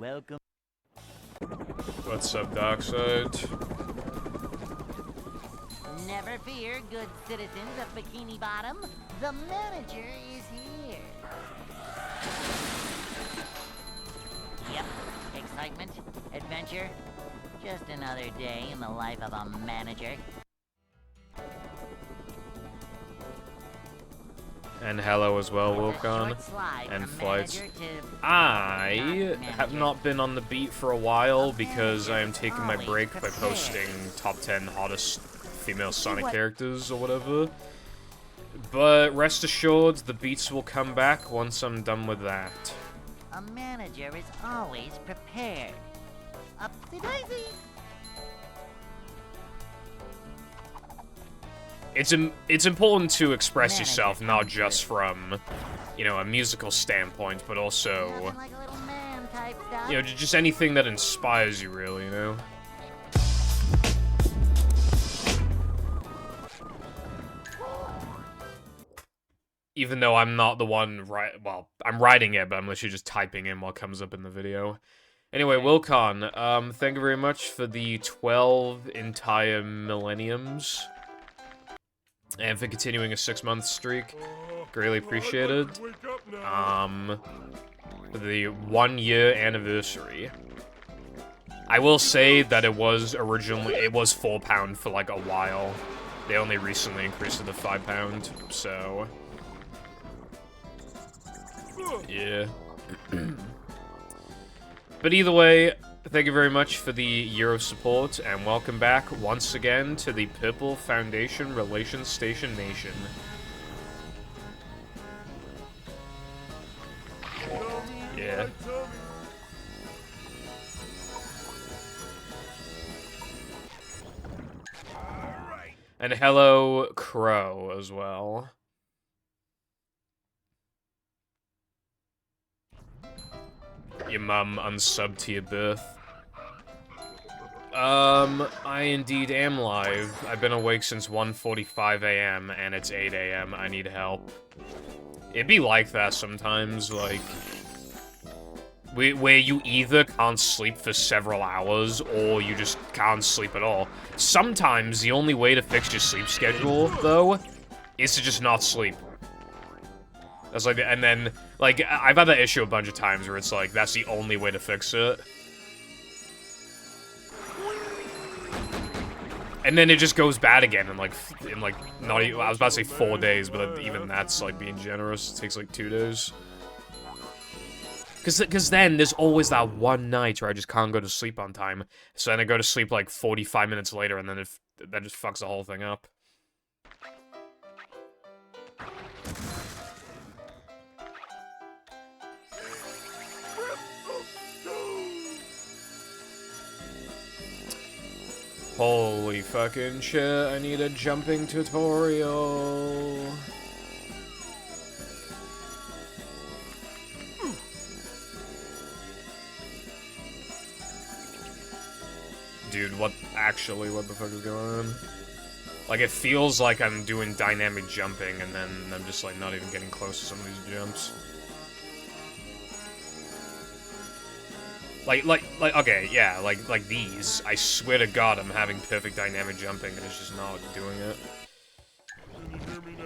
Welcome. What's up, Darkside? Never fear, good citizens of Bikini Bottom. The manager is here. Yep, excitement, adventure. Just another day in the life of a manager. And hello as well, Wilcon. And Flights. I have not been on the beat for a while because I am taking my break by posting top 10 hottest female Sonic characters or whatever. But rest assured, the beats will come back once I'm done with that. A manager is always prepared. Upsy-daisy! It's important to express yourself not just from, you know, a musical standpoint, but also, you know, just anything that inspires you, really, you know? Even though I'm not the one I'm writing it, but I'm literally just typing in what comes up in the video. Anyway, Wilcon, thank you very much for the 12 entire millenniums. And for continuing a 6-month streak. Greatly appreciated. For the 1-year anniversary. I will say that it was £4 for like a while. They only recently increased it to £5, so... yeah. But either way, thank you very much for the year of support, and welcome back once again to the Purple Foundation Relations Station Nation. Yeah. And hello, Crow, as well. Your mum unsubbed to your birth. I indeed am live. I've been awake since 1:45 AM, and it's 8 AM. I need help. It'd be like that sometimes, like... where you either can't sleep for several hours, or you just can't sleep at all. Sometimes, the only way to fix your sleep schedule, though, is to just not sleep. That's like, and then, like, I've had that issue a bunch of times where it's like, that's the only way to fix it. And then it just goes bad again in like, not even, I was about to say 4 days, but even that's, like, being generous. It takes, like, 2 days. Because then there's always that one night where I just can't go to sleep on time. So then I go to sleep, like, 45 minutes later, and then that just fucks the whole thing up. Holy fucking shit, I need a jumping tutorial. Dude, what the fuck is going on? Like, it feels like I'm doing dynamic jumping, and then I'm just, like, not even getting close to some of these jumps. Okay, yeah, like these. I swear to God, I'm having perfect dynamic jumping, and it's just not doing it. Can you hear me now?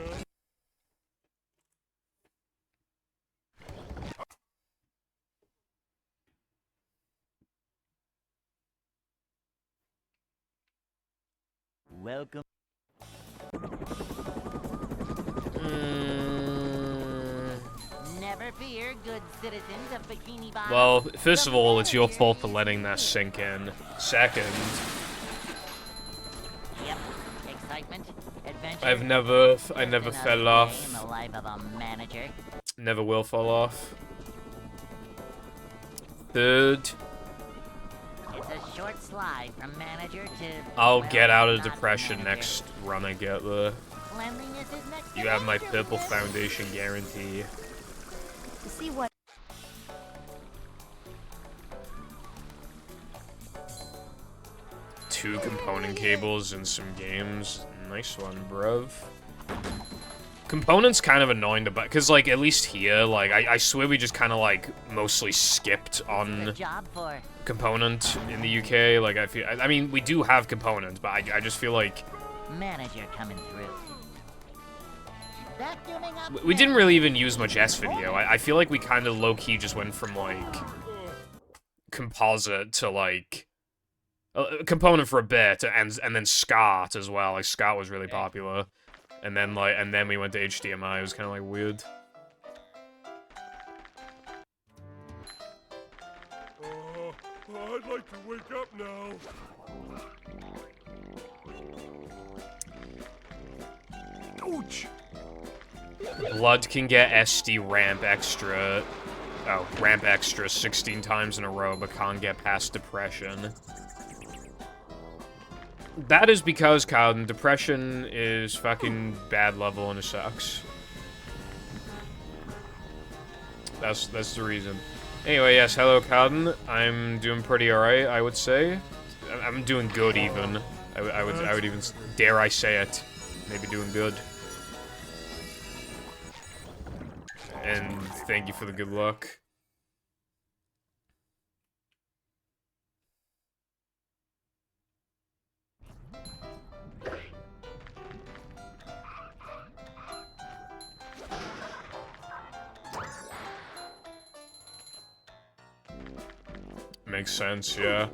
Welcome. Never fear, good citizens of Bikini Bottom. Well, first of all, it's your fault for letting that sink in. Second, yep, excitement, adventure. I never fell off. In the life of a manager. Never will fall off. Third, it's a short slide from manager to... I'll get out of depression next run I get there. Cleanliness is next. You have my Purple Foundation guarantee. See what? Two component cables and some games. Nice one, bruv. Component's kind of annoying to buy, because, like, at least here, like, I swear we just kind of, like, mostly skipped on Component in the UK. Like, I mean, we do have Component, but I just feel like... Manager coming through. We didn't really even use much S-Video. I feel like we kind of low-key just went from, like, Composite to, like... Component for a bit, and then SCART as well. Like, SCART was really popular. And then, like, we went to HDMI. It was kind of, like, weird. I'd like to wake up now. Ouch! Blood can get SD ramp extra. Oh, ramp extra 16 times in a row, but can't get past depression. That is because, Cowden, depression is fucking bad level and it sucks. That's the reason. Anyway, yes, hello, Cowden. I'm doing pretty alright, I would say. I'm doing good, even. I would even, dare I say it, maybe doing good. And thank you for the good luck. Makes sense, yeah.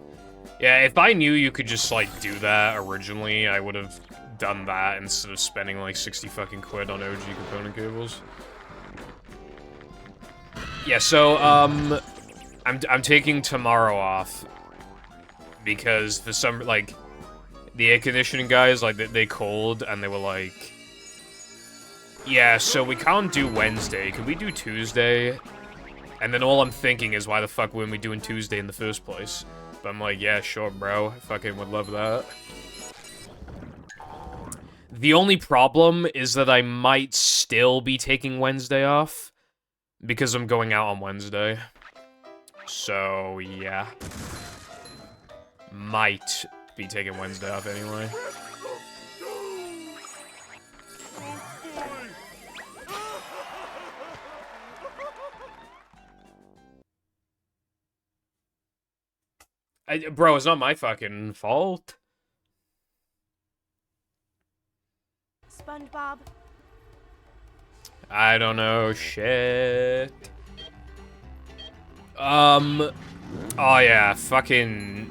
Yeah, if I knew you could just, like, do that originally, I would have done that instead of spending, like, 60 fucking quid on OG component cables. Yeah, so, I'm taking tomorrow off. Because for some, like, the air conditioning guys, like, they called and they were like, yeah, so we can't do Wednesday. Can we do Tuesday? And then all I'm thinking is, why the fuck weren't we doing Tuesday in the first place? But I'm like, yeah, sure, bro. I fucking would love that. The only problem is that I might still be taking Wednesday off. Because I'm going out on Wednesday. So, yeah. Might be taking Wednesday off anyway. Bro, it's not my fucking fault. SpongeBob. I don't know shit. Oh yeah, fucking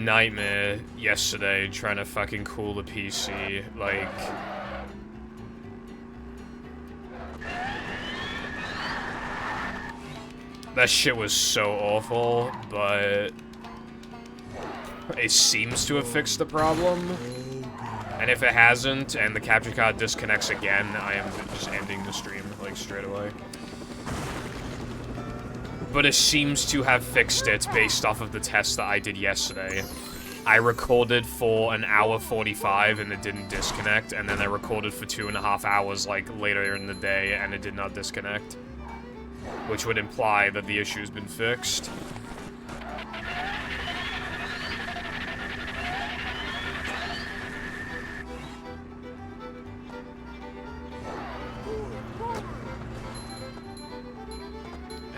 nightmare yesterday trying to fucking cool the PC, like... That shit was so awful, but... It seems to have fixed the problem. And if it hasn't, and the capture card disconnects again, I am just ending the stream, like, straight away. But it seems to have fixed it based off of the test that I did yesterday. I recorded for an hour 45 and it didn't disconnect, and then I recorded for 2.5 hours, like, later in the day, and it did not disconnect. Which would imply that the issue's been fixed.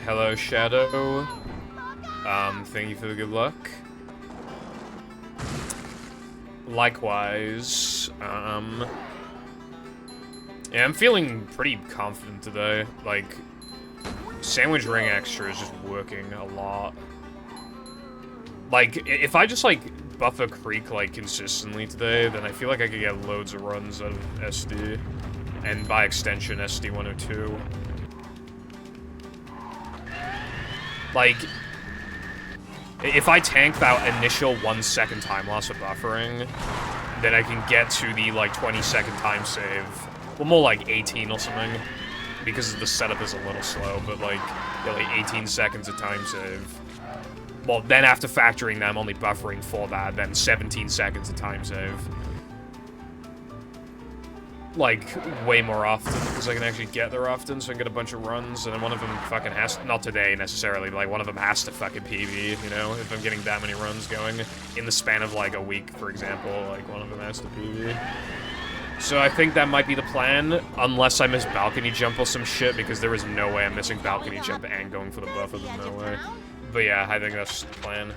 Hello, Shadow. Thank you for the good luck. Likewise, yeah, I'm feeling pretty confident today. Like, Sandwich Ring Extra is just working a lot. Like, if I just, like, Buffer Creek, like, consistently today, then I feel like I could get loads of runs out of SD. And by extension, SD102. Like, if I tank that initial 1 second time loss of buffering, then I can get to the, like, 20-second time save. Well, more like 18 or something, because the setup is a little slow, but, like, yeah, like 18 seconds of time save. Well, then after factoring that, I'm only buffering for that, then 17 seconds of time save. Like, way more often, because I can actually get there often, so I can get a bunch of runs, and then one of them fucking has to, not today necessarily, but, like, one of them has to fucking PB, you know, if I'm getting that many runs going in the span of, like, a week, for example, like, one of them has to PB. So I think that might be the plan, unless I miss balcony jump or some shit, because there is no way I'm missing balcony jump and going for the buffer, there's no way. But yeah, I think that's the plan.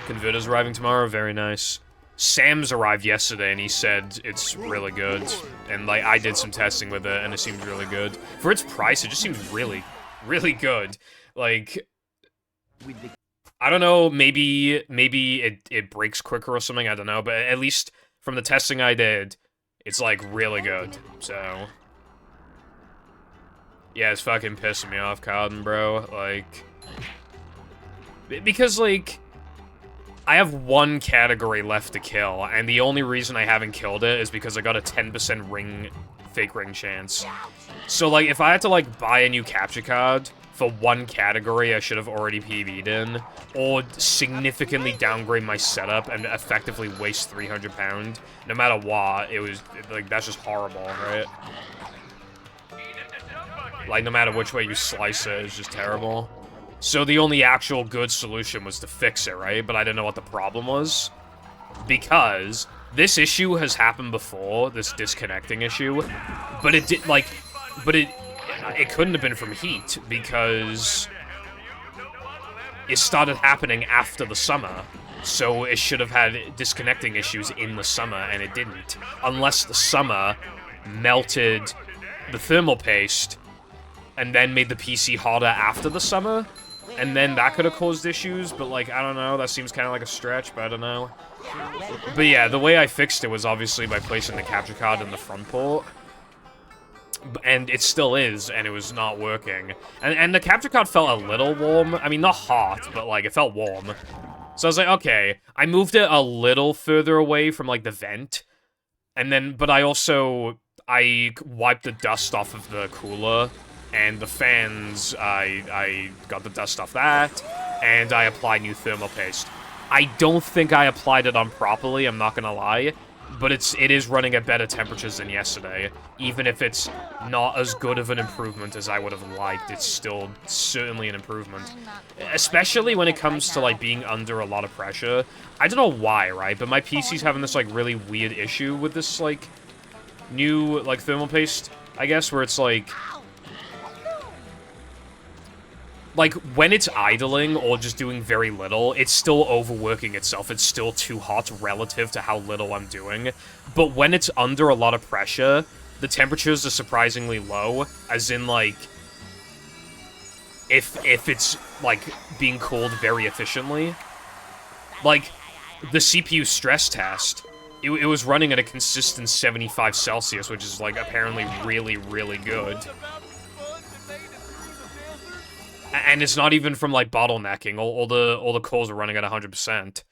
Converter's arriving tomorrow, very nice. Sam's arrived yesterday, and he said it's really good. And, like, I did some testing with it, and it seems really good. For its price, it just seems really, really good. Like, I don't know, maybe it breaks quicker or something, I don't know, but at least from the testing I did, it's, like, really good, so... Yeah, it's fucking pissing me off, Cotton, bro, like... Because, like... I have one category left to kill, and the only reason I haven't killed it is because I got a 10% fake ring chance. So, like, if I had to, like, buy a new capture card for one category I should have already PB'd in, or significantly downgrade my setup and effectively waste 300 pound, no matter what, it was, like, that's just horrible, right? Like, no matter which way you slice it, it's just terrible. So the only actual good solution was to fix it, right? But I didn't know what the problem was. Because this issue has happened before, this disconnecting issue. But it did, like, it couldn't have been from heat, because it started happening after the summer. So it should have had disconnecting issues in the summer, and it didn't. Unless the summer melted the thermal paste, and then made the PC hotter after the summer. And then that could have caused issues, but, like, I don't know, that seems kind of like a stretch, but I don't know. But yeah, the way I fixed it was obviously by placing the capture card in the front port. And it still is, and it was not working. And the capture card felt a little warm. I mean, not hot, but, like, it felt warm. So I was like, okay, I moved it a little further away from, like, the vent. And then, but I wiped the dust off of the cooler. And the fans, I got the dust off that, and I applied new thermal paste. I don't think I applied it on properly, I'm not gonna lie, but it is running at better temperatures than yesterday. Even if it's not as good of an improvement as I would have liked, it's still certainly an improvement. Especially when it comes to, like, being under a lot of pressure. I don't know why, right, but my PC's having this, like, really weird issue with this, like, new, like, thermal paste, I guess, where it's, like, when it's idling or just doing very little, it's still overworking itself. It's still too hot relative to how little I'm doing. But when it's under a lot of pressure, the temperatures are surprisingly low, as in, like, if it's, like, being cooled very efficiently. Like, the CPU stress test, it was running at a consistent 75 Celsius, which is, like, apparently really, really good. And it's not even from, like, bottlenecking. All the cores are running at 100%.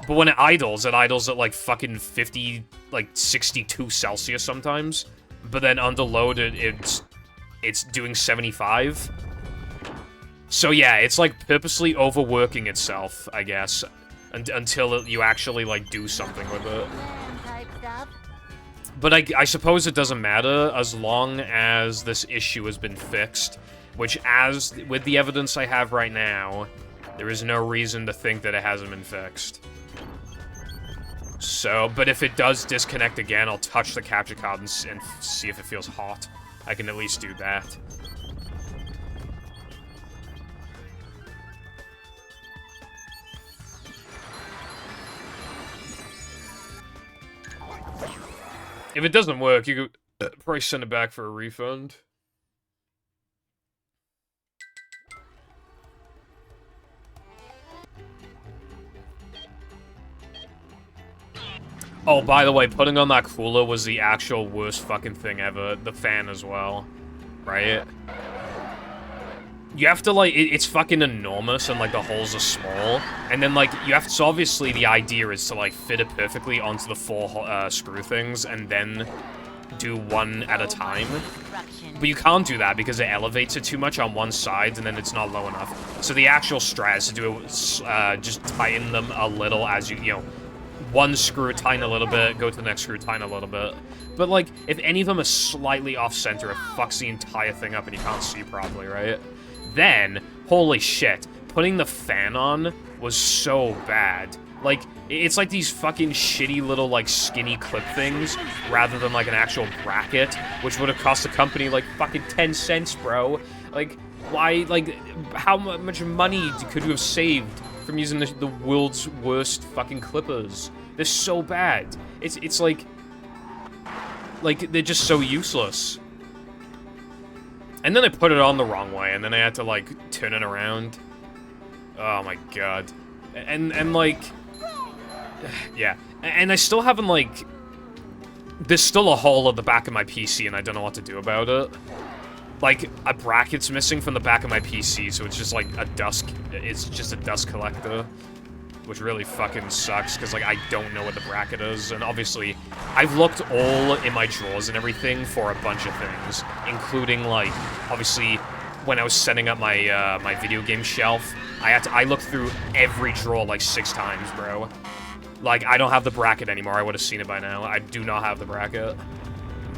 But when it idles at, like, fucking 50, like, 62 Celsius sometimes. But then under load, it's doing 75. So yeah, it's, like, purposely overworking itself, I guess. Until you actually, like, do something with it. But I suppose it doesn't matter as long as this issue has been fixed. Which, with the evidence I have right now, there is no reason to think that it hasn't been fixed. So, but if it does disconnect again, I'll touch the capture card and see if it feels hot. I can at least do that. If it doesn't work, you could probably send it back for a refund. Oh, by the way, putting on that cooler was the actual worst fucking thing ever. The fan as well, right? You have to, like, it's fucking enormous, and, like, the holes are small. And then, like, you have to, so obviously the idea is to, like, fit it perfectly onto the 4 screw things, and then do one at a time. But you can't do that because it elevates it too much on one side, and then it's not low enough. So the actual strat is to do it, just tighten them a little as you know, one screw, tighten a little bit, go to the next screw, tighten a little bit. But, like, if any of them are slightly off-center, it fucks the entire thing up and you can't see properly, right? Then, holy shit, putting the fan on was so bad. Like, it's like these fucking shitty little, like, skinny clip things, rather than, like, an actual bracket, which would have cost the company, like, fucking 10 cents, bro. Like, why, like, how much money could you have saved from using the world's worst fucking clippers? They're so bad. It's like, they're just so useless. And then I put it on the wrong way, and then I had to, like, turn it around. Oh my god. And like... Yeah. And I still haven't, like... There's still a hole at the back of my PC, and I don't know what to do about it. Like, a bracket's missing from the back of my PC, so it's just, like, a dust... It's just a dust collector. Which really fucking sucks, because, like, I don't know what the bracket is, and obviously, I've looked all in my drawers and everything for a bunch of things, including, like, obviously, when I was setting up my, my video game shelf, I looked through every drawer, like, 6 times, bro. Like, I don't have the bracket anymore, I would have seen it by now. I do not have the bracket.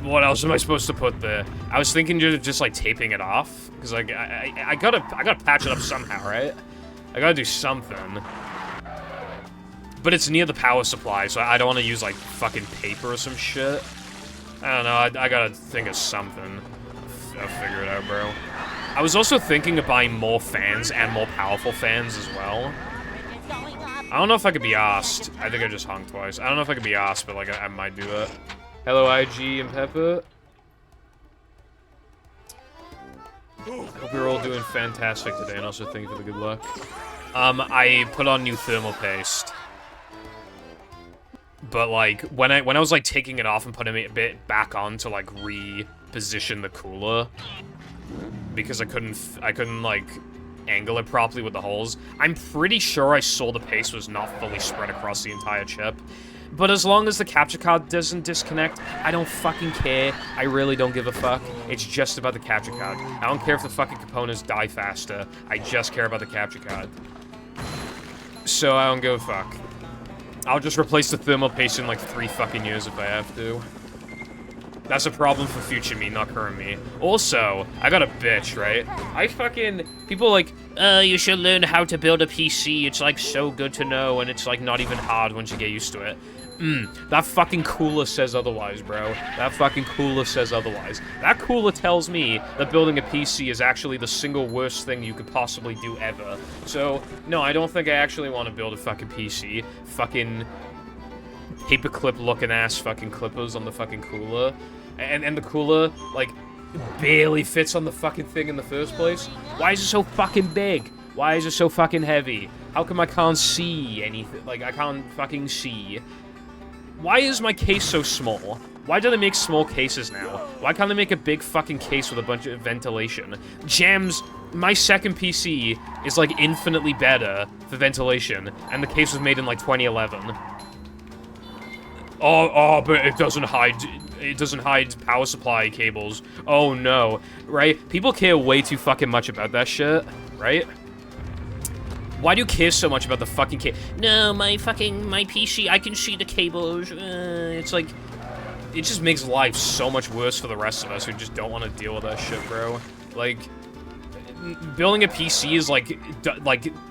What else am I supposed to put there? I was thinking just, like, taping it off, because, like, I gotta patch it up somehow, right? I gotta do something. But it's near the power supply, so I don't want to use, like, fucking paper or some shit. I don't know, I gotta think of something. I'll figure it out, bro. I was also thinking of buying more fans and more powerful fans as well. I don't know if I could be asked. I think I just hung twice. I don't know if I could be asked, but, like, I might do that. Hello, IG and Pepper. I hope you're all doing fantastic today, and also thank you for the good luck. I put on new thermal paste. But, like, when I was, like, taking it off and putting it a bit back on to, like, reposition the cooler, because I couldn't, like, angle it properly with the holes, I'm pretty sure I saw the paste was not fully spread across the entire chip. But as long as the capture card doesn't disconnect, I don't fucking care. I really don't give a fuck. It's just about the capture card. I don't care if the fucking components die faster. I just care about the capture card. So I don't give a fuck. I'll just replace the thermal paste in like 3 fucking years if I have to. That's a problem for future me, not current me. Also, I got a bitch, right? People like, you should learn how to build a PC. It's like so good to know, and it's like not even hard once you get used to it. That fucking cooler says otherwise, bro. That fucking cooler says otherwise. That cooler tells me that building a PC is actually the single worst thing you could possibly do ever. So, no, I don't think I actually want to build a fucking PC. Fucking paperclip looking ass fucking clippers on the fucking cooler. And the cooler, like, barely fits on the fucking thing in the first place. Why is it so fucking big? Why is it so fucking heavy? How come I can't see anything? Like, I can't fucking see. Why is my case so small? Why do they make small cases now? Why can't they make a big fucking case with a bunch of ventilation? Jams, my second PC is like infinitely better for ventilation, and the case was made in like 2011. Oh, but it doesn't hide power supply cables. Oh no, right? People care way too fucking much about that shit, right? Why do you care so much about the fucking cable? No, my PC, I can see the cables. It's like, it just makes life so much worse for the rest of us who just don't want to deal with that shit, bro. Like, building a PC is like,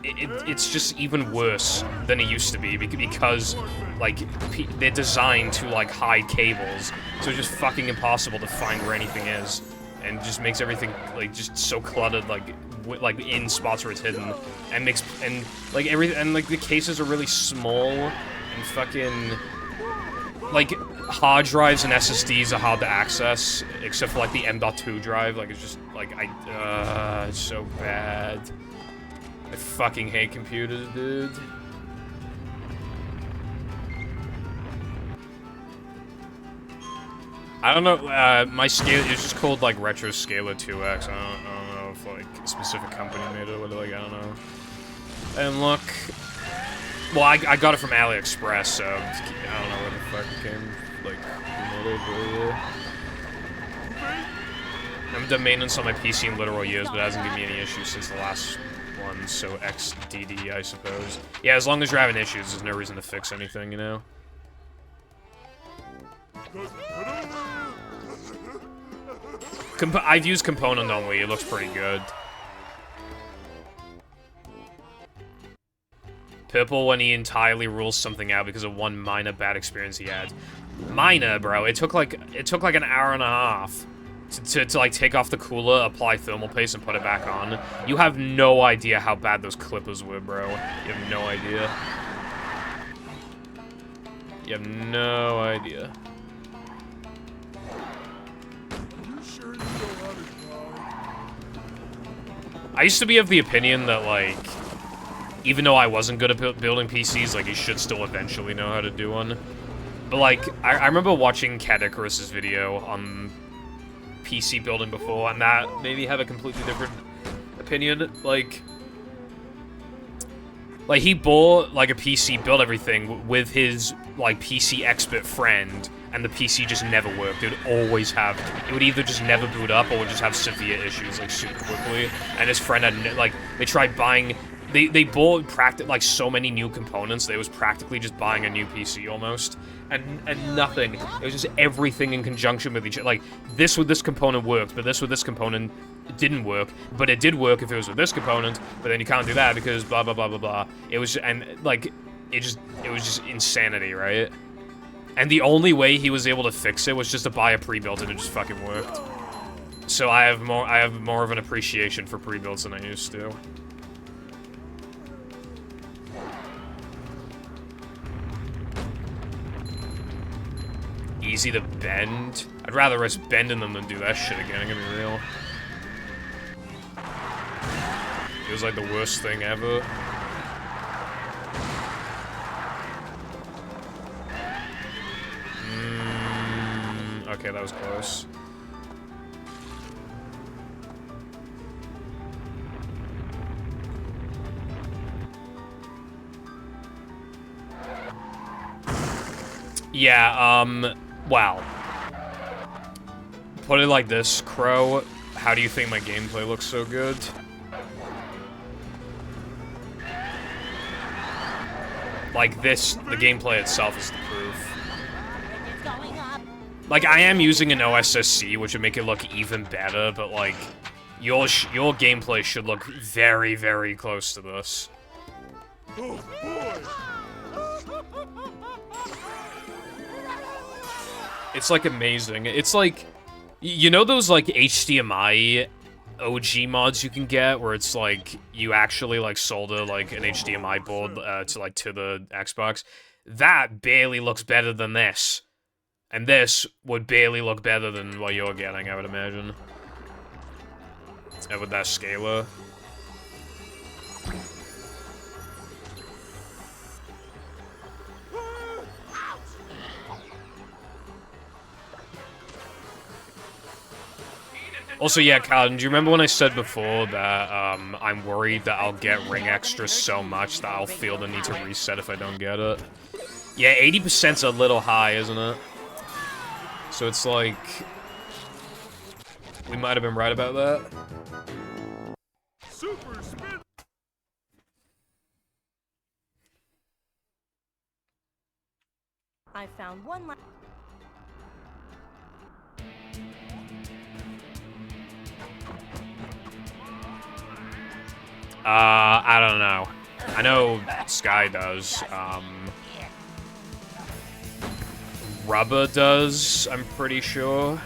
it's just even worse than it used to be because, like, they're designed to, like, hide cables. So it's just fucking impossible to find where anything is. And just makes everything, like, just so cluttered, like in spots where it's hidden, and like the cases are really small, and fucking, like, hard drives and SSDs are hard to access, except for like the M.2 drive. Like, it's just like it's so bad. I fucking hate computers, dude. I don't know, my scale is just called, like, Retro Scaler 2X. I don't know if, like, a specific company made it, or, like, I don't know. And look, well, I got it from AliExpress, so I don't know where the fuck it came, like, who made it, but yeah. I haven't done maintenance on my PC in literal years, but it hasn't given me any issues since the last one, so XDD, I suppose. Yeah, as long as you're having issues, there's no reason to fix anything, you know? I've used component only, it looks pretty good. Purple when he entirely rules something out because of one minor bad experience he had. Minor, bro. It took like an hour and a half to like take off the cooler, apply thermal paste, and put it back on. You have no idea how bad those clippers were, bro. You have no idea. You have no idea. You sure you know how to drive? I used to be of the opinion that, like, even though I wasn't good at building PCs, like, you should still eventually know how to do one. But, like, I remember watching Cat Icarus's video on PC building before, and that made me have a completely different opinion. Like, he bought, like, a PC, built everything with his, like, PC expert friend, and the PC just never worked. It would always have, it would either just never boot up, or would just have severe issues, like, super quickly. And his friend had, like, they tried buying, they bought, like, so many new components, that it was practically just buying a new PC, almost. And nothing. It was just everything in conjunction with each other. Like, this with this component worked, but this with this component didn't work. But it did work if it was with this component, but then you can't do that because blah, blah, blah, blah, blah. It was, and, like, it was just insanity, right? And the only way he was able to fix it was just to buy a pre-built, and it just fucking worked. So I have more of an appreciation for pre-builds than I used to. Easy to bend. I'd rather risk bending them than do that shit again, I'm gonna be real. Feels like the worst thing ever. Okay, that was close. Yeah, wow. Put it like this, Crow. How do you think my gameplay looks so good? Like this, the gameplay itself is the proof. Like, I am using an OSSC, which would make it look even better, but like, your gameplay should look very, very close to this. Oh boy! It's, like, amazing. It's, like... You know those, like, HDMI OG mods you can get? Where it's, like, you actually, like, solder, like, an HDMI board to the Xbox? That barely looks better than this. And this would barely look better than what you're getting, I would imagine. And with that scaler. Also, yeah, Calvin, do you remember when I said before that I'm worried that I'll get ring extra so much that I'll feel the need to reset if I don't get it? Yeah, 80%'s a little high, isn't it? So it's like... We might have been right about that. Super spin! I found one last... I don't know. I know Sky does. Rubber does, I'm pretty sure.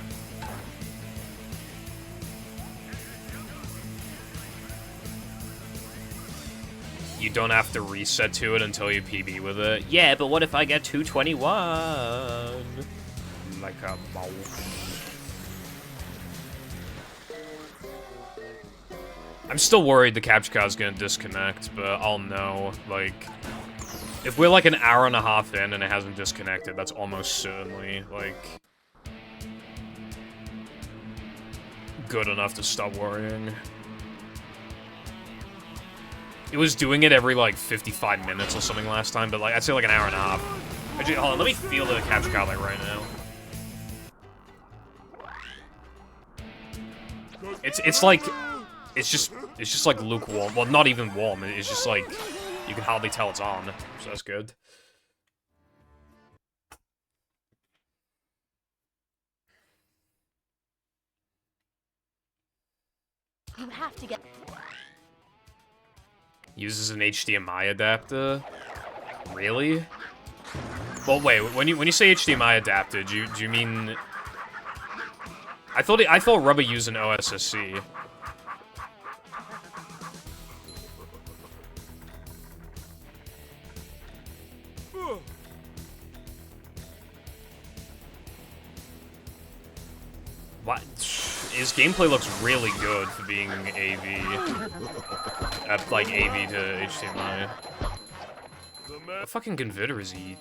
You don't have to reset to it until you PB with it. Yeah, but what if I get 221? Like a mouse. I'm still worried the capture card's gonna disconnect, but I'll know, like... If we're like an hour and a half in and it hasn't disconnected, that's almost certainly, like... good enough to stop worrying. It was doing it every, like, 55 minutes or something last time, but, like, I'd say, like, an hour and a half. Actually, hold on, let me feel the capture card, like, right now. It's like... It's just like lukewarm. Well, not even warm. It's just like you can hardly tell it's on. So that's good. You have to get... Uses an HDMI adapter? Really? Well, wait, when you say HDMI adapter, do you mean... I thought Rubber used an OSSC. What? His gameplay looks really good for being AV. Like AV to HDMI. What fucking converter is he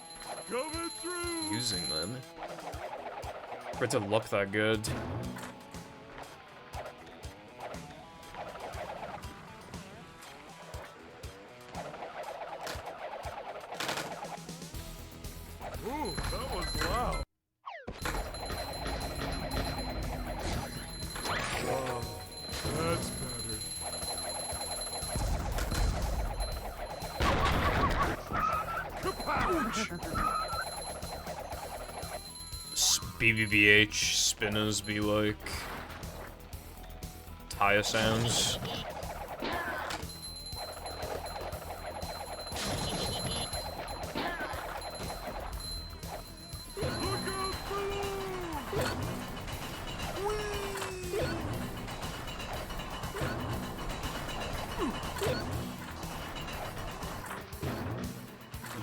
using then? For it to look that good. Ooh, that was loud. Wow, that's better. BBBH spinners be like tire sounds.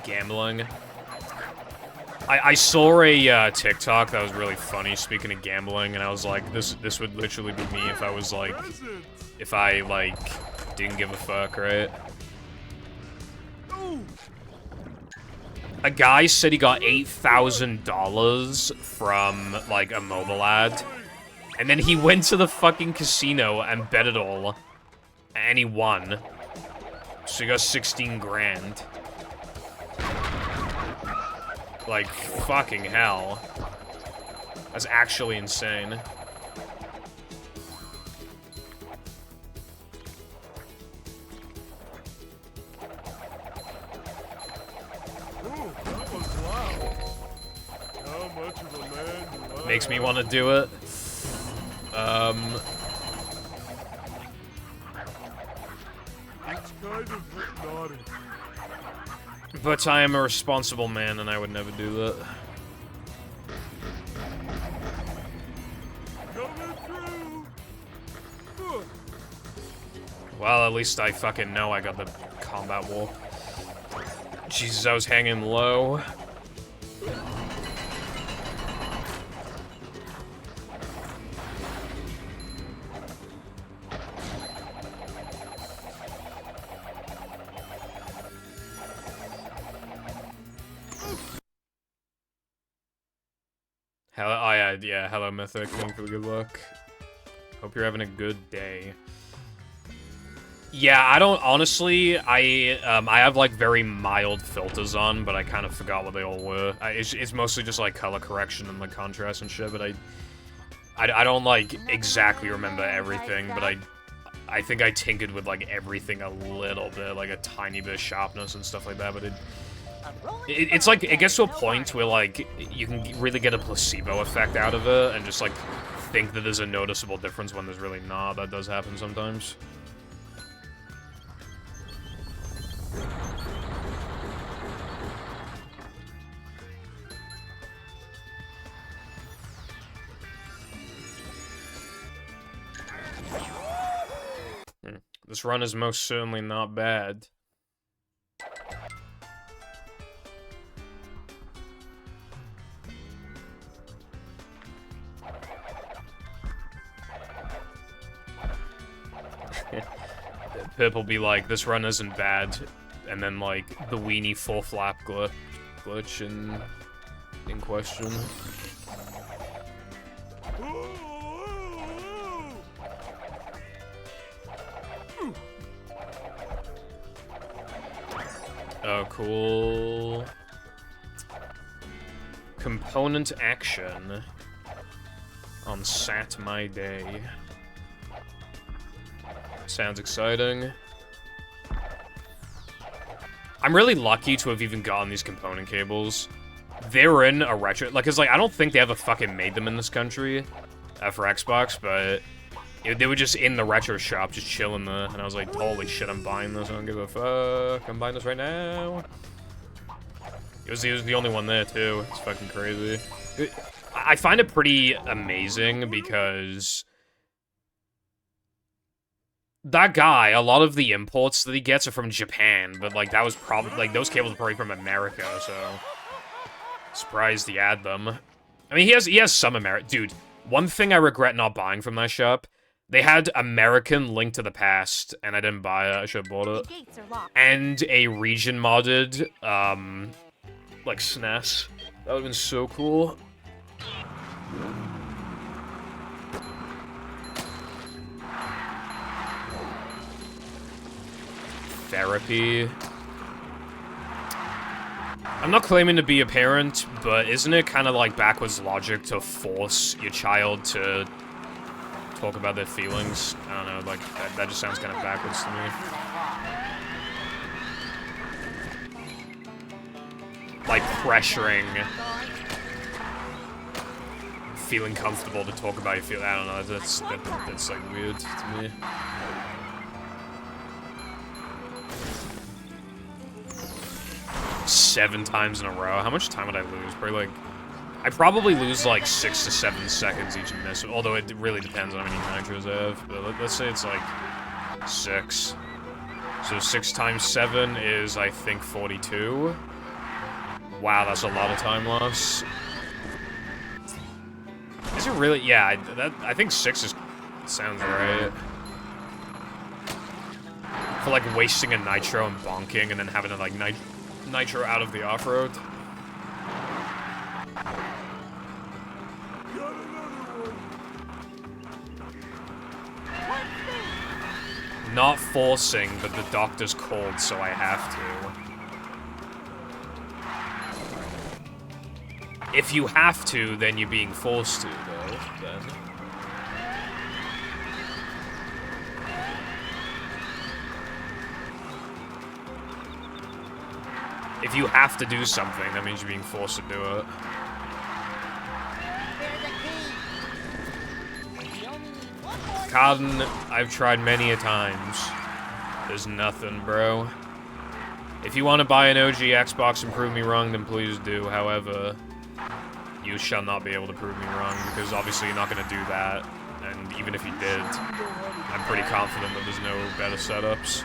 Gambling. I saw a TikTok that was really funny, speaking of gambling, and I was like, this would literally be me if I was like, if I like didn't give a fuck, right? A guy said he got $8,000 from like a mobile ad, and then he went to the fucking casino and bet it all, and he won. So he got 16 grand. Like, fucking hell. That's actually insane. Ooh, that was loud. How much of a man do I Makes me want to do it. It's kind of hypnotic. But I am a responsible man, and I would never do that. Coming through. Well, at least I fucking know I got the combat wall. Jesus, I was hanging low. Hello, oh yeah, hello Mythic, thank you for the good luck. Hope you're having a good day. Yeah, I don't, honestly, I have like very mild filters on, but I kind of forgot what they all were. It's mostly just like color correction and like contrast and shit, but I don't like exactly remember everything, but I think I tinkered with like everything a little bit, like a tiny bit of sharpness and stuff like that, but it's like, it gets to a point where, like, you can really get a placebo effect out of it, and just, like, think that there's a noticeable difference when there's really not. That does happen sometimes. This run is most certainly not bad. Purple be like, this run isn't bad, and then like the weenie full flap glitch in question. Oh, cool. Component action on Sat My Day. Sounds exciting. I'm really lucky to have even gotten these component cables. They're in a retro, like, cause like I don't think they ever fucking made them in this country for Xbox, but They were just in the retro shop, just chilling there, and I was like, holy shit, I'm buying this, I don't give a fuck, I'm buying this right now. He was the only one there, too. It's fucking crazy. I find it pretty amazing, because that guy, a lot of the imports that he gets are from Japan, but, like, that was probably, like, those cables are probably from America, so surprised he had them. I mean, he has some Dude, one thing I regret not buying from that shop, they had American Link to the Past, and I didn't buy it. I should have bought it. And a region modded, like SNES. That would have been so cool. Therapy. I'm not claiming to be a parent, but isn't it kind of like backwards logic to force your child to talk about their feelings? I don't know, like, that just sounds kind of backwards to me. Like, pressuring, feeling comfortable to talk about your feelings. I don't know, that's like, weird to me. Seven times in a row. How much time would I lose? Probably, like, I probably lose like 6 to 7 seconds each miss, although it really depends on how many nitros I have. But let's say it's like 6. So 6 times 7 is, I think, 42. Wow, that's a lot of time loss. Is it really? Yeah, I think 6 sounds right. For like wasting a nitro and bonking and then having to like nitro out of the off-road. Not forcing, but the doctor's called, so I have to. If you have to, then you're being forced to, though, then. If you have to do something, that means you're being forced to do it. Cotton, I've tried many a times. There's nothing, bro. If you want to buy an OG Xbox and prove me wrong, then please do. However, you shall not be able to prove me wrong, because obviously you're not going to do that. And even if you did, I'm pretty confident that there's no better setups.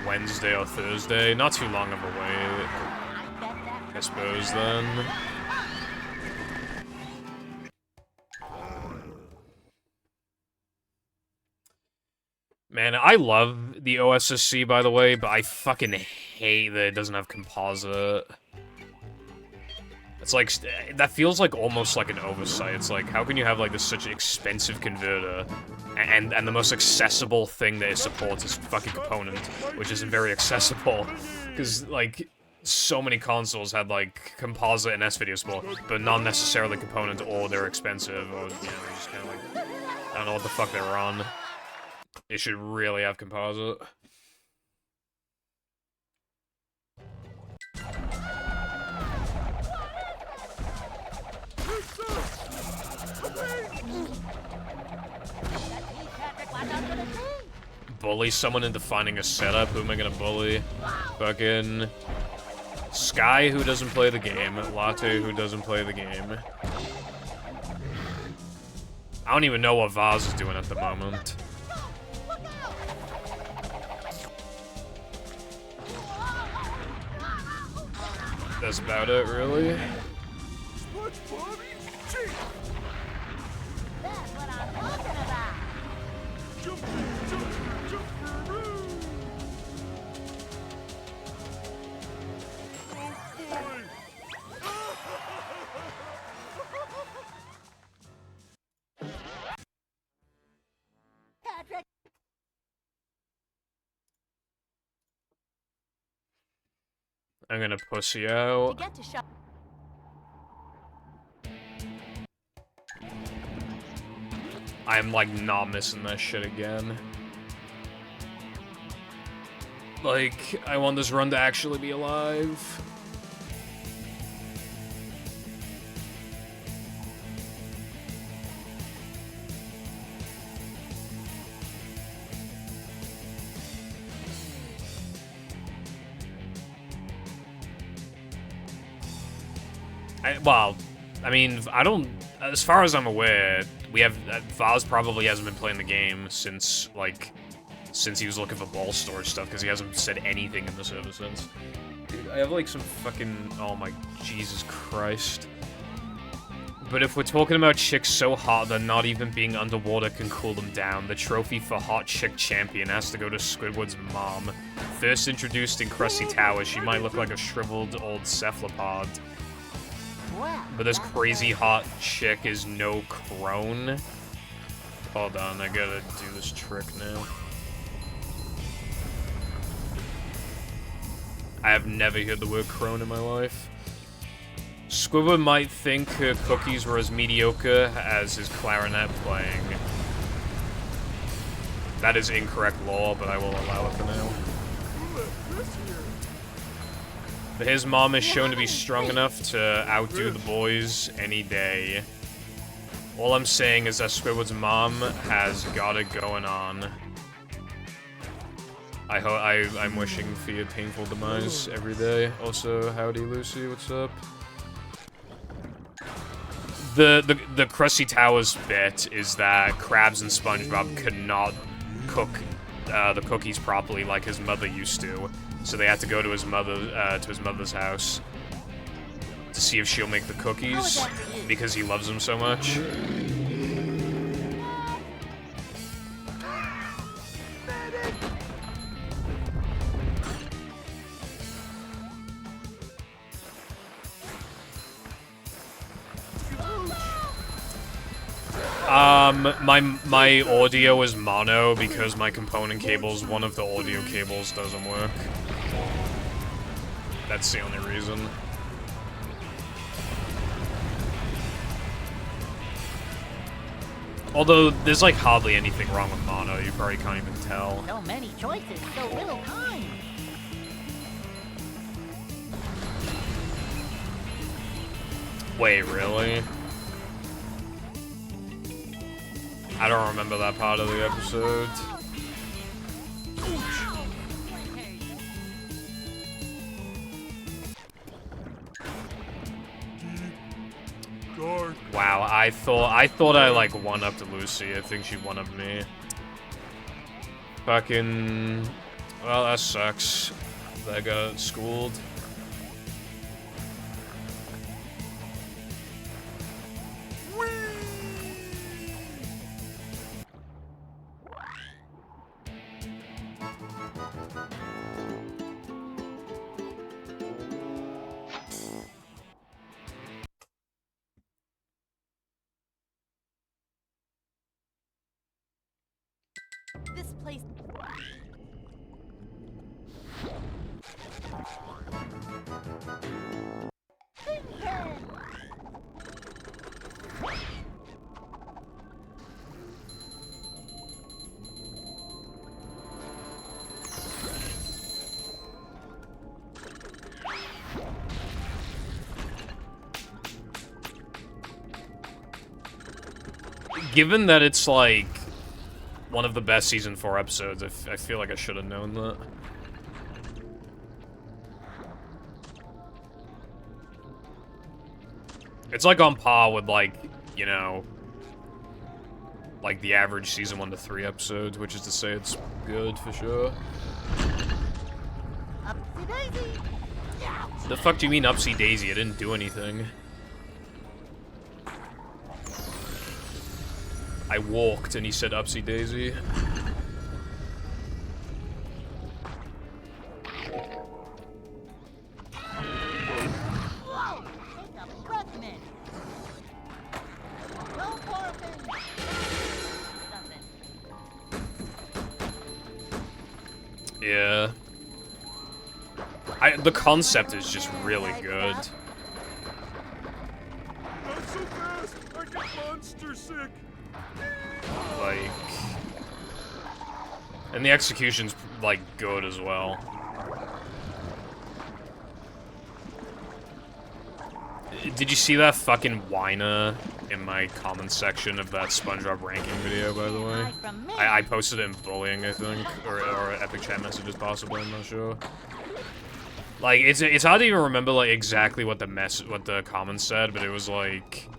Wednesday or Thursday. Not too long of a wait, I suppose, then. Man, I love the OSSC, by the way, but I fucking hate that it doesn't have composite. It's like, that feels like almost like an oversight. It's like, how can you have like this such an expensive converter, and the most accessible thing that it supports is fucking component, which isn't very accessible, because like, so many consoles had like composite and S-video support, but not necessarily component, or they're expensive, or, you know, they're just kind of like, I don't know what the fuck they're on. It should really have composite. Bully someone into finding a setup? Who am I gonna bully? Fucking Sky, who doesn't play the game. Latte, who doesn't play the game. I don't even know what Vaz is doing at the moment. That's about it, really. I'm gonna pussy out. I'm like not missing that shit again. Like, I want this run to actually be alive. I mean, I don't... As far as I'm aware, we have... Vaz probably hasn't been playing the game since, like... Since he was looking for ball storage stuff, because he hasn't said anything in the server since. Dude, I have, like, some fucking... Oh my... Jesus Christ. But if we're talking about chicks so hot that not even being underwater can cool them down, the trophy for Hot Chick Champion has to go to Squidward's mom. First introduced in Krusty Tower, she might look like a shriveled old cephalopod. But this crazy hot chick is no crone. Hold on, I gotta do this trick now. I have never heard the word crone in my life. Squidward might think her cookies were as mediocre as his clarinet playing. That is incorrect lore, but I will allow it for now. But his mom is shown to be strong enough to outdo the boys any day. All I'm saying is that Squidward's mom has got it going on. I'm wishing for your painful demise every day. Also, howdy Lucy, what's up? The Krusty Towers bit is that Krabs and SpongeBob could not cook the cookies properly like his mother used to. So they had to go to his mother's house to see if she'll make the cookies because he loves them so much. My audio is mono because my component cables, one of the audio cables doesn't work. That's the only reason. Although, there's like hardly anything wrong with mono, you probably can't even tell. So many choices, so little time. Wait, really? I don't remember that part of the episode. Wow, I thought I like one-upped Lucy. I think she one-upped me. Fucking... Well, that sucks. I got schooled. This place... Given that it's like one of the best season 4 episodes, I feel like I should have known that. It's like on par with like, you know, like the average season 1 to 3 episodes, which is to say it's good for sure. Upsy daisy. The fuck do you mean Upsy Daisy? I didn't do anything. I walked and he said Upsy Daisy. Whoa! Take a breath, man. No more things. Something. Yeah. The concept is just really good. Not so fast! I get monster sick! Like... And the execution's, like, good as well. Did you see that fucking whiner in my comment section of that SpongeBob ranking video, by the way? I posted it in bullying, I think, or epic chat messages possibly, I'm not sure. Like, it's hard to even remember, like, exactly what the comments said, but it was like...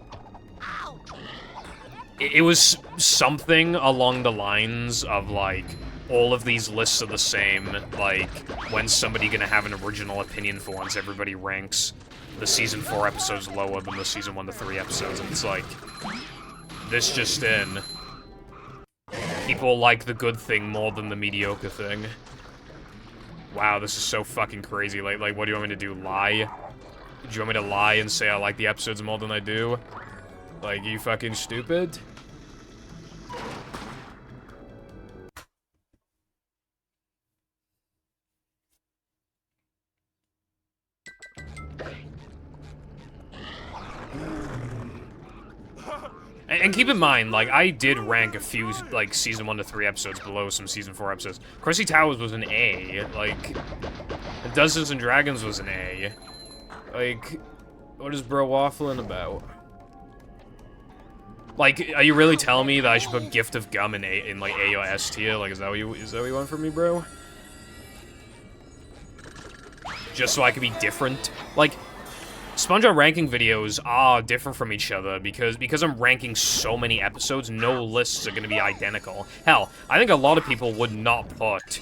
It was something along the lines of, like, all of these lists are the same, like, when's somebody gonna have an original opinion for once everybody ranks the Season 4 episodes lower than the Season 1 to 3 episodes, and it's like, this just in. People like the good thing more than the mediocre thing. Wow, this is so fucking crazy. Like, what do you want me to do, lie? Do you want me to lie and say I like the episodes more than I do? Like, you fucking stupid? And keep in mind, like, I did rank a few, like, Season 1 to 3 episodes below some Season 4 episodes. Crusty Towers was an A. Like, Dungeons and Dragons was an A. Like, what is bro waffling about? Like, are you really telling me that I should put Gift of Gum in like, A or S tier? Like, is that what you want from me, bro? Just so I can be different? Like... SpongeBob ranking videos are different from each other because I'm ranking so many episodes, no lists are gonna be identical. Hell, I think a lot of people would not put,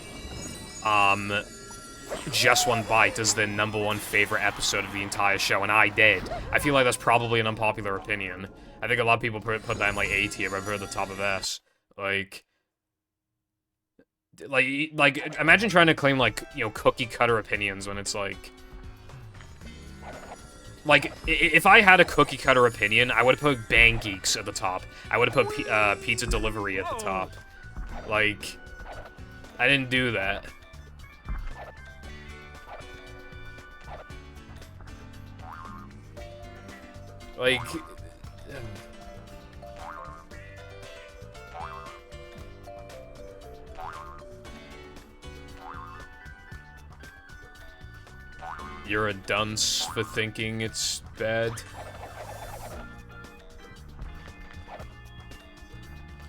Just One Bite as their #1 favorite episode of the entire show, and I did. I feel like that's probably an unpopular opinion. I think a lot of people put that in, like, A tier, right at the top of S. Like, imagine trying to claim, like, you know, cookie-cutter opinions when it's, like, if I had a cookie-cutter opinion, I would have put Bang Geeks at the top. I would have put Pizza Delivery at the top. Like, I didn't do that. Like... You're a dunce for thinking it's bad.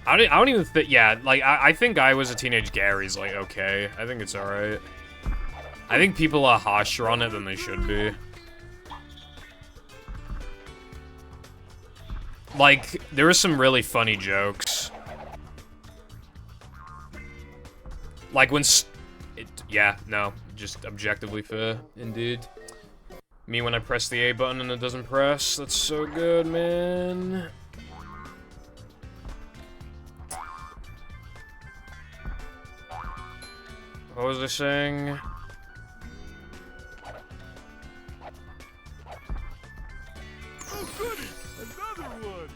I don't even think, yeah, like, I think I Was a Teenage Gary's, like, okay. I think it's alright. I think people are harsher on it than they should be. Like, there are some really funny jokes. Like, when... yeah, no. Just objectively fair, indeed. Me when I press the A button and it doesn't press. That's so good, man. What was I saying? Oh, goody! Another one!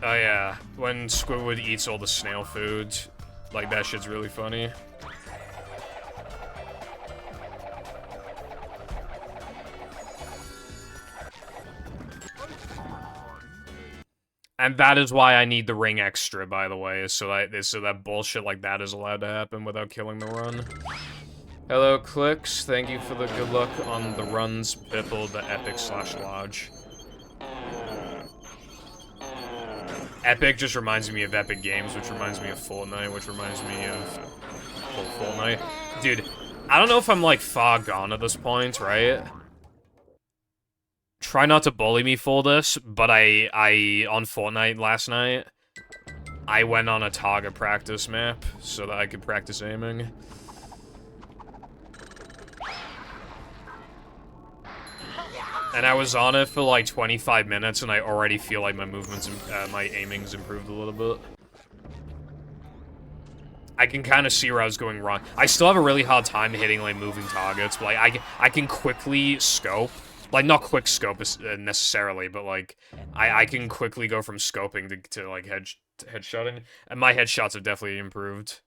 Oh yeah, when Squidward eats all the snail food. Like, that shit's really funny. And that is why I need the ring extra, by the way, so that bullshit like that is allowed to happen without killing the run. Hello, Clicks. Thank you for the good luck on the runs, Pipple, the Epic/Lodge. Epic just reminds me of Epic Games, which reminds me of Fortnite, which reminds me of Fortnite. Dude, I don't know if I'm, like, far gone at this point, right? Try not to bully me for this, but I on Fortnite last night, I went on a target practice map so that I could practice aiming. And I was on it for like 25 minutes, and I already feel like my movements, my aiming's improved a little bit. I can kind of see where I was going wrong. I still have a really hard time hitting, like, moving targets, but, like, I can quickly scope. Like, not quick scope necessarily, but, like, I can quickly go from scoping to like, headshotting. And my headshots have definitely improved.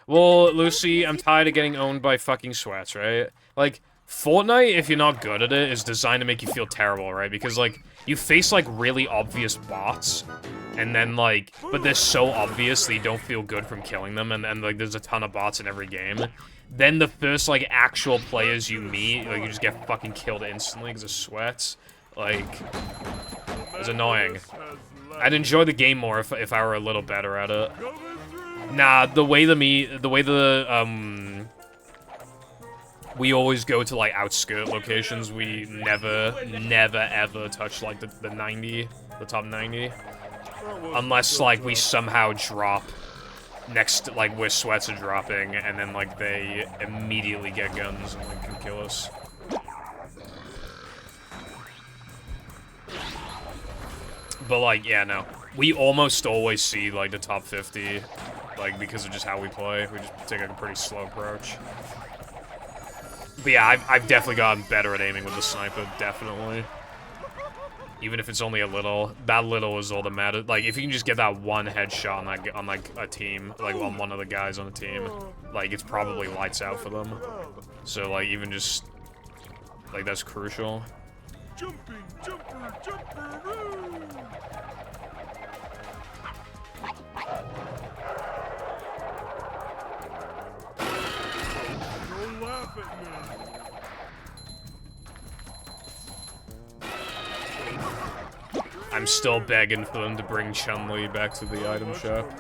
Well, Lucy, I'm tired of getting owned by fucking sweats, right? Like, Fortnite, if you're not good at it, is designed to make you feel terrible, right? Because, like, you face, like, really obvious bots, and then, like, but they're so obvious that you don't feel good from killing them, and like, there's a ton of bots in every game. then the first, like, actual players you meet, like, you just get fucking killed instantly because of sweats. Like, it's annoying. I'd enjoy the game more if I were a little better at it. Nah, we always go to, like, outskirt locations. We never, ever touch, like, the top 90. Unless, like, we somehow drop next to, like, where sweats are dropping, and then, like, they immediately get guns and, like, can kill us. But, like, yeah, no. We almost always see, like, the top 50, like, because of just how we play. We just take, like, a pretty slow approach. But yeah, I've definitely gotten better at aiming with the sniper, definitely. Even if it's only a little. That little is all that matters. Like, if you can just get that one headshot on like, a team, like, on one of the guys on a team, like, it's probably lights out for them. So, like, even just, like, that's crucial. Jumping, jumper, jumper, don't laugh at me. I'm still begging for them to bring Chun-Li back to the item shop.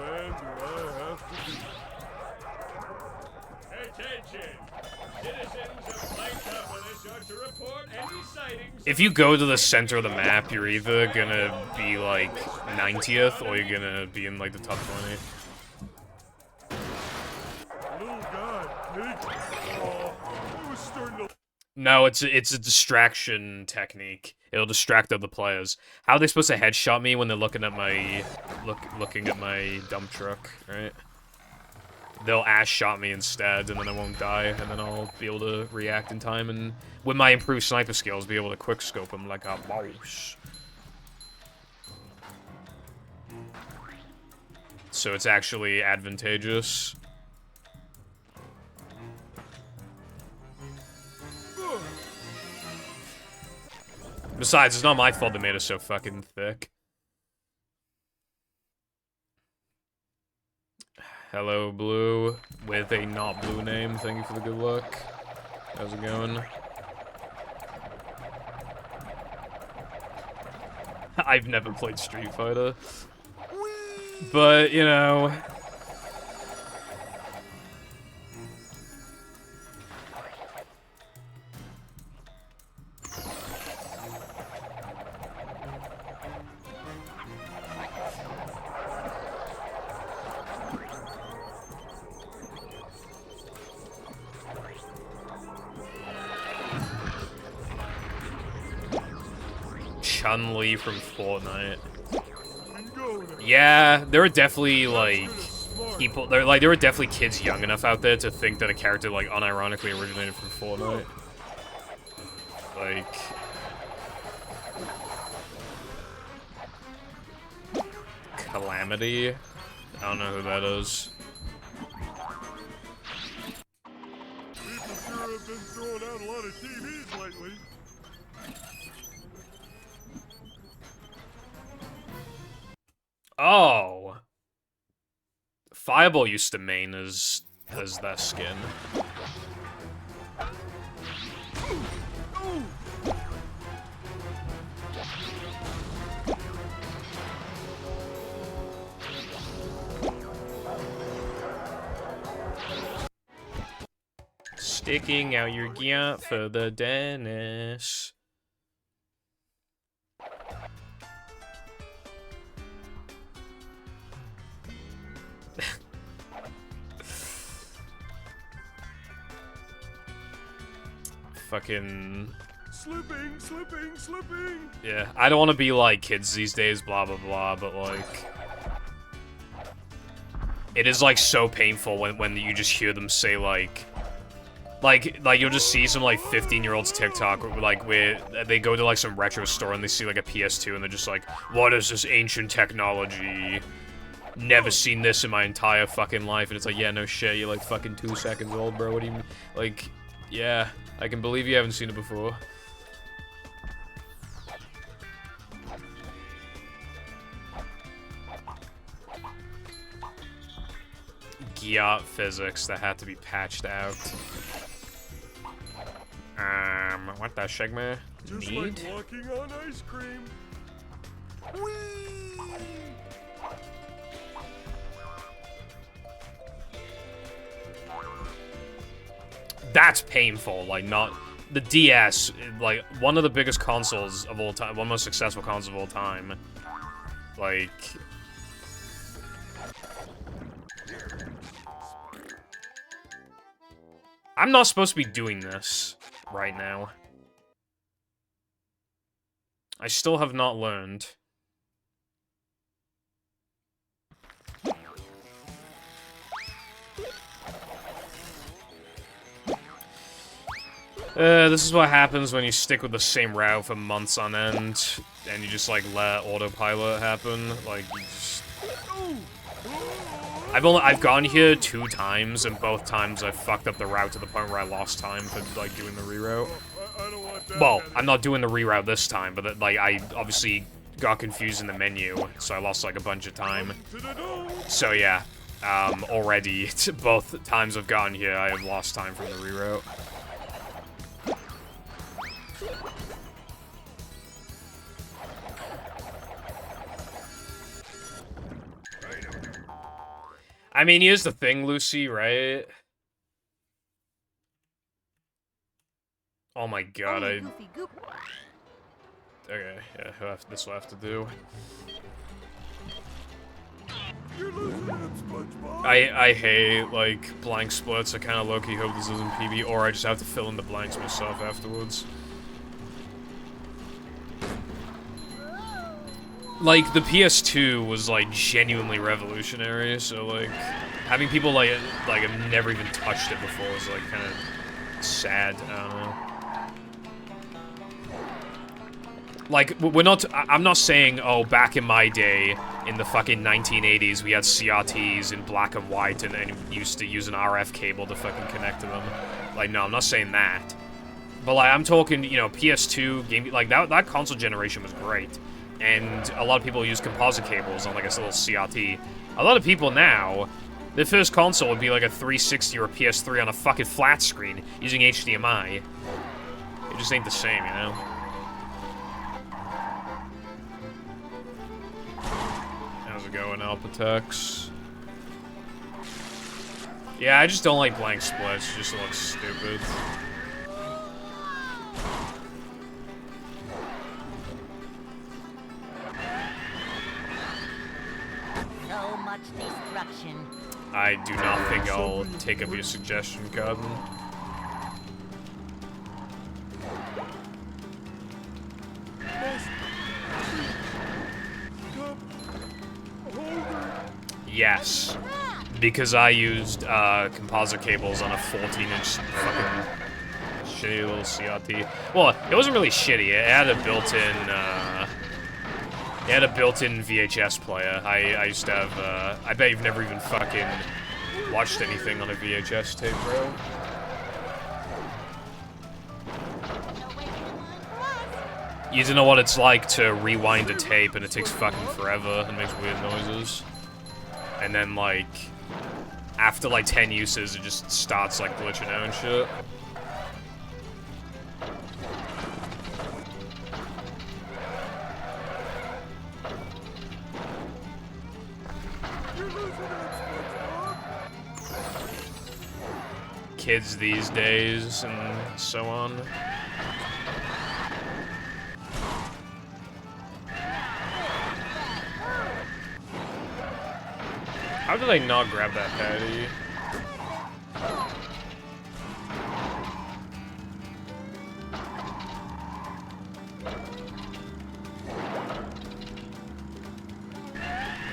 If you go to the center of the map, you're either gonna be, like, 90th, or you're gonna be in, like, the top 20. No, it's a distraction technique. It'll distract other players. How are they supposed to headshot me when they're looking at my looking at my dump truck, right? They'll ass shot me instead, and then I won't die, and then I'll be able to react in time, and with my improved sniper skills, be able to quick scope them like a mouse. So it's actually advantageous. Besides, it's not my fault they made us so fucking thick. Hello, Blue, with a not blue name. Thank you for the good luck. How's it going? I've never played Street Fighter. But, you know... Chun-Li from Fortnite. Yeah, there are definitely, like, people, there were definitely kids young enough out there to think that a character, like, unironically originated from Fortnite. Like... Calamity? I don't know who that is. People sure have been throwing out a lot of TVs lately. Oh! Fireball used to main as that skin. Sticking out your gyat for the Dennis. Fucking... Slipping, slipping, slipping! Yeah, I don't want to be like kids these days, blah blah blah, but like... It is like so painful when you just hear them say like you'll just see some like 15-year-olds TikTok like where they go to like some retro store and they see like a PS2 and they're just like, what is this ancient technology? Never seen this in my entire fucking life. And it's like, yeah, no shit, you're like fucking 2 seconds old, bro. What do you mean? Like, yeah, I can believe you haven't seen it before. yacht physics that had to be patched out. What the shagma Just need? like walking on ice cream. Whee! That's painful. Like, not the DS, like one of the biggest consoles of all time, one of the most successful consoles of all time. Like, I'm not supposed to be doing this right now. I still have not learned. This is what happens when you stick with the same route for months on end, and you just, like, let autopilot happen. Like, you just... I've gone here 2 times, and both times I've fucked up the route to the point where I lost time for, like, doing the reroute. I don't want that. Well, I'm not doing the reroute this time, but, like, I obviously got confused in the menu, so I lost, like, a bunch of time. So, yeah. Already, both times I've gotten here, I have lost time from the reroute. I mean, here's the thing, Lucy, right? Oh my god, Okay, yeah, this will have to do. I hate, like, blank splits. I kind of low-key hope this isn't PB, or I just have to fill in the blanks myself afterwards. Like, the PS2 was, like, genuinely revolutionary, so, like, having people, like, have never even touched it before is, like, kind of sad. I don't know. Like, I'm not saying, oh, back in my day, in the fucking 1980s, we had CRTs in black and white and used to use an RF cable to fucking connect to them. Like, no, I'm not saying that. But, like, I'm talking, you know, PS2, game, like, that console generation was great. And a lot of people use composite cables on, like, a little CRT. A lot of people now, their first console would be, like, a 360 or a PS3 on a fucking flat screen using HDMI. It just ain't the same, you know? How's it going, Alpatex? Yeah, I just don't like blank splits. It just looks stupid. So much destruction. I do not think I'll take up your suggestion, Cotton. Yes, because I used composite cables on a 14-inch fucking shitty little CRT. Well, it wasn't really shitty. It had a built-in VHS player. I used to have. I bet you've never even fucking watched anything on a VHS tape, bro. You don't know what it's like to rewind a tape and it takes fucking forever and makes weird noises. And then, like, after, like, 10 uses, it just starts, like, glitching out and shit. Kids these days, and so on. How did I not grab that patty?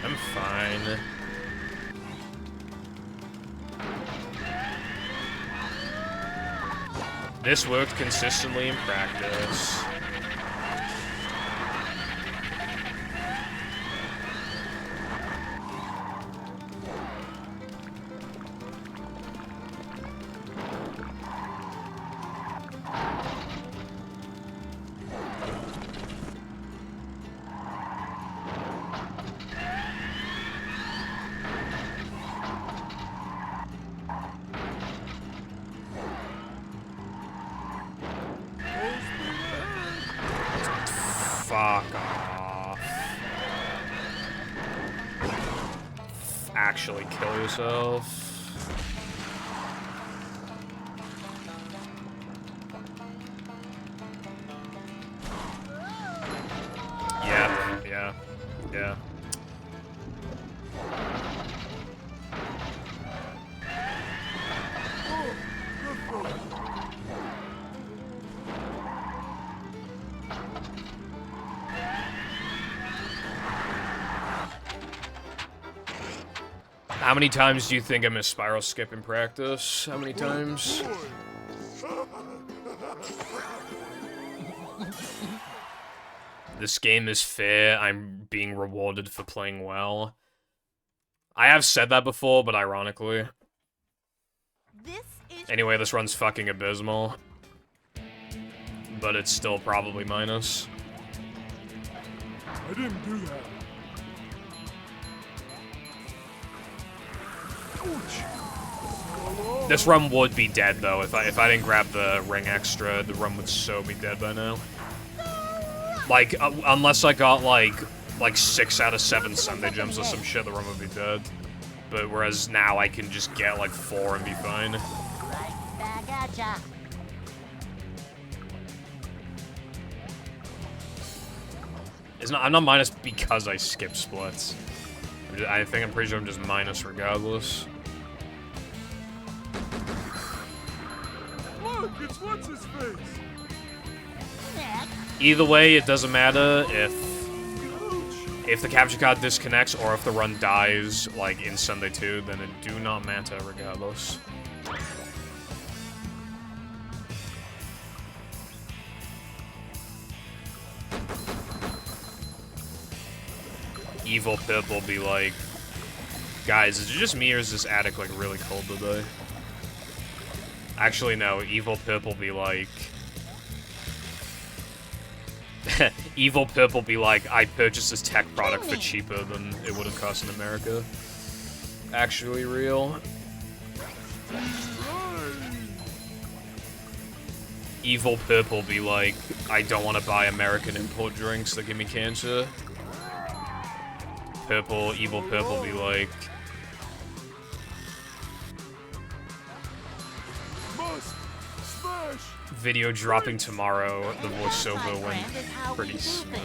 I'm fine. This worked consistently in practice. Fuck off. Actually kill yourself. Yeah. How many times do you think I missed spiral skip in practice? How many times? This game is fair. I'm being rewarded for playing well. I have said that before, but ironically. Anyway, this run's fucking abysmal. But it's still probably minus. I didn't do that. Ouch. This run would be dead, though. If I didn't grab the ring extra, the run would so be dead by now. Like, unless I got, like 6 out of 7 Sunday gems or some shit, the run would be dead. But whereas now I can just get, like, 4 and be fine. Right back at ya. I'm not minus because I skipped splits. I think I'm pretty sure I'm just minus regardless. Look, it's what's his face. Either way, it doesn't matter if the capture card disconnects or if the run dies, like in Sunday 2, then it do not matter regardless. Evil Pip will be like, guys, is it just me or is this attic like really cold today? Actually, no, Evil Pip will be like... Evil Pip will be like, I purchased this tech product for cheaper than it would have cost in America. Actually real. Evil Pip will be like, I don't want to buy American import drinks that give me cancer. Evil Pip will be like... Video dropping tomorrow, the voiceover went pretty smooth.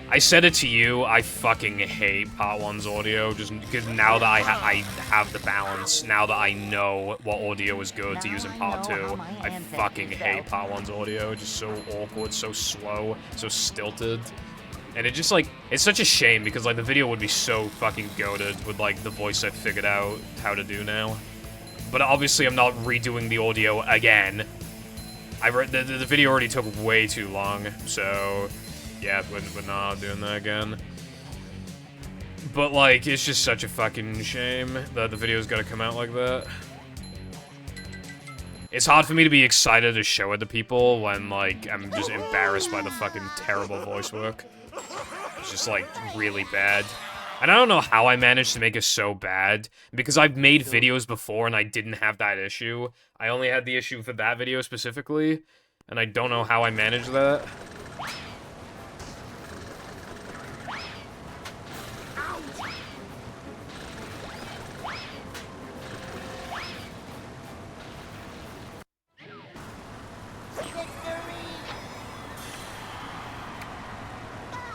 I said it to you, I fucking hate Part 1's audio, just because now that I have the balance, now that I know what audio is good to use in Part 2, I fucking hate Part 1's audio. It's just so awkward, so slow, so stilted. And it just, like, it's such a shame, because, like, the video would be so fucking goated with, like, the voice I've figured out how to do now. But obviously I'm not redoing the audio again. The video already took way too long, so yeah, we're not doing that again. But like, it's just such a fucking shame that the video's gotta come out like that. It's hard for me to be excited to show it to people when like, I'm just embarrassed by the fucking terrible voice work. It's just like, really bad. And I don't know how I managed to make it so bad, because I've made videos before and I didn't have that issue. I only had the issue for that video specifically, and I don't know how I managed that.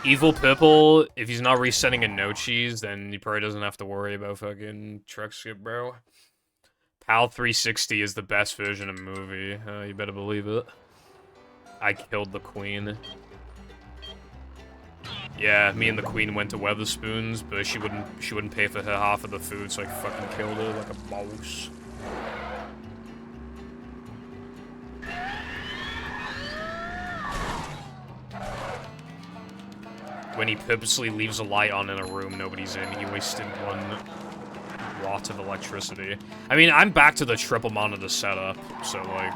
Evil Purple, if he's not resetting a no cheese, then he probably doesn't have to worry about fucking truck skip, bro. PAL 360 is the best version of movie. You better believe it. I killed the queen. Yeah, me and the queen went to Weatherspoons, but she wouldn't pay for her half of the food, so I fucking killed her like a boss. When he purposely leaves a light on in a room nobody's in, he wasted 1 watt of electricity. I mean, I'm back to the triple monitor setup, so like...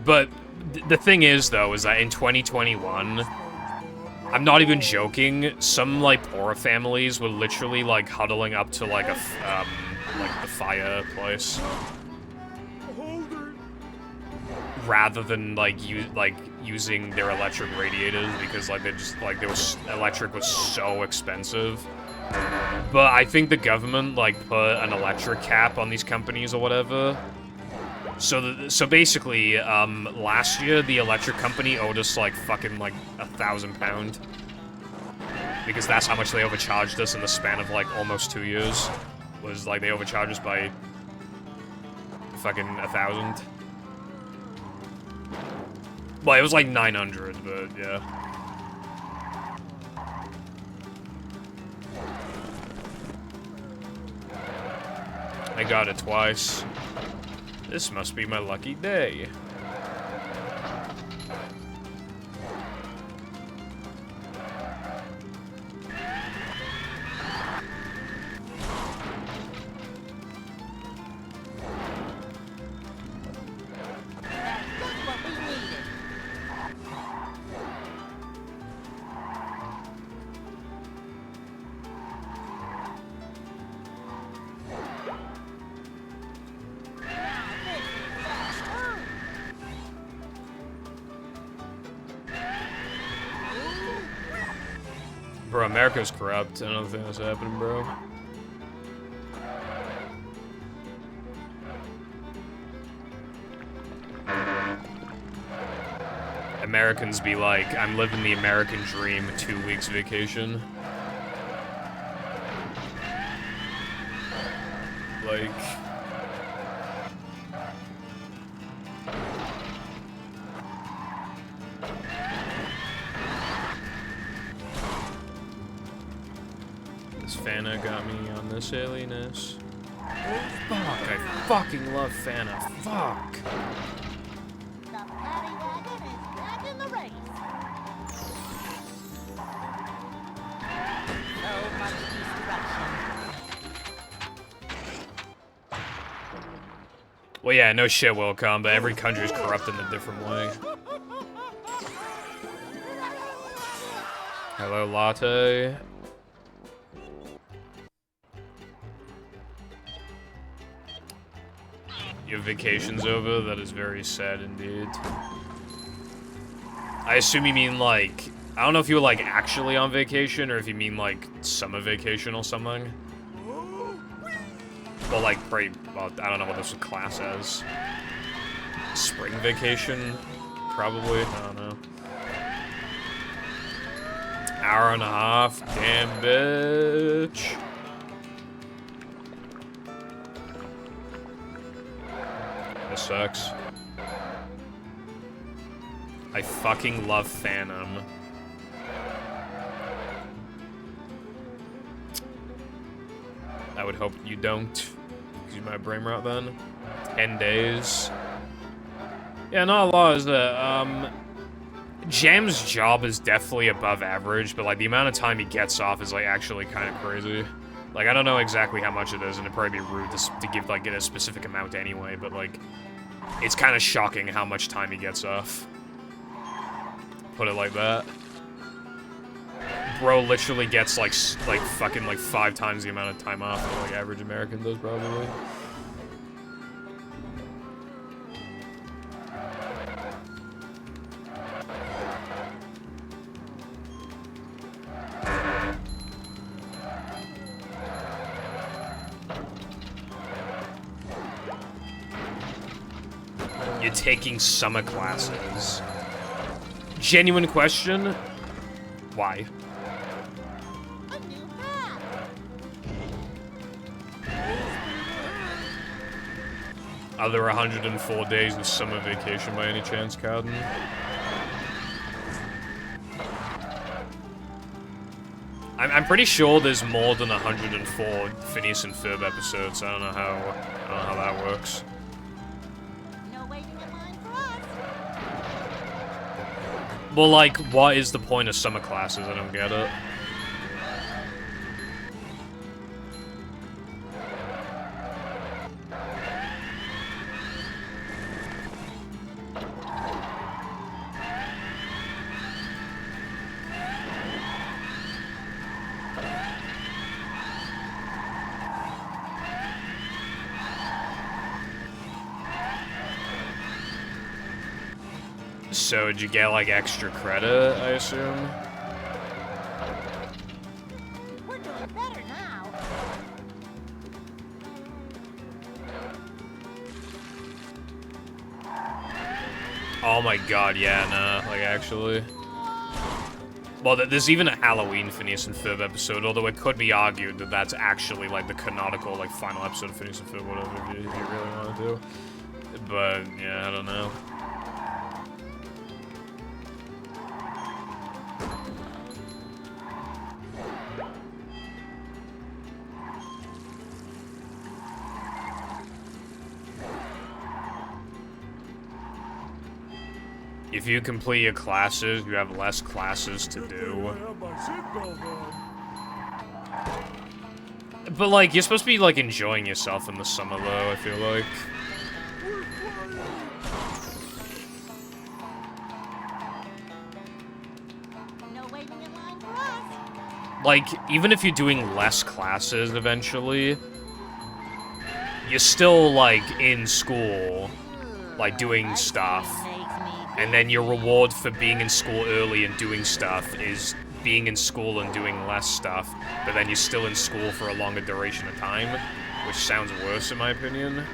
But the thing is, though, is that in 2021, I'm not even joking, some, like, poorer families were literally, like, huddling up to, like, the fireplace. Hold it. Rather than like using their electric radiators because like electric was so expensive. But I think the government like put an electric cap on these companies or whatever. So basically, last year the electric company owed us like fucking like £1,000 because that's how much they overcharged us in the span of like almost 2 years. Was like they overcharged us by fucking 1,000. Well, it was like 900, but yeah. I got it twice. This must be my lucky day. Bro, America's corrupt. I don't think that's happening, bro. Americans be like, I'm living the American dream, 2 weeks vacation. Like... Fana got me on this alienness. Fuck, I fucking love Fana. Fuck. The paddy wagon is back in the race. So much destruction. Well, yeah, no shit, Wilcom, but every country is corrupt in a different way. Hello, Latte. Your vacation's over? That is very sad indeed. I assume you mean, like... I don't know if you were, like, actually on vacation, or if you mean, like, summer vacation or something. Well, like, pretty... Well, I don't know what this class as. Spring vacation? Probably? I don't know. Hour and a half? Damn, bitch. This sucks. I fucking love Phantom. I would hope you don't. Cause you might brain rot then. 10 days. Yeah, not a lot, is that, Jam's job is definitely above average, but like the amount of time he gets off is like actually kind of crazy. Like, I don't know exactly how much it is, and it'd probably be rude to give, like, it a specific amount anyway, but, like, it's kind of shocking how much time he gets off. Put it like that. Bro literally gets, like fucking, like, 5 times the amount of time off that, like, average American does, probably. You're taking summer classes. Genuine question. Why? A new path. Are there 104 days of summer vacation by any chance, Cowden? I'm pretty sure there's more than 104 Phineas and Ferb episodes. I don't know how that works. Well, like, what is the point of summer classes? I don't get it. So, did you get, like, extra credit, I assume? We're doing better now. Oh my god, yeah, nah, like, actually. Well, there's even a Halloween Phineas and Ferb episode, although it could be argued that that's actually, like, the canonical, like, final episode of Phineas and Ferb, whatever, if you really want to do. But, yeah, I don't know. If you complete your classes, you have less classes to do. But, like, you're supposed to be, like, enjoying yourself in the summer, though, I feel like. No waiting in line for us. Like, even if you're doing less classes eventually, you're still, like, in school, like, doing stuff. And then your reward for being in school early and doing stuff is being in school and doing less stuff, but then you're still in school for a longer duration of time, which sounds worse in my opinion.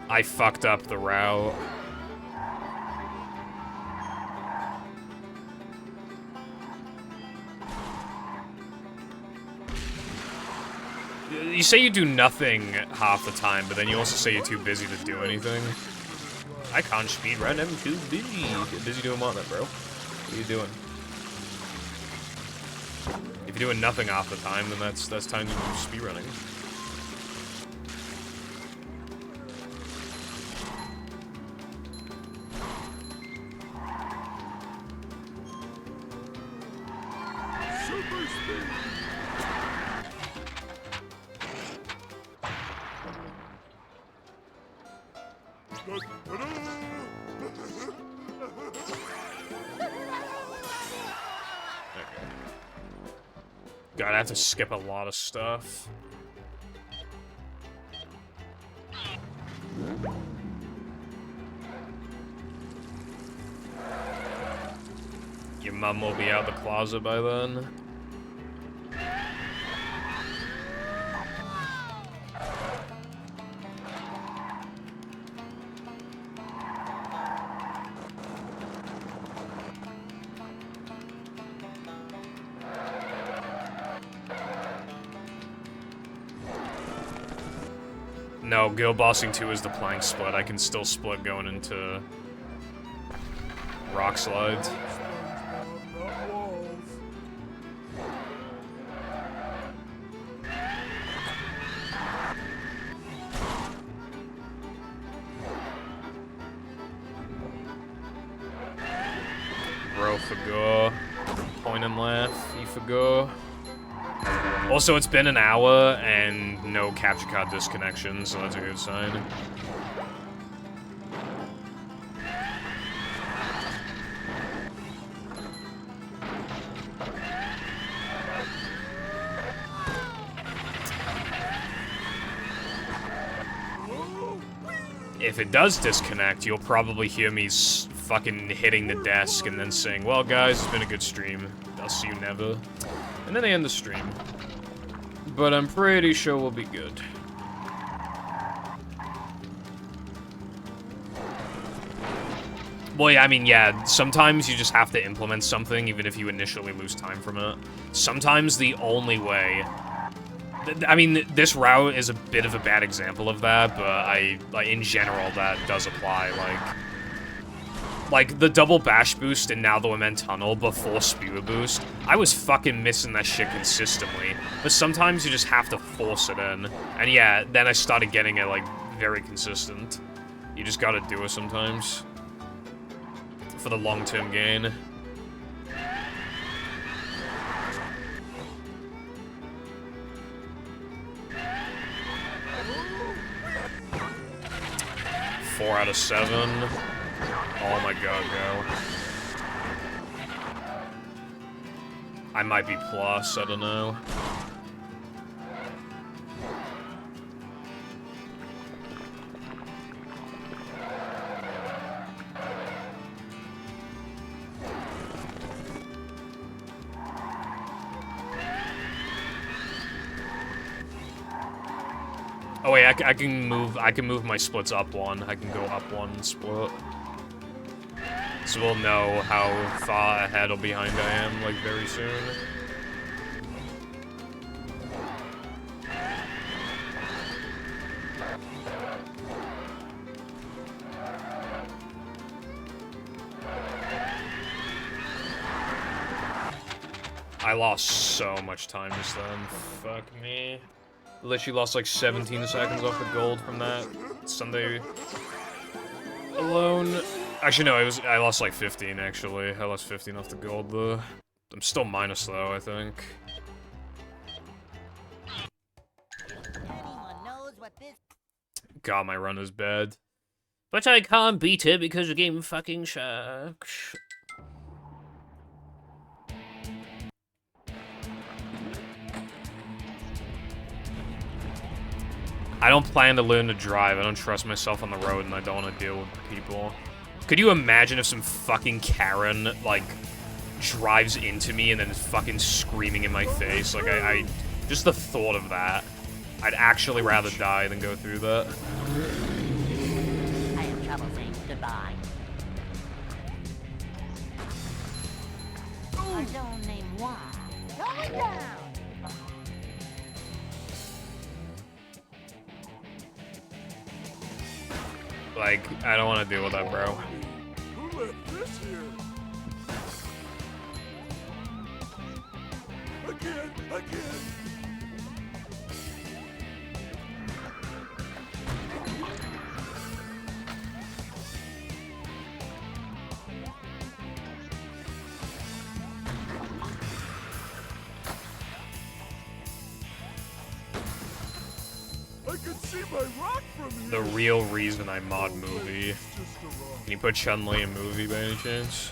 I fucked up the route. You say you do nothing half the time, but then you also say you're too busy to do anything. I can't speedrun, I'm too busy. Get busy doing what then, bro? What are you doing? If you're doing nothing half the time, then that's time to do speedrunning. Super speed. God, I have to skip a lot of stuff. Your mum will be out the closet by then. No, Girl Bossing 2 is the plank split. I can still split going into rock slides. Bro, forgo. Point and laugh, you forgo. Also, it's been an hour and no capture card disconnection, so that's a good sign. If it does disconnect, you'll probably hear me fucking hitting the desk and then saying, well, guys, it's been a good stream. I'll see you never. And then I end the stream. But I'm pretty sure we'll be good. Well, yeah, I mean, yeah, sometimes you just have to implement something, even if you initially lose time from it. Sometimes the only way... I mean, this route is a bit of a bad example of that, but in general, that does apply, like, the double bash boost and now the Lament Tunnel before Spewer boost, I was fucking missing that shit consistently. But sometimes you just have to force it in. And yeah, then I started getting it, like, very consistent. You just gotta do it sometimes. For the long-term gain. Four out of 7. Oh my god, bro. I might be plus, I don't know. Oh wait, I can move my splits up one. I can go up one split. So we'll know how far ahead or behind I am, like, very soon. I lost so much time just then. Fuck me. Literally lost like 17 seconds off the gold from that Sunday alone. Actually, no, I lost like 15, actually. I lost 15 off the gold, though. I'm still minus, though, I think. God, my run is bad. But I can't beat it because the game fucking sucks. I don't plan to learn to drive. I don't trust myself on the road, and I don't want to deal with people. Could you imagine if some fucking Karen, like, drives into me and then is fucking screaming in my face? Like, I just the thought of that. I'd actually rather die than go through that. I have trouble saying goodbye. Don't name why. Going down! Like, I don't want to deal with that, bro. Who left this here? Again! I can see my rock from here. The real reason I mod movie. It's just a rock. Can you put Chun-Li in movie by any chance?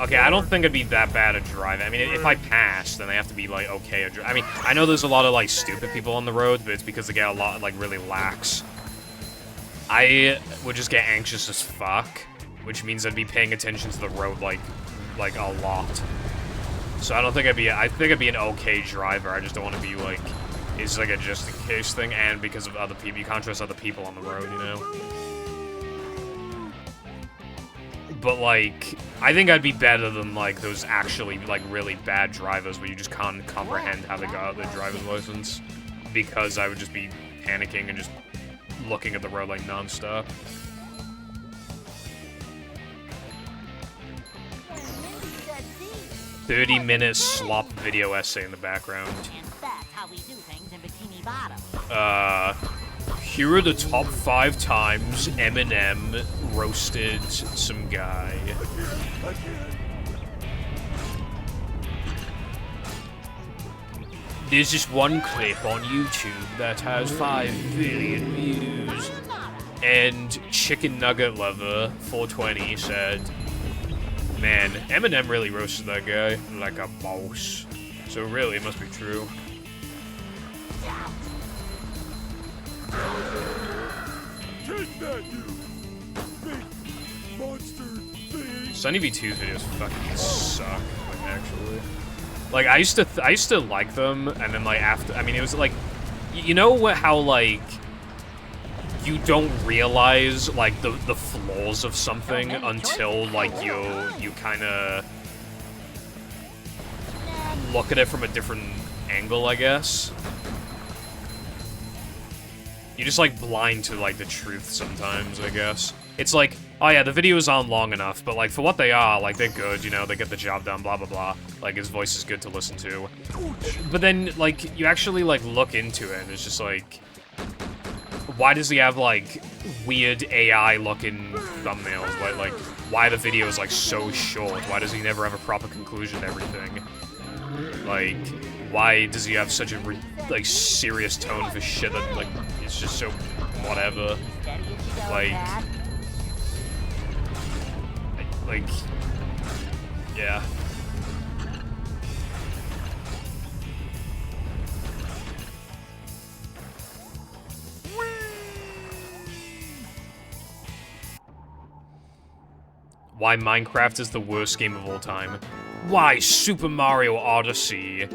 Okay, I don't think it'd be that bad at driving. I mean, if I pass, then I have to be, like, okay at driving. I mean, I know there's a lot of, like, stupid people on the road, but it's because they get a lot, like, really lax. I would just get anxious as fuck, which means I'd be paying attention to the road, like a lot. So I don't think I think I'd be an okay driver. I just don't want to be, like, it's like a just-in-case thing, and because of other people. You can't trust other people on the road, you know? But, like, I think I'd be better than, like, those actually, like, really bad drivers where you just can't comprehend how they got their driver's license. Because I would just be panicking and just looking at the road, like, non-stop. "30-minute slop video essay in the background." Here are the top 5 times Eminem roasted some guy. There's this one clip on YouTube that has 5 billion views. And Chicken Nugget Lover 420 said, "Man, Eminem really roasted that guy like a boss." So really, it must be true. Take that, you big monster thing. Sunny V2's videos fucking suck, like, actually. Like, I used to like them, and then, like, after, I mean, it was like, you know what, how, like, you don't realize, like, the flaws of something until, like, you kind of look at it from a different angle, I guess. You're just, like, blind to, like, the truth sometimes, I guess. It's like, oh yeah, the videos aren't long enough, but, like, for what they are, like, they're good, you know, they get the job done, blah, blah, blah. Like, his voice is good to listen to. But then, like, you actually, like, look into it, and it's just, like, why does he have, like, weird AI-looking thumbnails? Like, why are the videos, like, so short? Why does he never have a proper conclusion to everything? Like, why does he have such a, like, serious tone for shit that, like, it's just so whatever? Like, yeah. Why Minecraft is the worst game of all time. Why Super Mario Odyssey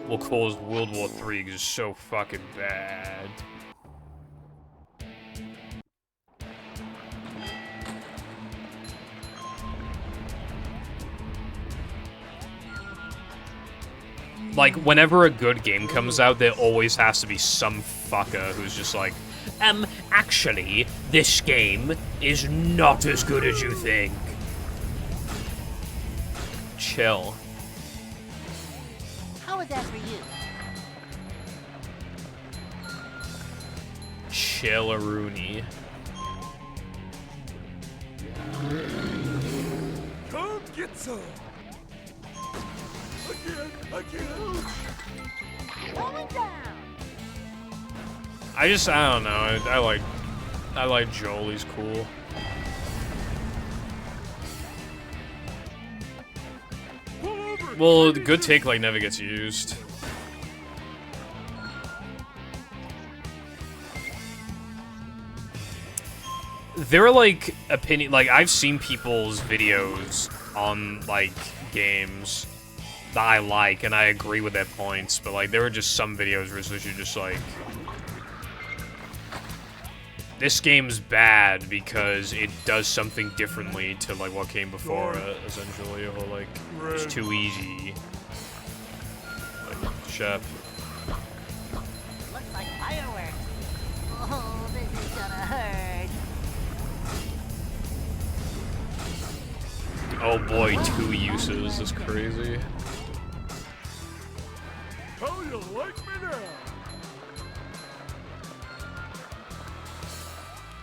will cause World War III because it's so fucking bad. Like, whenever a good game comes out, there always has to be some fucker who's just like, actually, this game is not as good as you think. Chill. How is that for you? Chill-a-rooney. Come get some. Again. Going down. I don't know. I like Joel. He's cool. Well, the good take like never gets used. There are like I've seen people's videos on like games that I like, and I agree with their points, but like there are just some videos where it's literally just like, this game's bad because it does something differently to like what came before it, essentially, or like it's too easy. Like, shut up. Looks like fireworks. Oh, this is gonna hurt. Oh boy, 2 uses is crazy. How you like me now?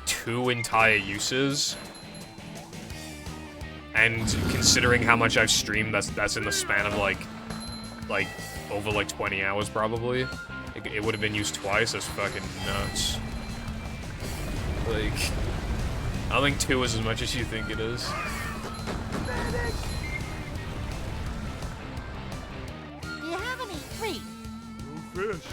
2 entire uses, and considering how much I've streamed, that's in the span of like over like 20 hours probably. It would have been used twice. That's fucking nuts. Like, I don't think 2 is as much as you think it is. Do you have any free? No fish.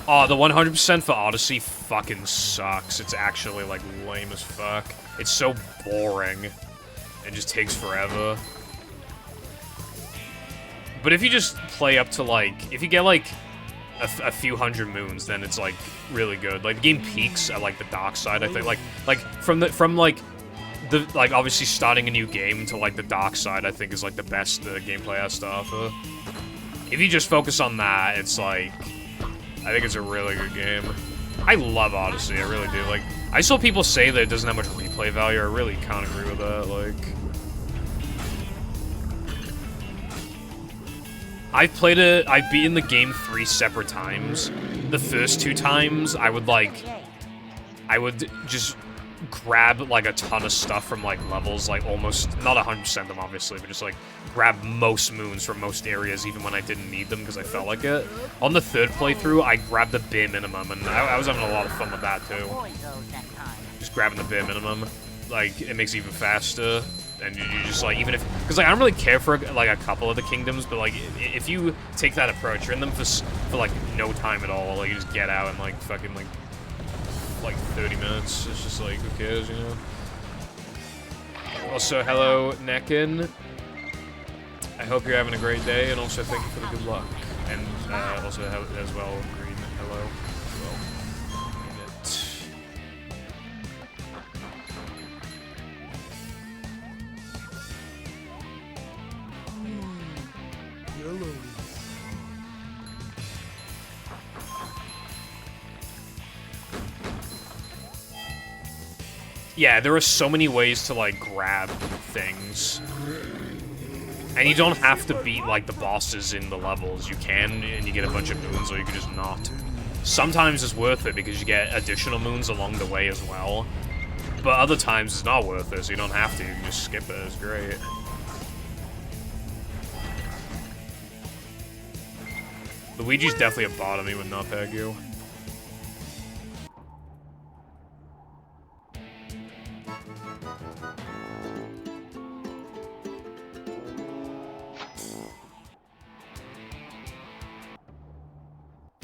Oh, the 100% for Odyssey fucking sucks. It's actually, like, lame as fuck. It's so boring. It just takes forever. But if you just play up to, like... If you get, like, a few hundred moons, then it's, like, really good. Like, the game peaks at, like, the dark side, I think. Like from obviously starting a new game to, like, the dark side, I think is, like, the best the gameplay has to offer. If you just focus on that, it's, like... I think it's a really good game. I love Odyssey, I really do. Like, I saw people say that it doesn't have much replay value. I really can't agree with that. Like, I've beaten the game 3 separate times. The first 2 times, I would just grab, like, a ton of stuff from, like, levels, like, almost, not 100% of them, obviously, but just, like, grab most moons from most areas, even when I didn't need them, because I felt like it. On the 3rd playthrough, I grabbed the bare minimum, and I was having a lot of fun with that, too. Just grabbing the bare minimum. Like, it makes it even faster, and you just, like, even if... Because, like, I don't really care for, like, a couple of the kingdoms, but, like, if you take that approach, you're in them for like, no time at all. Like, you just get out and, like, fucking, like 30 minutes. It's just like, who cares, you know? Also, hello, Nekin. I hope you're having a great day, and also thank you for the good luck. And also as well, Green, hello as well. Yellow. Yeah, there are so many ways to, like, grab things. And you don't have to beat, like, the bosses in the levels. You can, and you get a bunch of moons, or you can just not. Sometimes it's worth it, because you get additional moons along the way as well. But other times it's not worth it, so you don't have to. You can just skip it. It's great. Luigi's definitely a bot. He would not peg you.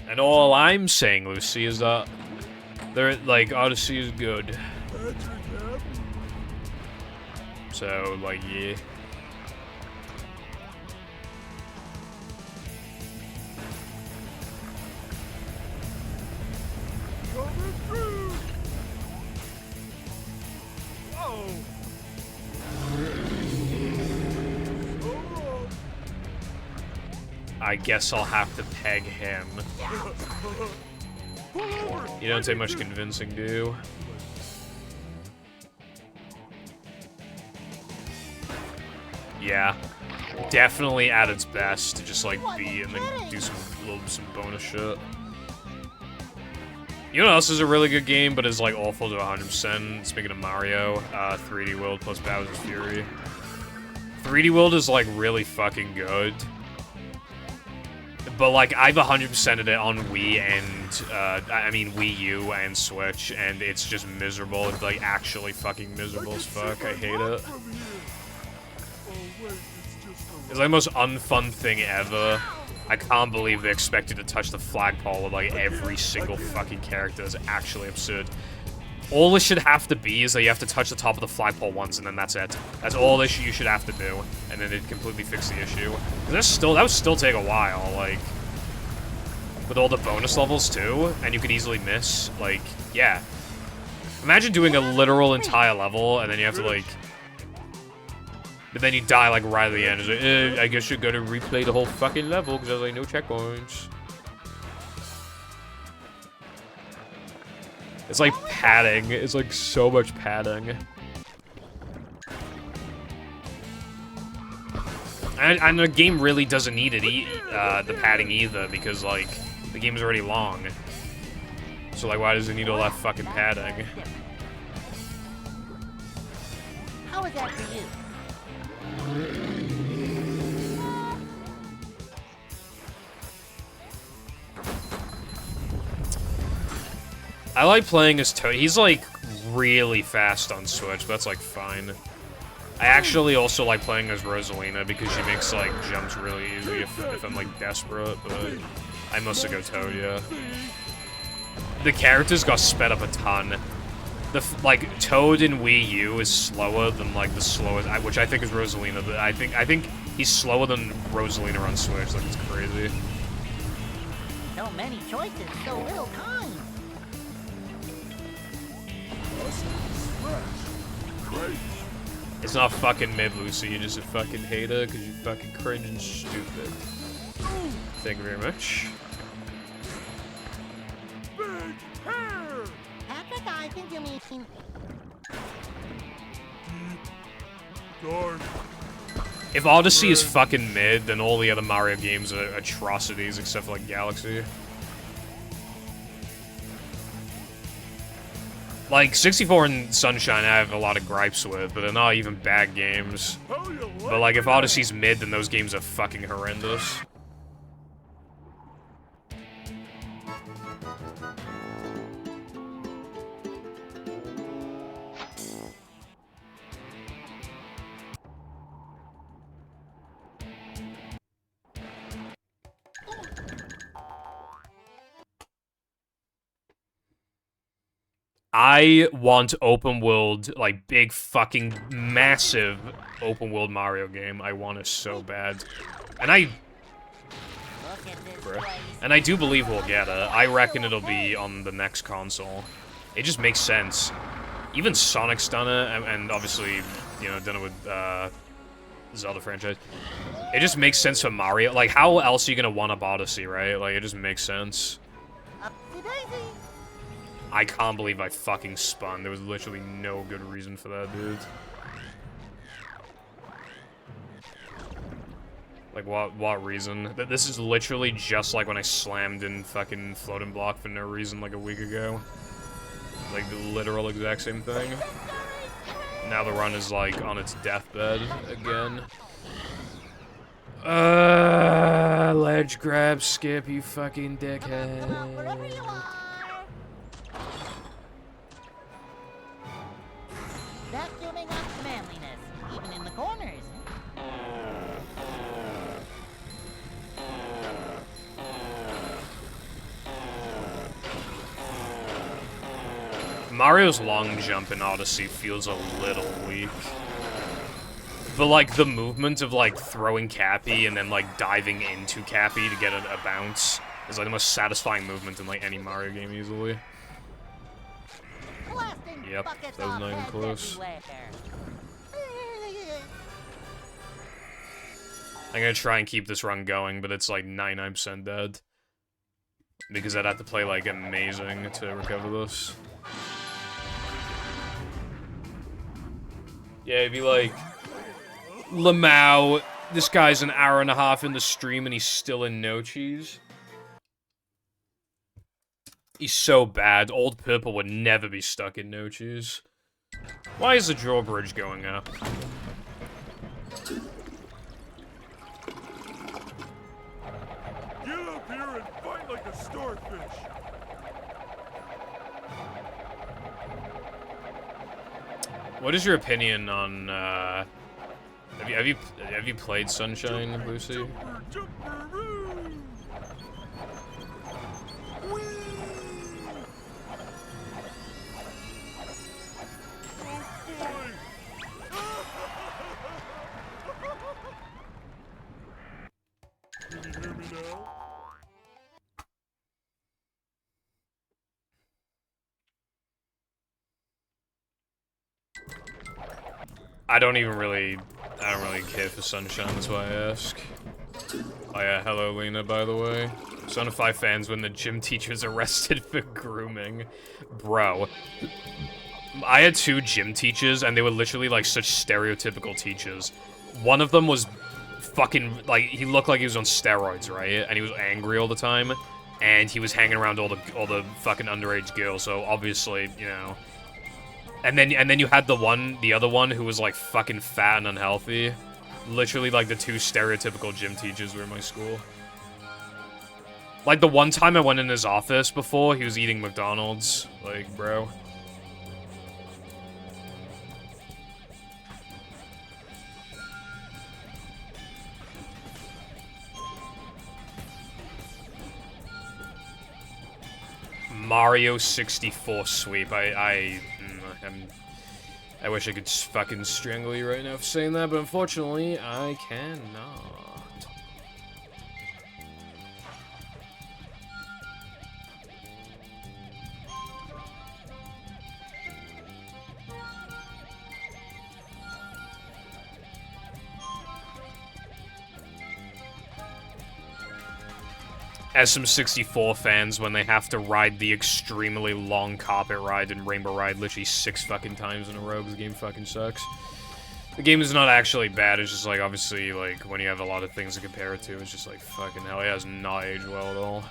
And all I'm saying, Lucy, is that Odyssey is good. So, like, yeah. Coming through! Whoa! Oh. I guess I'll have to peg him. Pull over! You don't take much convincing, do you? Yeah. Definitely at its best to just, like, be and then do some bonus shit. You know what else is a really good game, but is, like, awful to 100%? Speaking of Mario, 3D World plus Bowser's Fury. 3D World is, like, really fucking good. But, like, I've 100%ed it on Wii and, I mean, Wii U and Switch, and it's just miserable. It's, like, actually fucking miserable as fuck. I hate it. It's like the most unfun thing ever. I can't believe they expected to touch the flagpole with, like, every single fucking character. It's actually absurd. All this should have to be is that you have to touch the top of the flagpole once, and then that's it. That's all this you should have to do, and then it'd completely fix the issue. That would still take a while, like, with all the bonus levels too, and you could easily miss. Like, yeah. Imagine doing a literal entire level, and then you have to, like, but then you die, like, right at the end. It's like, I guess you're gonna replay the whole fucking level, because there's, like, no checkpoints. It's like padding. It's like so much padding. And the game really doesn't need it, the padding either, because, like, the game's already long. So, like, why does it need all that fucking padding? How is that for you? I like playing as Toad. He's, like, really fast on Switch, but that's, like, fine. I actually also like playing as Rosalina because she makes, like, jumps really easy if I'm, like, desperate, but I mostly go Toad, yeah. The characters got sped up a ton. Like, Toad in Wii U is slower than, like, the slowest, which I think is Rosalina, but I think he's slower than Rosalina on Switch, like, it's crazy. So many choices, so little time. It's not fucking mid, Lucy, you're just a fucking hater because you're fucking cringe and stupid. Thank you very much. Big hair! Patrick, I think you mean... Dark. If Odyssey is fucking mid, then all the other Mario games are atrocities except for, like, Galaxy. Like, 64 and Sunshine I have a lot of gripes with, but they're not even bad games. But, like, if Odyssey's mid, then those games are fucking horrendous. I want open world, like, big fucking massive open world Mario game. I want it so bad. And I do believe we'll get it. I reckon it'll be on the next console. It just makes sense. Even Sonic's done it, and obviously, you know, done it with, Zelda franchise. It just makes sense for Mario. Like, how else are you gonna one-up Odyssey, right? Like, it just makes sense. I can't believe I fucking spun. There was literally no good reason for that, dude. Like, what reason? This is literally just like when I slammed in fucking floating block for no reason like a week ago. Like, the literal exact same thing. Now the run is, like, on its deathbed again. Ledge grab, skip, you fucking dickhead. Vacuuming up manliness, even in the corners. Mario's long jump in Odyssey feels a little weak. But, like, the movement of, like, throwing Cappy and then, like, diving into Cappy to get a bounce is, like, the most satisfying movement in, like, any Mario game easily. Yep, that was not even close. I'm gonna try and keep this run going, but it's, like, 99% dead. Because I'd have to play, like, amazing to recover this. Yeah, it'd be like... Lamau, this guy's an hour and a half in the stream and he's still in no cheese. He's so bad. Old Purple would never be stuck in no cheese. Why is the drawbridge going up? Get up here and fight like a starfish. What is your opinion on, have you played Sunshine, Lucy? Jumper, jumper, woo! Whee! Oh boy! Can you hear me now? I don't really care for Sunshine, that's why I ask. Oh yeah, hello Lena, by the way. Son of 5 fans when the gym teacher's arrested for grooming. Bro. I had 2 gym teachers, and they were literally, like, such stereotypical teachers. One of them was fucking, like, he looked like he was on steroids, right? And he was angry all the time, and he was hanging around all the fucking underage girls, so obviously, you know... And then you had the other one who was, like, fucking fat and unhealthy. Literally, like, the 2 stereotypical gym teachers were in my school. Like, the one time I went in his office before, he was eating McDonald's. Like, bro. Mario 64 sweep. I wish I could fucking strangle you right now for saying that, but unfortunately, I cannot. SM64 fans when they have to ride the extremely long carpet ride in Rainbow Ride literally 6 fucking times in a row because the game fucking sucks. The game is not actually bad, it's just like, obviously, like, when you have a lot of things to compare it to, it's just like, fucking hell, it has not aged well at all.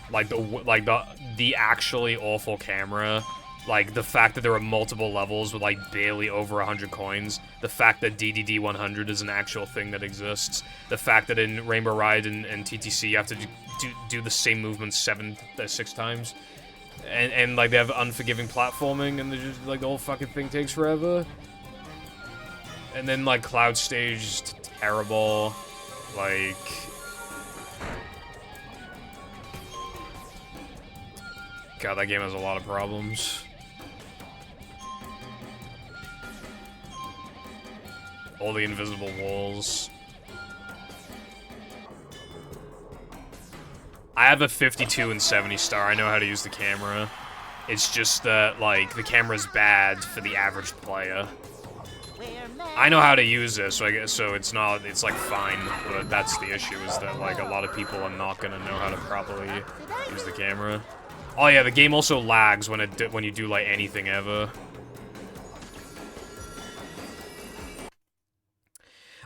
Like, the actually awful camera, like, the fact that there are multiple levels with, like, barely over 100 coins, the fact that DDD 100 is an actual thing that exists, the fact that in Rainbow Ride and TTC you have to do the same movements 6 times, and, like, they have unforgiving platforming, and just, like, the whole fucking thing takes forever. And then, like, Cloud Stage is terrible, like... God, that game has a lot of problems. All the invisible walls. I have a 52 and 70 star. I know how to use the camera. It's just that, like, the camera's bad for the average player. I know how to use this, so I guess, so it's not, it's like fine, but that's the issue, is that, like, a lot of people are not gonna know how to properly use the camera. Oh yeah, the game also lags when you do, like, anything ever.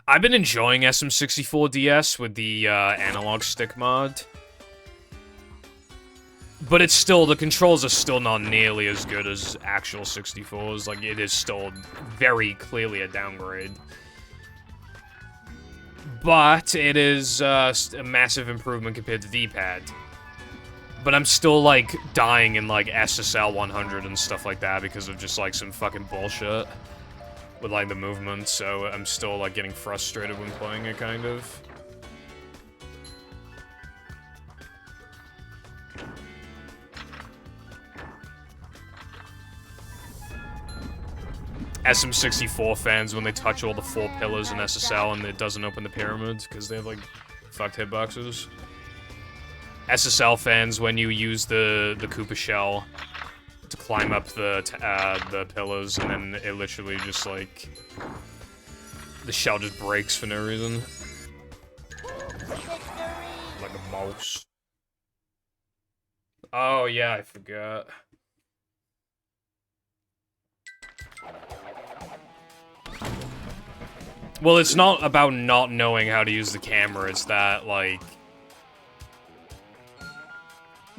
I've been enjoying SM64 DS with the analog stick mod. But it's still, the controls are still not nearly as good as actual 64s. Like, it is still very clearly a downgrade. But it is a massive improvement compared to D-pad. But I'm still, like, dying in, like, SSL 100 and stuff like that because of just, like, some fucking bullshit with, like, the movement, so I'm still, like, getting frustrated when playing it, kind of. SM64 fans when they touch all the 4 pillars in SSL and it doesn't open the pyramid because they have like fucked hitboxes. SSL fans when you use the Koopa shell to climb up the pillars and then it literally just like the shell just breaks for no reason. Like a mouse. Oh yeah, I forgot. Well, it's not about not knowing how to use the camera, it's that, like...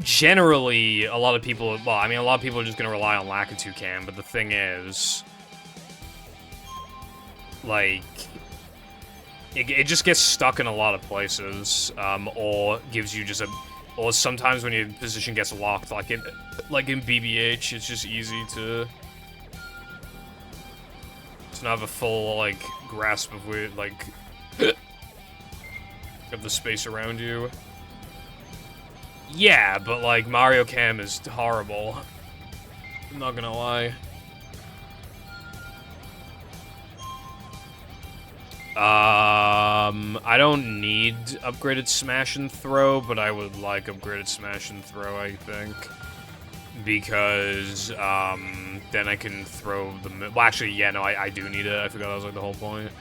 Generally, a lot of people... Well, I mean, a lot of people are just gonna rely on Lakitu Cam, but the thing is... Like... It just gets stuck in a lot of places, or gives you just a... Or sometimes when your position gets locked, like in BBH, it's just easy to not have a full, like, grasp of where, like, of the space around you. Yeah, but, like, Mario Cam is horrible. I'm not gonna lie. I don't need upgraded smash and throw, but I would like upgraded smash and throw, I think. Because, then I can throw the... Well, actually, yeah, no, I do need it. I forgot that was, like, the whole point.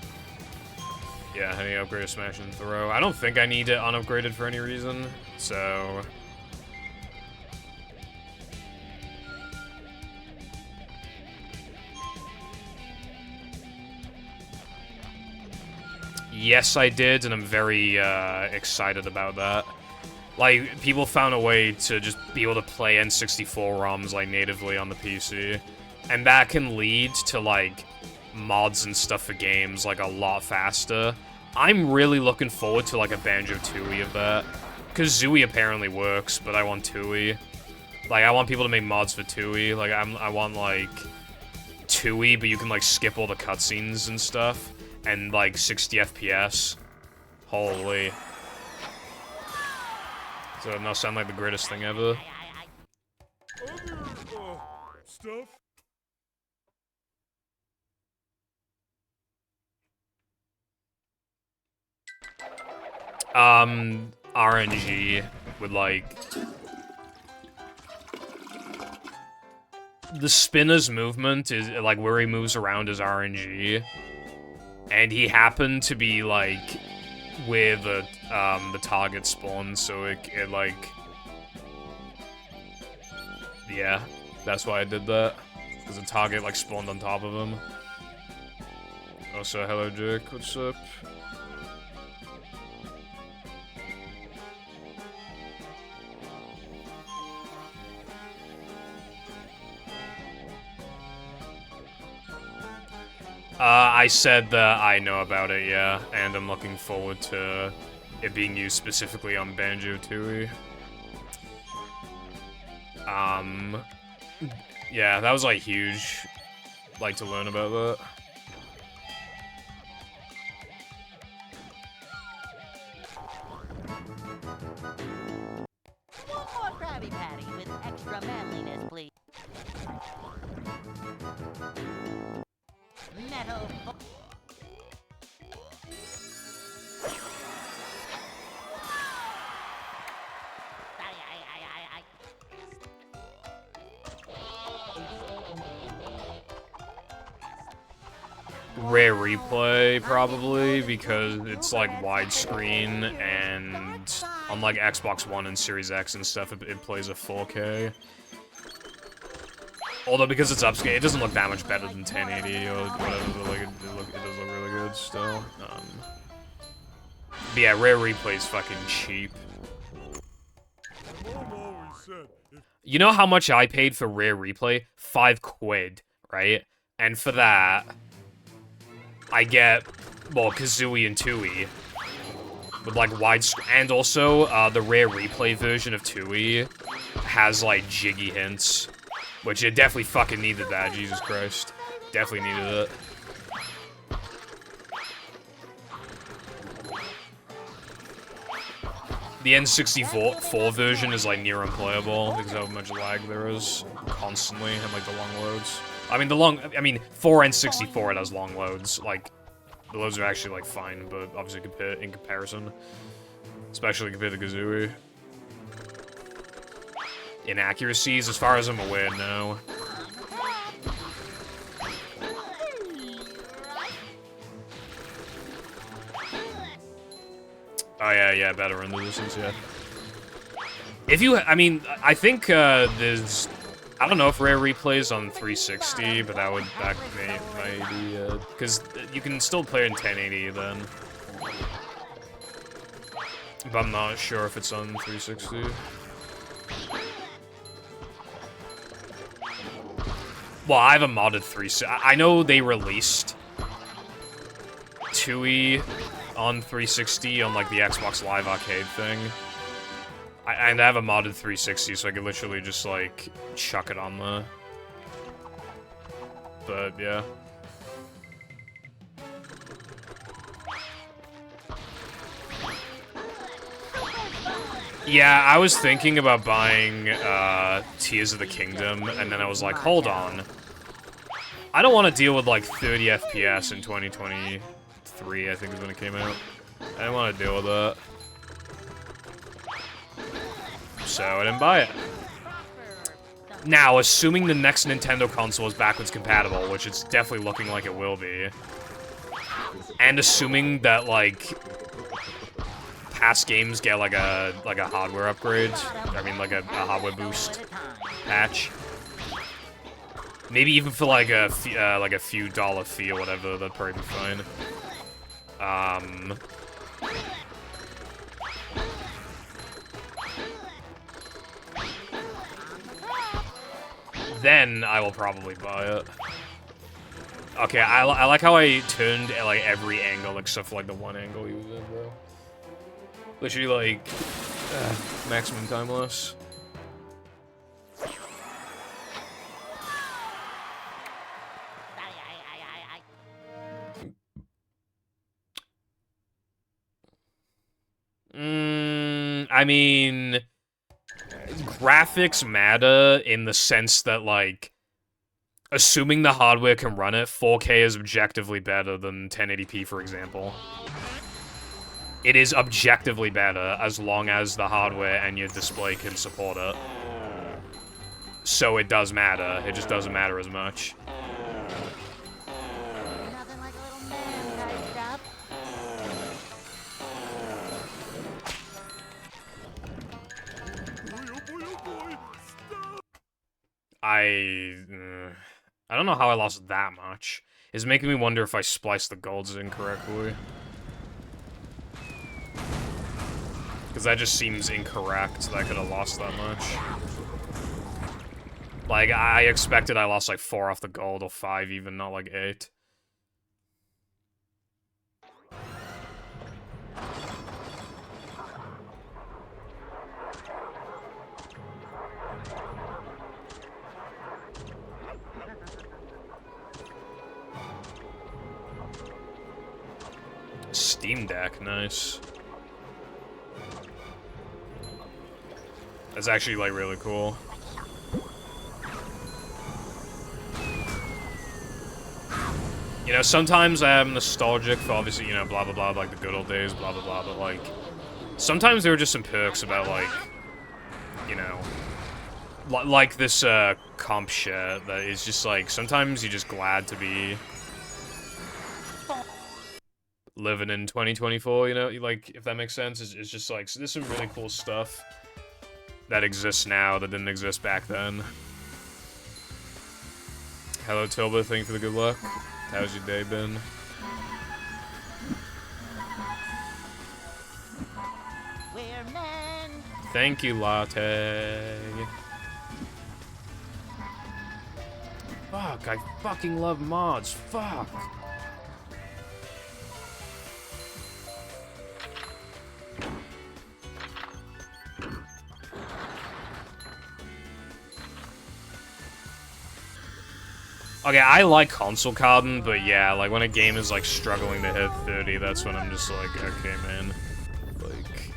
Yeah, I need upgraded smash and throw. I don't think I need it unupgraded for any reason, so... Yes, I did, and I'm very, excited about that. Like, people found a way to just be able to play N64 ROMs, like, natively on the PC. And that can lead to, like, mods and stuff for games, like, a lot faster. I'm really looking forward to, like, a Banjo-Tooie of that. Because Zooey apparently works, but I want Tooie. Like, I want people to make mods for Tooie. Like, I want, like, Tooie, but you can, like, skip all the cutscenes and stuff. And, like, 60 FPS. Holy. Does that not sound like the greatest thing ever? Stuff? RNG with, like... The spinner's movement is, like, where he moves around is RNG. And he happened to be, like, where the target spawned, so it, like... Yeah, that's why I did that. Because the target, like, spawned on top of him. Also, hello, Jake, what's up? I said that I know about it, yeah, and I'm looking forward to it being used specifically on Banjo-Tooie. Yeah, that was, like, huge. Like to learn about that. One more Krabby Patty with extra manliness, please. Metal. Rare replay, probably, because it's, like, widescreen, and on, like, Xbox One and Series X and stuff, it plays at 4K. Although, because it's upscale, it doesn't look that much better than 1080 or whatever, but, like, it does look really good still. But yeah, Rare Replay's fucking cheap. You know how much I paid for Rare Replay? £5, right? And for that, I get, well, Kazooie and Tooie with, like, widescreen, and also, the Rare Replay version of Tooie has, like, jiggy hints. Which it definitely fucking needed that, Jesus Christ. Definitely needed it. The N64 version is, like, near unplayable because of how much lag there is constantly and, like, the long loads. I mean, 4 and 64, it has long loads. Like, the loads are actually, like, fine, but obviously in comparison. Especially compared to Kazooie. Inaccuracies, as far as I'm aware, no. Oh, yeah, better run the distance, yeah. If you, I mean, I think, there's, I don't know if rare replays on 360, but that maybe, because you can still play in 1080 then. But I'm not sure if it's on 360. Well, I have a modded 360. I know they released 2E on 360 on, like, the Xbox Live Arcade thing. And I have a modded 360, so I could literally just, like, chuck it on there. But, yeah. Yeah, I was thinking about buying, Tears of the Kingdom, and then I was like, hold on. I don't want to deal with, like, 30 FPS in 2023, I think is when it came out. I didn't want to deal with that. So I didn't buy it. Now, assuming the next Nintendo console is backwards compatible, which it's definitely looking like it will be, and assuming that, like, past games get like a hardware upgrade, I mean like a hardware boost patch, maybe even for like a few dollar fee or whatever, that'd probably be fine. Then I will probably buy it. Okay, I like how I turned like every angle except for like the one angle he was in, bro. Literally like maximum time loss. I mean, graphics matter in the sense that, like, assuming the hardware can run it, 4K is objectively better than 1080p, for example. It is objectively better as long as the hardware and your display can support it. So it does matter, it just doesn't matter as much. Nothing like a little man typed up. I don't know how I lost that much. It's making me wonder if I spliced the golds incorrectly. Because that just seems incorrect that I could have lost that much. Like, I expected I lost like 4 off the gold, or 5 even, not like 8. Steam Deck, nice. That's actually, like, really cool. You know, sometimes I am nostalgic for, obviously, you know, blah, blah, blah, like, the good old days, blah, blah, blah, but, like, sometimes there were just some perks about, like, you know, like this, comp shit that is just, like, sometimes you're just glad to be living in 2024, you know, like, if that makes sense. It's just, like, so there's some really cool stuff that exists now that didn't exist back then. Hello, Tilba, thank you for the good luck. How's your day been? We're men. Thank you, Latte. Fuck, I fucking love mods. Fuck. Okay, I like console carding, but yeah, like, when a game is, like, struggling to hit 30, that's when I'm just like, okay, man. Like,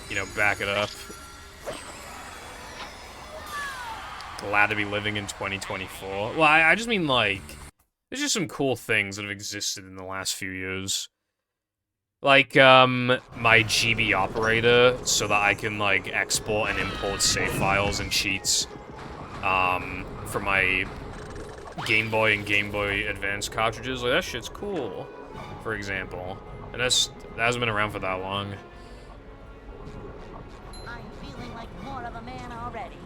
you know, back it up. glad to be living in 2024. Well, I just mean, like, there's just some cool things that have existed in the last few years. Like, my GB operator, so that I can, like, export and import save files and cheats, for my Game Boy and Game Boy Advance cartridges. Like, that shit's cool, for example. And that hasn't been around for that long. I'm feeling like more of a man already.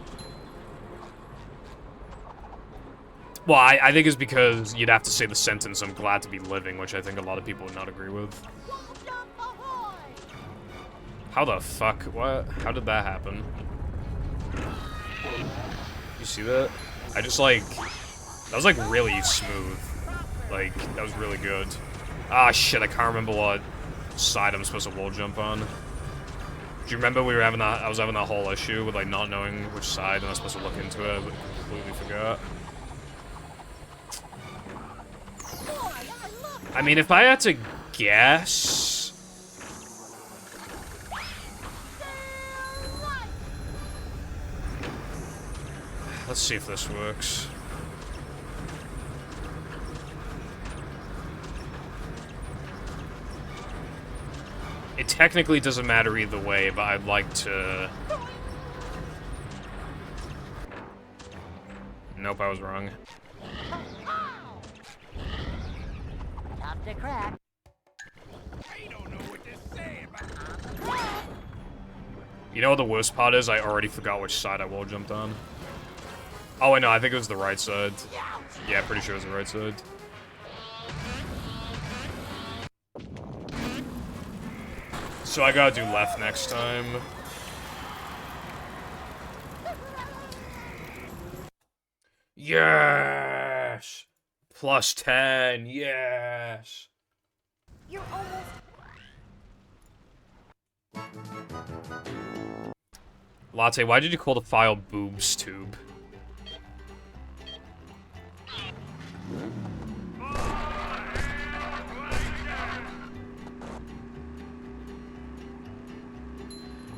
Well, I think it's because you'd have to say the sentence, I'm glad to be living, which I think a lot of people would not agree with. How the fuck? What? How did that happen? You see that? I just, like... That was, like, really smooth. Like, that was really good. Ah, shit, I can't remember what side I'm supposed to wall jump on. Do you remember we were having that... I was having that whole issue with, like, not knowing which side, and I was supposed to look into it, but completely forgot. I mean, if I had to guess... Let's see if this works. It technically doesn't matter either way, but I'd like to... Nope, I was wrong. Tough to crack. You know what the worst part is? I already forgot which side I wall jumped on. Oh, wait, no, I think it was the right side. Yeah, pretty sure it was the right side. So I gotta do left next time. Yes! Plus 10, yes! You're almost... Latte, why did you call the file boobs tube?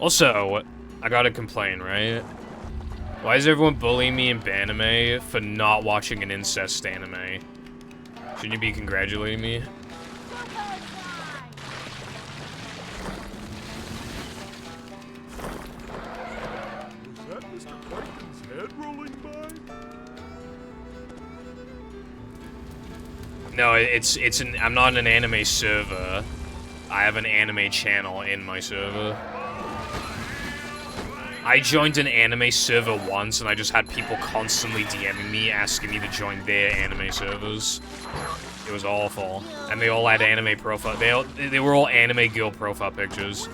Also, I gotta complain, right? Why is everyone bullying me in Banime for not watching an incest anime? Shouldn't you be congratulating me? Is that Mr. Plankton's head rolling by? No, it's an... I'm not an anime server. I have an anime channel in my server. I joined an anime server once, and I just had people constantly DMing me, asking me to join their anime servers. It was awful. And they all had anime profile... They were all anime girl profile pictures.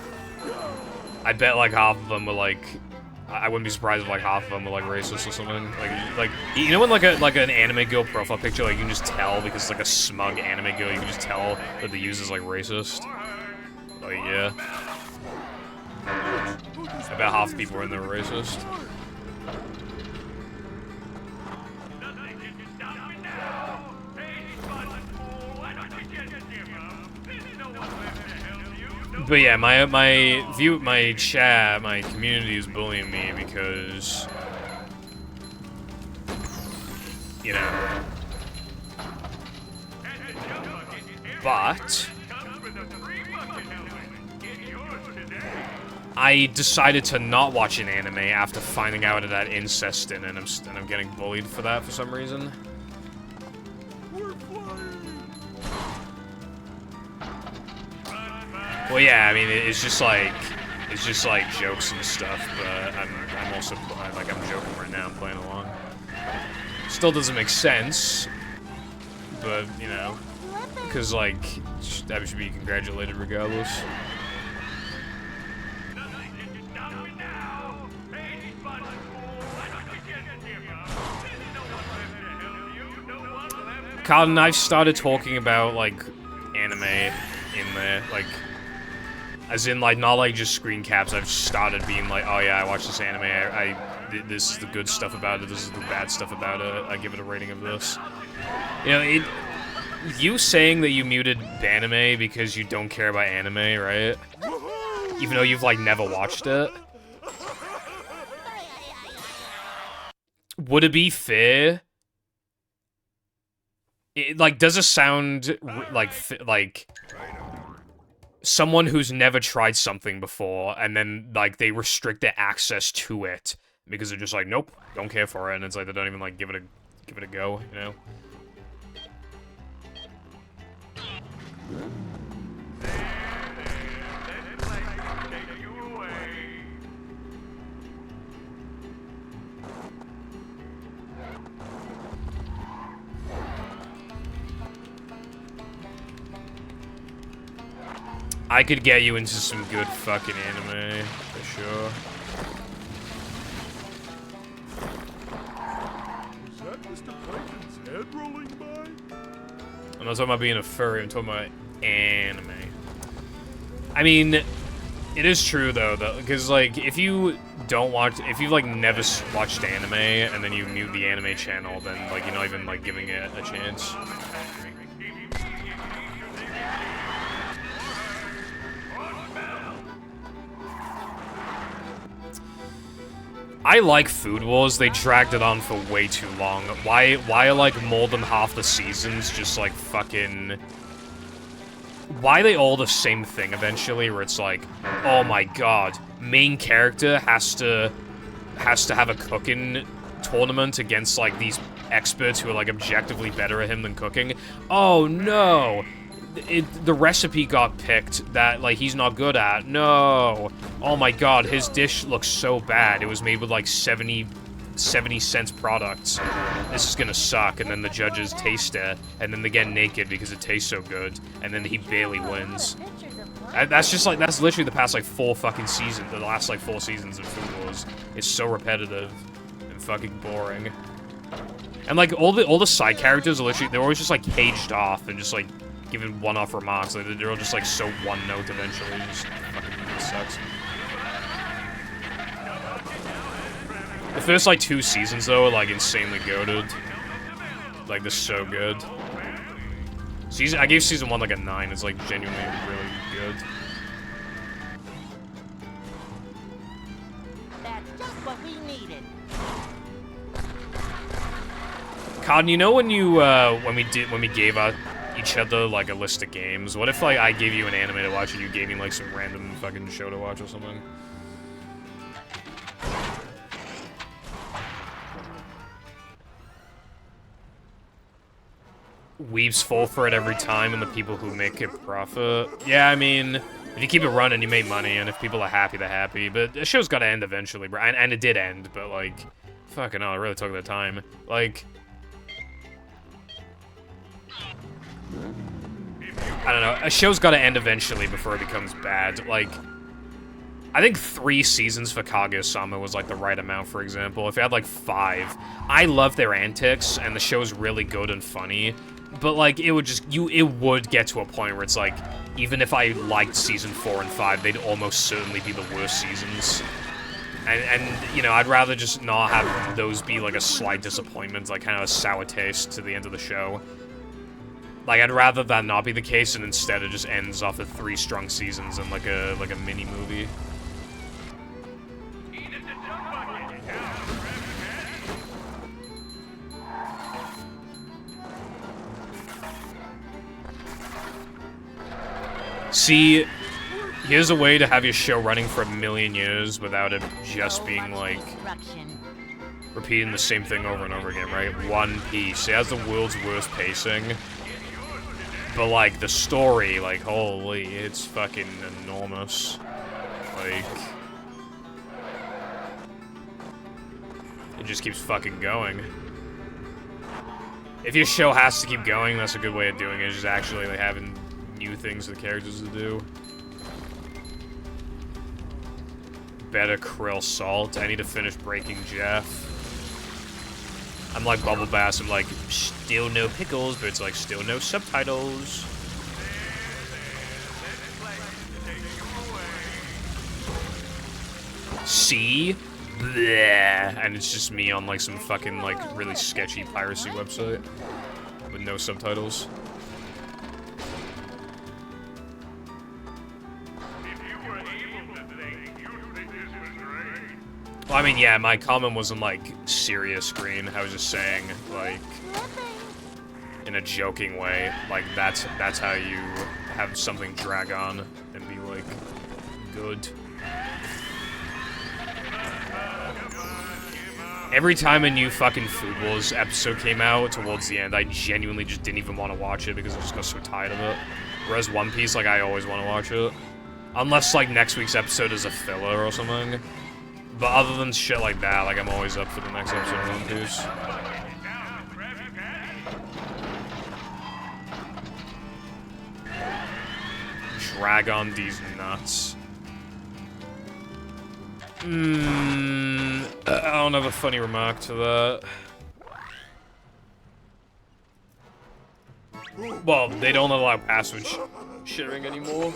I bet, like, half of them were, like... I wouldn't be surprised if, like, half of them were, like, racist or something. Like, you know when, like, an anime girl profile picture, like, you can just tell, because it's, like, a smug anime girl, you can just tell that the user's, like, racist? Like, yeah. I bet half the people in there were racist. But yeah, my chat, my community is bullying me because, you know. But I decided to not watch an anime after finding out that incest in it, and I'm getting bullied for that for some reason. Well, yeah, I mean, it's just like jokes and stuff, but I'm also, like, I'm joking right now, I'm playing along. Still doesn't make sense, but, you know, because, like, I should be congratulated regardless. Carlton, I've started talking about, like, anime in there, like, as in, like, not, like, just screen caps. I've started being like, oh, yeah, I watched this anime, this is the good stuff about it, this is the bad stuff about it, I give it a rating of this. You know, you saying that you muted Banime because you don't care about anime, right? Even though you've, like, never watched it? would it be fair? Like, does it sound like someone who's never tried something before, and then, like, they restrict their access to it because they're just like, nope, don't care for it, and it's like they don't even, like, give it a go, you know? I could get you into some good fucking anime, for sure. Is that Mr. Plankton's head rolling by? I'm not talking about being a furry, I'm talking about anime. I mean, it is true though, because like, if you don't watch, if you've like never watched anime, and then you mute the anime channel, then like, you're not even like giving it a chance. I like Food Wars, they dragged it on for way too long. Why are, like, more than half the seasons just, like, fucking... Why are they all the same thing eventually, where it's like, oh my god, main character has to have a cooking tournament against, like, these experts who are, like, objectively better at him than cooking? Oh no! The recipe got picked that, like, he's not good at. No! Oh my god, his dish looks so bad. It was made with, like, 70 cents products. This is gonna suck. And then the judges taste it, and then they get naked because it tastes so good, and then he barely wins. That's just, like, that's literally the past, like, 4 fucking seasons, the last, like, 4 seasons of Food Wars. It's so repetitive and fucking boring. And, like, all the side characters are literally, they're always just, like, caged off and just, like, giving one-off remarks. Like, they're all just, like, so one-note eventually. It just fucking sucks. The first, like, 2 seasons, though, are, like, insanely goated. Like, they're so good. I gave season 1, like, a 9. It's, like, genuinely really good. That's just what we needed. Cotton, you know when you, when we gave out each other, like, a list of games? What if, like, I gave you an anime to watch and you gave me, like, some random fucking show to watch or something? Weaves fall for it every time, and the people who make it profit. Yeah, I mean, if you keep it running, you make money, and if people are happy, they're happy. But the show's gotta end eventually, bro. And it did end, but, like, fucking hell, it really took the time. Like, I don't know, a show's gotta end eventually before it becomes bad. Like, I think 3 seasons for Kaguya-sama was, like, the right amount, for example. If it had, like, 5, I love their antics, and the show's really good and funny. But, like, it would just, it would get to a point where it's like, even if I liked season 4 and 5, they'd almost certainly be the worst seasons. And you know, I'd rather just not have those be, like, a slight disappointment, like, kind of a sour taste to the end of the show. Like, I'd rather that not be the case, and instead it just ends off of 3 strong seasons and, like a mini-movie. See, here's a way to have your show running for 1,000,000 years without it just being, like, repeating the same thing over and over again, right? One Piece. It has the world's worst pacing. But, like, the story, like, holy, it's fucking enormous. Like, it just keeps fucking going. If your show has to keep going, that's a good way of doing it, just actually, like, having new things for the characters to do. Better krill salt. I need to finish Breaking Jeff. I'm like Bubble Bass. I'm like, still no pickles, but it's like, still no subtitles. See? Bleh. And it's just me on like some fucking like really sketchy piracy website with no subtitles. Well, I mean, yeah, my comment wasn't, like, serious green. I was just saying, like, in a joking way. Like, that's how you have something drag on and be, like, good. Every time a new fucking Food Wars episode came out towards the end, I genuinely just didn't even want to watch it because I just got so tired of it. Whereas One Piece, like, I always want to watch it. Unless, like, next week's episode is a filler or something. But other than shit like that, like, I'm always up for the next episode of One Piece. Drag on these nuts. I don't have a funny remark to that. Well, they don't allow password sharing anymore.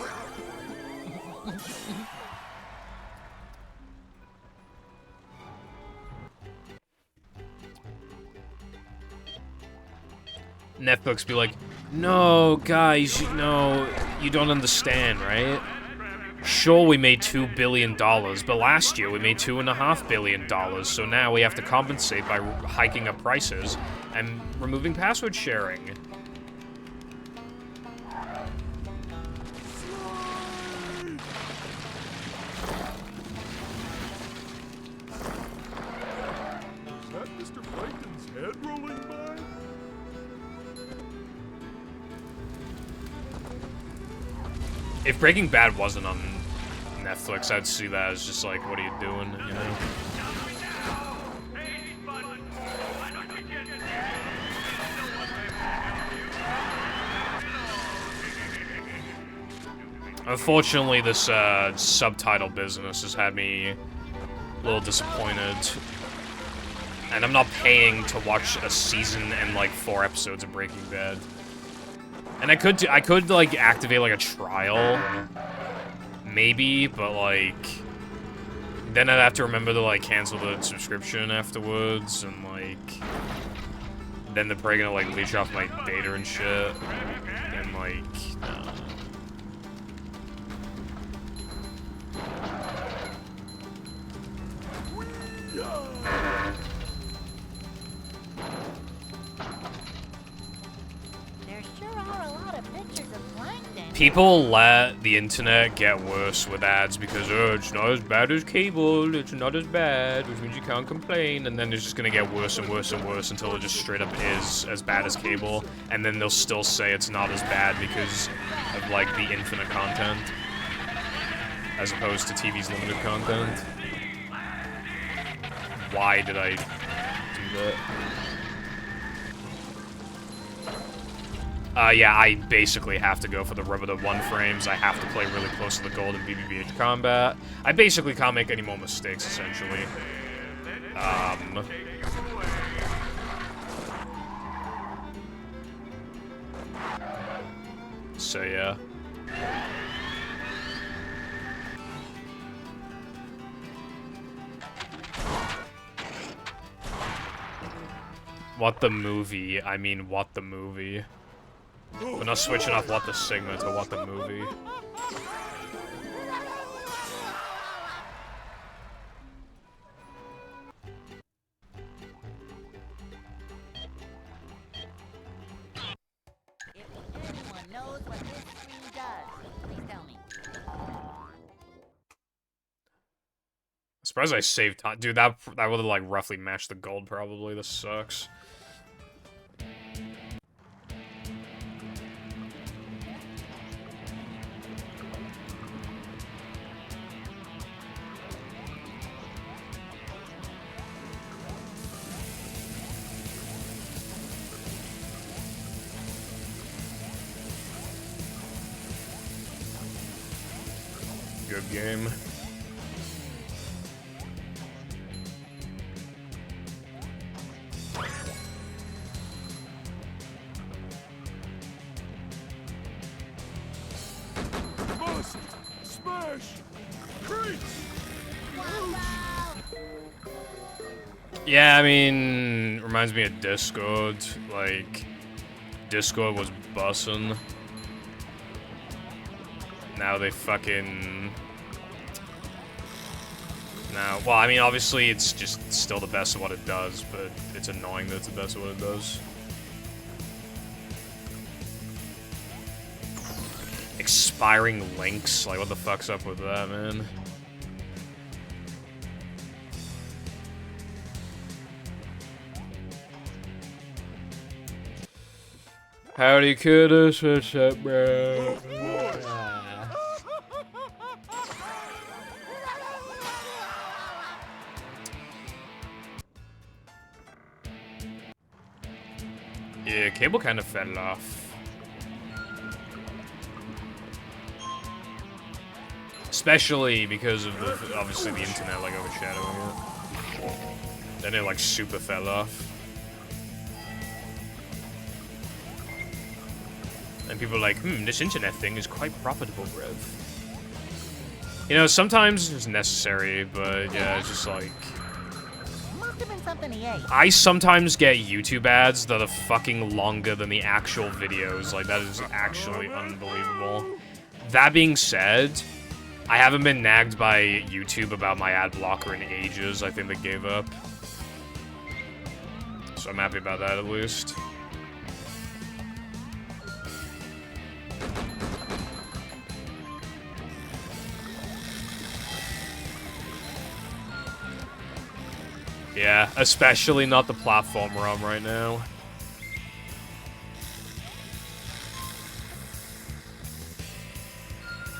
Netflix be like, no, guys, no, you don't understand, right? Sure, we made $2 billion, but last year we made $2.5 billion, so now we have to compensate by hiking up prices and removing password sharing. Is that Mr. Plankton's head rolling by? If Breaking Bad wasn't on Netflix, I'd see that as just like, what are you doing, you know? Unfortunately, this subtitle business has had me a little disappointed. And I'm not paying to watch a season and like 4 episodes of Breaking Bad. And I could like activate like a trial, maybe, but like then I'd have to remember to like cancel the subscription afterwards, and like then they're probably gonna like leech off my data and shit, and like no. People let the internet get worse with ads because, oh, it's not as bad as cable, it's not as bad, which means you can't complain, and then it's just gonna get worse and worse and worse until it just straight up is as bad as cable, and then they'll still say it's not as bad because of, like, the infinite content, as opposed to TV's limited content. Why did I do that? Yeah, I basically have to go for the rubber to 1 frames. I have to play really close to the gold in BBBH combat. I basically can't make any more mistakes, essentially. So, yeah. What the movie? I mean, what the movie? We're not switching off What the Sigma to What the Movie. If anyone knows what this screen does, please tell me. I'm surprised I saved time. Dude, that would have, like, roughly matched the gold, probably. This sucks. Good game. Must smash crates. Yeah, I mean, reminds me of Discord. Like, Discord was bussin'. Now they fucking... now. Well, I mean, obviously, it's just still the best of what it does, but it's annoying that it's the best of what it does. Expiring links? Like, what the fuck's up with that, man? Howdy, kiddos. What's up, bro? Yeah, cable kind of fell off. Especially because of the, obviously the internet like overshadowing it. Then it like super fell off. And people are like, this internet thing is quite profitable, bruv. You know, sometimes it's necessary, but yeah, it's just like... Must have been something he ate. I sometimes get YouTube ads that are fucking longer than the actual videos. Like, that is actually unbelievable. That being said, I haven't been nagged by YouTube about my ad blocker in ages. I think they gave up. So I'm happy about that, at least. Yeah, especially not the platform we're on right now.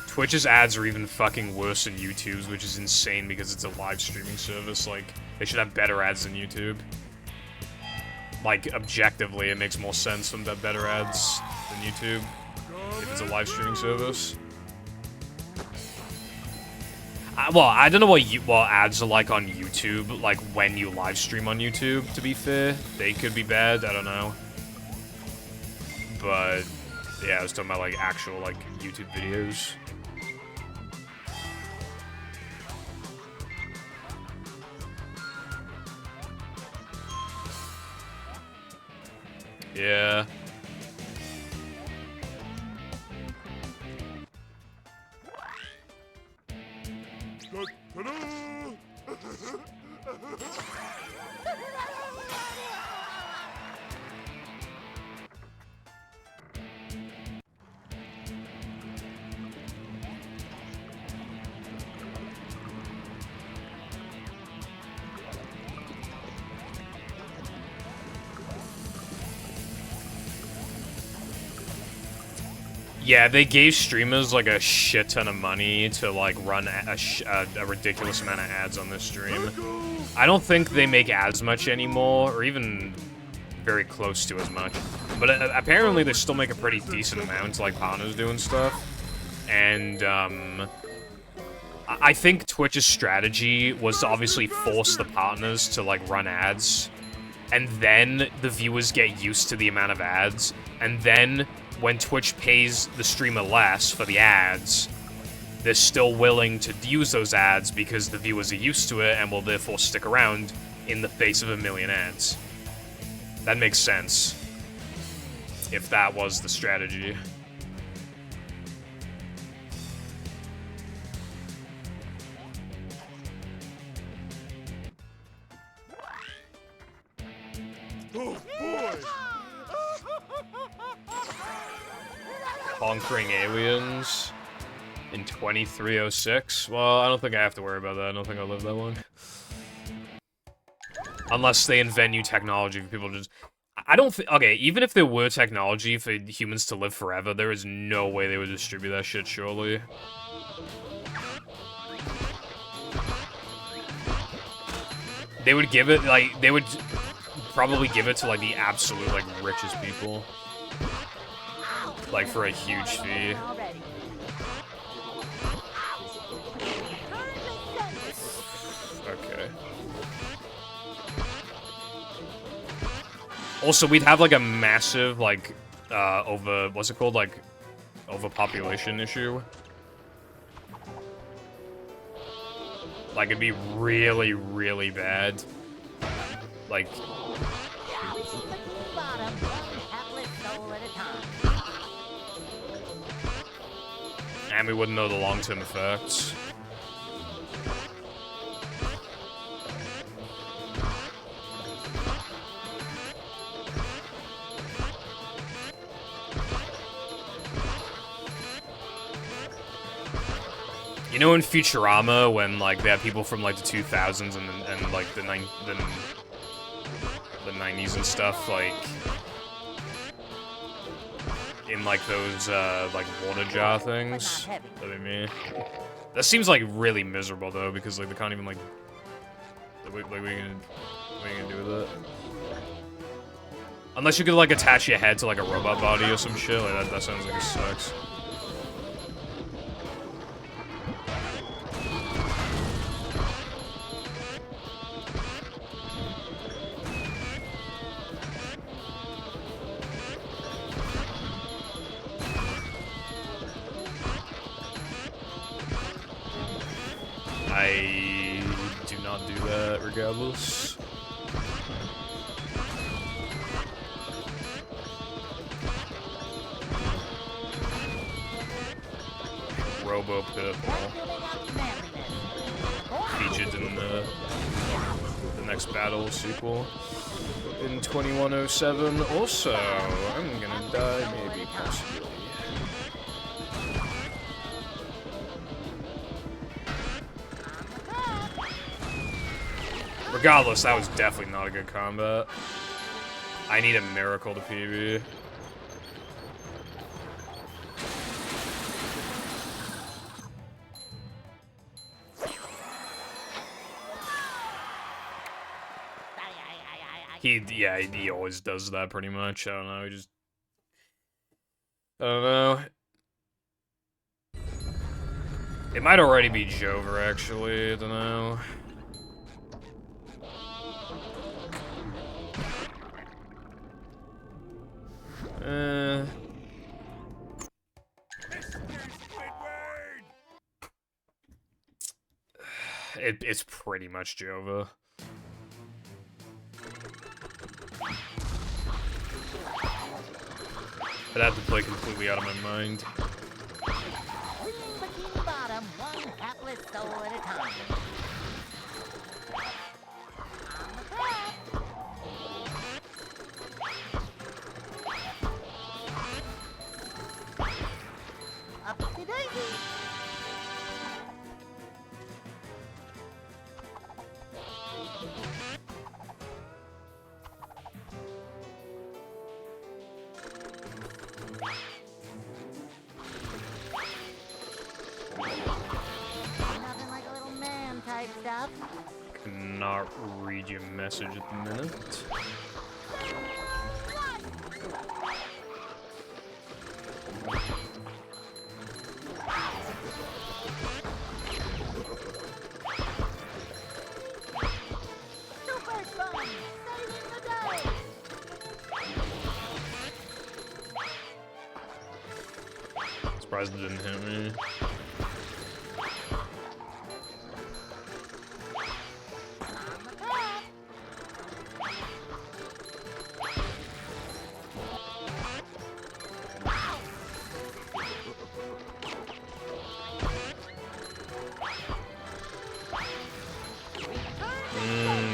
Twitch's ads are even fucking worse than YouTube's, which is insane because it's a live streaming service. Like, they should have better ads than YouTube. Like, objectively, it makes more sense for them to have better ads than YouTube if it's a live streaming service. Well, I don't know what ads are like on YouTube, like when you live stream on YouTube, to be fair. They could be bad, I don't know. But, yeah, I was talking about, like, actual, like, YouTube videos. Yeah. Yeah, they gave streamers, like, a shit ton of money to, like, run a ridiculous amount of ads on this stream. I don't think they make as much anymore, or even very close to as much. But apparently they still make a pretty decent amount, like, partners doing stuff. And, I think Twitch's strategy was to obviously force the partners to, like, run ads. And then the viewers get used to the amount of ads. And then, when Twitch pays the streamer less for the ads, they're still willing to use those ads because the viewers are used to it and will therefore stick around in the face of a million ads. That makes sense. If that was the strategy. Oh boy! Conquering aliens in 2306? Well, I don't think I have to worry about that. I don't think I'll live that long. Unless they invent new technology for people to just... I don't think... Okay, even if there were technology for humans to live forever, there is no way they would distribute that shit, surely. They would give it, like... They would probably give it to, like, the absolute, like, richest people. Like, for a huge fee. Okay. Also, we'd have, like, a massive, like, what's it called? Like, overpopulation issue. Like, it'd be really, really bad. Like... And we wouldn't know the long-term effects. You know in Futurama when like they have people from like the 2000s and like the 90s and stuff like in like those like water jar things. What I mean, that seems like really miserable though because like they can't even like what are you gonna do with it? Unless you could like attach your head to like a robot body or some shit. Like that sounds like it sucks. I do not do that regardless. Robo Pitbull featured in the next battle sequel in 2107. Also, I'm gonna die, maybe, possibly. Regardless, that was definitely not a good combat. I need a miracle to PB. He always does that pretty much. I don't know, I don't know. It might already be Jover, actually, I don't know. It's pretty much Jova. I'd have to play completely out of my mind. Bikini Bottom, one hapless soul at a time. Up to daisy. Nothing like a little man type stuff. Cannot read your message at the minute. Super fun, saving the day. Surprised it didn't hit me.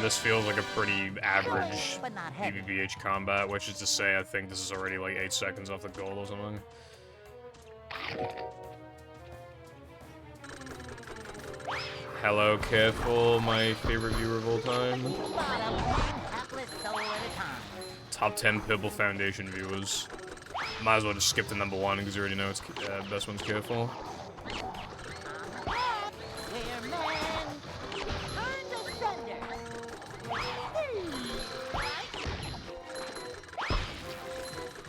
This feels like a pretty average BBBH combat, which is to say I think this is already like 8 seconds off the goal or something. Hello, Careful, my favorite viewer of all time. Top 10 Pibble Foundation viewers. Might as well just skip to number 1 because you already know it's best one's Careful.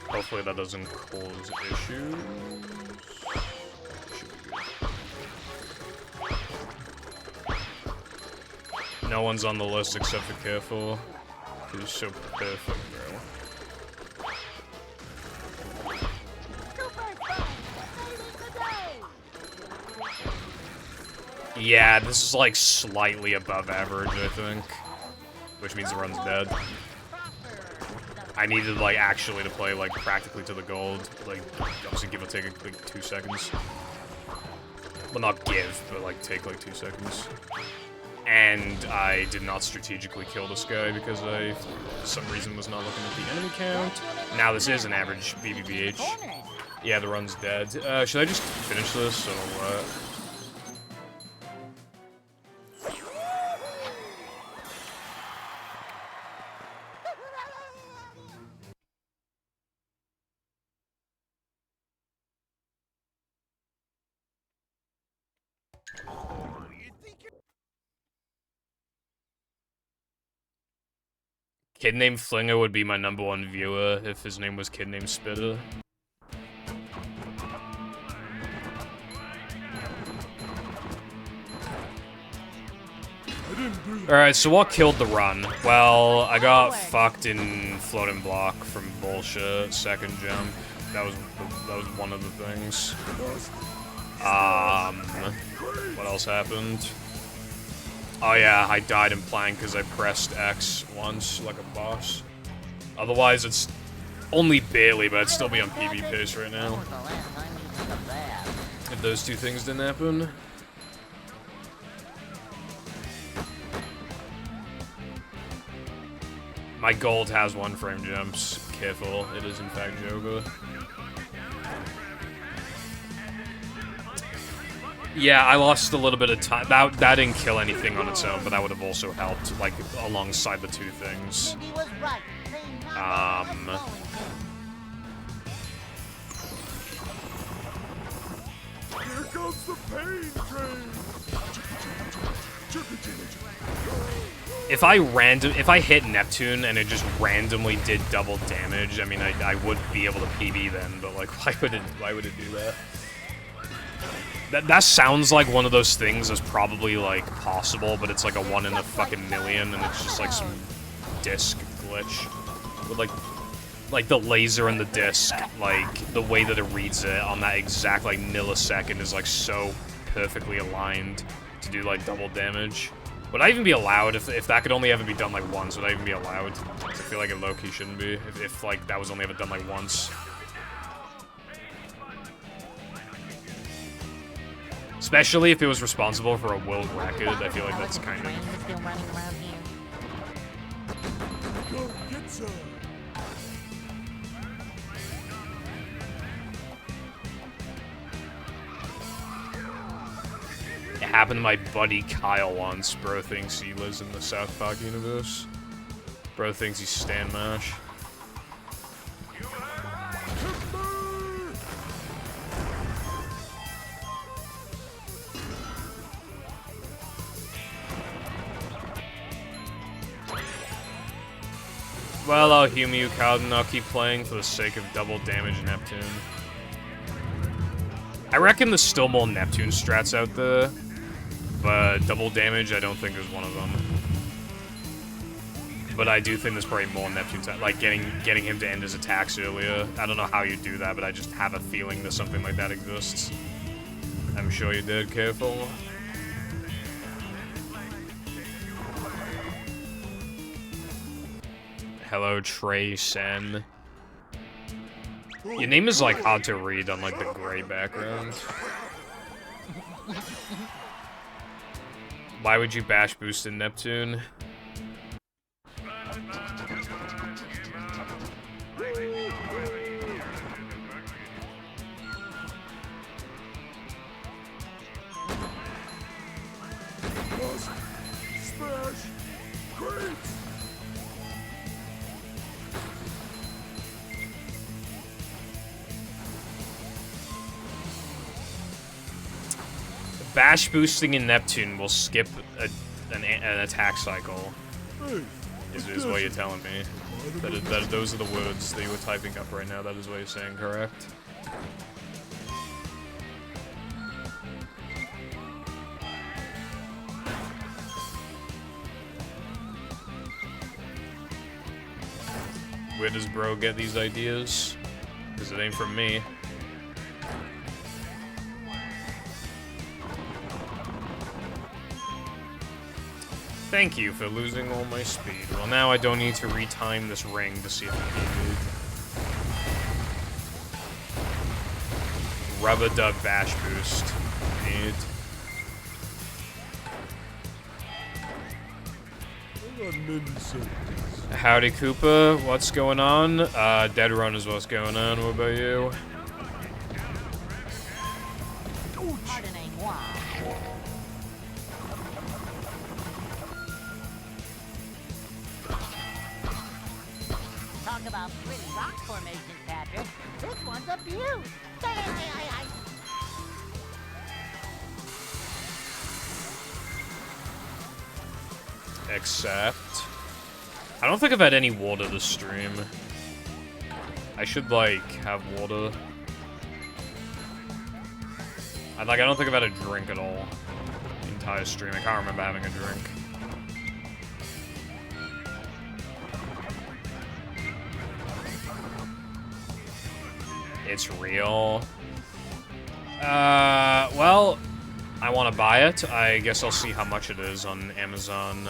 Hopefully that doesn't cause issues. No one's on the list except for Careful. He's so perfect, bro. Yeah, this is like slightly above average, I think. Which means the run's dead. I needed like actually to play like practically to the gold. Like obviously give or take like 2 seconds. Well, not give, but like take like 2 seconds. And I did not strategically kill this guy because I, for some reason, was not looking at the enemy count. Now this is an average BBBH. Yeah, the run's dead. Should I just finish this or what? Kid named Flinger would be my #1 viewer if his name was Kid named Spitter. Alright, so what killed the run? Well, I got fucked in floating block from bullshit, second jump. That was one of the things. What else happened? Oh yeah, I died in plank because I pressed X once, like a boss. Otherwise, it's only barely, but I'd still be on PB pace right now. If those two things didn't happen. My gold has 1 frame jumps. Careful, it is in fact Joga. Yeah, I lost a little bit of time. That didn't kill anything on its own, but that would have also helped, like, alongside the two things. Here comes the pain train. If I hit Neptune and it just randomly did double damage, I mean, I would be able to PB then, but like, why would it do that? That sounds like one of those things that's probably like possible, but it's like a 1 in a fucking million, and it's just like some disc glitch with like the laser and the disc, like the way that it reads it on that exact like millisecond is like so perfectly aligned to do like double damage. Would I even be allowed if that could only ever be done like once? Would I even be allowed? I feel like it low-key shouldn't be if like that was only ever done like once. Especially if it was responsible for a world record, I feel like that's kind of... Go get some. It happened to my buddy Kyle once. Bro thinks he lives in the South Park universe. Bro thinks he's Stan Mash. Well, I'll humour you, Cowden. I'll keep playing for the sake of double damage Neptune. I reckon there's still more Neptune strats out there, but double damage I don't think is one of them. But I do think there's probably more Neptune, like getting him to end his attacks earlier. I don't know how you do that, but I just have a feeling that something like that exists. I'm sure you did. Careful. Hello, Trey Sen. Your name is like hard to read on like the gray background. Why would you bash boost in Neptune? Smash. Great. Bash boosting in Neptune will skip an attack cycle. Hey, is what you're telling me. Those are the words that you were typing up right now. That is what you're saying, correct? Where does bro get these ideas? Because it ain't from me. Thank you for losing all my speed. Well, now I don't need to retime this ring to see if it needed. Rubber dub bash boost. Need. Howdy, Koopa. What's going on? Dead Run is what's going on. What about you? Talk about pretty rock formations, Patrick. This one's a beaut. Except... I don't think I've had any water this stream. I should, like, have water. I don't think I've had a drink at all. The entire stream. I can't remember having a drink. It's real. Well, I want to buy it. I guess I'll see how much it is on Amazon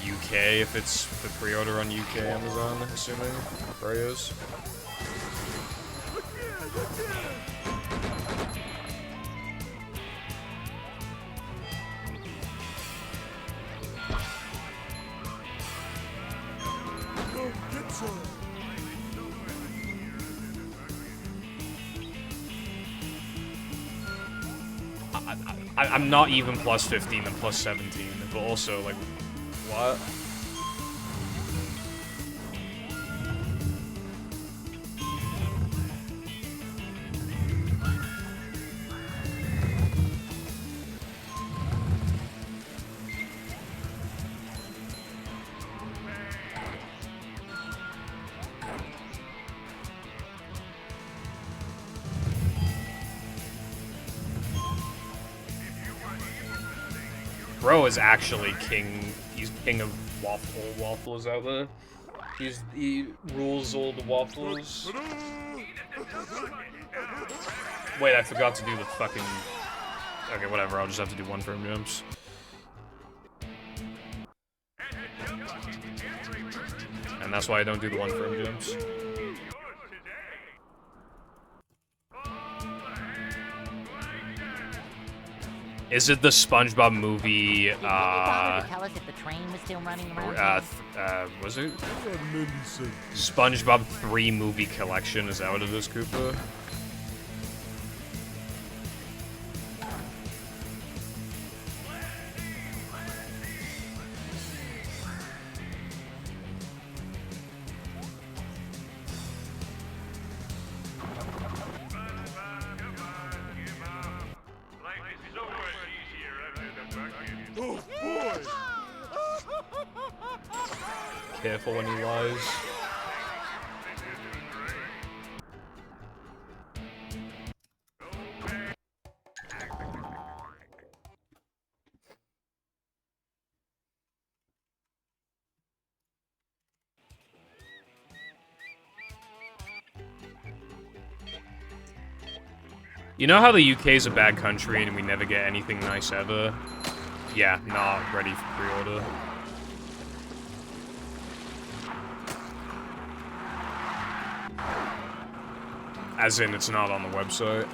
UK, if it's for pre-order on UK Amazon, assuming price. I'm not even plus 15 and plus 17, but also, like, what? Bro is actually king. He's king of waffles out there. He rules all the waffles. Wait, I forgot to do the fucking... Okay, whatever, I'll just have to do one frame jumps. And that's why I don't do the one frame jumps. Is it the SpongeBob movie, Tell us if the train was still running around. was it? SpongeBob 3 movie collection, is that what it is, Cooper? Oh boy! Careful when he lies. You know how the UK is a bad country and we never get anything nice ever? Yeah, not ready for pre-order. As in, it's not on the website.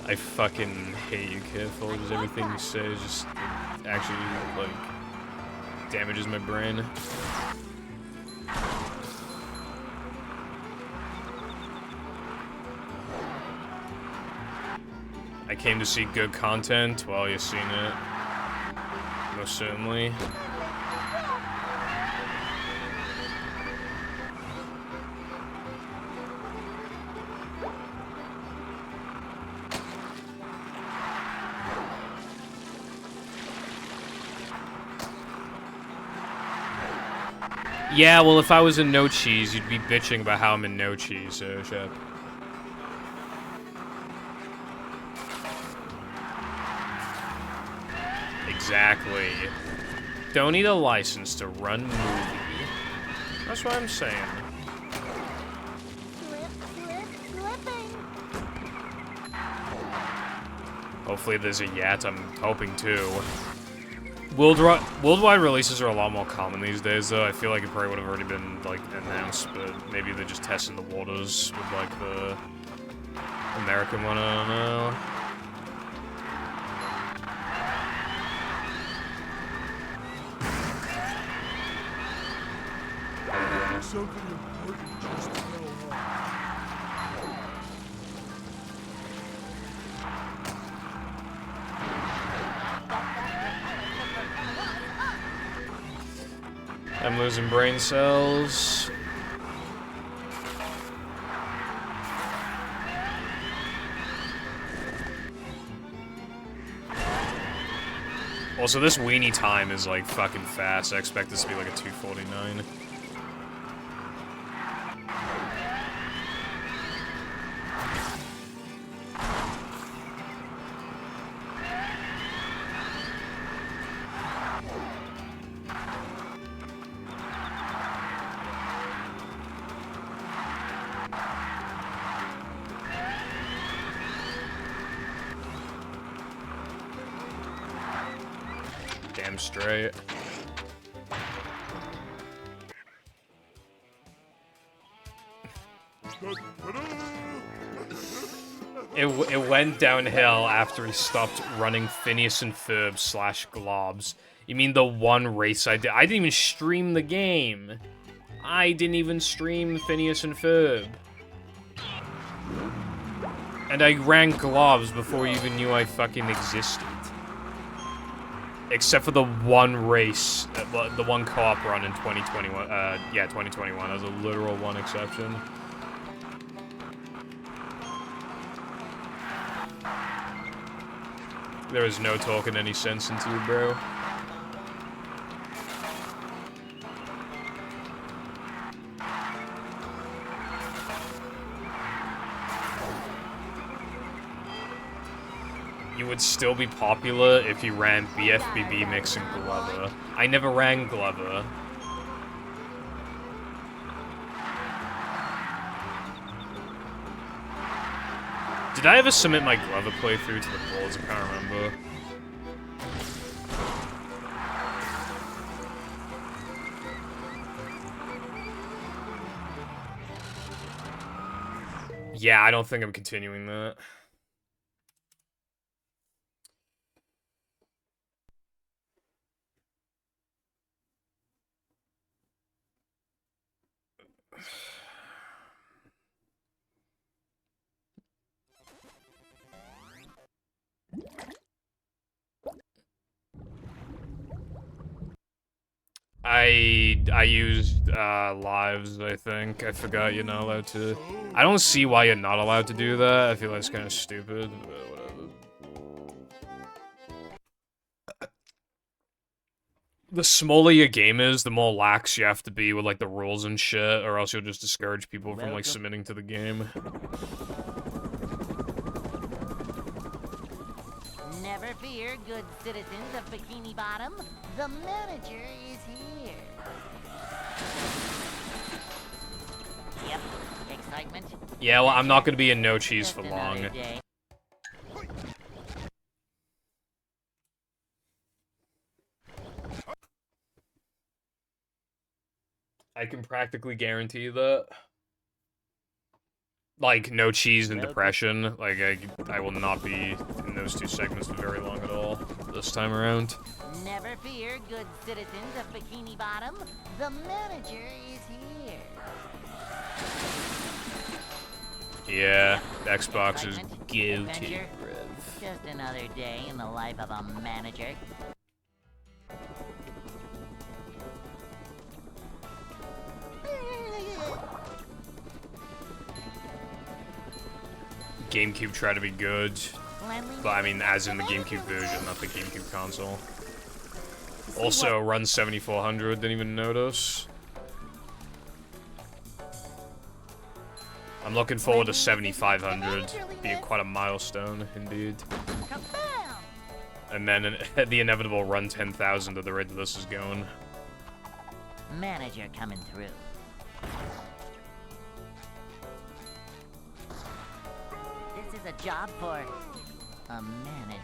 I fucking hate you, Careful, because everything you say is just actually, like, damages my brain. I came to see good content. Well, you've seen it. Most certainly. Yeah, well, if I was in no cheese, you'd be bitching about how I'm in no cheese, so shut up. Exactly. Don't need a license to run movie. That's what I'm saying. Hopefully there's a yet, I'm hoping too. Worldwide releases are a lot more common these days, though. I feel like it probably would have already been, like, announced, but maybe they're just testing the waters with, like, the American one, I don't know. Something important just fell off. I'm losing brain cells. Also, this weenie time is, like, fucking fast. I expect this to be, like, a 2:49. Damn straight. It went downhill after he stopped running Phineas and Ferb / Globs. You mean the one race I did? I didn't even stream the game. I didn't even stream Phineas and Ferb. And I ran Globs before you even knew I fucking existed. Except for the one race, the one co-op run in 2021. Yeah, 2021. That was a literal one exception. There is no talking any sense into you, bro. You would still be popular if you ran BFBB Mix and Glover. I never ran Glover. Did I ever submit my Glover playthrough to the boards? I can't remember. Yeah, I don't think I'm continuing that. I used lives, I think. I forgot you're not allowed to. I don't see why you're not allowed to do that. I feel like it's kind of stupid, but whatever. The smaller your game is, the more lax you have to be with, like, the rules and shit, or else you'll just discourage people from, like, submitting to the game. Never fear, good citizens of Bikini Bottom. The manager is here. Yep, excitement. Yeah, well, I'm not gonna be in no cheese for long. I can practically guarantee that. Like, no cheese and depression. Like, I will not be in those two segments for very long at all this time around. Never fear, good citizens of Bikini Bottom. The manager is here. Yeah, Xbox is guilty, bruv. Just another day in the life of a manager. GameCube tried to be good, but I mean, as in the GameCube version, not the GameCube console. Also, run 7400, didn't even notice. I'm looking forward to 7500, being quite a milestone, indeed. And then the inevitable run 10,000 at the rate that this is going. Manager coming through. This is a job for a manager.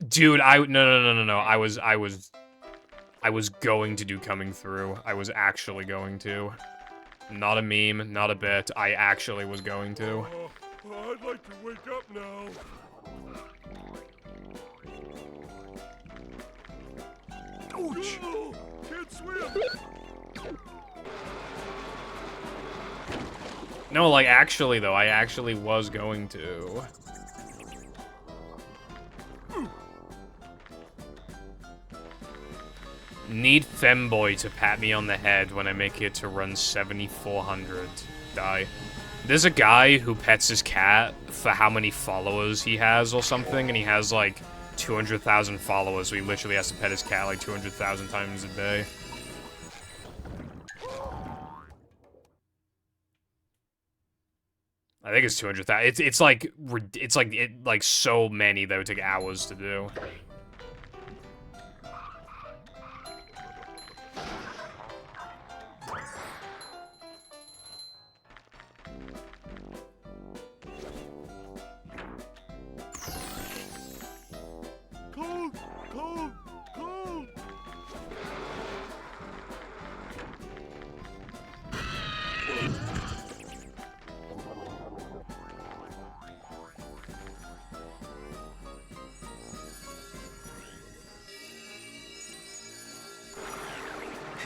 Dude, no. I was going to do coming through. I was actually going to. Not a meme, not a bit. I actually was going to. I'd like to wake up now. Ouch! Can't swim. No, like, actually, though, I actually was going to. Need Femboy to pat me on the head when I make it to run 7,400. Die. There's a guy who pets his cat for how many followers he has or something, and he has, like, 200,000 followers, so he literally has to pet his cat, like, 200,000 times a day. I think it's 200,000. It's like so many that would take hours to do. Cold, cold, cold.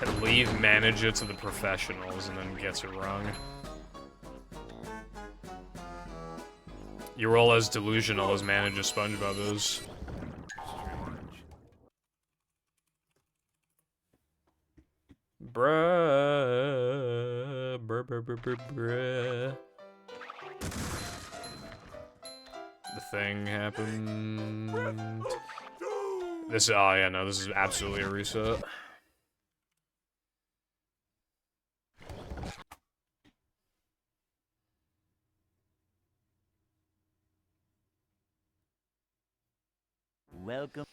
And leave manager to the professionals and then gets it wrong. You're all as delusional as manager SpongeBob is. Bruh. Bruh. The thing happened. This, oh yeah, no, this is absolutely a reset. Welcome.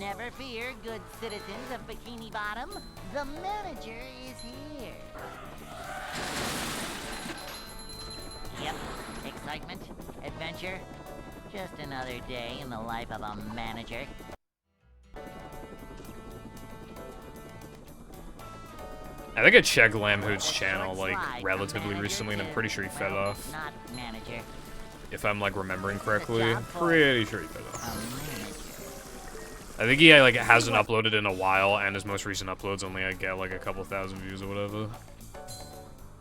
Never fear, good citizens of Bikini Bottom. The manager is here. Yep, excitement, adventure. Just another day in the life of a manager. I think I checked Lamhoot's channel, like, relatively recently, and I'm pretty sure he fed off. Not manager. If I'm, like, remembering correctly. Pretty sure he fed off. A manager. I think he, like, hasn't uploaded in a while, and his most recent uploads only, like, get, like, a couple thousand views or whatever.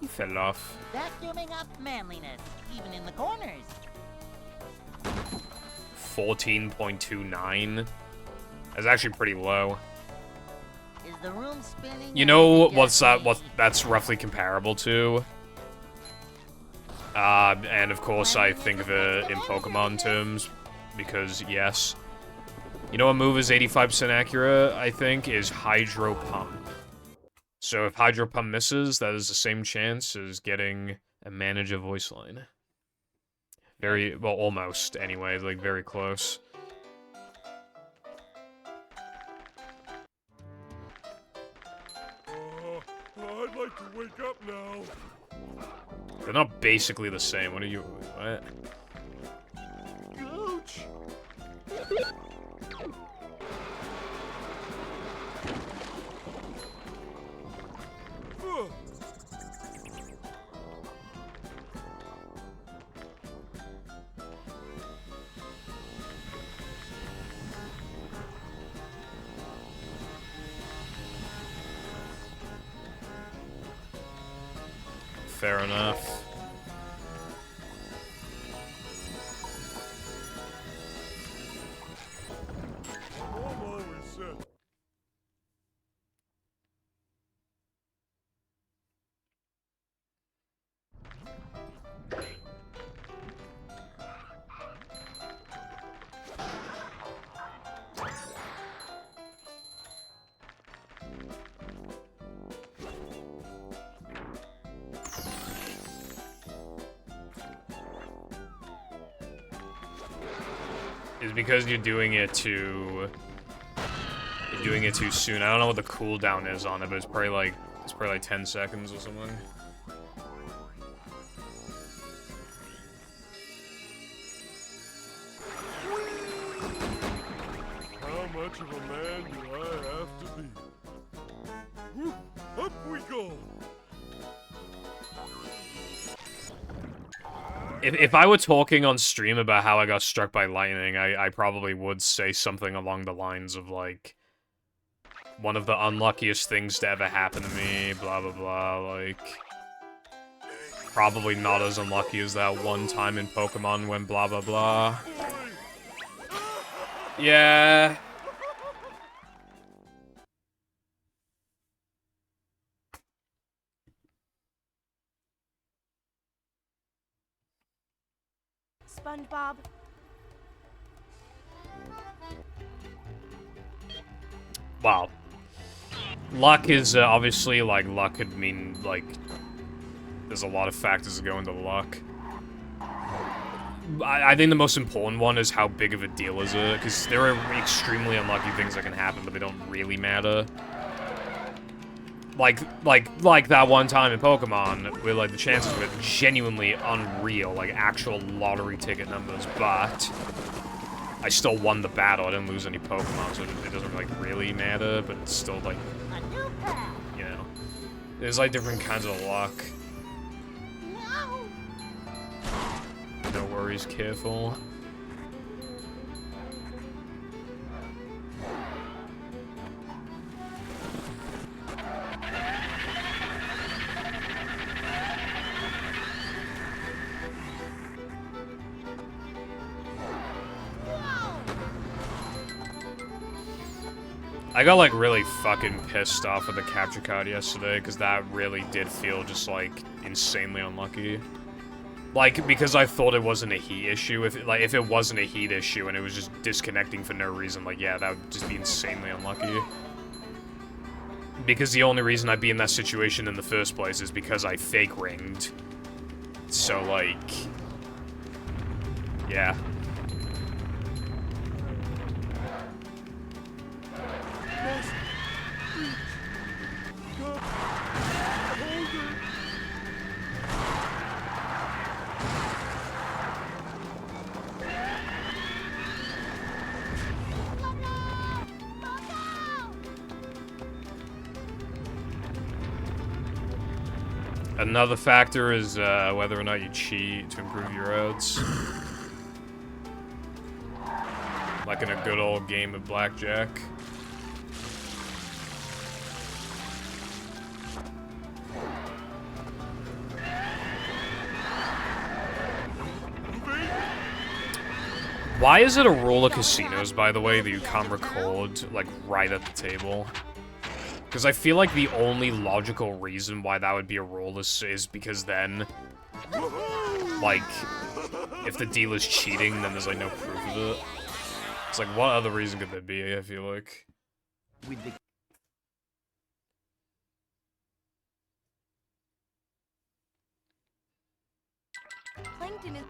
He fed it off. Vacuuming up manliness, even in the corners. 14.29. That's actually pretty low. Is the room spinning? You know what's that? What that's roughly comparable to? And of course I think of it in Pokemon terms, because yes. You know what move is 85% accurate, I think, is Hydro Pump. So if Hydro Pump misses, that is the same chance as getting a manager voice line. Very, well, almost, anyway, like, very close. I'd like to wake up now. They're not basically the same. What are you... what? Ouch! Fair enough. I'm always set. Is because you're doing it too soon. I don't know what the cooldown is on it, but it's probably like 10 seconds or something. How much of a man do I have to be? Whew, up we go! If I were talking on stream about how I got struck by lightning, I probably would say something along the lines of, like, one of the unluckiest things to ever happen to me, blah blah blah, like... Probably not as unlucky as that one time in Pokemon when blah blah blah. Yeah... SpongeBob. Wow. Luck is, obviously, like, luck could mean, like... There's a lot of factors that go into luck. I think the most important one is how big of a deal is it, because there are extremely unlucky things that can happen, but they don't really matter. Like that one time in Pokemon, where, like, the chances were genuinely unreal, like, actual lottery ticket numbers, but I still won the battle. I didn't lose any Pokemon, so it doesn't, like, really matter, but it's still, like, you know. There's, like, different kinds of luck. No worries, careful. I got, like, really fucking pissed off with the capture card yesterday, because that really did feel just, like, insanely unlucky. Like, because I thought it wasn't a heat issue. If it wasn't a heat issue and it was just disconnecting for no reason, like, yeah, that would just be insanely unlucky. Because the only reason I'd be in that situation in the first place is because I fake ringed. So, like... Yeah. Another factor is whether or not you cheat to improve your odds. Like in a good old game of blackjack. Why is it a rule of casinos, by the way, that you can't record, like, right at the table? Because I feel like the only logical reason why that would be a rule is because then, like, if the dealer's cheating, then there's, like, no proof of it. It's like, what other reason could there be, I feel like? Plankton is...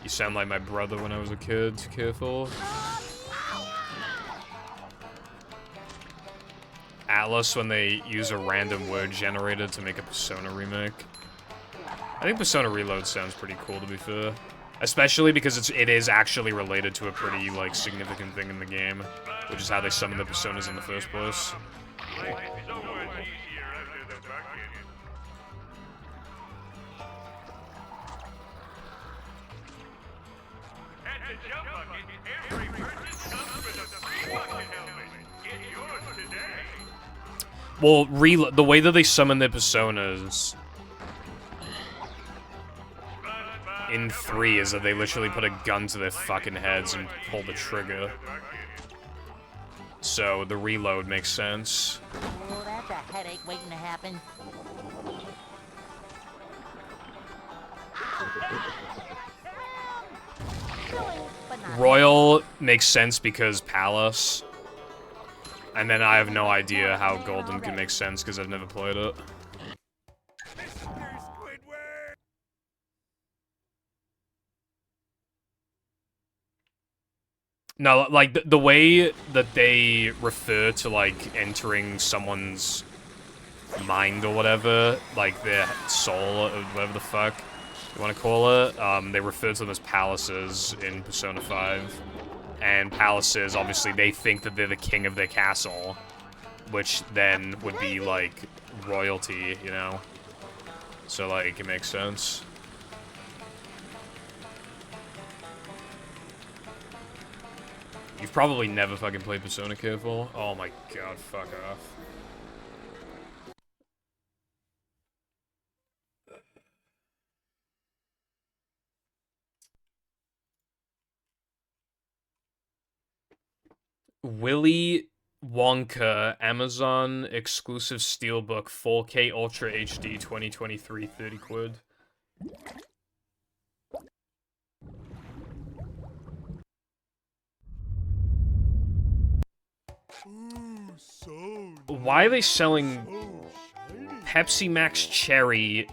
You sound like my brother when I was a kid. Careful. Atlas when they use a random word generator to make a Persona remake. I think Persona Reload sounds pretty cool, to be fair. Especially because it is actually related to a pretty, like, significant thing in the game, which is how they summon the Personas in the first place. Well, the way that they summon their Personas in 3 is that they literally put a gun to their fucking heads and pull the trigger. So the reload makes sense. Oh, that's a headache waiting to happen. Royal makes sense because Palace. And then I have no idea how Golden can make sense because I've never played it. No, like, the way that they refer to, like, entering someone's mind or whatever, like, their soul or whatever the fuck you want to call it, they refer to them as palaces in Persona 5. And palaces, obviously, they think that they're the king of their castle. which then would be, like, royalty, you know? So, like, it makes sense. You've probably never fucking played Persona Careful. Oh my god, fuck off. Willy Wonka Amazon exclusive steelbook 4K Ultra HD 2023 30 quid. Ooh, so Why are they selling so shiny. Pepsi Max Cherry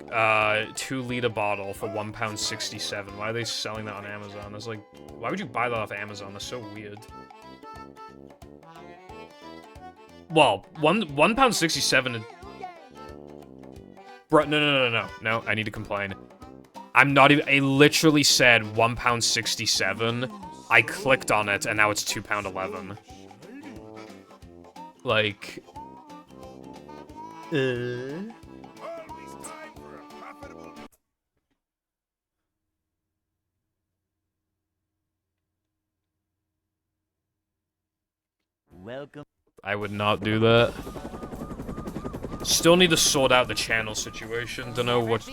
2-liter bottle for £1.67? Why are they selling that on Amazon? That's like, why would you buy that off Amazon? That's so weird. Well, £1.67. Bro, no, I need to complain. I'm not even, it literally said £1.67. I clicked on it, and now it's £2.11. Like... Welcome. I would not do that. Still need to sort out the channel situation. Don't know what...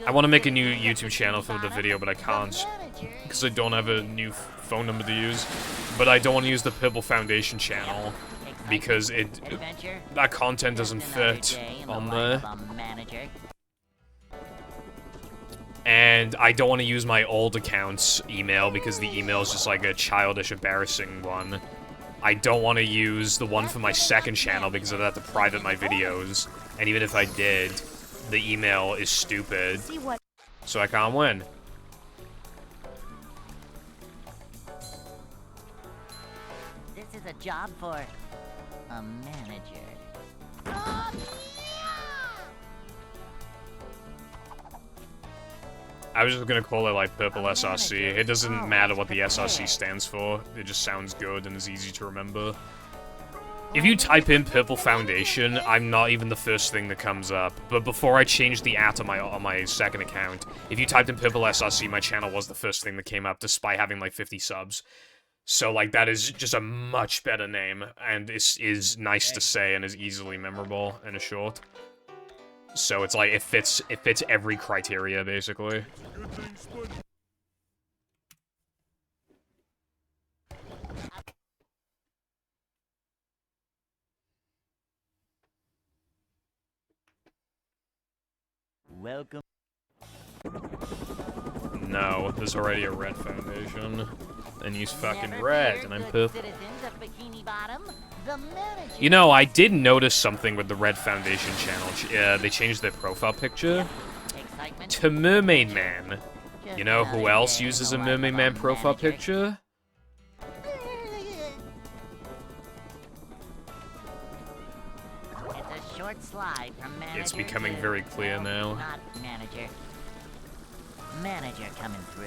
I want to make a new YouTube channel for the video, but I can't. Because I don't have a new phone number to use. But I don't want to use the Pibble Foundation channel. Because that content doesn't fit on there. And I don't want to use my old account's email, because the email is just like a childish, embarrassing one. I don't want to use the one for my second channel because I'd have to private my videos. And even if I did, the email is stupid. So I can't win. This is a job for a manager. I was just gonna call it like Purple SRC. It doesn't matter what the SRC stands for. It just sounds good and is easy to remember. If you type in Purple Foundation, I'm not even the first thing that comes up. But before I changed the at on my second account, if you typed in Purple SRC, my channel was the first thing that came up, despite having like 50 subs. So like that is just a much better name, and is nice to say and is easily memorable and is short. So it's like it fits every criteria basically. Good thing, Sponge. Welcome. No, there's already a red foundation. And use fucking red, and I'm purple. You know, I did notice something with the red foundation channel. They changed their profile picture to Mermaid Man. You know who else uses a Mermaid Man profile picture? It's a short slide from manager. It's becoming to, very clear now. Not manager. Manager coming through.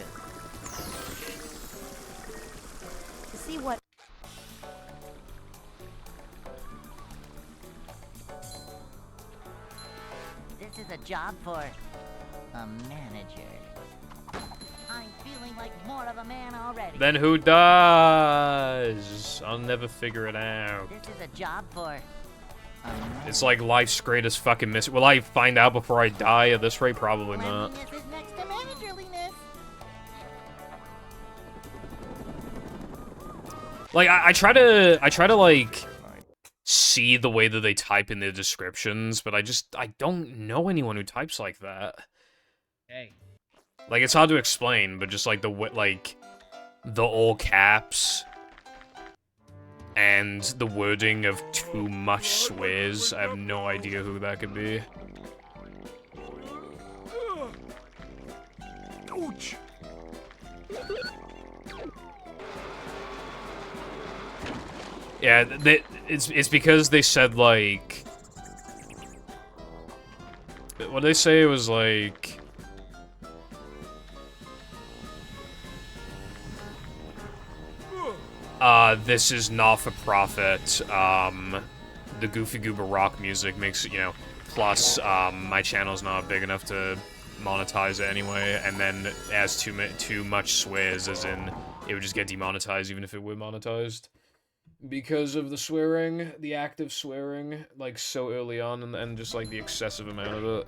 To see what This is a job for a manager. I'm feeling like more of a man already. Then who does? I'll never figure it out. This is a job for a manager. It's like life's greatest fucking miss. Will I find out before I die at this rate? Probably not. Cleanliness is next to managerliness. Like I try to like see the way that they type in their descriptions, but I don't know anyone who types like that. Hey. Like it's hard to explain, but just like the all caps and the wording of too much swears, I have no idea who that could be. Ouch! Yeah, it's because they said like, what did they say? It was like, This is not for profit. The Goofy Goober rock music makes, you know, plus, my channel's not big enough to monetize it anyway, and then it has too much swears, as in, it would just get demonetized even if it were monetized. Because of the swearing, the active swearing, like, so early on, and just, like, the excessive amount of it.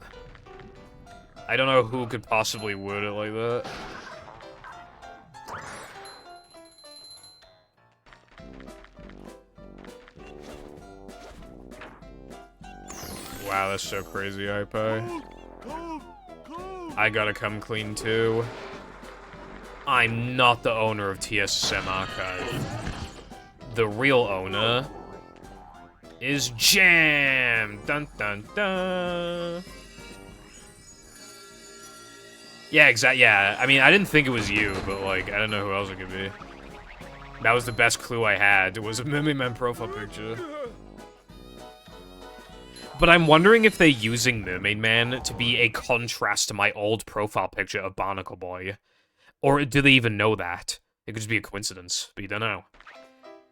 I don't know who could possibly word it like that. Wow, that's so crazy, iPay. I gotta come clean too. I'm not the owner of TSSM Archive. The real owner is Jam! Dun dun dun! Yeah, exactly. Yeah, I mean, I didn't think it was you, but, like, I don't know who else it could be. That was the best clue I had. It was a Mimi Man profile picture. But I'm wondering if they're using Mermaid Man to be a contrast to my old profile picture of Barnacle Boy. Or do they even know that? It could just be a coincidence, but you don't know.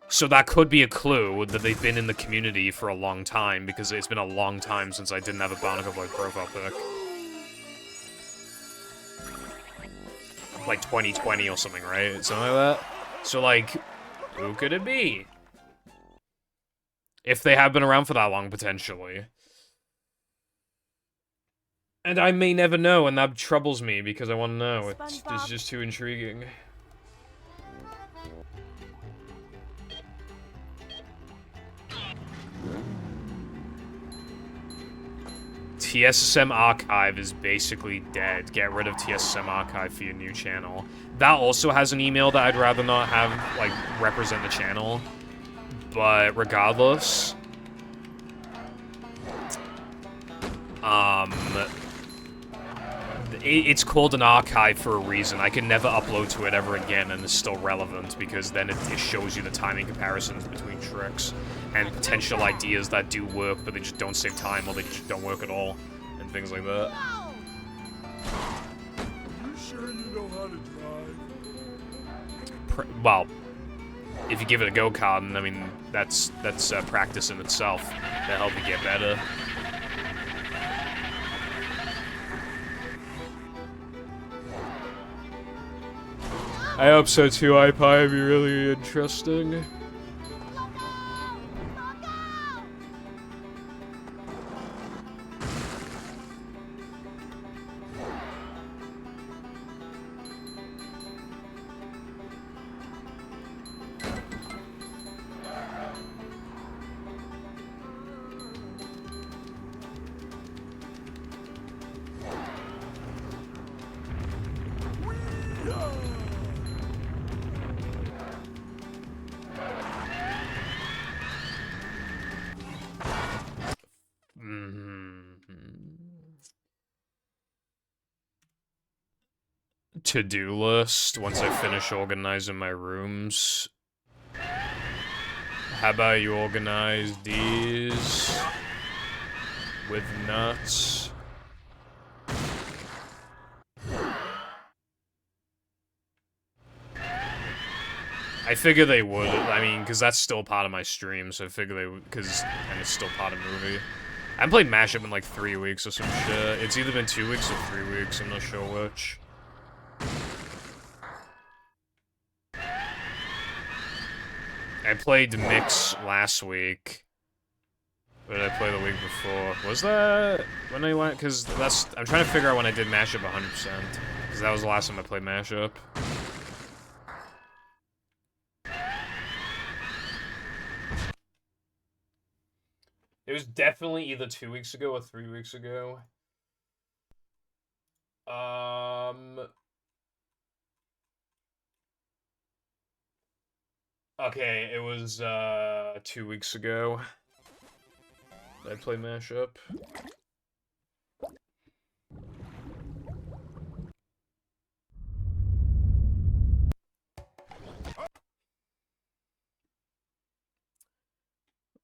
So that could be a clue that they've been in the community for a long time, because it's been a long time since I didn't have a Barnacle Boy profile pic. Like 2020 or something, right? Something like that? So, like, who could it be? If they have been around for that long, potentially. And I may never know, and that troubles me, because I want to know. It's just too intriguing. TSSM Archive is basically dead. Get rid of TSSM Archive for your new channel. That also has an email that I'd rather not have, like, represent the channel. But regardless... It's called an archive for a reason. I can never upload to it ever again, and it's still relevant, because then it shows you the timing comparisons between tricks and potential ideas that do work, but they just don't save time, or they just don't work at all, and things like that. You sure you know how to drive? Well, if you give it a go-kart, I mean, that's practice in itself. That'll help you get better. I hope so too, iPie. It'd be really interesting. To-do list once I finish organizing my rooms. How about you organize these with nuts? I figure they would. I mean, because that's still part of my stream, so I figure they would, and it's still part of the movie. I haven't played Mashup in like 3 weeks or some shit. It's either been 2 weeks or 3 weeks, I'm not sure which. I played Mix last week. What did I play the week before? Was that when I went? Because that's... I'm trying to figure out when I did Mashup 100%. Because that was the last time I played Mashup. It was definitely either 2 weeks ago or 3 weeks ago. Okay, it was, 2 weeks ago. I played Mashup.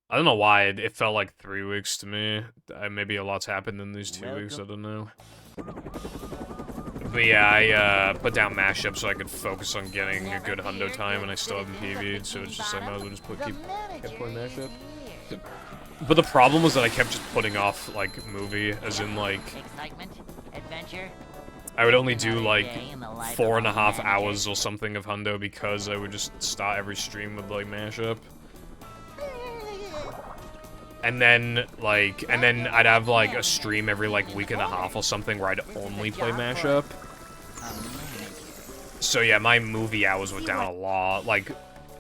I don't know why, it felt like 3 weeks to me. Maybe a lot's happened in these 2 weeks, I don't know. But yeah, I put down mashup so I could focus on getting a good hundo time, and I still haven't Pv'd, so it's just like, might as well just keep playing mashup. But the problem was that I kept just putting off, like, movie, as in, like... Excitement, adventure. I would only do, like, 4.5 hours or something of hundo because I would just start every stream with, like, mashup. And then, like, I'd have, like, a stream every, like, week and a half or something where I'd only play mashup. So yeah, my movie hours were down a lot. Like,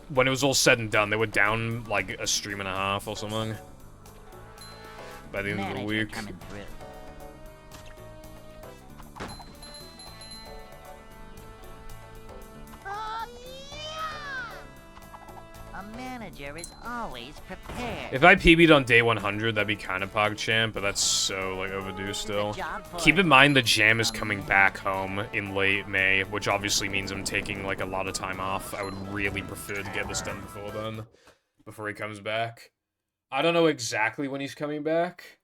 when it was all said and done, they were down, like, a stream and a half or something. By the end of the week. A manager is always prepared. If I PB'd on day 100, that'd be kind of PogChamp, but that's so, like, overdue still. Keep in mind the jam is coming back home in late May, which obviously means I'm taking, like, a lot of time off. I would really prefer to get this done before then. Before he comes back. I don't know exactly when he's coming back.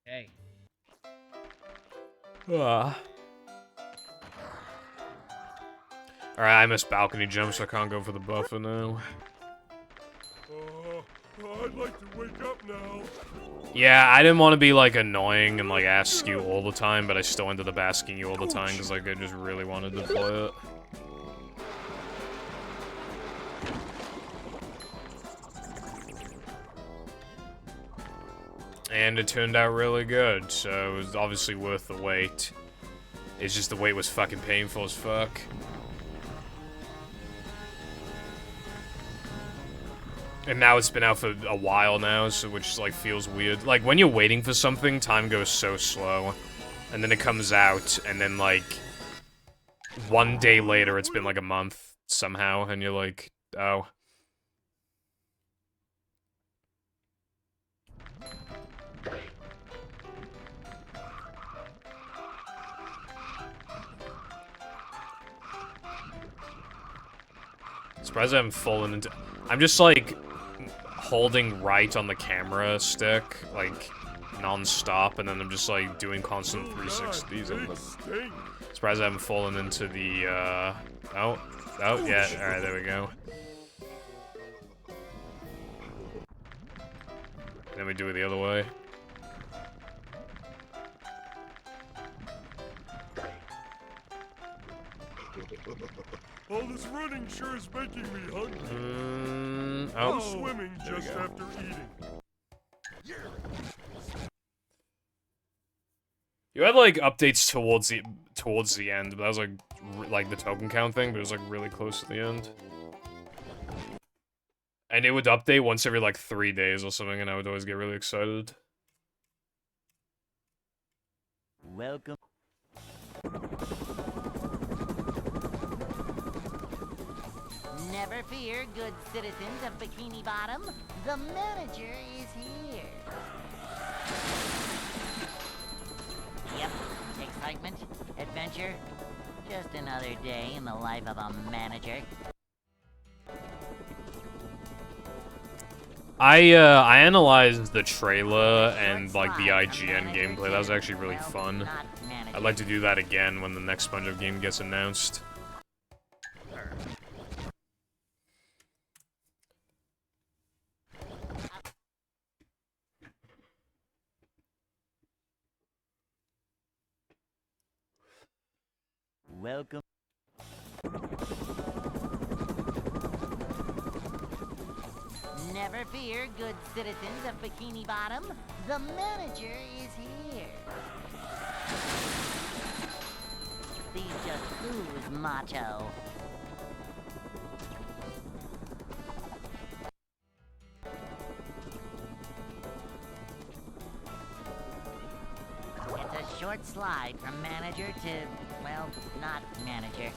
Hey. Alright, I missed balcony jump, so I can't go for the buffer now. I'd like to wake up now. Yeah, I didn't want to be, like, annoying and, like, ask you all the time, but I still ended up asking you all the time, because, like, I just really wanted to play it. And it turned out really good, so it was obviously worth the wait. It's just the wait was fucking painful as fuck. And now it's been out for a while now, so which, like, feels weird. Like, when you're waiting for something, time goes so slow. And then it comes out, and then, like, one day later, it's been, like, a month somehow, and you're like, oh. Surprised I haven't fallen into... I'm just, like, holding right on the camera stick, like, non-stop, and then I'm just, like, doing constant 360s. I'm surprised I haven't fallen into the, Oh, yeah, alright, there we go. Then we do it the other way. All this running sure is making me hungry. Oh, Swimming just after eating. You had, like, updates towards the end, but that was, like the token count thing, but it was, like, really close to the end. And it would update once every, like, 3 days or something, and I would always get really excited. Welcome. Never fear, good citizens of Bikini Bottom. The manager is here. Yep, excitement, adventure. Just another day in the life of a manager. I analyzed the trailer and, like, the IGN gameplay. That was actually really fun. I'd like to do that again when the next SpongeBob game gets announced. Welcome. Never fear, good citizens of Bikini Bottom. The manager is here. These just ooze macho. It's a short slide from manager to, well, not manager.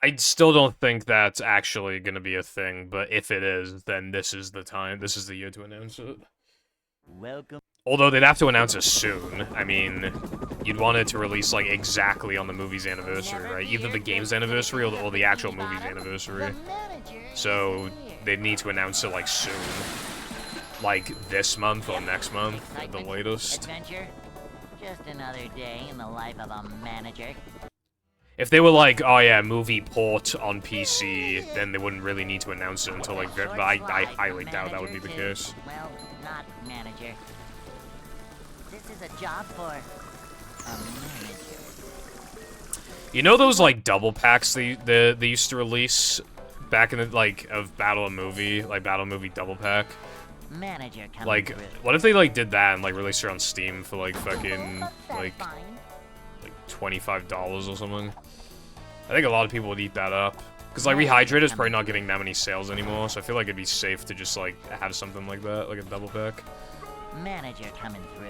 I still don't think that's actually gonna be a thing, but if it is, then this is the time. This is the year to announce it. Welcome. Although they'd have to announce it soon. I mean, you'd want it to release, like, exactly on the movie's anniversary, right? Either the game's anniversary or the actual movie's anniversary. So, they need to announce it, like, soon. Like, this month or next month, at the latest. Adventure? Just another day in the life of a manager. If they were like, oh yeah, movie port on PC, then they wouldn't really need to announce it until, like, but I highly doubt that would be the case. Well, not manager. This is a job for a manager. You know those, like, double packs they used to release back in the, like, of Battle of Movie, like, Battle Movie double pack? Manager coming Like, through. what if they, like, did that and, like, released it on Steam for, like, fucking, like $25 or something? I think a lot of people would eat that up. Because, like, Rehydrated is probably not getting that many sales anymore, so I feel like it'd be safe to just, like, have something like that, like a double pack. Manager coming through.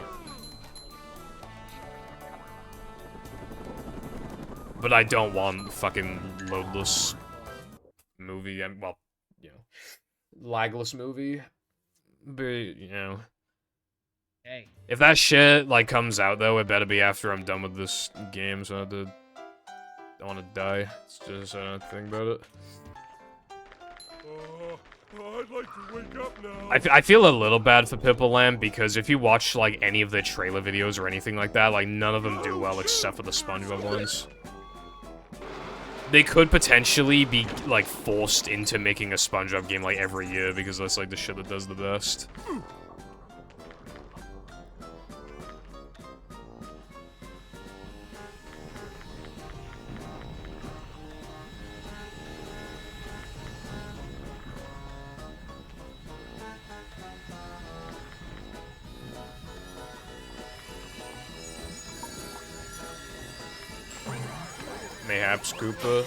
But I don't want fucking loadless movie, well, you know, lagless movie. But, you know. Hey. If that shit, like, comes out, though, it better be after I'm done with this game, so I don't want to die. It's just, I don't think about it. I'd like to wake up now. I feel a little bad for Pippaland, because if you watch, like, any of the trailer videos or anything like that, like, none of them do well except for the SpongeBob ones. They could potentially be, like, forced into making a SpongeBob game, like, every year, because that's, like, the shit that does the best. Mayhaps Koopa.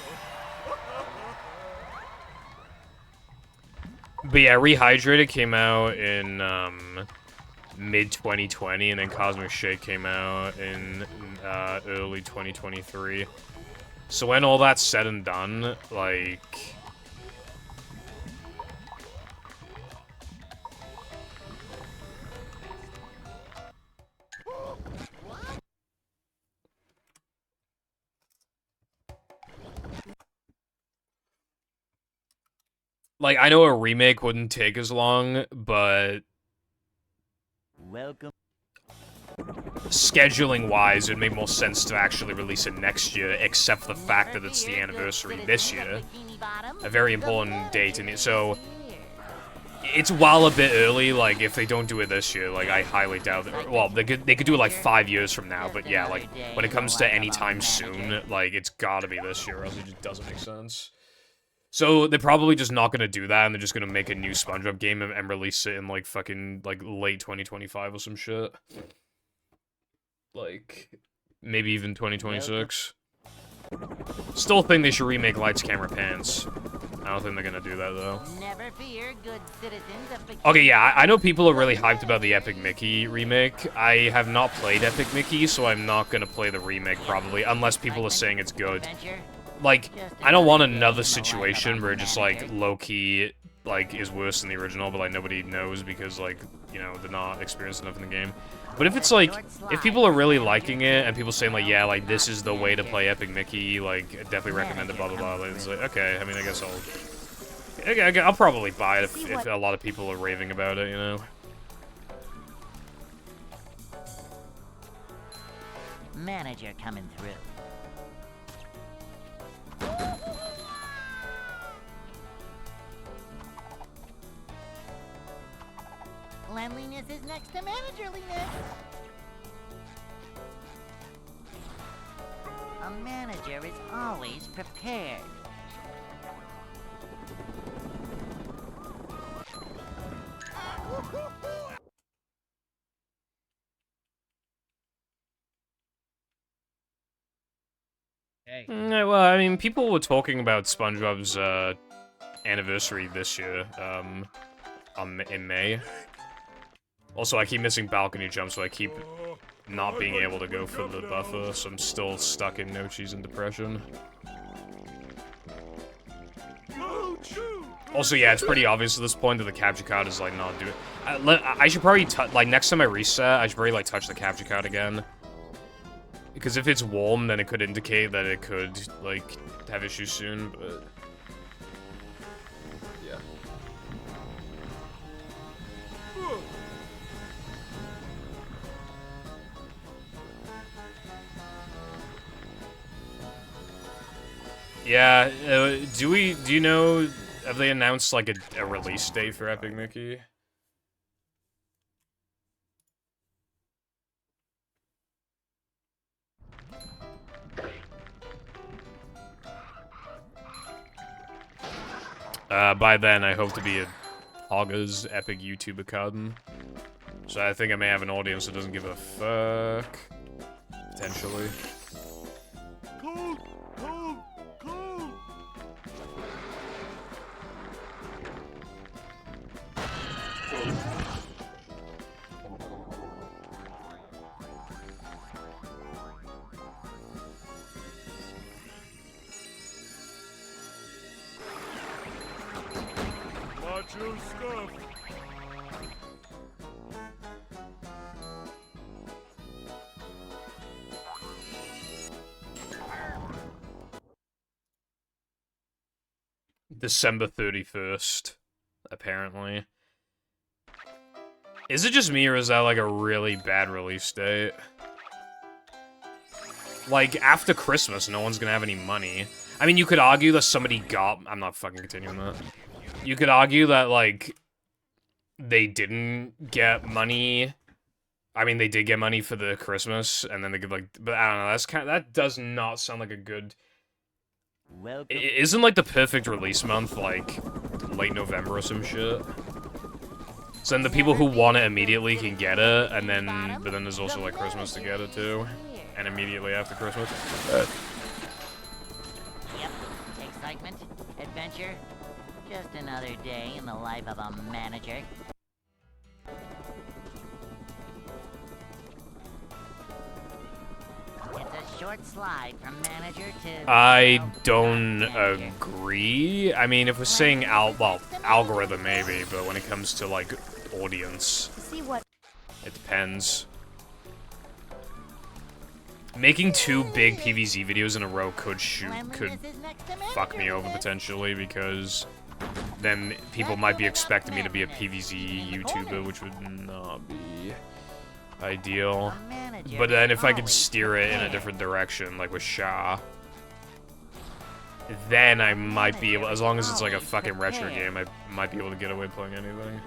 But yeah, Rehydrated came out in mid-2020, and then Cosmic Shake came out in early 2023. So when all that's said and done, like... Like, I know a remake wouldn't take as long, but... Welcome. Scheduling-wise, it'd make more sense to actually release it next year, except for the fact that it's the anniversary this year. A very important date, and so... It's while a bit early, like, if they don't do it this year, like, I highly doubt it. Well, they could do it, like, 5 years from now, but yeah, like, when it comes to any time soon, like, it's gotta be this year, or else it just doesn't make sense. So, they're probably just not gonna do that, and they're just gonna make a new SpongeBob game and release it in, like, fucking, like, late 2025 or some shit. Like, maybe even 2026. Still think they should remake Lights, Camera, Pants. I don't think they're gonna do that, though. Never fear, good citizens of Bikini Okay, yeah, I know people are really hyped about the Epic Mickey remake. I have not played Epic Mickey, so I'm not gonna play the remake, probably, unless people are saying it's good. Adventure? Like, I don't want another situation where just, like, low-key, like, is worse than the original, but, like, nobody knows because, like, you know, they're not experienced enough in the game. But if it's, like, if people are really liking it, and people saying, like, yeah, like, this is the way to play Epic Mickey, like, definitely recommend it, blah, blah, blah, it's like, okay, I mean, I guess I'll probably buy it if a lot of people are raving about it, you know? Manager coming through. Cleanliness is next to managerliness. A manager is always prepared. Hey. Well, I mean, people were talking about SpongeBob's anniversary this year, in May. Also, I keep missing balcony jumps, so I keep not being able to go for the buffer, so I'm still stuck in No Cheese and Depression. Also, yeah, it's pretty obvious at this point that the capture card is, like, not doing... I should probably, like, next time I reset, I should probably, like, touch the capture card again. Because if it's warm, then it could indicate that it could, like, have issues soon, but... yeah. Yeah, do you know, have they announced, like, a release date for Epic Mickey? By then, I hope to be a Hogga's Epic YouTube account. So I think I may have an audience that doesn't give a fuck. Potentially. Cold, cold, cold. Watch your stuff. December 31st, apparently. Is it just me, or is that, like, a really bad release date? Like, after Christmas, no one's gonna have any money. I mean, you could argue that somebody got... I'm not fucking continuing that. You could argue that, like, they didn't get money. I mean, they did get money for the Christmas, and then they could, like... But I don't know, that's kind of... That does not sound like a good... Isn't, like, the perfect release month, like, late November or some shit? So then the people who want it immediately can get it, and then... But then there's also, like, Christmas to get it, too. And immediately after Christmas. Yep. Excitement, adventure, just another day in the life of a manager. It's a short slide from manager to... I don't agree. I mean, if we're saying algorithm maybe, but when it comes to, like, audience, See what? it depends. Making 2 big PvZ videos in a row could fuck me over potentially, because then people might be expecting me to be a PvZ YouTuber, which would not be ideal. But then if I could steer it in a different direction, like with Shah, then I might be able, as long as it's like a fucking retro game, I might be able to get away playing anything.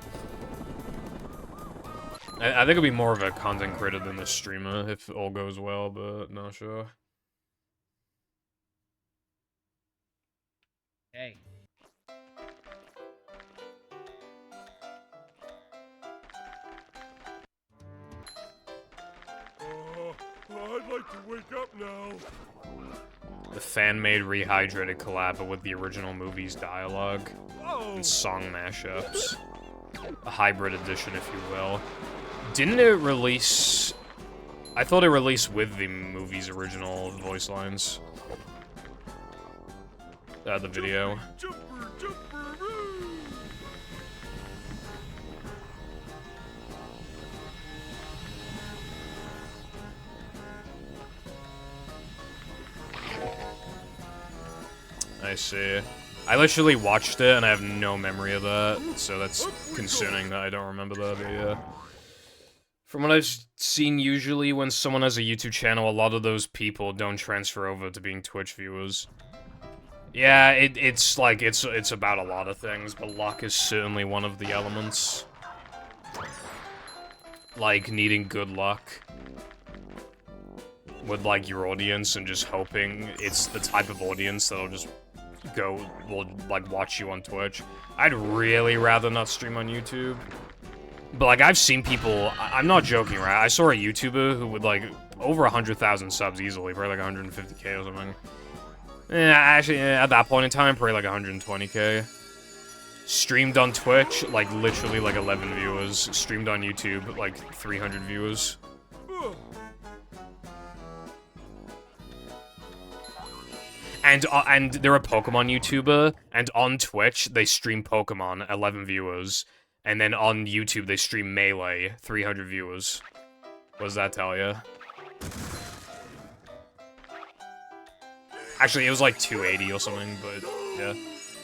I think it'll be more of a content creator than the streamer, if all goes well, but not sure. Hey. I'd like to wake up now. The fan-made rehydrated collab, but with the original movie's dialogue and song mashups. A hybrid edition, if you will. Didn't it release... I thought it released with the movie's original voice lines. The video. Jumper, jumper, roo. I see. I literally watched it, and I have no memory of that, so that's concerning that I don't remember that, but yeah. From what I've seen, usually when someone has a YouTube channel, a lot of those people don't transfer over to being Twitch viewers. Yeah, it's like, it's about a lot of things, but luck is certainly one of the elements. Like, needing good luck with, like, your audience and just hoping it's the type of audience that'll just will, like, watch you on Twitch. I'd really rather not stream on YouTube. But, like, I've seen people... I'm not joking, right? I saw a YouTuber who would, like, over 100,000 subs easily, probably, like, 150k or something. Actually, at that point in time, probably, like, 120k. Streamed on Twitch, like, literally, like, 11 viewers. Streamed on YouTube, like, 300 viewers. And they're a Pokemon YouTuber, and on Twitch, they stream Pokemon, 11 viewers. And then on YouTube, they stream Melee, 300 viewers. What does that tell you? Actually, it was like 280 or something, but yeah.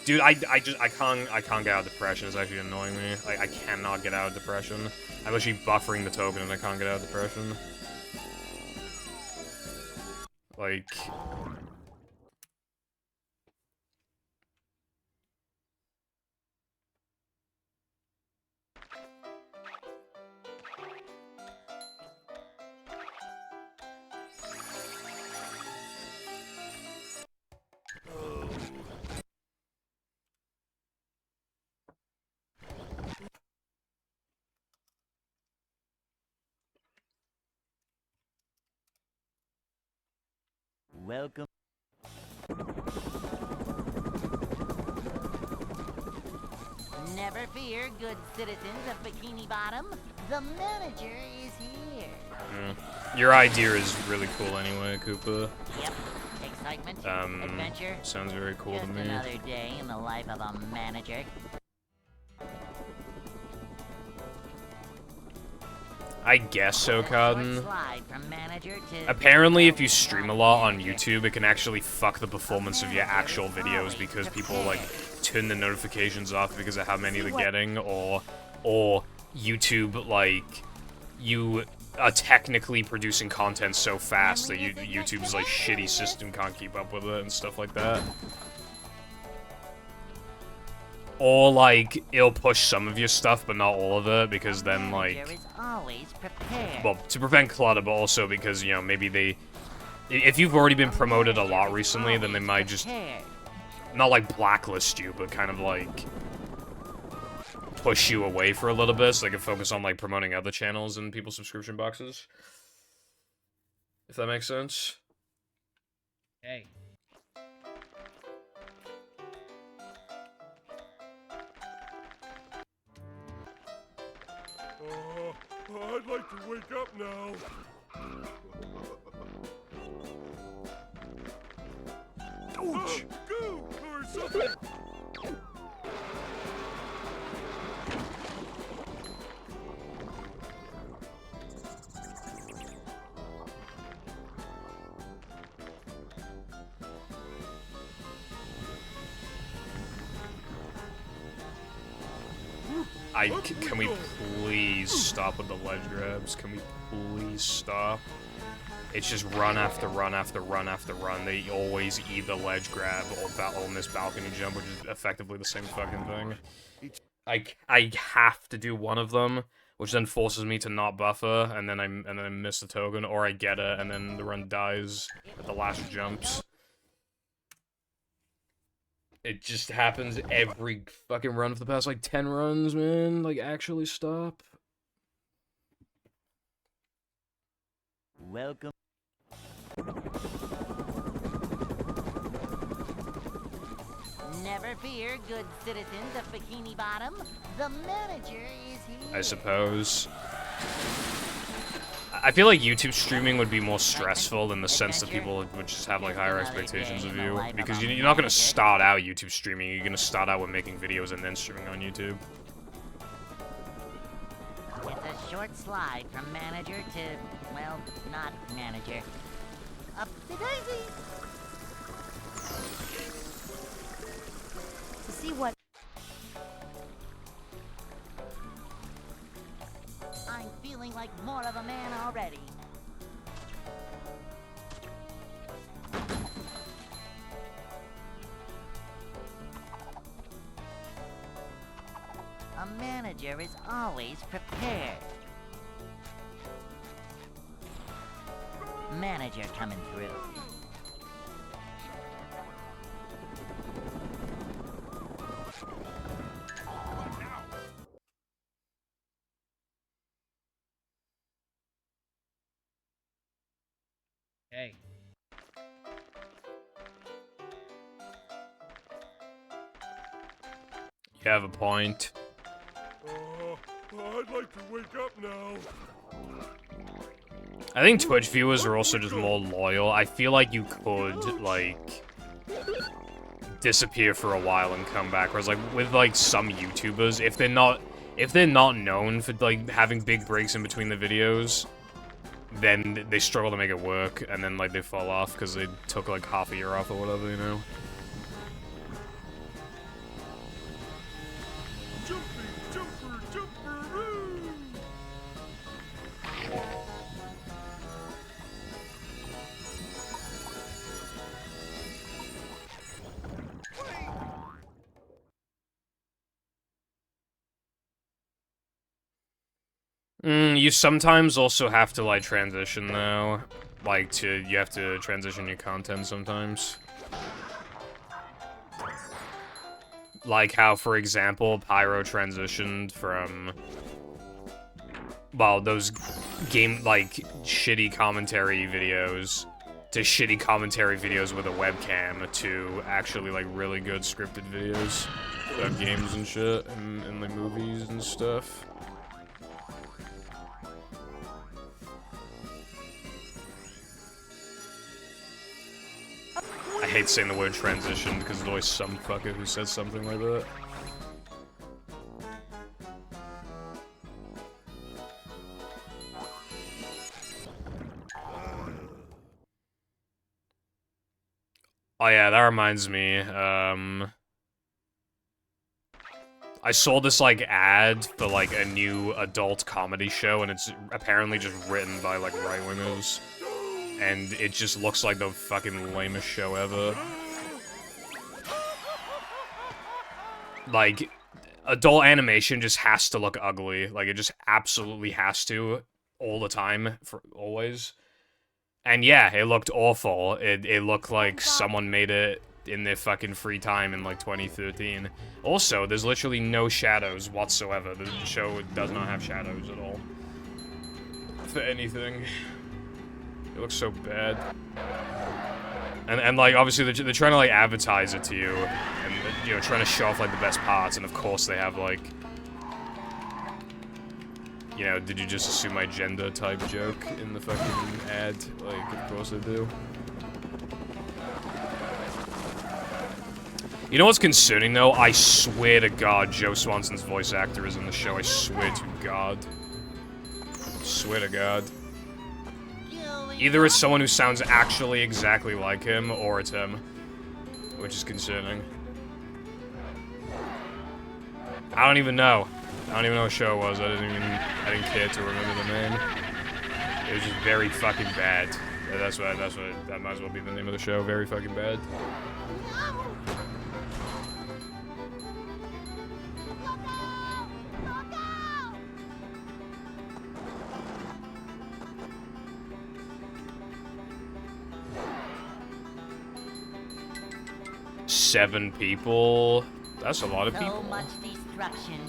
Dude, I can't get out of depression. It's actually annoying me. I cannot get out of depression. I'm actually buffering the token and I can't get out of depression. Like... Welcome. Never fear, good citizens of Bikini Bottom. The manager is here. Your idea is really cool anyway, Koopa. Yep. Excitement, adventure. Sounds very cool to Just me. another day in the life of a manager. I guess so, Cotton. Slide from manager to Apparently, if you stream a lot on YouTube, it can actually fuck the performance of your actual videos because people, like, turn the notifications off because of how many they're getting, or YouTube, like, you are technically producing content so fast that YouTube's, like, shitty system can't keep up with it and stuff like that. Or, like, it'll push some of your stuff, but not all of it, because then, like... Well, to prevent clutter, but also because, you know, maybe they... If you've already been promoted a lot recently, then they might just... Not, like, blacklist you, but kind of, like... push you away for a little bit, so they can focus on, like, promoting other channels in people's subscription boxes. If that makes sense. Hey. I'd like to wake up now. Ouch! Go! Or something! Can we please stop with the ledge grabs? Can we please stop? It's just run after run after run after run. They always either ledge grab or miss balcony jump, which is effectively the same fucking thing. I have to do one of them, which then forces me to not buffer, and then I miss the token, or I get it, and then the run dies at the last jumps. It just happens every fucking run for the past, like, 10 runs, man. Like, actually stop. Welcome. Never fear, good citizens of Bikini Bottom. The manager is here. I suppose. I feel like YouTube streaming would be more stressful in the sense that people would just have, like, higher expectations of you. Because you're not going to start out YouTube streaming, you're going to start out with making videos and then streaming on YouTube. It's a short slide from manager to, well, not manager. Up the daisy! To see what... I'm feeling like more of a man already. A manager is always prepared. Manager coming through. Hey. You have a point. I'd like to wake up now. I think Twitch viewers are also just more loyal. I feel like you could, like, disappear for a while and come back. Whereas, like, with, like, some YouTubers, if they're not known for, like, having big breaks in between the videos, then they struggle to make it work, and then, like, they fall off because they took, like, half a year off or whatever, you know? You sometimes also have to, like, transition, though. Like, you have to transition your content sometimes. Like how, for example, Pyro transitioned from... well, those shitty commentary videos to shitty commentary videos with a webcam to actually, like, really good scripted videos about games and shit, and like, movies and stuff. I hate saying the word transition because there's always some fucker who says something like that. Oh yeah, that reminds me, I saw this, like, ad for, like, a new adult comedy show, and it's apparently just written by, like, right-wingers. And it just looks like the fucking lamest show ever. Like, adult animation just has to look ugly. Like, it just absolutely has to, all the time, for always. And yeah, it looked awful. It looked like someone made it in their fucking free time in, like, 2013. Also, there's literally no shadows whatsoever. The show does not have shadows at all. For anything. It looks so bad. And like, obviously, they're trying to, like, advertise it to you. And, you know, trying to show off, like, the best parts. And, of course, they have, like... you know, did you just assume my gender type joke in the fucking ad? Like, of course they do. You know what's concerning, though? I swear to God, Joe Swanson's voice actor is in the show. I swear to God. Swear to God. Either it's someone who sounds actually exactly like him, or it's him. Which is concerning. I don't even know. I don't even know what show it was. I didn't care to remember the name. It was just very fucking bad. That might as well be the name of the show. Very fucking bad. Seven people. That's a lot of people. So much destruction.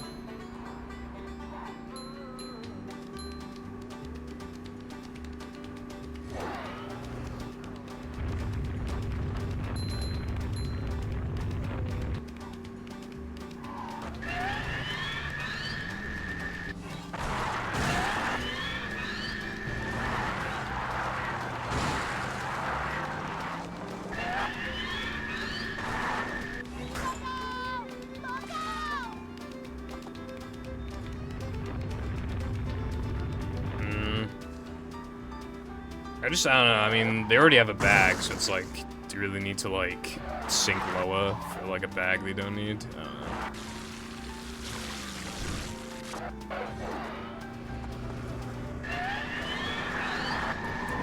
I don't know, I mean, they already have a bag, so it's like, do you really need to, like, sink lower for, like, a bag they don't need? I don't know.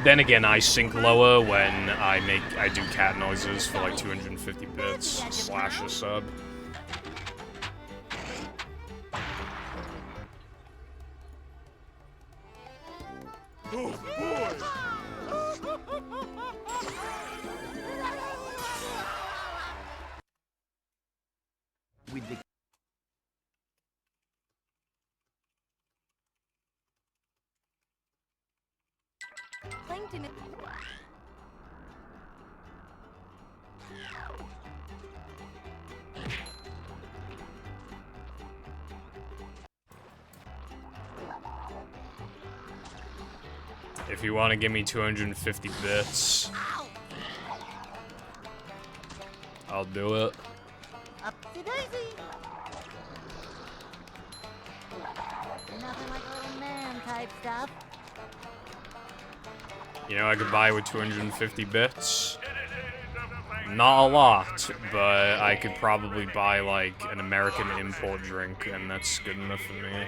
Then again, I sink lower when I do cat noises for, like, 250 bits, slash a sub. Oh, boy! With the Plankton. If you want to give me 250 bits, I'll do it. Upsy daisy. Nothing like a little man type stuff. You know, I could buy with 250 bits. Not a lot, but I could probably buy, like, an American import drink, and that's good enough for me.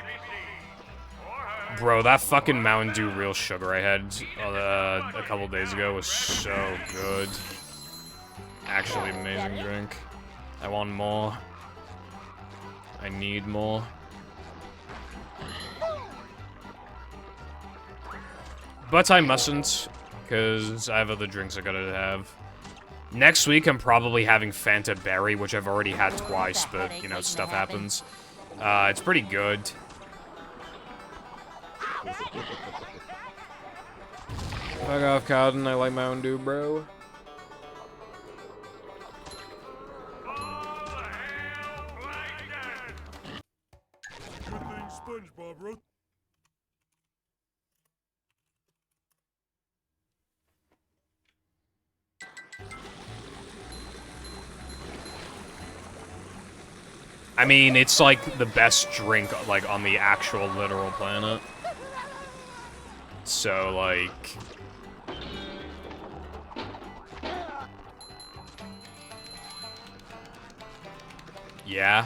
Bro, that fucking Mountain Dew Real Sugar I had a couple days ago was so good. Actually amazing drink. I want more. I need more. But I mustn't, because I have other drinks I gotta have. Next week, I'm probably having Fanta Berry, which I've already had twice, but, you know, stuff happens. It's pretty good. Fuck off, Cotton. I like Mountain Dew, bro. Good thing SpongeBob wrote. I mean, it's like the best drink, like, on the actual literal planet. So, like... yeah.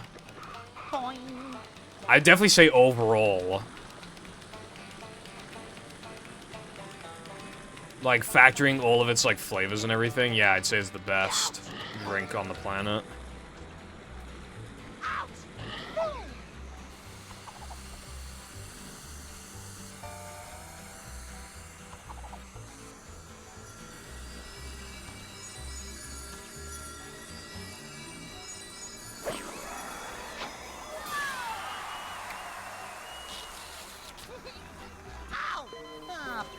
I'd definitely say overall. Like, factoring all of its, like, flavors and everything, yeah, I'd say it's the best drink on the planet.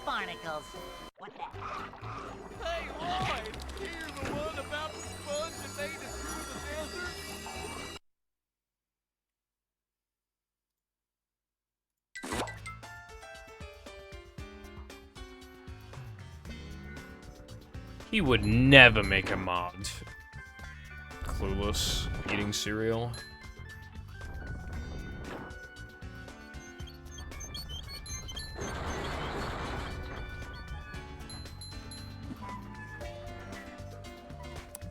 Barnacles. What the heck? Hey, Lloyd! You're the one about the sponge that made it through the desert? He would never make a mod. Clueless. Eating cereal.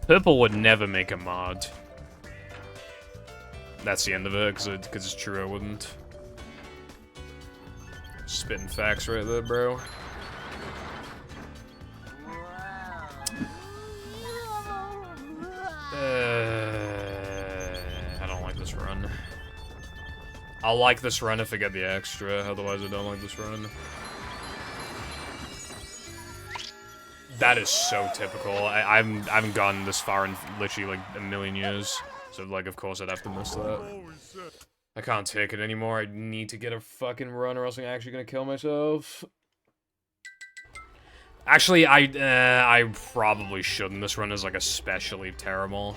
Purple would never make a mod. That's the end of it, because it's true I wouldn't. Spitting facts right there, bro. I don't like this run. I'll like this run if I get the extra, otherwise I don't like this run. That is so typical. I haven't gone this far in literally like a million years. So like, of course I'd have to miss that. I can't take it anymore. I need to get a fucking run or else I'm actually gonna kill myself. Actually, I probably shouldn't. This run is like especially terrible.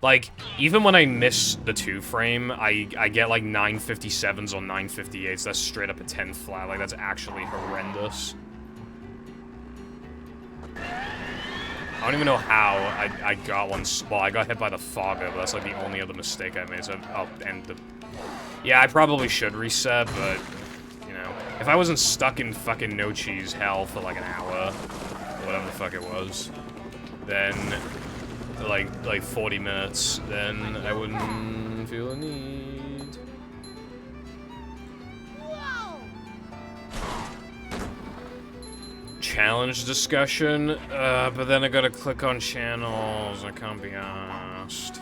Like, even when I miss the 2-frame, I get like 957s or 958s. That's straight up a 10 flat. Like, that's actually horrendous. I don't even know how I got one. Well, I got hit by the fogger, but that's like the only other mistake I made, so I'll end the... Yeah, I probably should reset, but, you know, if I wasn't stuck in fucking no cheese hell for like an hour, or whatever the fuck it was, then, like 40 minutes, then I wouldn't feel the need. Challenge discussion, but then I gotta click on channels. I can't be asked.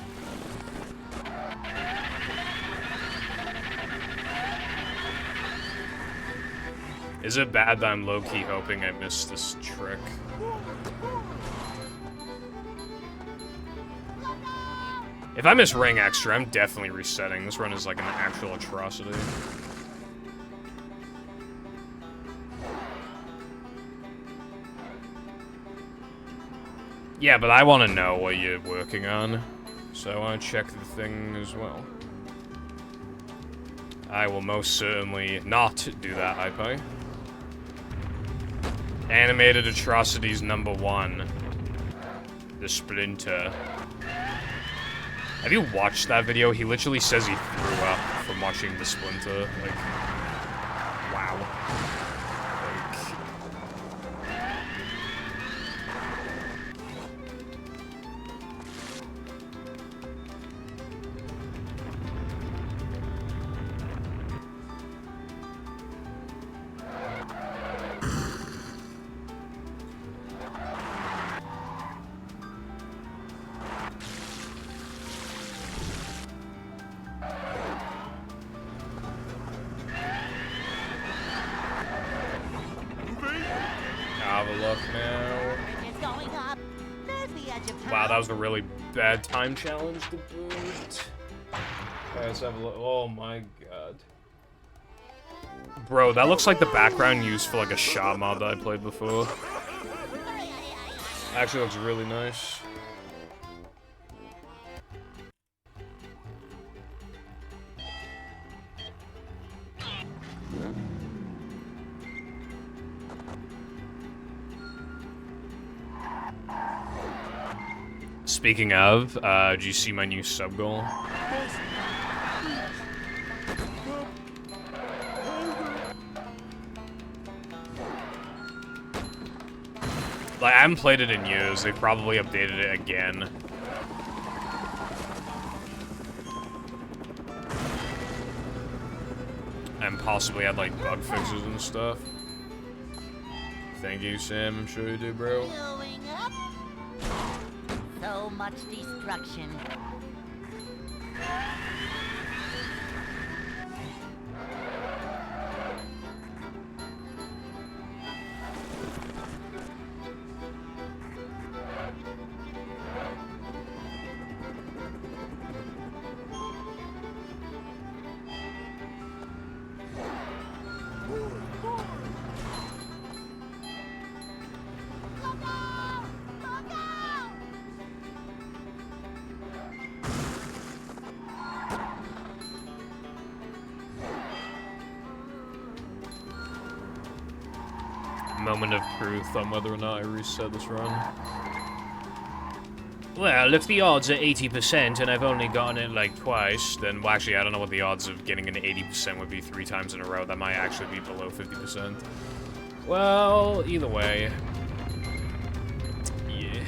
Is it bad that I'm low-key hoping I missed this trick? If I miss ring extra, I'm definitely resetting. This run is like an actual atrocity. Yeah, but I want to know what you're working on, so I want to check the thing as well. I will most certainly not do that, Hypo. Animated Atrocities #1. The Splinter. Have you watched that video? He literally says he threw up from watching The Splinter. Like, wow. Like, knowledge of Wow, how. that was a really bad time challenge to boot. Okay, let's have a look. Oh my god. Bro, that looks like the background used for like a shot mod that I played before. Actually looks really nice. Speaking of, do you see my new sub goal? Like, I haven't played it in years. They probably updated it again. And possibly had, like, bug fixes and stuff. Thank you, Sam. I'm sure you do, bro. Going up. So much destruction. Moment of truth on whether or not I reset this run. Well, if the odds are 80% and I've only gotten it like twice, then, well, actually, I don't know what the odds of getting an 80% would be 3 times in a row. That might actually be below 50%. Well, either way. Yeah.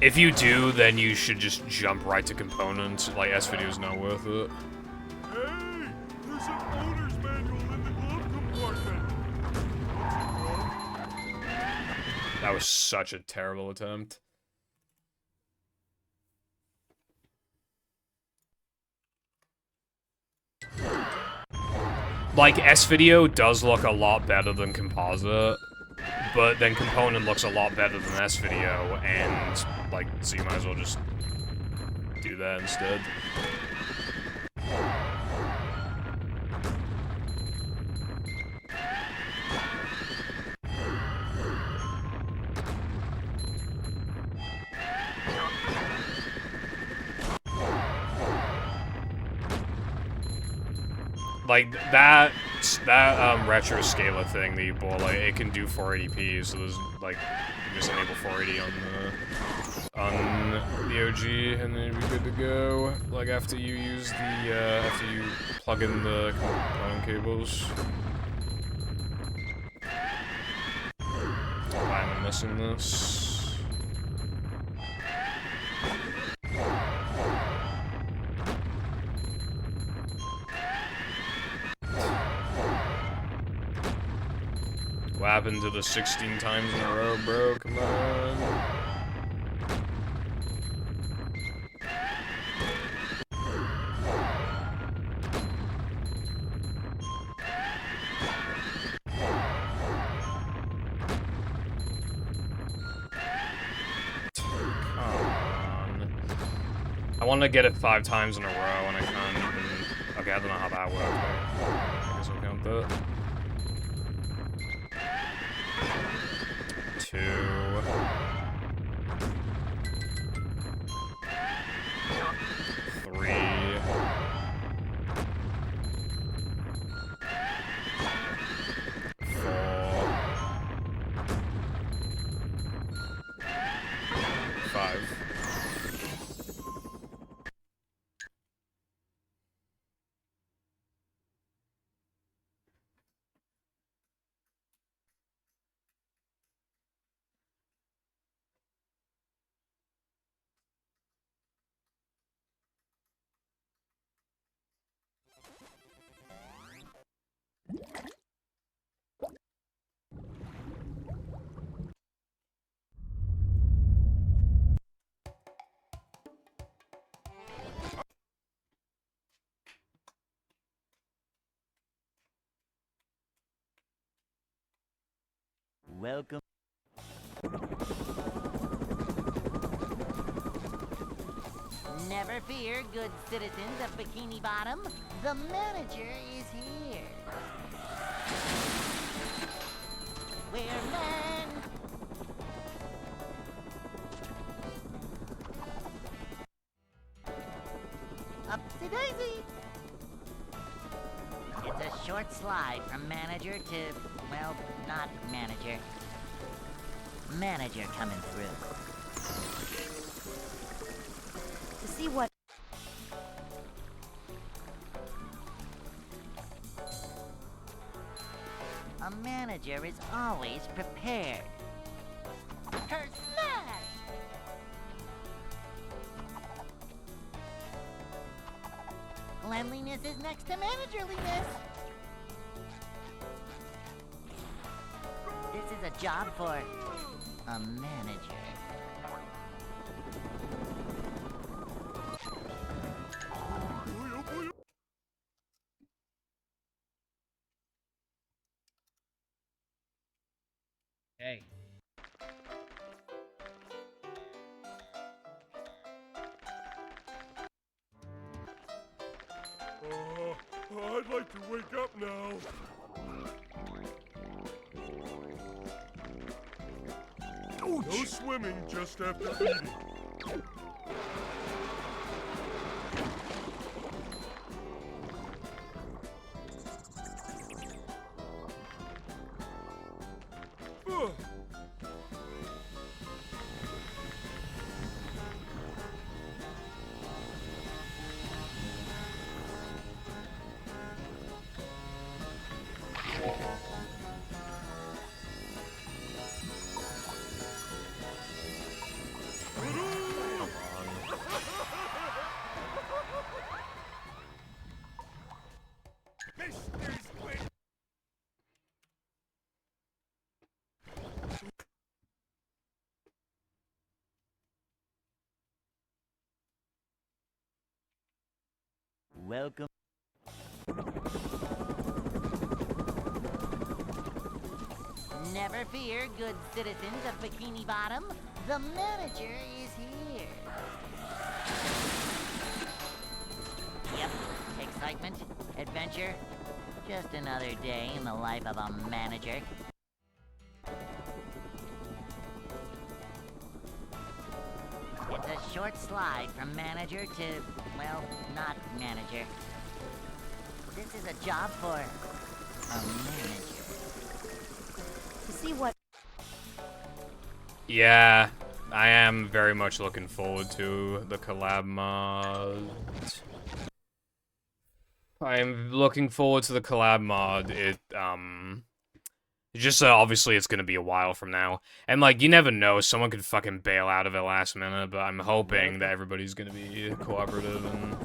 If you do, then you should just jump right to components. Like, S-Video's not worth it. Hey! There's an owner's manual in the glove compartment! That was such a terrible attempt. Like, S-Video does look a lot better than Composite, but then Component looks a lot better than S-Video, and, like, so you might as well just do that instead. Like, that retro scaler thing that you bought, like, it can do 480p, so there's, like, you just enable 480 on the OG, and then you'll be good to go. Like, after you use the, after you plug in the component cables. Why am I missing this? What happened to the 16 times in a row, bro? Come on. Come on. I want to get it 5 times in a row, and I can't even... Okay, I don't know how that works, but I guess I'll count that. 2. 3. 4. 5. Welcome. Never fear, good citizens of Bikini Bottom. The manager is here. We're men. Upsy daisy. It's a short slide from manager to, well, not manager. Manager coming through. To see what... A manager is always prepared. Her smash! Cleanliness is next to managerliness. This is a job for a manager. Hey. I'd like to wake up now. No swimming just after eating. Ugh. Welcome. Never fear, good citizens of Bikini Bottom. The manager is here. Yep, excitement, adventure. Just another day in the life of a manager. It's a short slide from manager to, well, not manager. This is a job for a manager. To see what... Yeah, I am very much looking forward to the collab mod. I'm looking forward to the collab mod. Just obviously it's gonna be a while from now. And, like, you never know, someone could fucking bail out of it last minute, but I'm hoping that everybody's gonna be cooperative and,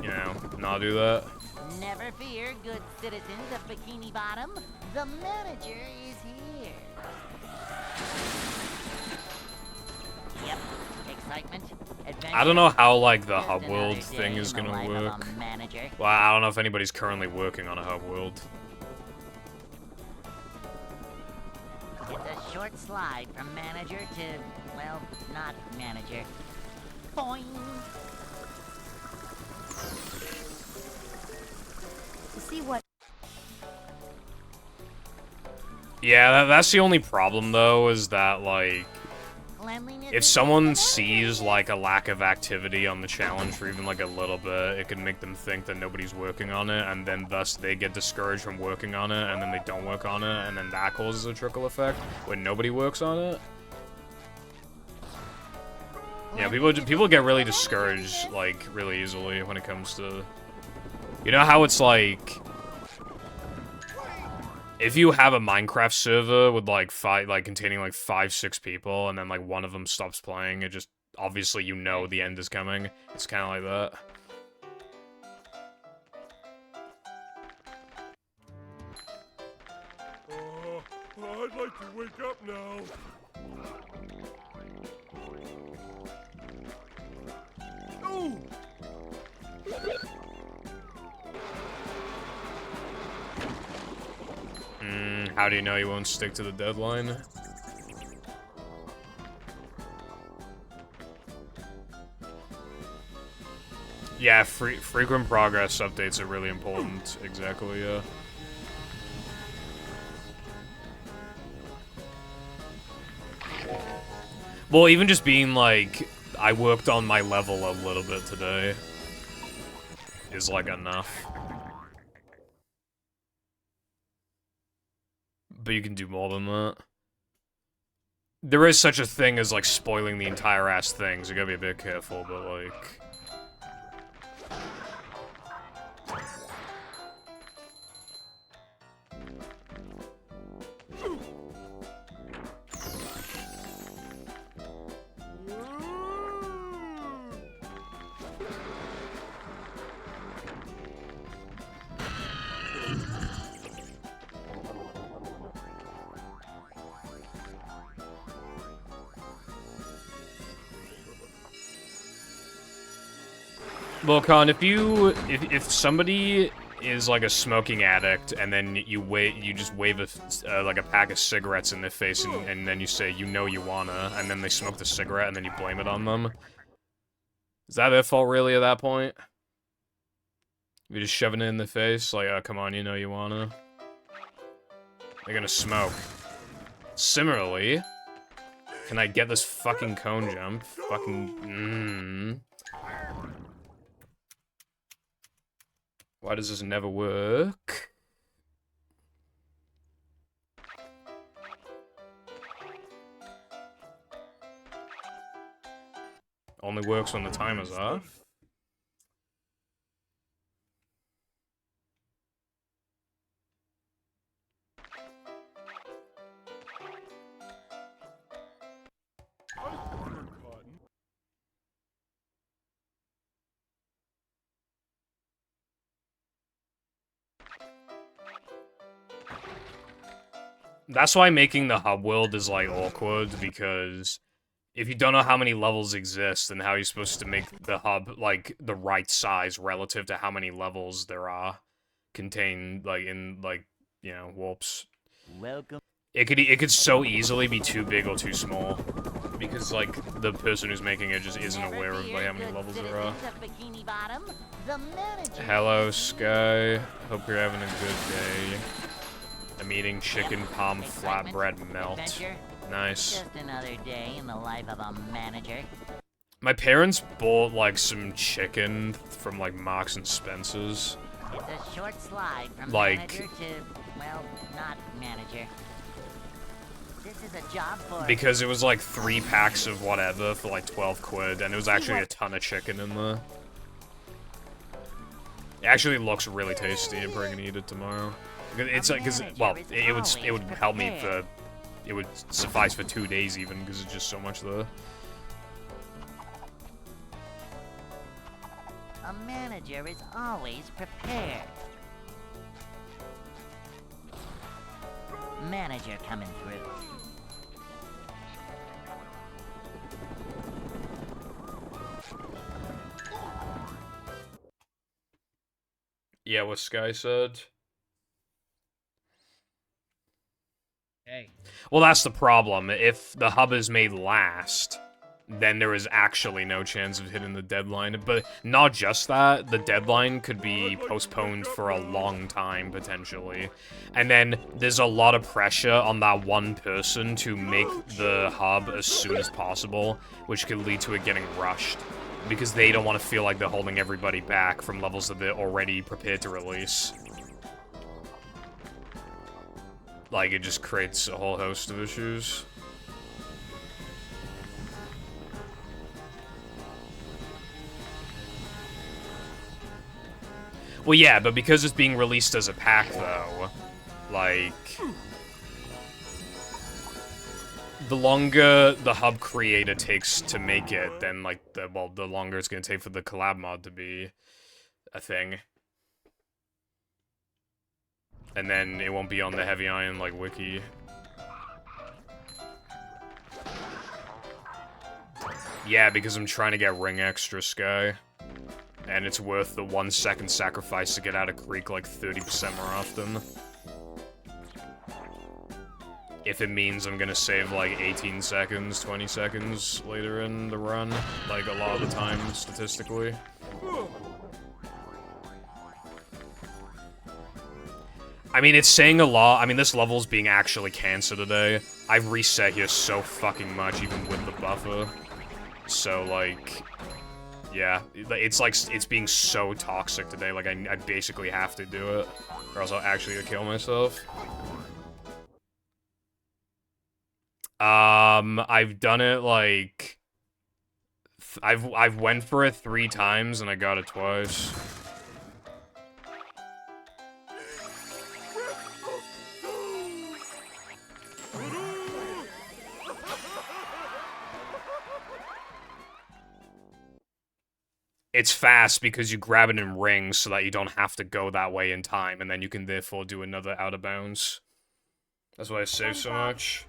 you know, not do that. Never fear, good citizens of Bikini Bottom. The manager is here. Yep, excitement, adventure. I don't know how, like, the Just hub another world day thing is in the gonna life of work. a manager. Well, I don't know if anybody's currently working on a hub world. It's a short slide from manager to, well, not manager. Boing! To see what... Yeah, that's the only problem, though, is that, like, Cleanliness if is someone next to sees, like, a lack of activity on the challenge for even, like, a little bit, it can make them think that nobody's working on it, and then thus they get discouraged from working on it, and then they don't work on it, and then that causes a trickle effect when nobody works on it. Yeah, people get really discouraged, like, really easily when it comes to... You know how it's, like... If you have a Minecraft server with, like, containing, like, 5-6 people, and then, like, one of them stops playing, it just... Obviously, you know the end is coming. It's kind of like that. I'd like to wake up now. Ooh! How do you know you won't stick to the deadline? Yeah, frequent progress updates are really important. Exactly, yeah. Well, even just being like, I worked on my level a little bit today is like enough. But you can do more than that. There is such a thing as like spoiling the entire ass thing, so you gotta be a bit careful, but like... Well, Con, if somebody is like a smoking addict, and then you just wave like a pack of cigarettes in their face, and then you say, you know you wanna, and then they smoke the cigarette, and then you blame it on them. Is that their fault, really, at that point? You're just shoving it in the face, like, oh, come on, you know you wanna. They're gonna smoke. Similarly, can I get this fucking cone jump? Fucking, Why does this never work? Only works when the timer's off. That's why making the hub world is, like, awkward, because if you don't know how many levels exist, then how are you supposed to make the hub, like, the right size relative to how many levels there are contained, like, in, like, you know, warps. Welcome. It could so easily be too big or too small, because, like, the person who's making it just isn't aware of, like, how many levels there are. Hello, Sky. Hope you're having a good day. I'm eating chicken palm flatbread melt. Nice. Just another day in the life of a manager. My parents bought, like, some chicken from, like, Marks and Spencer's. It's a short slide from like, manager to, well, not manager. This is a job for... Because it was, like, 3 packs of whatever for, like, 12 quid, and it was actually a ton of chicken in there. It actually looks really tasty. I'm probably gonna eat it tomorrow. It's like, well, it would help me for, it would suffice for 2 days even, because it's just so much there. A manager is always prepared. Manager coming through. Yeah, what Sky said. Hey. Well, that's the problem. If the hub is made last, then there is actually no chance of hitting the deadline. But not just that, the deadline could be postponed for a long time, potentially. And then there's a lot of pressure on that one person to make the hub as soon as possible, which could lead to it getting rushed. Because they don't want to feel like they're holding everybody back from levels that they're already prepared to release. Like, it just creates a whole host of issues. Well, yeah, but because it's being released as a pack, though, like... The longer the hub creator takes to make it, then, like, the longer it's gonna take for the collab mod to be a thing. And then it won't be on the Heavy Iron, like, wiki. Yeah, because I'm trying to get ring extra, Sky. And it's worth the 1 second sacrifice to get out of Creek like 30% more often. if it means I'm gonna save like 18 seconds, 20 seconds later in the run, like a lot of the time, statistically. I mean, it's saying a lot. I mean, this level's being actually cancer today. I've reset here so fucking much, even with the buffer. So, like, yeah, it's like, it's being so toxic today, like, I basically have to do it, or else I'll actually kill myself. I've done it, like, I've went for it 3 times, and I got it twice. It's fast because you grab it in rings so that you don't have to go that way in time, and then you can therefore do another out of bounds. That's why I save so much.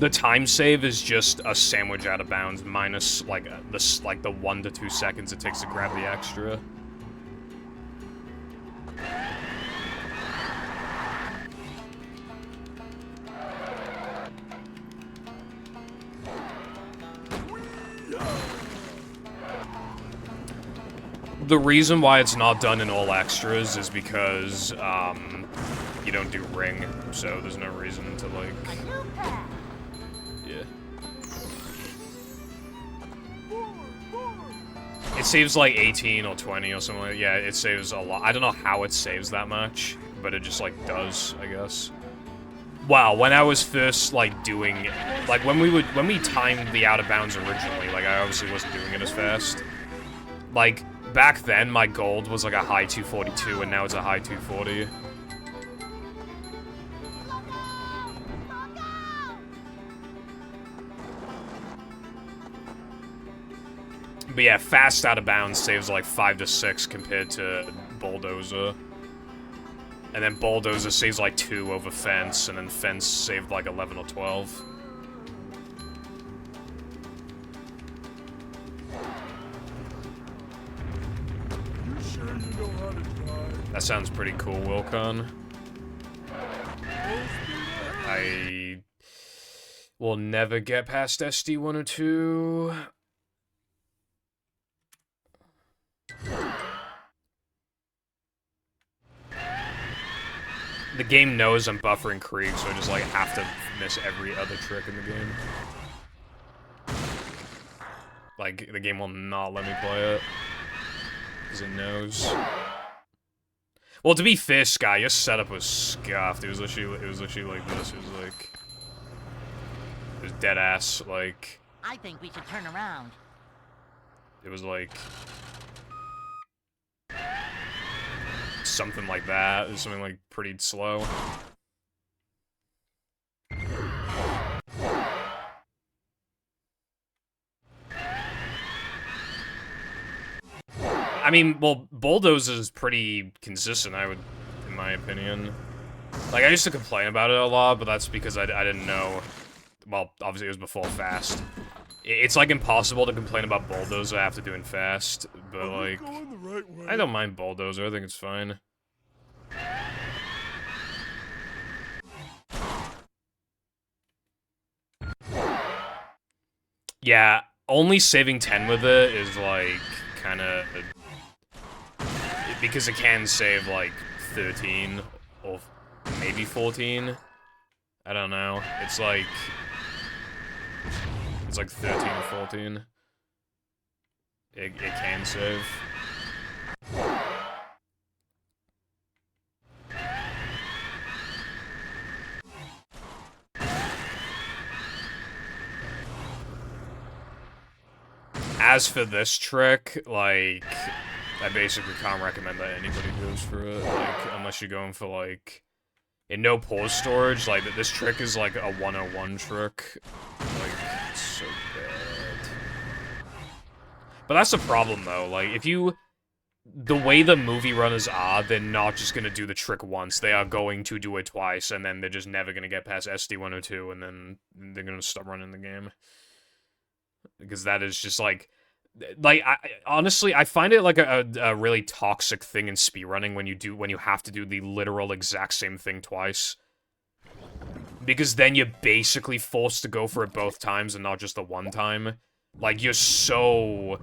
The time save is just a sandwich out of bounds minus like the 1 to 2 seconds it takes to grab the extra. The reason why it's not done in all extras is because, you don't do ring, so there's no reason to, like... Yeah. It saves, like, 18 or 20 or something like that. Yeah, it saves a lot. I don't know how it saves that much, but it just, like, does, I guess. Wow, when I was first, like, doing... Like, when we timed the out of bounds originally, like, I obviously wasn't doing it as fast. Like... Back then, my gold was like a high 242, and now it's a high 240. But yeah, fast out of bounds saves like 5 to 6 compared to Bulldozer. And then Bulldozer saves like 2 over Fence, and then Fence saved like 11 or 12. That sounds pretty cool, Wilcon. I will never get past SD 102. The game knows I'm buffering Krieg, so I just like have to miss every other trick in the game. Like, the game will not let me play it. Because it knows. Well, to be fair, Sky, your setup was scuffed. It was literally like this. It was like... It was dead ass, like... I think we should turn around. It was like... Something like that. It was something like pretty slow. I mean, well, Bulldozer is pretty consistent, in my opinion. Like, I used to complain about it a lot, but that's because I didn't know... Well, obviously it was before Fast. It's, like, impossible to complain about Bulldozer after doing Fast, but, like... I don't mind Bulldozer, I think it's fine. Yeah, only saving 10 with it is, like, kinda... Because it can save, like, 13, or maybe 14. I don't know. It's like 13 or 14. It can save. As for this trick, like... I basically can't recommend that anybody goes for it, like, unless you're going for, like, in no pause storage, like, this trick is, like, a 101 trick. Like, it's so bad. But that's the problem, though, like, if you... The way the movie runners are, they're not just gonna do the trick once, they are going to do it twice, and then they're just never gonna get past SD-102, and then they're gonna stop running the game. Because that is just, like... Like, honestly, I find it like a really toxic thing in speedrunning when you have to do the literal exact same thing twice. Because then you're basically forced to go for it both times and not just the one time. Like, you're so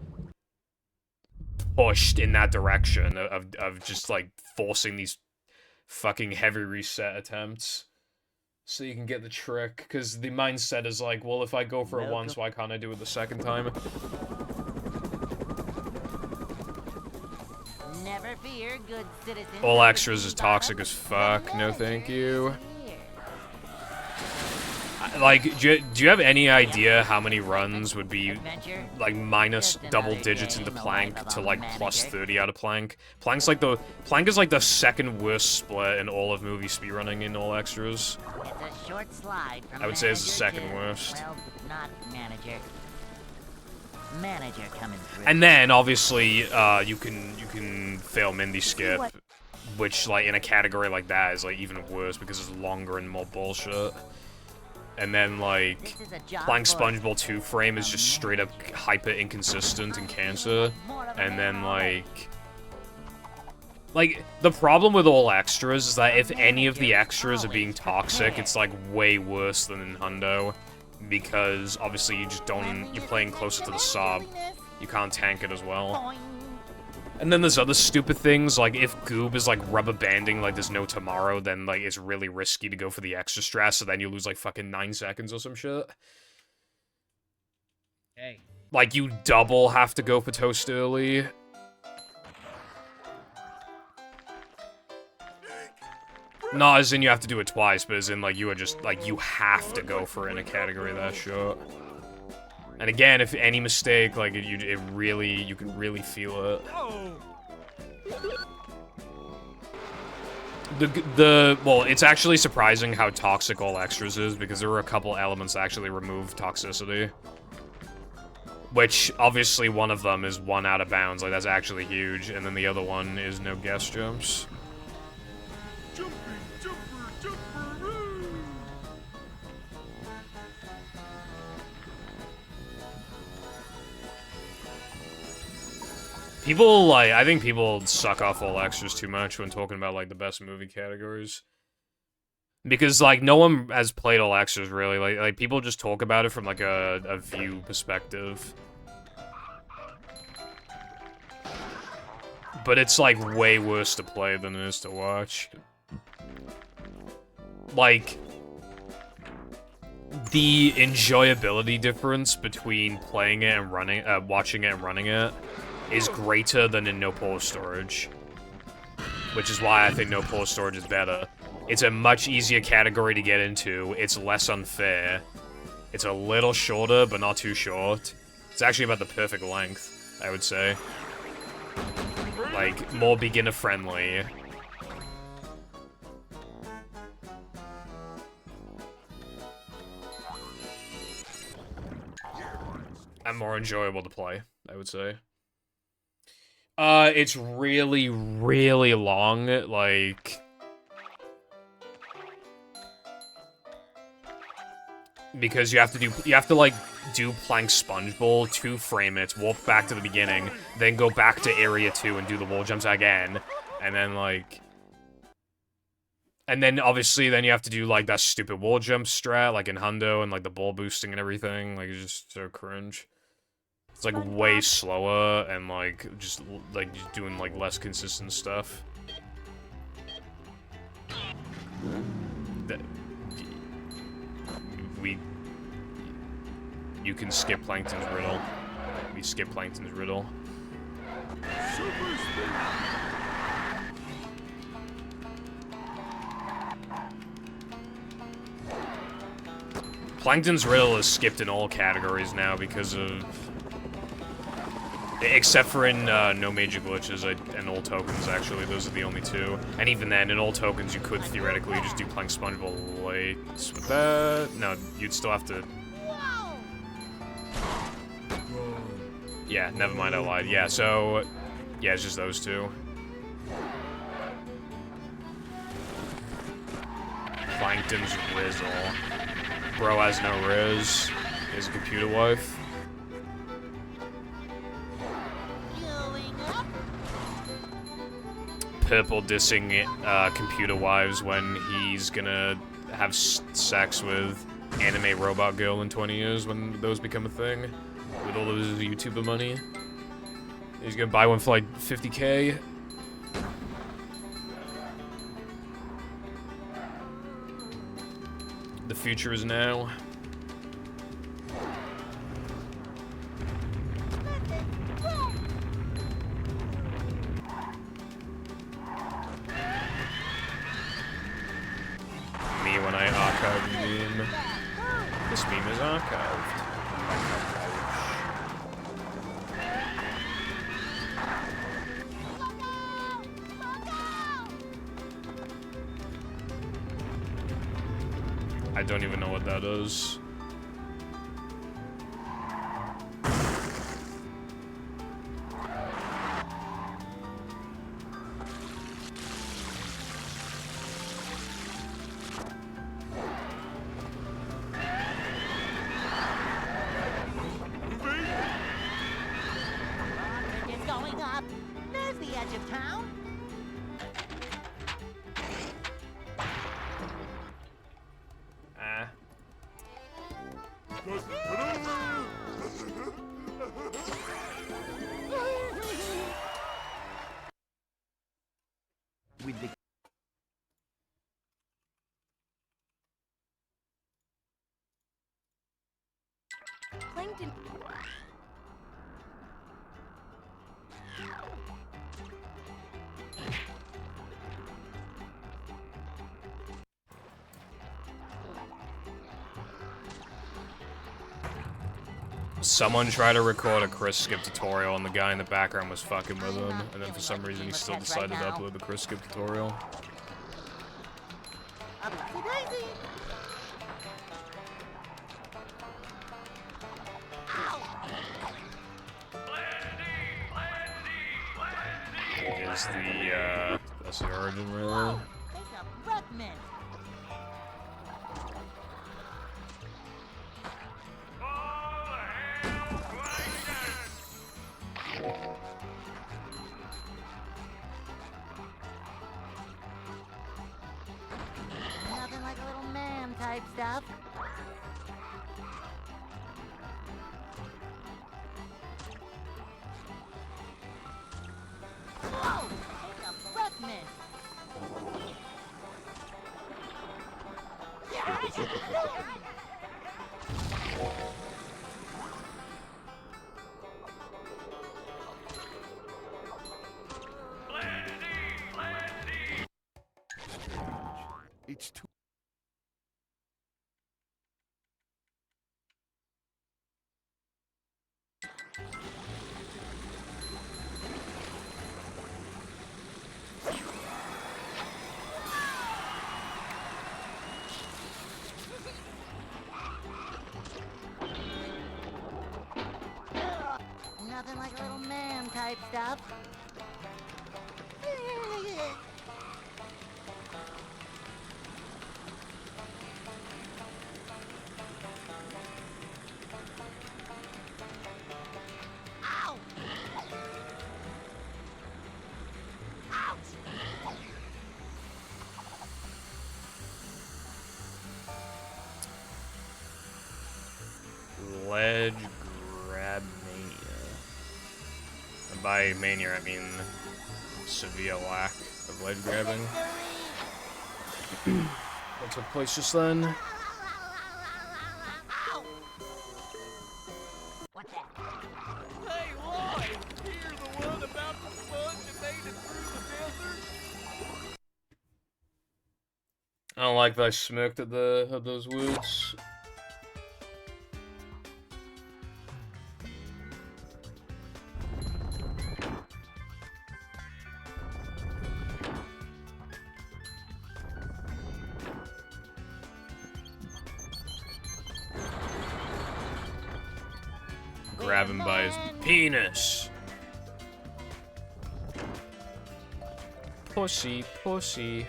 pushed in that direction of just, like, forcing these fucking heavy reset attempts. So you can get the trick, because the mindset is like, well, if I go for it once, why can't I do it the second time? Never fear, good citizens. All extras is toxic as fuck, no thank you. Like, do you have any idea how many runs would be, like, minus double digits into Plank to, like, plus 30 out of Plank? Plank is, like, the second worst split in all of movie speedrunning in all extras. It's a short slide from I would say it's the manager second to, worst. well, not manager. Manager coming through. And then, obviously, you can fail Mindy Skip, which, like, in a category like that is, like, even worse because it's longer and more bullshit. And then, like, Plank SpongeBob 2 frame is just straight up hyper inconsistent and cancer. And then, like, the problem with all extras is that if any of the extras are being toxic, it's, like, way worse than in Hundo. Because, obviously, you're playing closer to the sob. You can't tank it as well. And then there's other stupid things, like, if Goob is, like, rubber banding like there's no tomorrow, then, like, it's really risky to go for the extra stress, so then you lose, like, fucking 9 seconds or some shit. Hey. Like, you double have to go for toast early. Not as in you have to do it twice, but as in, like, you are just, like, you have to go for it in a category that short. And again, if any mistake, like, you can really feel it. Well, it's actually surprising how toxic all extras is, because there were a couple elements that actually remove toxicity. Which, obviously, one of them is 1 out of bounds, like, that's actually huge, and then the other one is no guest jumps. People, like, I think people suck off all extras too much when talking about, like, the best movie categories. Because, like, no one has played all extras, really. Like people just talk about it from, like, a view perspective. But it's, like, way worse to play than it is to watch. Like, the enjoyability difference between playing it and watching it and running it is greater than in no pause storage. Which is why I think no pause storage is better. It's a much easier category to get into, it's less unfair, it's a little shorter, but not too short. It's actually about the perfect length, I would say. Like, more beginner-friendly. And more enjoyable to play, I would say. It's really, really long, like... Because you have to like, do Plank SpongeBob, 2 frame it, warp back to the beginning, then go back to Area 2 and do the wall jumps again, and then, like... And then, obviously, then you have to do, like, that stupid wall jump strat, like in Hundo, and, like, the ball boosting and everything, like, it's just so cringe. It's, like, way slower, and, like, just doing, like, less consistent stuff. You can skip Plankton's riddle. We skip Plankton's riddle. Plankton's riddle is skipped in all categories now because of... Except for in no major glitches and all tokens, actually. Those are the only 2. And even then, in all tokens, you could theoretically just do Plank SpongeBob lights with that. No, you'd still have to... Yeah, never mind, I lied. Yeah, so... Yeah, it's just those 2. Plankton's Rizzle. Bro has no Riz. Is a computer wife. Purple dissing computer wives when he's gonna have sex with anime robot girl in 20 years when those become a thing with all of his YouTuber money. He's gonna buy one for like 50K. The future is now. Me when I archive a meme. This meme is archived. I don't even know what that is. It's going up. There's the edge of town. Ah. With the Plankton. Someone tried to record a Chris Skip tutorial and the guy in the background was fucking with him, and then for some reason he still decided to upload the Chris Skip tutorial. Upsy-daisy. That's the origin, really. Whoa, take a breath mint. Nothing like a little man type stuff. Whoa! Take a breath mint. It's too. Nothing like a little man type stuff. Ow! Ouch! Ledge grab mania. And by mania, I mean severe lack of ledge grabbing. What took place just then? Ow! What's that? Hey, Lloyd! You're the one about the sponge that made it through the desert? I don't like that I smirked at those words. Grab him by his penis. Pussy, pussy.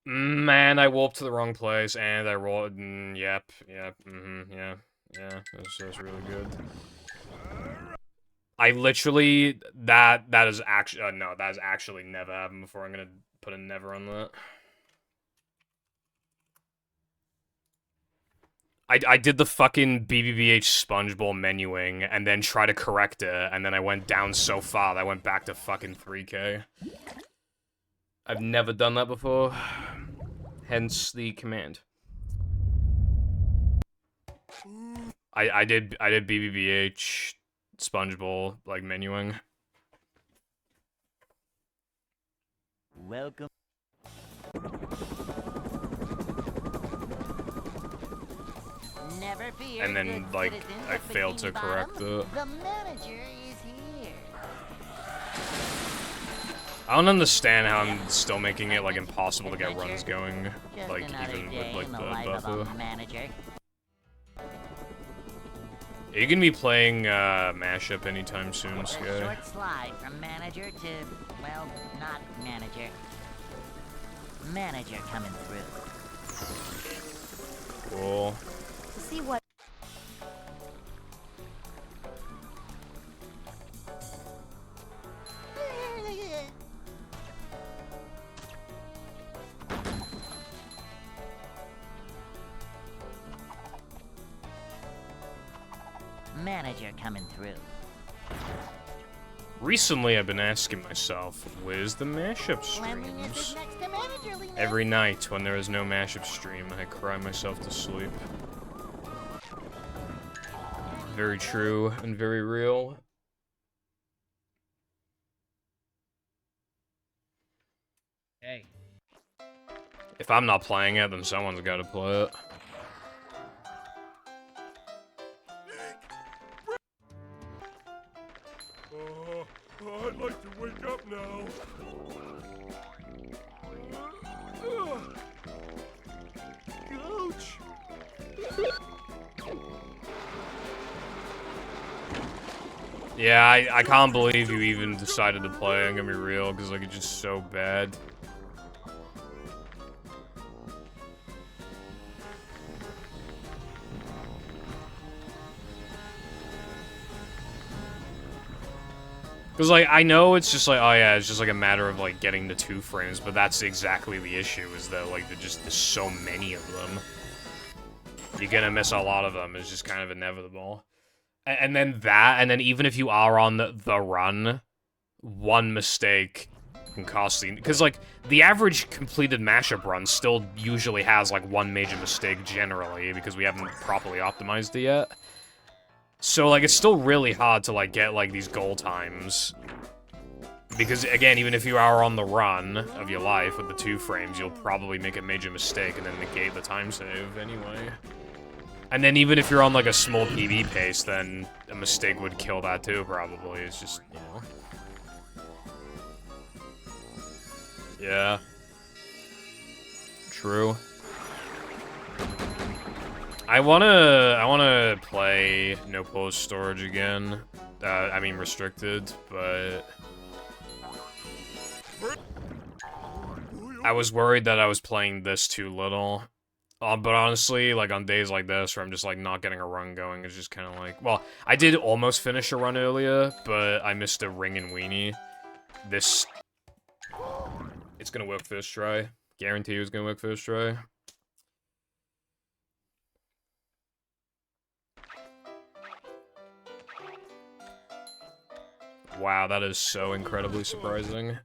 Man, I warped to the wrong place, and I rolled, yeah, that's really good. I literally, that is actually, no, that has actually never happened before. I'm gonna put a never on that. I did the fucking BBBH sponge bowl menuing, and then try to correct it, and then I went down so far that I went back to fucking 3K. I've never done that before, hence the command. I did BBBH sponge bowl, like, menuing. Welcome. Never fear, And then, good like, citizens I of failed to Bikini correct Bottom. it. The manager is here. I don't understand how I'm still making it, like, impossible to get runs going, Just like, another even day with, like, in the the life of buffer. a manager. Are you gonna be playing, Mashup anytime soon, A Sky? short slide from manager to, well, not manager. Manager coming through. Cool. See what? Manager coming through. Recently, I've been asking myself, where's the Mashup Cleanliness is streams? next to managerliness. Every night, when there is no Mashup stream, I cry myself to sleep. Very true and very real. Hey. If I'm not playing it, then someone's gotta play it. I'd like to wake up now. Ouch! Yeah, I can't believe you even decided to play, I'm gonna be real, because, like, it's just so bad. Because, like, I know it's just like, oh yeah, it's just like a matter of, like, getting the 2 frames, but that's exactly the issue, is that, like, there's so many of them. You're gonna miss a lot of them, it's just kind of inevitable. And then that, and then even if you are on the run, one mistake can cost you, because, like, the average completed mashup run still usually has, like, one major mistake generally, because we haven't properly optimized it yet. So, like, it's still really hard to, like, get, like, these goal times. Because, again, even if you are on the run of your life with the 2 frames, you'll probably make a major mistake and then negate the time save anyway. And then even if you're on, like, a small PB pace, then a mistake would kill that too, probably. It's just, you know. Yeah. True. I wanna play no post storage again. I mean restricted, but I was worried that I was playing this too little. But honestly, like, on days like this where I'm just, like, not getting a run going, it's just kind of like... Well, I did almost finish a run earlier, but I missed a ring and weenie. This... It's gonna work first try. Guarantee it's gonna work first try. Wow, that is so incredibly surprising.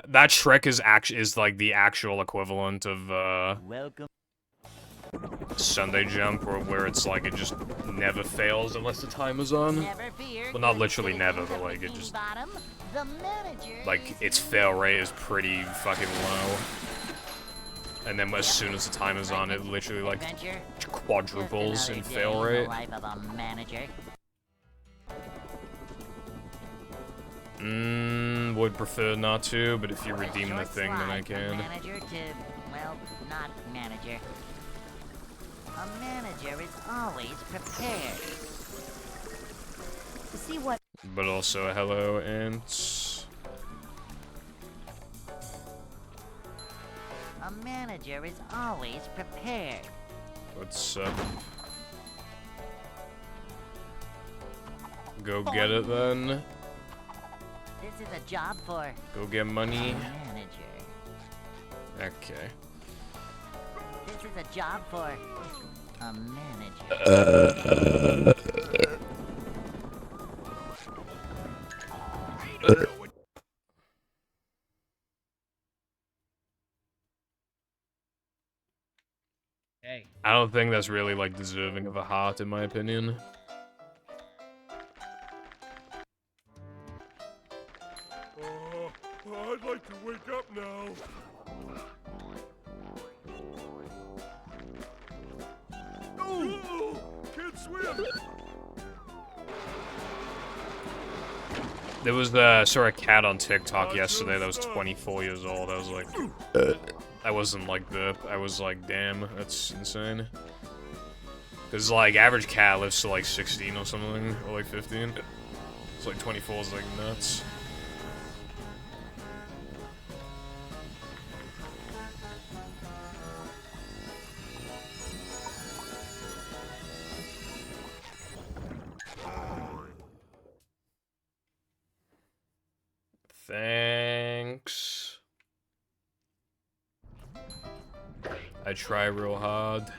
That Shrek is like the actual equivalent of Welcome. Sunday Jump, where it's like it just never fails unless the timer's on. Never fear, Well, not good literally citizens never, but of like it Bikini just Bottom. The manager like is its here. fail rate is pretty fucking low. And then as soon as the timer's on, it literally like Adventure. quadruples Just in another day fail the rate. life of a manager. Would prefer not to, but if you A redeem the short thing, then I slide from can. Manager to, well, not manager. A manager is always prepared. see what. But also, hello, Ants. A manager is always prepared. What's up? Go get it then. This is a job for Go get money. a manager. Okay. This is a job for a manager. Hey. I don't think that's really, like, deserving of a heart, in my opinion. I'd like to wake up now. Oh, can't swim. There was saw a cat on TikTok yesterday that was 24 years old. I was like, I wasn't like I was like, damn, that's insane. Cause like average cat lives to like 16 or something, or like 15. It's like 24 is like nuts. Thanks. I try real hard.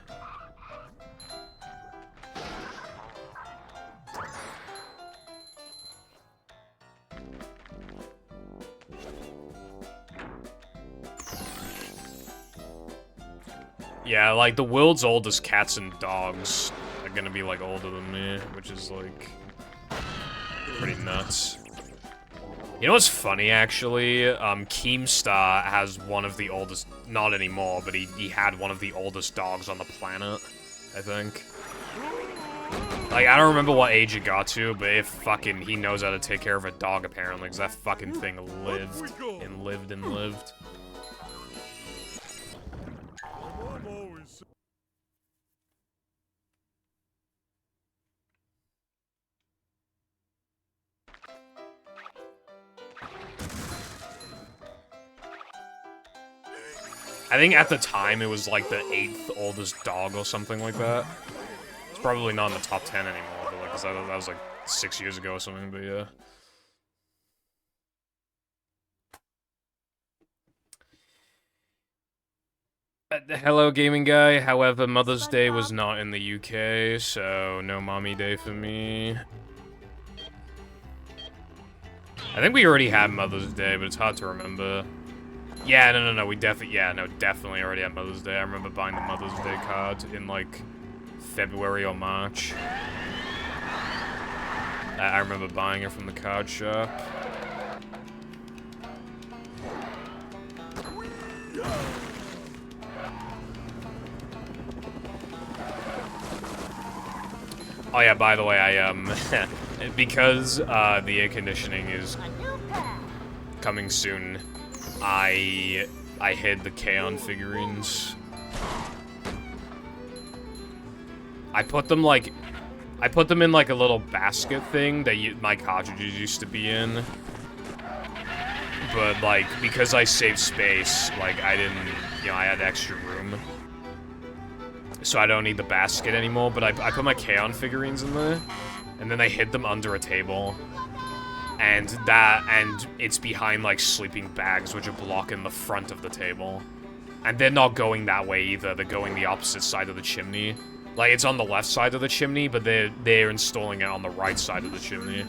Yeah, like the world's oldest cats and dogs are gonna be like older than me, which is like pretty nuts. You know what's funny, actually? Keemstar has one of the oldest, not anymore, but he had one of the oldest dogs on the planet, I think. Like, I don't remember what age it got to, but he knows how to take care of a dog, apparently, because that fucking thing lived and lived and lived. Mom always said I think at the time it was like the 8th oldest dog or something like that. It's probably not in the top 10 anymore, but like, 'cause that was like 6 years ago or something, but yeah. Hello, gaming guy. However, Mother's Day was not in the UK, so no mommy day for me. I think we already had Mother's Day, but it's hard to remember. Yeah, no, we definitely already had Mother's Day. I remember buying the Mother's Day card in, like, February or March. I remember buying it from the card shop. Oh yeah, by the way, I, because, the air conditioning is coming soon, I hid the Kaon figurines. I put them in like a little basket thing that my cartridges used to be in. But like, because I saved space, like I didn't, I had extra room. So I don't need the basket anymore, but I put my Kaon figurines in there, and then I hid them under a table. And it's behind, like, sleeping bags, which are blocking the front of the table. And they're not going that way either, they're going the opposite side of the chimney. Like, it's on the left side of the chimney, but they're installing it on the right side of the chimney.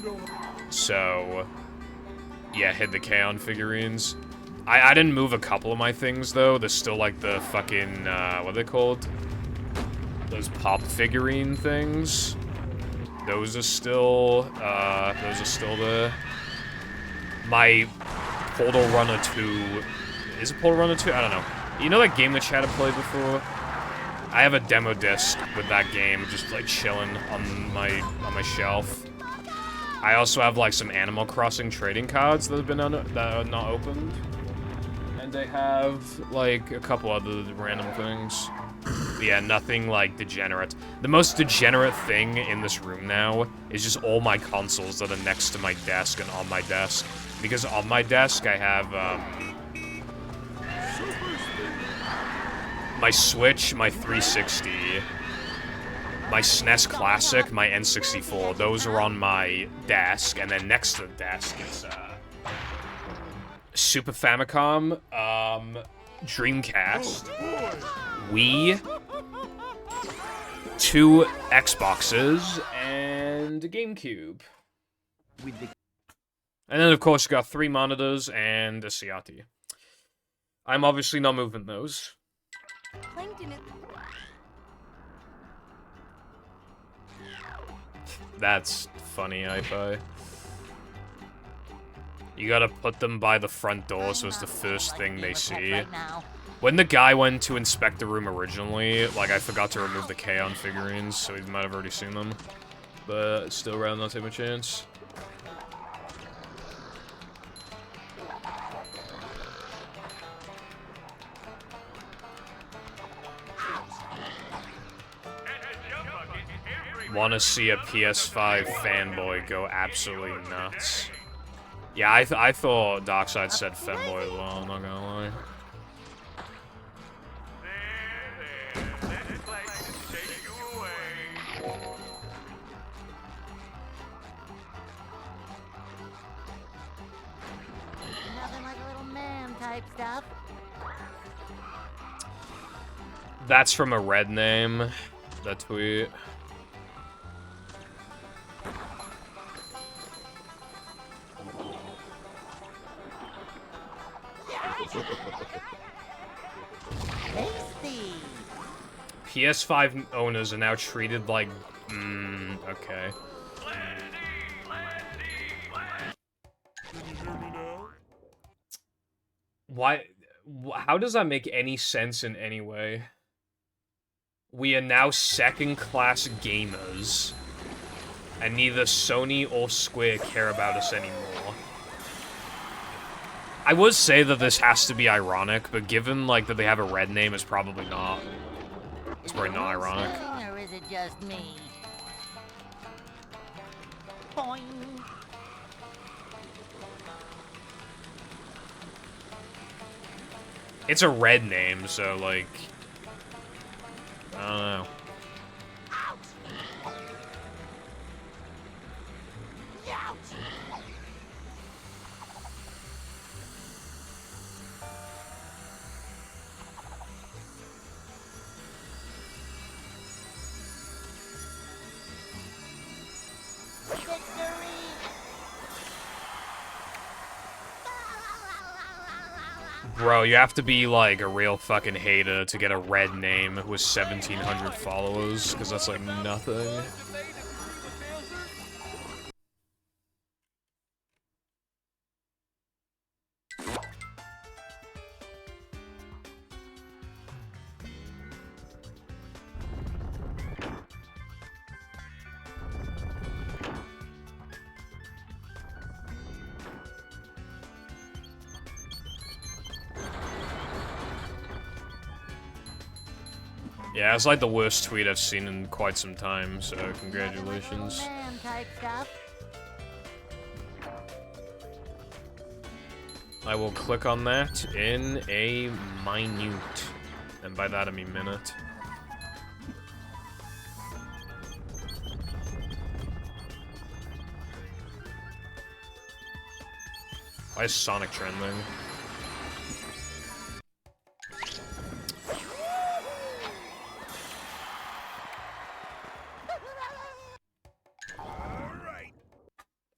So, yeah, hid the Kaon figurines. I didn't move a couple of my things, though. There's still, like, the fucking, what are they called? Those pop figurine things. Those are still there. My Portal Runner 2... Is it Portal Runner 2? I don't know. You know that game that Chad had played before? I have a demo disc with that game just, like, chilling on my shelf. I also have, like, some Animal Crossing trading cards that are not opened. And I have, like, a couple other random things. But yeah, nothing, like, degenerate. The most degenerate thing in this room now is just all my consoles that are next to my desk and on my desk. Because on my desk, I have, my Switch, my 360, my SNES Classic, my N64. Those are on my desk, and then next to the desk is, Super Famicom, Dreamcast, Wii, 2 Xboxes, and a GameCube. And then, of course, you got 3 monitors and a Ciati. I'm obviously not moving those. Plankton is... That's funny, iPi. You gotta put them by the front door so it's the first thing they see. When the guy went to inspect the room originally, like, I forgot to remove the K-On figurines, so he might have already seen them. But still, rather not take a chance. Want to see a PS5 fanboy go absolutely nuts. Yeah, I thought Darkseid said femboy as well, I'm not gonna lie. Nothing like a little man type stuff. That's from a red name, that tweet. Tasty. PS5 owners are now treated like... okay. Can you hear me now? Why... How does that make any sense in any way? We are now second-class gamers, and neither Sony or Square care about us anymore. I would say that this has to be ironic, but given, like, that they have a red name, it's probably not. It's probably not ironic. Or is it just me? Boing. It's a red name, so, like... I don't know. Bro, you have to be, like, a real fucking hater to get a red name with 1,700 followers, because that's, like, nothing. Yeah, it's like the worst tweet I've seen in quite some time, so congratulations. Man type stuff. I will click on that in a minute, and by that I mean minute. Why is Sonic trending?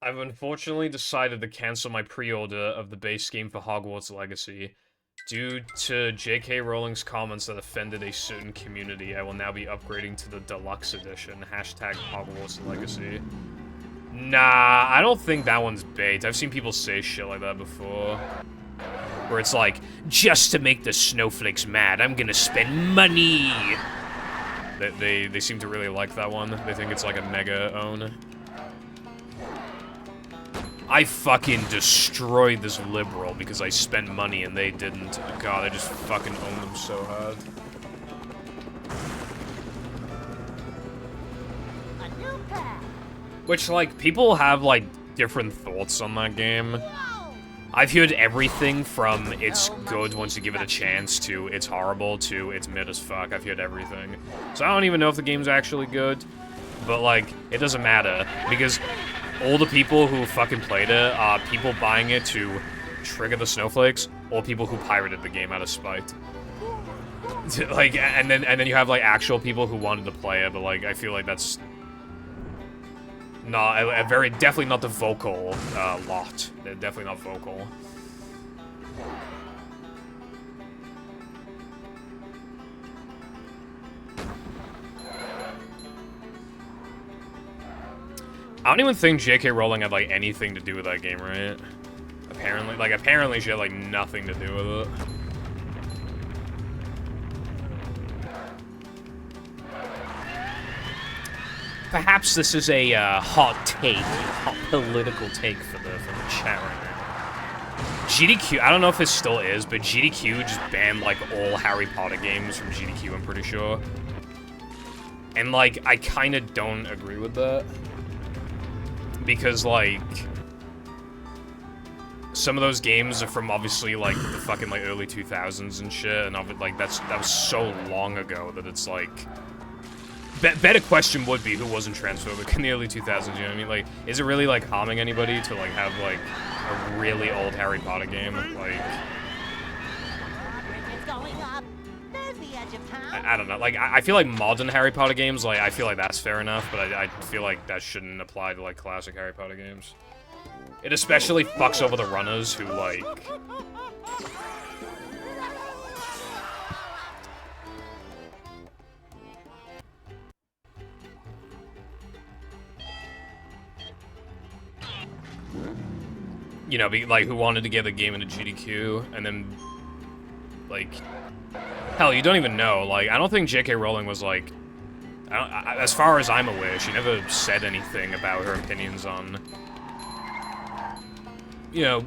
I've unfortunately decided to cancel my pre-order of the base game for Hogwarts Legacy. Due to J.K. Rowling's comments that offended a certain community, I will now be upgrading to the Deluxe Edition, hashtag Hogwarts Legacy. Nah, I don't think that one's bait. I've seen people say shit like that before. Where it's like, just to make the snowflakes mad, I'm gonna spend money! They seem to really like that one. They think it's like a mega own. I fucking destroyed this liberal because I spent money and they didn't. God, I just fucking own them so hard. Which, like, people have, like, different thoughts on that game. I've heard everything from it's good once you give it a chance to it's horrible to it's mid as fuck. I've heard everything. So I don't even know if the game's actually good. But, like, it doesn't matter. Because all the people who fucking played it are people buying it to trigger the snowflakes or people who pirated the game out of spite. Like, and then you have, like, actual people who wanted to play it, but, like, I feel like that's not definitely not the vocal lot. They're definitely not vocal. I don't even think J.K. Rowling had, like, anything to do with that game, right? Apparently she had, like, nothing to do with it. Perhaps this is a hot political take for the chat right now. GDQ, I don't know if it still is, but GDQ just banned, like, all Harry Potter games from GDQ, I'm pretty sure. And, like, I kind of don't agree with that. Because, like, some of those games are from, obviously, like, the fucking, like, early 2000s and shit, and, like, that was so long ago that it's, like... Better question would be who wasn't transphobic in the early 2000s, you know what I mean? Like, is it really, like, harming anybody to, like, have, like, a really old Harry Potter game? Like... I don't know, like, I feel like modern Harry Potter games, like, I feel like that's fair enough, but I feel like that shouldn't apply to, like, classic Harry Potter games. It especially fucks over the runners who, like... You know, like, who wanted to get the game into GDQ, and then, like... Hell, you don't even know. Like, I don't think J.K. Rowling was, like... as far as I'm aware, she never said anything about her opinions on... You know,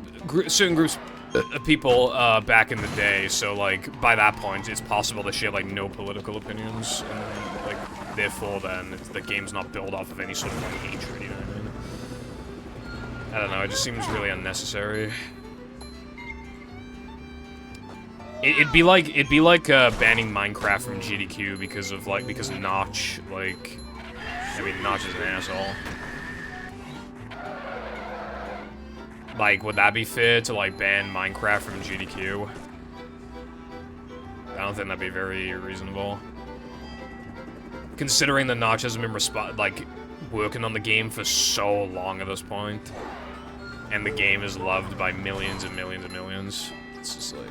certain groups of people back in the day, so, like, by that point, it's possible that she had, like, no political opinions, and, like, therefore, then, the game's not built off of any sort of, like, hatred, you know what I mean? I don't know, it just seems really unnecessary. It'd be like banning Minecraft from GDQ because of because Notch, like, I mean, Notch is an asshole. Like, would that be fair to, like, ban Minecraft from GDQ? I don't think that'd be very reasonable. Considering that Notch hasn't been working on the game for so long at this point, and the game is loved by millions and millions and millions. It's just like...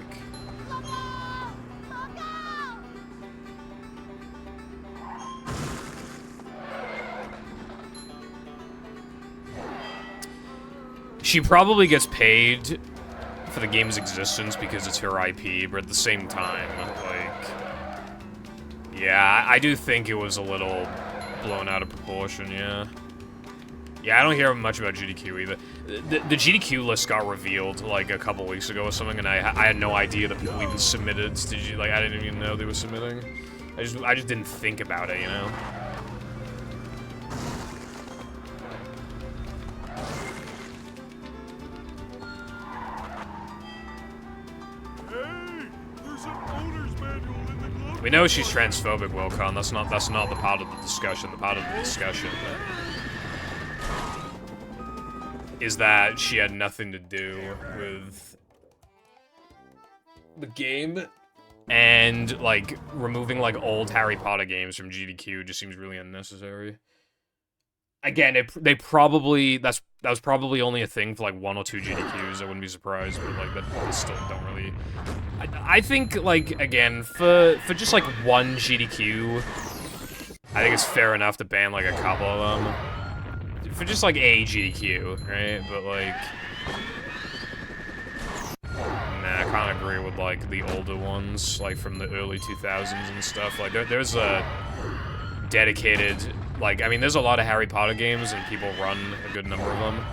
She probably gets paid for the game's existence because it's her IP, but at the same time, like... Yeah, I do think it was a little blown out of proportion, yeah. Yeah, I don't hear much about GDQ either. The GDQ list got revealed, like, a couple weeks ago or something, and I had no idea that people even submitted to like, I didn't even know they were submitting. I just didn't think about it, you know? We know she's transphobic, Wilcon. That's not the part of the discussion. The part of the discussion is that she had nothing to do with the game, and, like, removing, like, old Harry Potter games from GDQ just seems really unnecessary. Again, that was probably only a thing for, like, 1 or 2 GDQs. I wouldn't be surprised, but, like, that still don't really... I think, like, again, for just, like, 1 GDQ, I think it's fair enough to ban, like, a couple of them. For just, like, a GDQ, right? But, like... Nah, I can't agree with, like, the older ones, like, from the early 2000s and stuff. Like, there's a dedicated... Like, I mean, there's a lot of Harry Potter games, and people run a good number of them.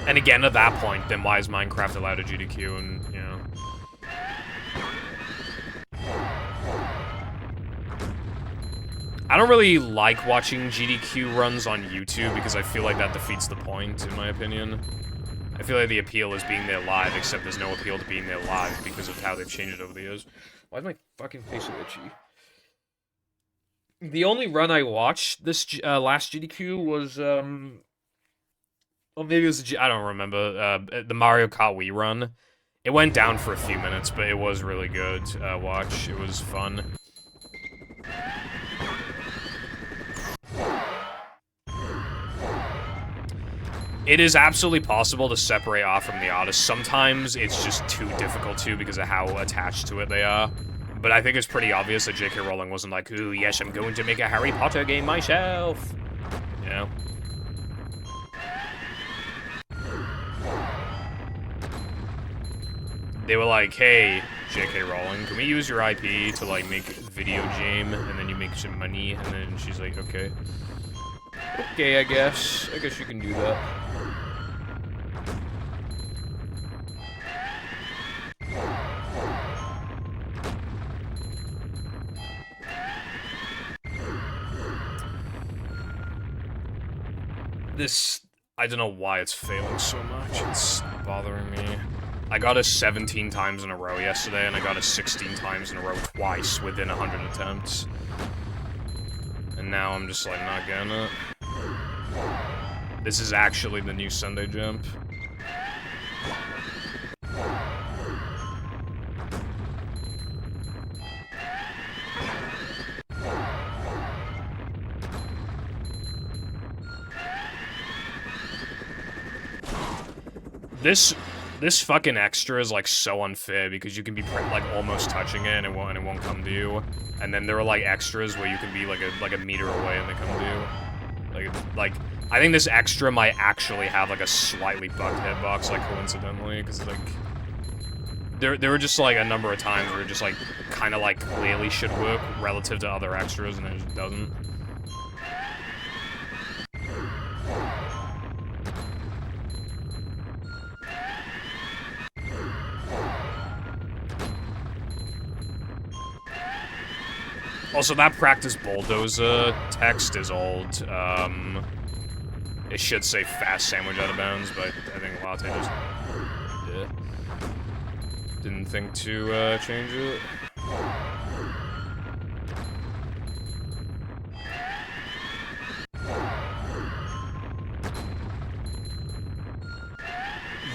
And again, at that point, then why is Minecraft allowed a GDQ, and, you know... I don't really like watching GDQ runs on YouTube because I feel like that defeats the point, in my opinion. I feel like the appeal is being there live, except there's no appeal to being there live because of how they've changed it over the years. Why is my fucking face so itchy? The only run I watched this last GDQ was, or maybe it was, I don't remember, the Mario Kart Wii run. It went down for a few minutes, but it was really good watch. It was fun. It is absolutely possible to separate off from the artist. Sometimes it's just too difficult to because of how attached to it they are. But I think it's pretty obvious that J.K. Rowling wasn't like, ooh, yes, I'm going to make a Harry Potter game myself. You know? They were like, hey, J.K. Rowling, can we use your IP to, like, make a video game, and then you make some money? And then she's like, okay. Okay, I guess. I guess you can do that. This, I don't know why it's failing so much. It's bothering me. I got it 17 times in a row yesterday, and I got it 16 times in a row twice within 100 attempts. And now I'm just, like, not getting it. This is actually the new Sunday jump. This fucking extra is, like, so unfair because you can be, like, almost touching it and it won't come to you. And then there are, like, extras where you can be, like a meter away and they come to you. Like, I think this extra might actually have, like, a slightly bugged hitbox, like, coincidentally, because, like, there were just, like, a number of times where it just, like, kind of, like, clearly should work relative to other extras and it just doesn't. Also, that practice bulldozer text is old. It should say fast sandwich out of bounds, but I think Latte just didn't think to change it.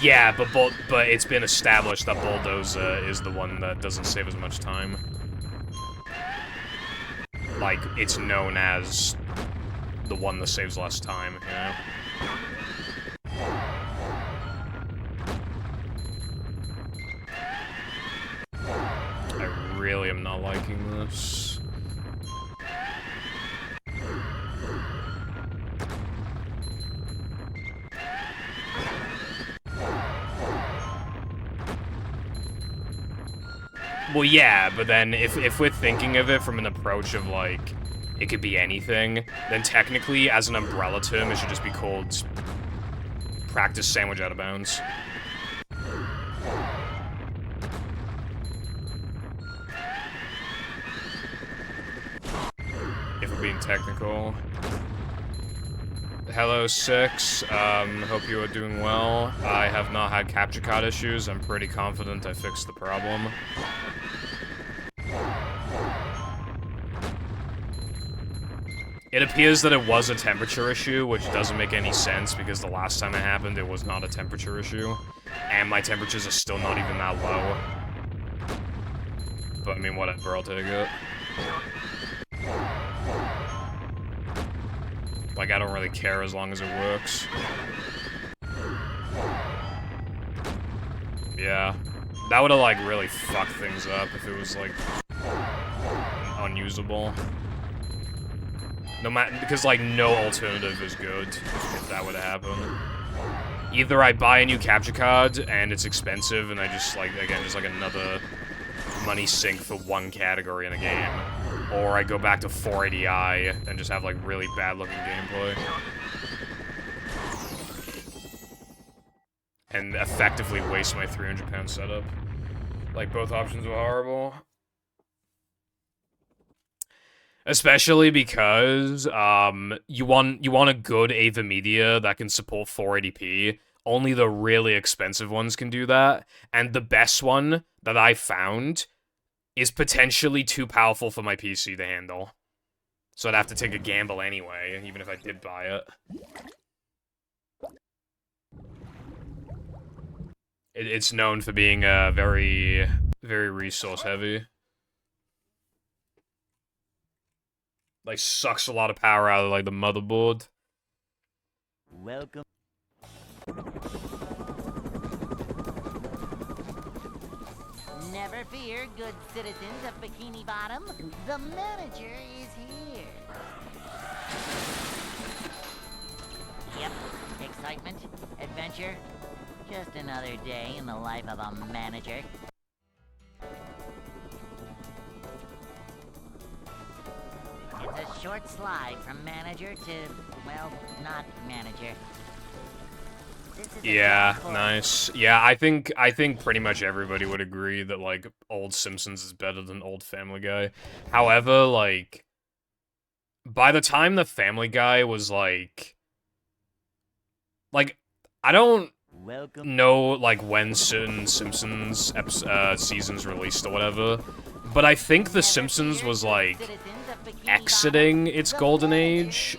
Yeah, but it's been established that bulldozer is the one that doesn't save as much time. Like, it's known as the one that saves less time, you know? I really am not liking this. Well, yeah, but then if we're thinking of it from an approach of, like, it could be anything, then technically, as an umbrella term, it should just be called practice sandwich out of bounds. If we're being technical. Hello, Six. Hope you are doing well. I have not had capture card issues. I'm pretty confident I fixed the problem. It appears that it was a temperature issue, which doesn't make any sense because the last time it happened, it was not a temperature issue. And my temperatures are still not even that low. But, I mean, whatever, I'll take it. Like, I don't really care as long as it works. Yeah. That would've, like, really fucked things up if it was, like, unusable. No matter, because, like, no alternative is good if that would've happened. Either I buy a new capture card, and it's expensive, and I just, like, again, just, like, another money sink for one category in a game. Or I go back to 480i and just have, like, really bad-looking gameplay. And effectively waste my £300 setup. Like, both options were horrible. Especially because you want a good AVA media that can support 480p. Only the really expensive ones can do that, and the best one that I found is potentially too powerful for my PC to handle. So I'd have to take a gamble anyway, even if I did buy it. It's known for being very, very resource heavy. Like, sucks a lot of power out of, like, the motherboard. Welcome. Never fear, good citizens of Bikini Bottom. The manager is here. Yep, excitement, adventure. Just another day in the life of a manager. It's a short slide from manager to, well, not manager. Yeah, nice. Yeah, I think pretty much everybody would agree that, like, old Simpsons is better than old Family Guy. However, like, by the time the Family Guy was, like, I don't know, like, when certain Simpsons seasons released or whatever, but I think The Simpsons was, like, exiting its golden age,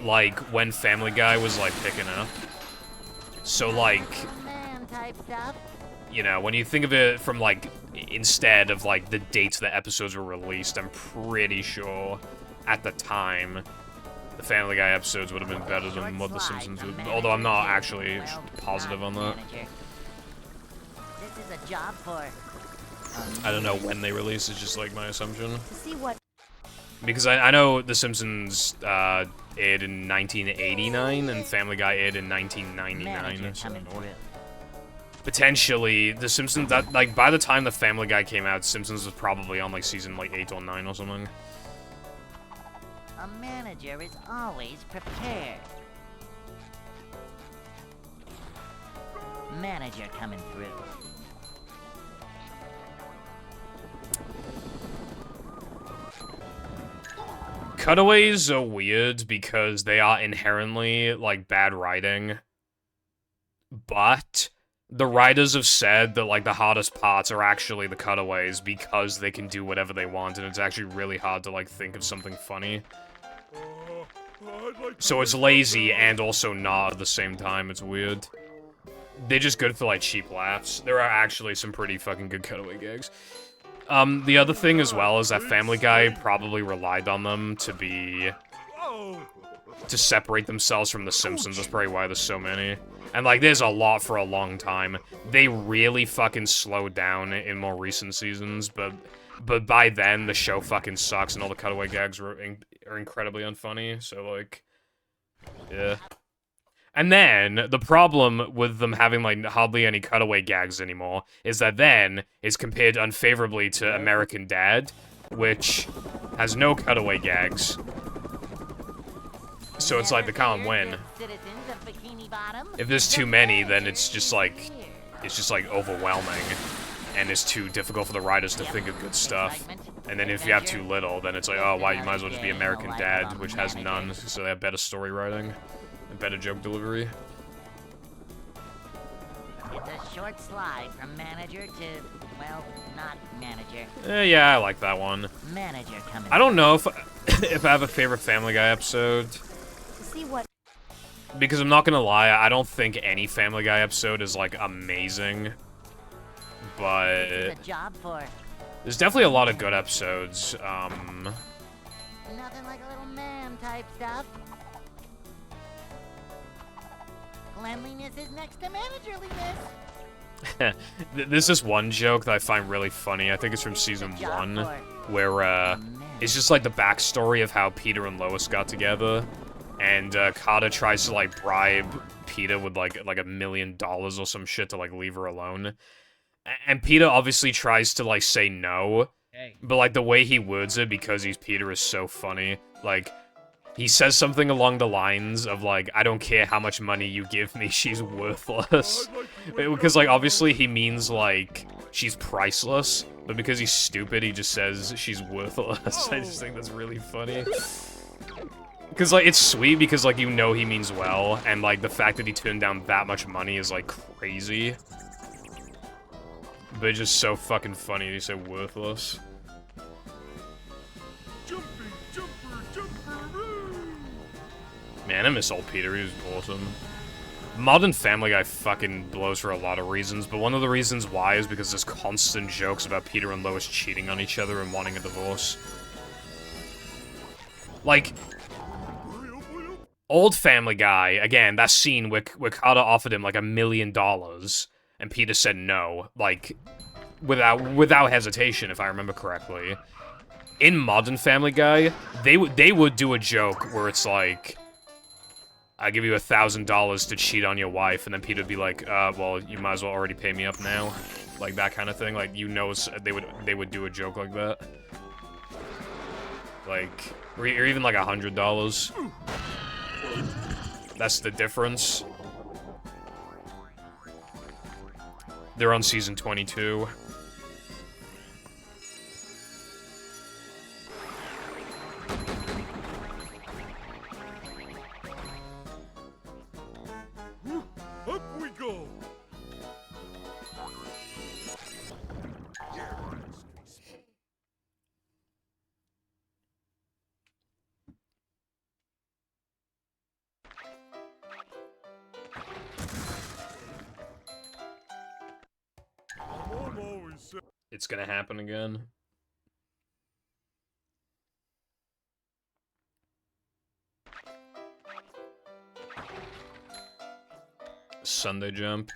like, when Family Guy was, like, picking up. So, like, you know, when you think of it from, like, instead of, like, the dates the episodes were released, I'm pretty sure at the time the Family Guy episodes would have been better than what The Simpsons would, although I'm not actually positive on that. This is a job for I don't know when they released, it's just, like, my assumption. To see what Because I know The Simpsons aired in 1989, and Family Guy aired in 1999, so potentially, The Simpsons, that, like, by the time the Family Guy came out, Simpsons was probably on, like, season, like, 8 or 9 or something. a manager is always prepared. Manager coming through. Cutaways are weird because they are inherently, like, bad writing. But the writers have said that, like, the hardest parts are actually the cutaways because they can do whatever they want, and it's actually really hard to, like, think of something funny. So it's lazy and also not at the same time, it's weird. They're just good for, like, cheap laughs. There are actually some pretty fucking good cutaway gags. The other thing as well is that Family Guy probably relied on them to separate themselves from The Simpsons. That's probably why there's so many. And, like, there's a lot for a long time. They really fucking slowed down in more recent seasons, but by then, the show fucking sucks and all the cutaway gags are incredibly unfunny, so, like, yeah. And then, the problem with them having, like, hardly any cutaway gags anymore is that then it's compared unfavorably to American Dad, which has no cutaway gags. So it's like the can't win. If there's too many, then it's just like overwhelming, and it's too difficult for the writers to think of good stuff. And then if you have too little, then it's like, oh, wow, you might as well just be American Dad, which has none, so they have better story writing and better joke delivery. It's a short slide from manager to, well, not manager. Yeah, I like that one. Manager coming. I don't know if if I have a favorite Family Guy episode. to see what Because I'm not gonna lie, I don't think any Family Guy episode is, like, amazing. But It's a job for there's definitely a lot of good episodes. nothing like a little man type stuff. Cleanliness is next to managerliness. There's this one joke that I find really funny. I think it's from season 1, where it's just like the backstory of how Peter and Lois got together, and Carter tries to, like, bribe Peter with like $1 million or some shit to, like, leave her alone, and Peter obviously tries to, like, say no, but, like, the way he words it, because he's Peter, is so funny. Like, he says something along the lines of, like, I don't care how much money you give me, she's worthless. Because, like, obviously he means, like, she's priceless, But because he's stupid, he just says she's worthless. I just think that's really funny. Because, like, it's sweet because, like, you know he means well, and, like, the fact that he turned down that much money is, like, crazy. But it's just so fucking funny he said worthless. Man, I miss old Peter, he was awesome. Modern Family Guy fucking blows for a lot of reasons, but one of the reasons why is because there's constant jokes about Peter and Lois cheating on each other and wanting a divorce. Like, old Family Guy, again, that scene where Carter offered him like $1 million, and Peter said no, like, without hesitation, if I remember correctly. In Modern Family Guy, they would do a joke where it's like, I give you $1,000 to cheat on your wife, and then Peter would be like, well, you might as well already pay me up now. Like, that kind of thing. Like, you know, they would do a joke like that. Like, or even like $100. That's the difference. They're on season 22. Up we go. Mom always said. It's gonna happen again. Sunday jump.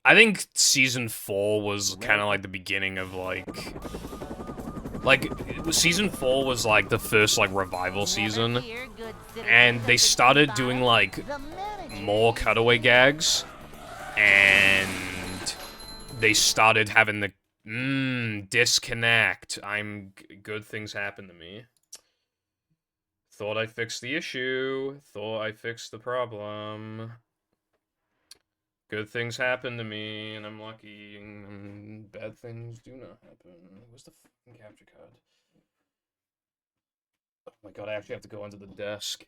I think season 4 was kind of like the beginning of like season 4 was like the first like revival season, and they started doing like more cutaway gags, and they started having the disconnect. Good things happen to me. Thought I fixed the issue. Thought I fixed the problem. Good things happen to me, and I'm lucky, and bad things do not happen. Where's the fucking capture card? Oh my god, I actually have to go under the desk.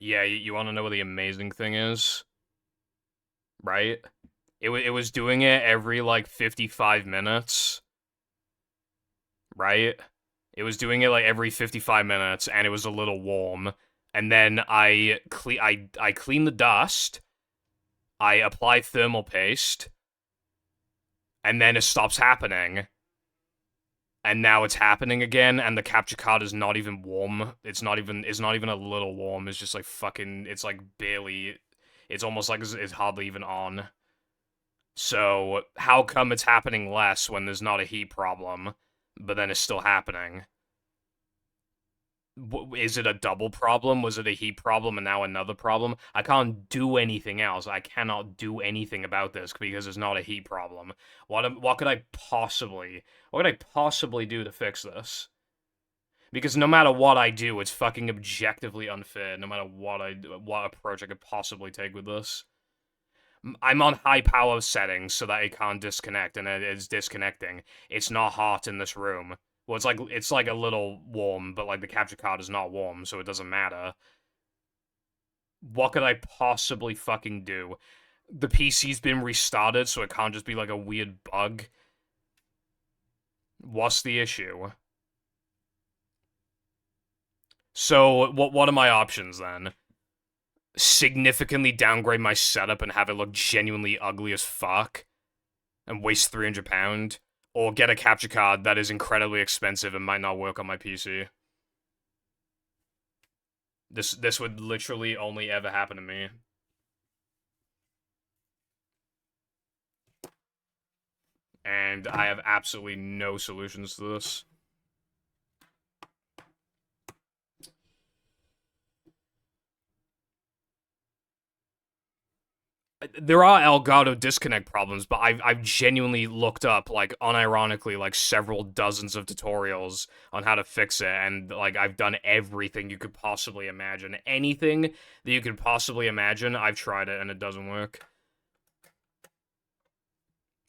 Yeah, you want to know what the amazing thing is? Right? It was doing it every, like, 55 minutes. Right? It was doing it, like, every 55 minutes, and it was a little warm. And then I clean the dust, I apply thermal paste, and then it stops happening. And now it's happening again, and the capture card is not even warm. It's not even a little warm. It's just like fucking, it's like barely, it's almost like it's hardly even on. So, how come it's happening less when there's not a heat problem, but then it's still happening? Is it a double problem? Was it a heat problem and now another problem? I can't do anything else. I cannot do anything about this because it's not a heat problem. What could I possibly do to fix this? Because no matter what I do, it's fucking objectively unfair, no matter what approach I could possibly take with this. I'm on high power settings so that it can't disconnect, and it is disconnecting. It's not hot in this room. Well, it's like a little warm, but like the capture card is not warm, so it doesn't matter. What could I possibly fucking do? The PC's been restarted, so it can't just be like a weird bug. What's the issue? So, what are my options then? Significantly downgrade my setup and have it look genuinely ugly as fuck? And waste £300? Or get a capture card that is incredibly expensive and might not work on my PC? This would literally only ever happen to me. and I have absolutely no solutions to this. There are Elgato disconnect problems, but I've genuinely looked up, like, unironically, like, several dozens of tutorials on how to fix it, and, like, I've done everything you could possibly imagine. Anything that you could possibly imagine, I've tried it, and it doesn't work.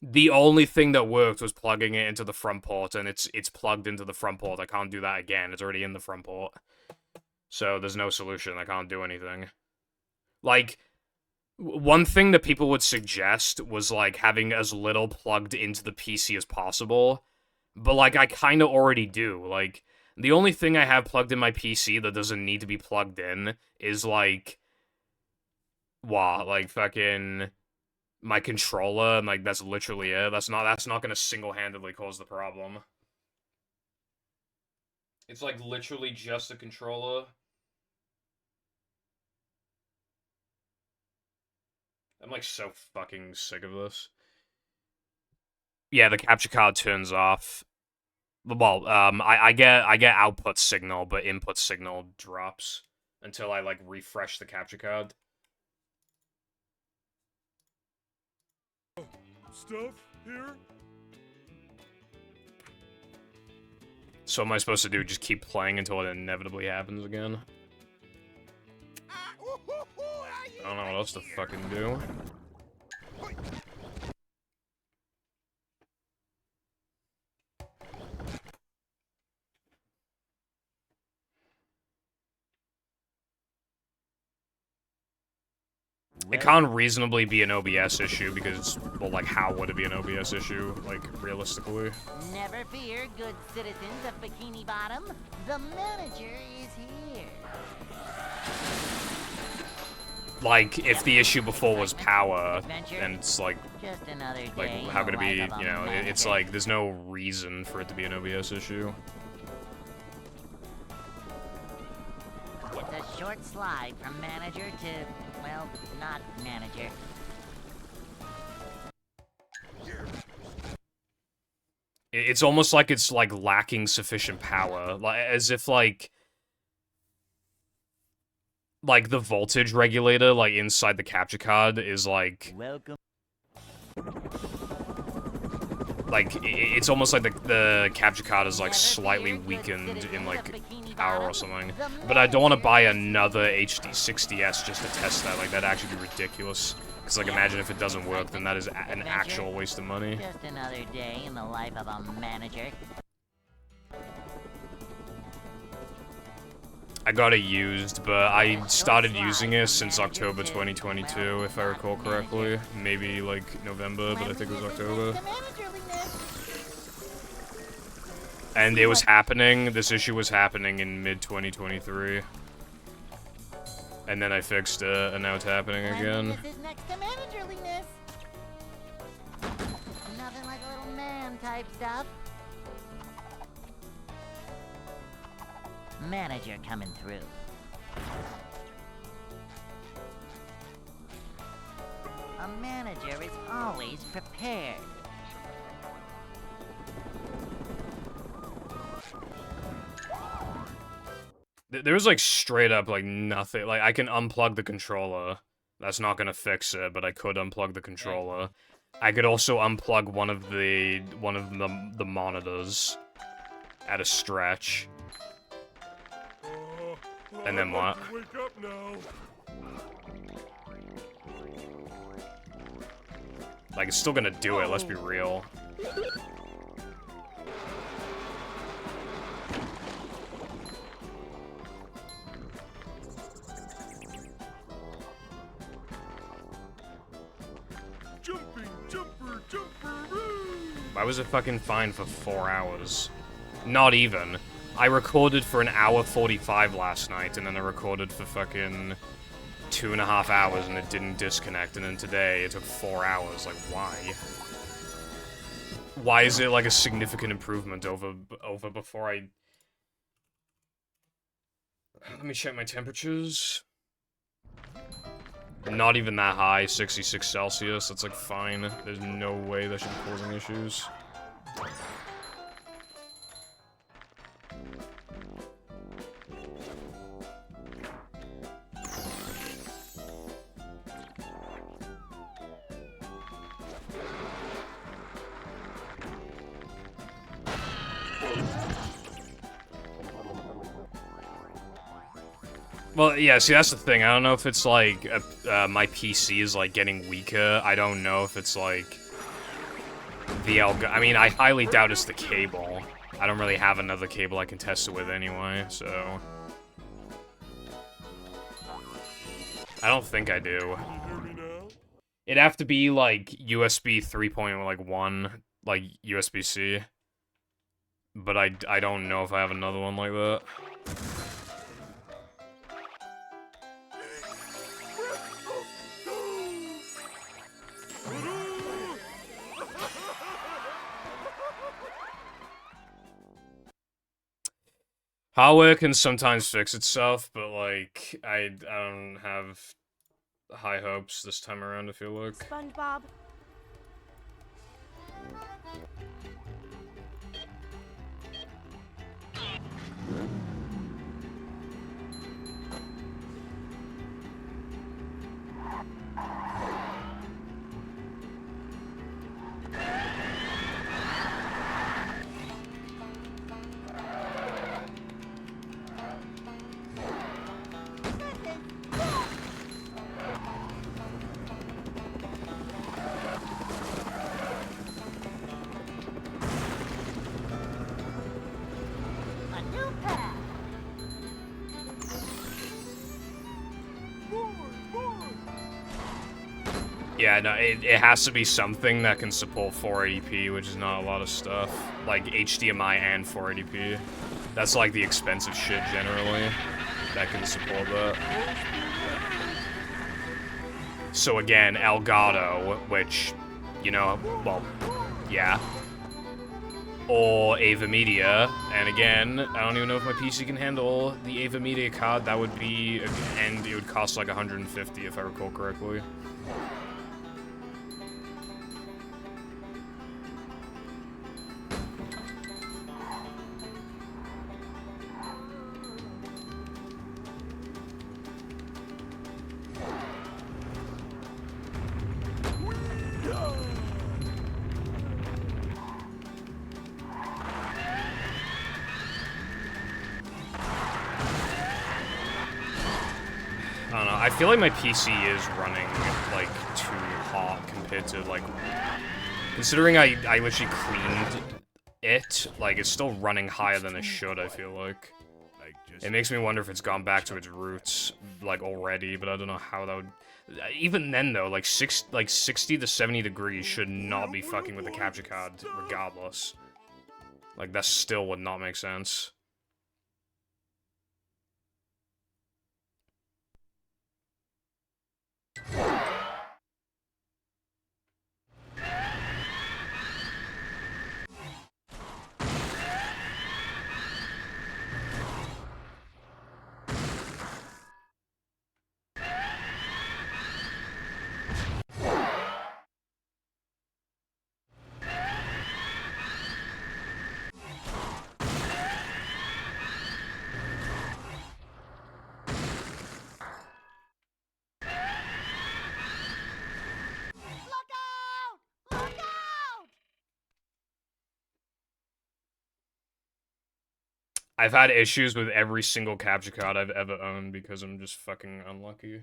The only thing that worked was plugging it into the front port, and it's plugged into the front port. I can't do that again. It's already in the front port. So there's no solution. I can't do anything. Like, one thing that people would suggest was, like, having as little plugged into the PC as possible. But, like, I kind of already do. Like, the only thing I have plugged in my PC that doesn't need to be plugged in is, like, like, fucking my controller, and, like, that's literally it. That's not gonna single-handedly cause the problem. It's, like, literally just a controller. I'm, like, so fucking sick of this. Yeah, the capture card turns off. Well, I get output signal, but input signal drops until I, like, refresh the capture card. Stuff here? So what am I supposed to do? Just keep playing until it inevitably happens again? I don't know what else to fucking do. It can't reasonably be an OBS issue because, well, like, how would it be an OBS issue, like, realistically? Never fear, good citizens of Bikini Bottom. The manager is here. Like, if the issue before was power, and it's like, Just another day in how the could it be, life of a you know, it's manager. like, there's no reason for it to be an OBS issue. It's a short slide from manager to, well, not manager. It's almost like it's, like, lacking sufficient power, like, as if, like, the voltage regulator, like, inside the capture card is, like, Welcome. it's almost like the capture card is, like, slightly weakened in, like, power or something. But I don't want to buy another HD60S just to test that. Like, that'd actually be ridiculous. Because, like, imagine if it doesn't work, then that is an actual waste of money. Just another day in the life of a manager. I got it used, but I started using it since October 2022, if I recall correctly. Maybe, like, November, but I think it was October. And it was happening, this issue was happening in mid-2023. And then I fixed it, and now it's happening again. This is next to managerliness. Nothing like a little man type stuff. Manager coming through. A manager is always prepared. There was, like, straight up, like, nothing. Like, I can unplug the controller. That's not gonna fix it, but I could unplug the controller. I could also unplug one of the monitors at a stretch. And then what? Wake up now. Like, it's still gonna do it, let's be real. Jumping, jumper, jumper-oo. Why was it fucking fine for 4 hours? Not even. I recorded for an hour 45 last night, and then I recorded for fucking 2.5 hours, and it didn't disconnect, and then today it took 4 hours. Like, why? Why is it, like, a significant improvement over before I... Let me check my temperatures. Not even that high, 66 Celsius. That's like fine. There's no way that should be causing issues. Well, yeah, see, that's the thing. I don't know if it's, like, my PC is, like, getting weaker. I don't know if it's, like, the I mean, I highly doubt it's the cable. I don't really have another cable I can test it with anyway, so... I don't think I do. It'd have to be, like, USB 3.1, like, USB-C. But I don't know if I have another one like that. Hardware can sometimes fix itself, but, like, I don't have high hopes this time around, I feel like. SpongeBob. A new path. Yeah, no, it has to be something that can support 480p, which is not a lot of stuff. Like, HDMI and 480p. That's, like, the expensive shit, generally, that can support that. So, again, Elgato, which, you know, well, yeah. Or Ava Media, and again, I don't even know if my PC can handle the Ava Media card. That would be, and it would cost, like, 150 if I recall correctly. I don't know, I feel like my PC is running, like, too hot compared to, like... Considering I literally cleaned it, like, it's still running higher than it should, I feel like. It makes me wonder if it's gone back to its roots, like, already, but I don't know how that would... Even then, though, like, 60 to 70 degrees should not be fucking with the capture card, regardless. Like, that still would not make sense. Look out! Look out! I've had issues with every single capture card I've ever owned because I'm just fucking unlucky.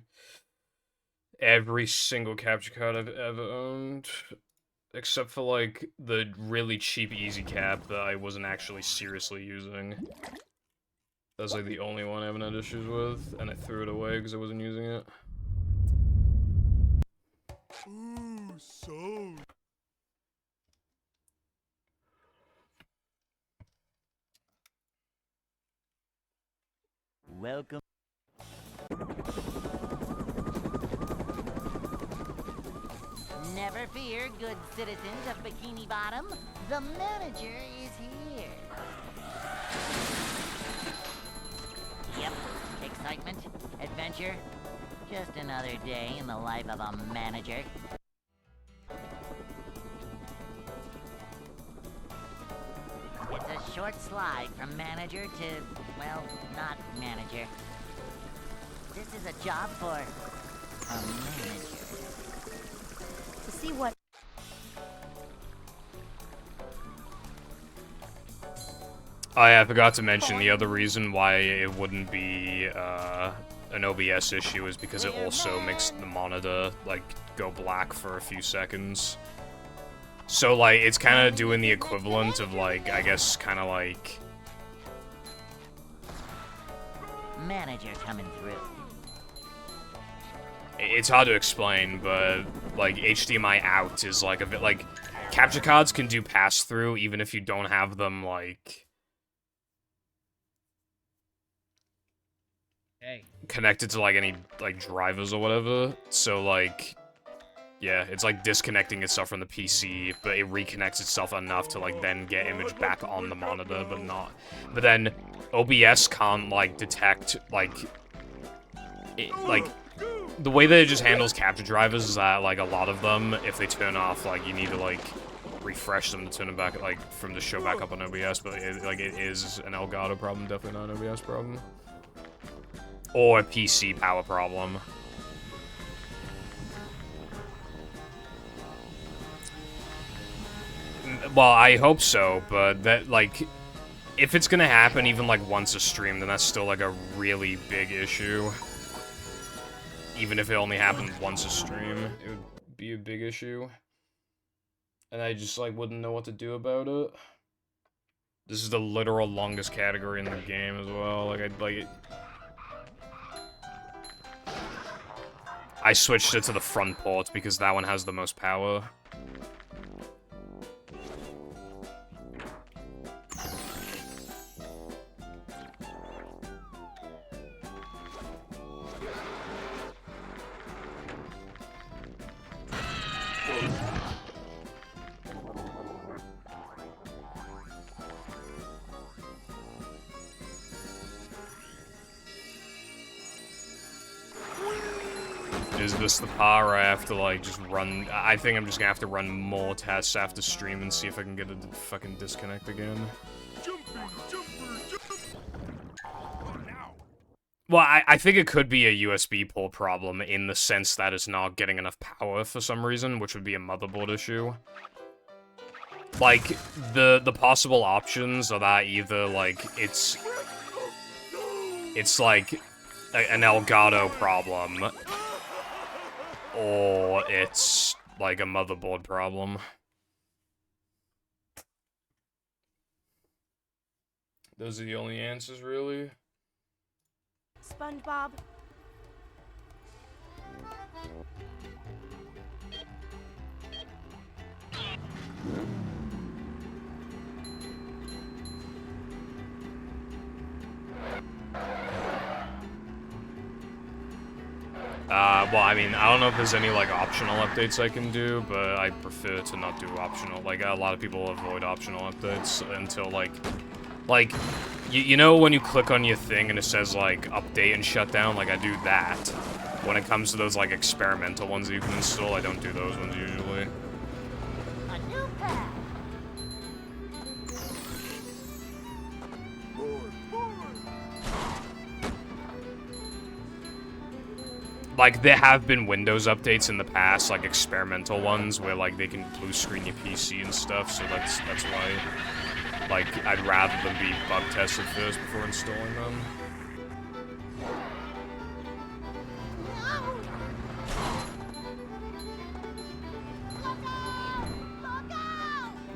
Every single capture card I've ever owned. Except for, like, the really cheap easy cap that I wasn't actually seriously using. That's, like, the only one I haven't had issues with, and I threw it away because I wasn't using it. Ooh, so. Welcome. Never fear, good citizens of Bikini Bottom. The manager is here. Yep, excitement, adventure. Just another day in the life of a manager. It's a short slide from manager to, well, not manager. This is a job for a manager. To see what Oh yeah, I forgot to mention the other reason why it wouldn't be an OBS issue is because it also makes the monitor, like, go black for a few seconds. So, like, it's kind of doing the equivalent of, like, I guess, kind of like... Manager coming through. It's hard to explain, but, like, HDMI out is, like, a bit, like... Capture cards can do pass-through even if you don't have them, like... Hey. connected to, like, any, like, drivers or whatever. So, like... Yeah, it's like disconnecting itself from the PC, but it reconnects itself enough to, like, then get image back on the monitor, but not... But then, OBS can't, like, detect, like... The way that it just handles capture drivers is that, like, a lot of them, if they turn off, like, you need to, like, refresh them to turn them back, like, from the show back up on OBS, but, it is an Elgato problem, definitely not an OBS problem. Or a PC power problem. Well, I hope so, but that, like, if it's gonna happen even, like, once a stream, then that's still, like, a really big issue. Even if it only happened once a stream, it would be a big issue. And I just, like, wouldn't know what to do about it. This is the literal longest category in the game as well, like, I'd, like, I switched it to the front port because that one has the most power. Is this the part where I have to, like, just run... I think I'm just gonna have to run more tests after stream and see if I can get it to fucking disconnect again. Well, I think it could be a USB port problem in the sense that it's not getting enough power for some reason, which would be a motherboard issue. Like, the possible options are that either, like, it's like an Elgato problem, or it's like a motherboard problem. Those are the only answers, really. SpongeBob. Well, I mean, I don't know if there's any, like, optional updates I can do, but I prefer to not do optional. Like, a lot of people avoid optional updates until, like, you know when you click on your thing and it says, like, update and shut down? Like, I do that. When it comes to those, like, experimental ones that you can install, I don't do those ones usually. A new path. Like, there have been Windows updates in the past, like, experimental ones, where, like, they can blue screen your PC and stuff, so that's why, like, I'd rather them be bug tested first before installing them.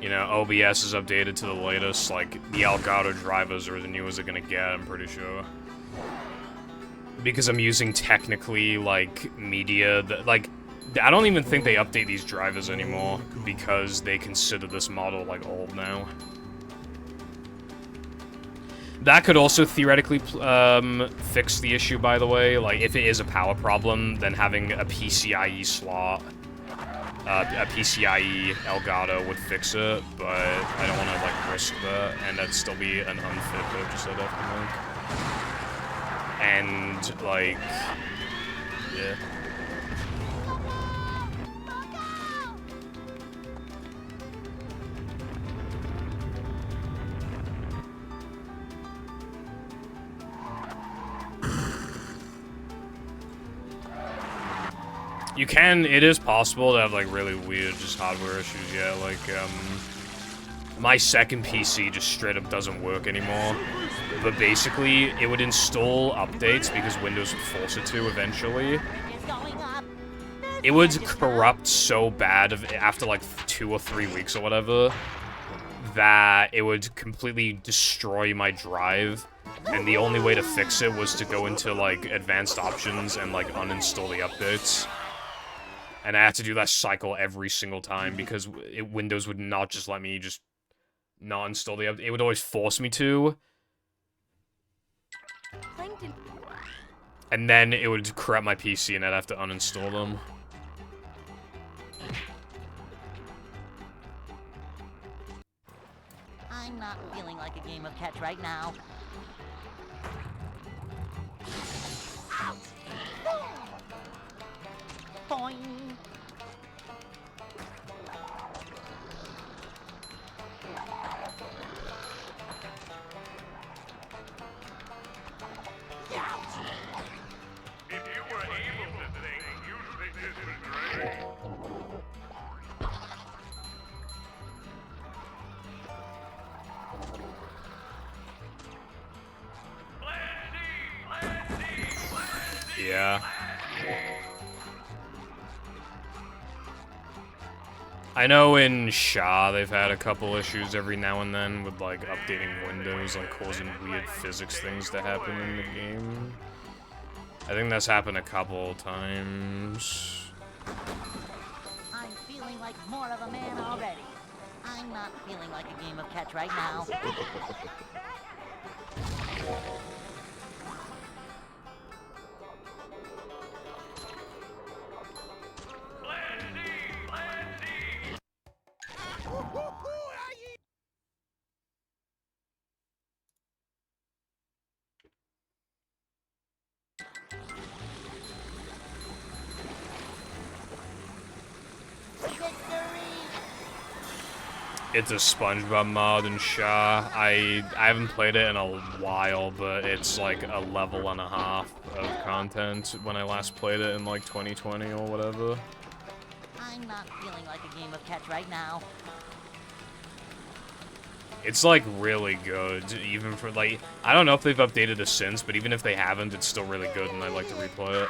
You know, OBS is updated to the latest, like, the Elgato drivers are the newest they're gonna get, I'm pretty sure. Because I'm using technically, like, media that, like, I don't even think they update these drivers anymore, because they consider this model, like, old now. That could also theoretically fix the issue, by the way. Like, if it is a power problem, then having a PCIe slot, a PCIe Elgato would fix it, but I don't want to, like, risk that, and that'd still be an unfair purchase I'd have to make. And, like, Yeah. You can, it is possible to have, like, really weird just hardware issues, yeah, like, my second PC just straight up doesn't work anymore, but basically, it would install updates because Windows would force it to eventually. It would corrupt so bad after, like, 2 or 3 weeks or whatever, that it would completely destroy my drive, and the only way to fix it was to go into, like, advanced options and, like, uninstall the updates. And I had to do that cycle every single time because Windows would not just let me just not install the update. It would always force me to. And then it would corrupt my PC and I'd have to uninstall them. I'm not feeling like a game of catch right now. Boing. If you were able to think, you'd think this was great. Yeah. I know in SHA they've had a couple issues every now and then with, like, updating Windows, like, causing weird physics things to happen in the game. I think that's happened a couple times. I'm feeling like more of a man already. I'm not feeling like a game of catch right now. It's a SpongeBob mod in SHA. I haven't played it in a while, but it's like a level and a half of content when I last played it in like 2020 or whatever. I'm not feeling like a game of catch right now. It's like really good, even for like, I don't know if they've updated it since, but even if they haven't, it's still really good and I like to replay it.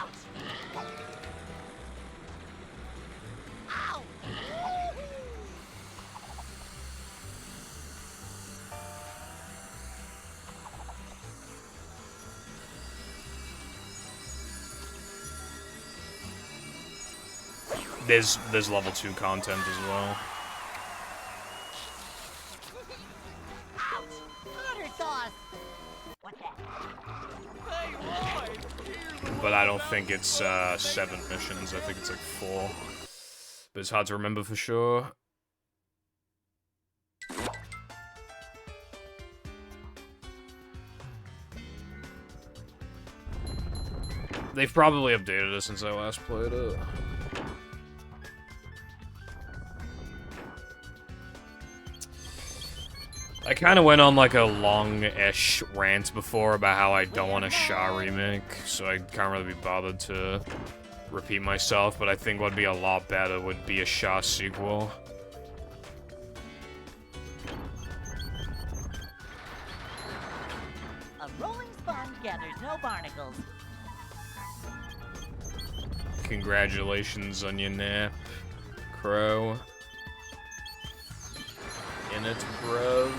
There's level 2 content as well. But I don't think it's 7 missions, I think it's like 4. But it's hard to remember for sure. They've probably updated it since I last played it. I kind of went on like a long-ish rant before about how I don't want a SHA remake, so I can't really be bothered to repeat myself, but I think what'd be a lot better would be a SHA sequel. A rolling sponge gathers no barnacles. Congratulations on your nap, Crow. In it, bro.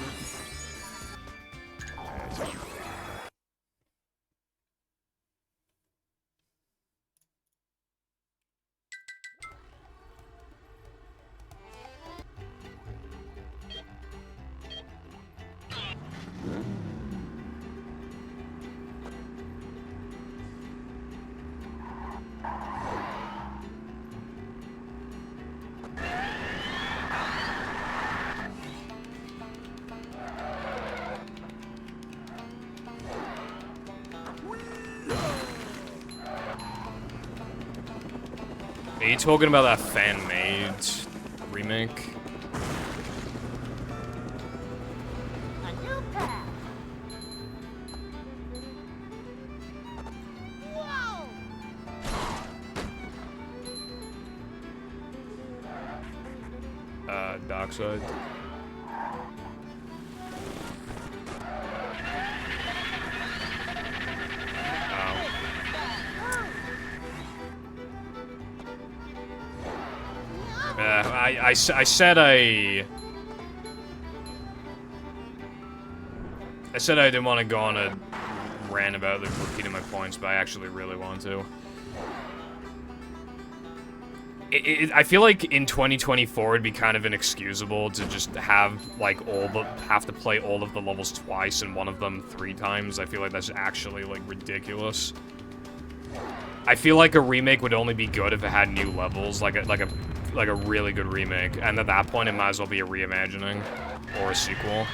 Are you talking about that fan-made remake? A new path. Whoa! Dark side. I said I didn't want to go on a rant about repeating my points, but I actually really want to. I feel like in 2024 it'd be kind of inexcusable to just have like have to play all of the levels twice and one of them 3 times. I feel like that's actually like ridiculous. I feel like a remake would only be good if it had new levels, like a really good remake, and at that point it might as well be a reimagining or a sequel.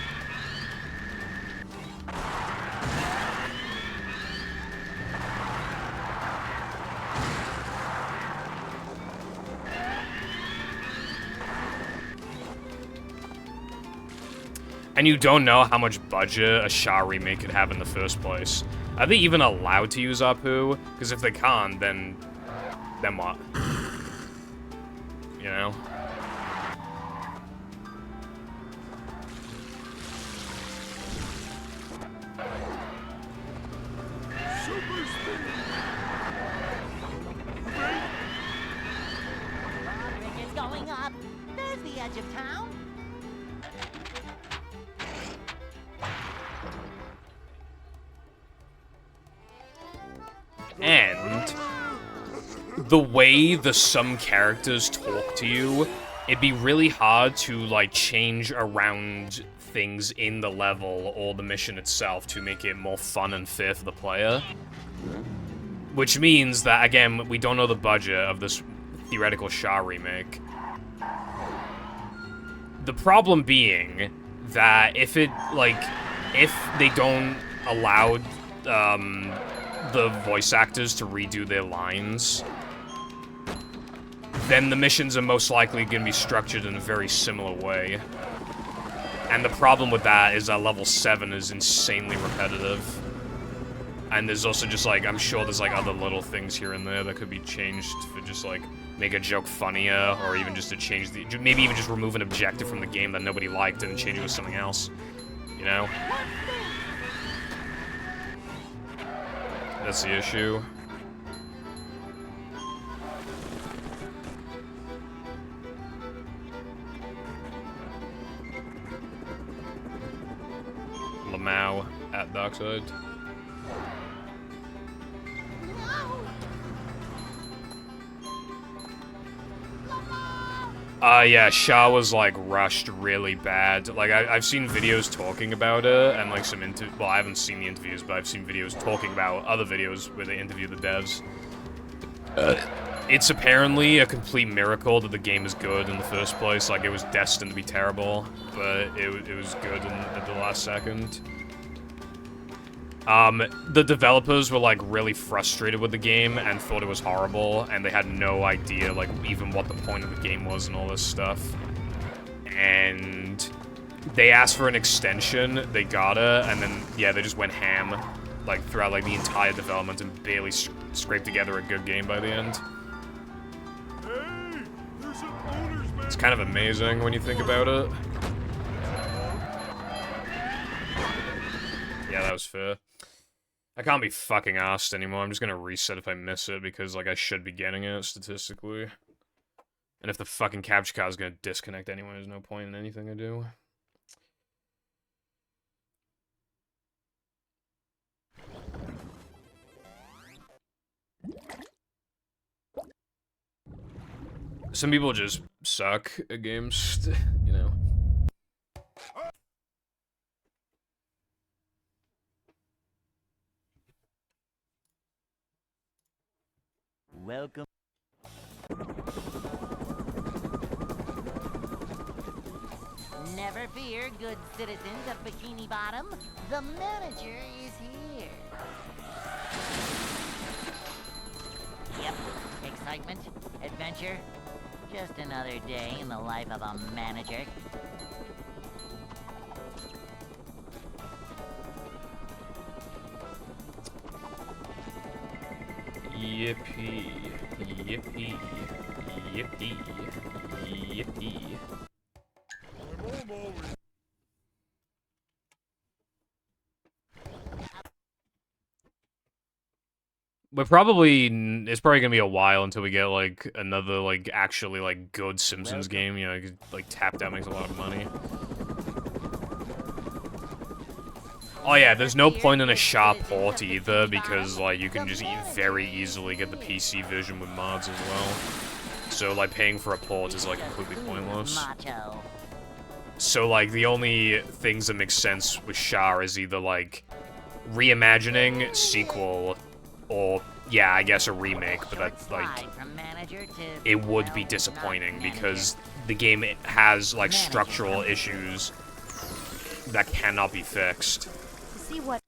And you don't know how much budget a Sha remake could have in the first place. Are they even allowed to use Apu? Because if they can't, then what? You know? Roderick is going up. There's the edge of town. And the way some characters talk to you, it'd be really hard to, like, change around things in the level or the mission itself to make it more fun and fair for the player. Which means that, again, we don't know the budget of this theoretical Sha remake. The problem being that if they don't allow, the voice actors to redo their lines, then the missions are most likely going to be structured in a very similar way. And the problem with that is that level 7 is insanely repetitive. And there's also just, like, I'm sure there's, like, other little things here and there that could be changed for just, like, make a joke funnier, or even just to change the... Maybe even just remove an objective from the game that nobody liked and change it with something else. You know? That's the issue. Lamau at Darkside. Yeah, Sha was, like, rushed really bad. Like, I've seen videos talking about it, and, like, well, I haven't seen the interviews, but I've seen videos talking about other videos where they interview the devs. It's apparently a complete miracle that the game is good in the first place. Like, it was destined to be terrible, but it was good at the last second. The developers were, like, really frustrated with the game and thought it was horrible, and they had no idea, like, even what the point of the game was and all this stuff. And they asked for an extension, they got it, and then, yeah, they just went ham, like, throughout, like, the entire development and barely scraped together a good game by the end. Hey, there's an owner's manual. It's kind of amazing when you think about it. Yeah, that was fair. I can't be fucking asked anymore. I'm just gonna reset if I miss it, because, like, I should be getting it, statistically. And if the fucking capture card is gonna disconnect anyway, there's no point in anything I do. Some people just suck at games, you know. Welcome. Never fear, good citizens of Bikini Bottom. The manager is here. Yep, excitement, adventure. adventure. Just another day in the life of a manager. Yippee. Yippee. Yippee. Yippee. I'm always... It's probably gonna be a while until we get, like, another, like, actually, like, good Simpsons game, you know, like, Tapped Out makes a lot of money. Oh yeah, there's no point in a sharp port either, because, like, you can just very easily get the PC version with mods as well. So, like, paying for a port is, like, completely pointless. So, like, the only things that make sense with Char is either, like, reimagining, sequel, or, yeah, I guess a remake, but that's, like, it would be disappointing, because the game has, like, structural issues that cannot be fixed. See what?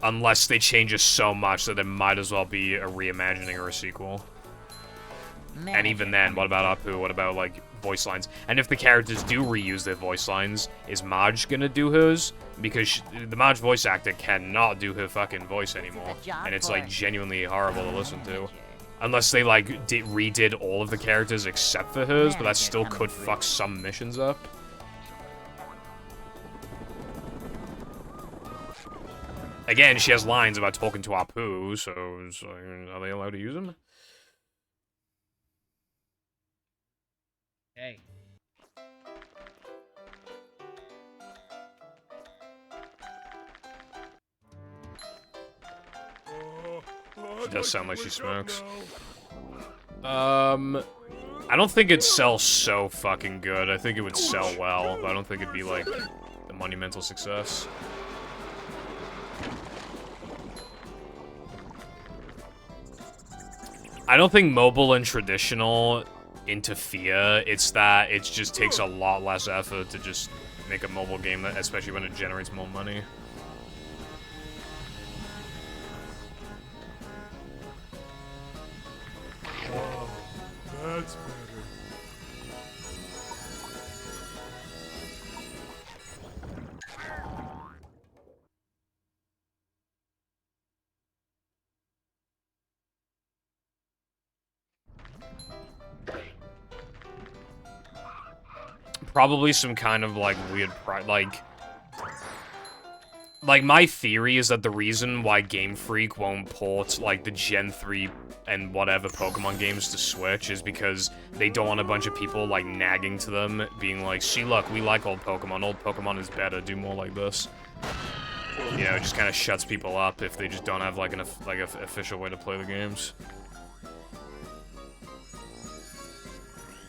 Unless they change it so much that it might as well be a reimagining or a sequel. And even then, what about Apu? What about, like, voice lines? And if the characters do reuse their voice lines, is Marge gonna do hers? Because the Marge voice actor cannot do her fucking voice anymore. And it's, like, genuinely horrible to listen to. Unless they, like, redid all of the characters except for hers, but that still could fuck some missions up. Again, she has lines about talking to Apu, so are they allowed to use them? Hey. She does sound like she smokes. I don't think it'd sell so fucking good. I think it would sell well, but I don't think it'd be, like, the monumental success. I don't think mobile and traditional interfere. It's that it just takes a lot less effort to just make a mobile game, especially when it generates more money. Wow, that's better. Probably some kind of, like, weird like, my theory is that the reason why Game Freak won't port, like, the Gen 3 and whatever Pokemon games to Switch is because they don't want a bunch of people, like, nagging to them, being like, see, look, we like old Pokemon is better, do more like this. You know, it just kind of shuts people up if they just don't have, like, an official way to play the games.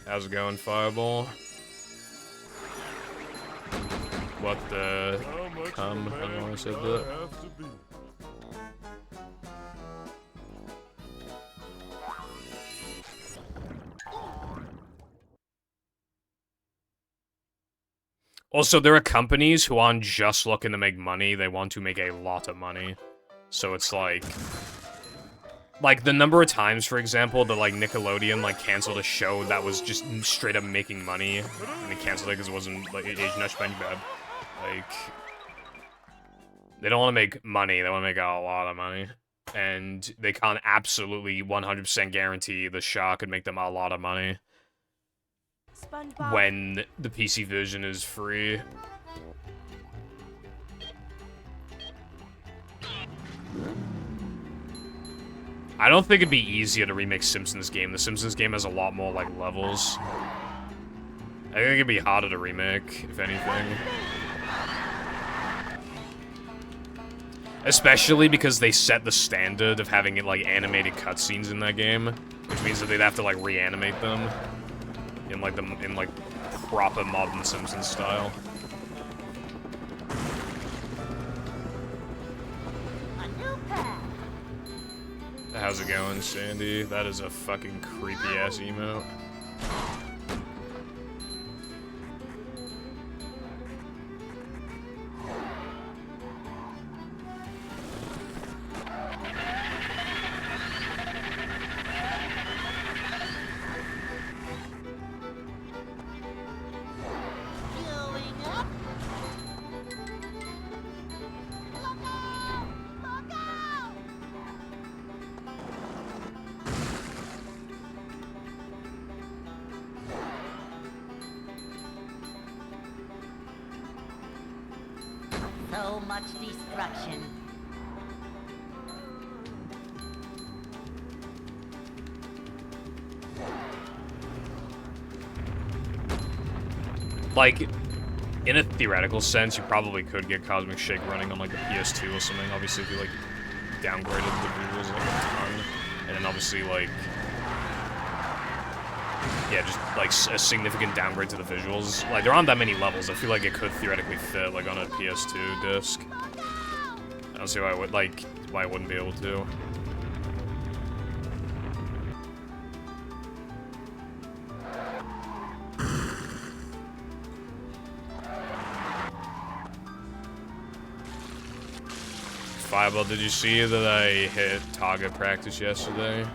How's it going, Fireball? What the... I don't know why I said that. Also, there are companies who aren't just looking to make money, they want to make a lot of money. So it's like... Like, the number of times, for example, that, like, Nickelodeon, like, canceled a show that was just straight up making money, and they canceled it because it wasn't, like, age enough bad. Like... They don't want to make money, they want to make a lot of money. And they can't absolutely 100% guarantee the show could make them a lot of money. SpongeBob. When the PC version is free. I don't think it'd be easier to remake Simpsons game. The Simpsons game has a lot more, like, levels. I think it'd be harder to remake, if anything. Especially because they set the standard of having it, like, animated cutscenes in that game, which means that they'd have to, like, reanimate them in, like, proper modern Simpsons style. How's it going, Sandy? That is a fucking creepy-ass emote. So much destruction. Like, in a theoretical sense, you probably could get Cosmic Shake running on, like, a PS2 or something. Obviously, if you, like, downgraded the visuals, like, a ton. And then, obviously, like... yeah, just, like, a significant downgrade to the visuals. Like, there aren't that many levels. I feel like it could theoretically fit, like, on a PS2 disc. I don't see why I would, like, why I wouldn't be able to. Fireball, did you see that I hit target practice yesterday?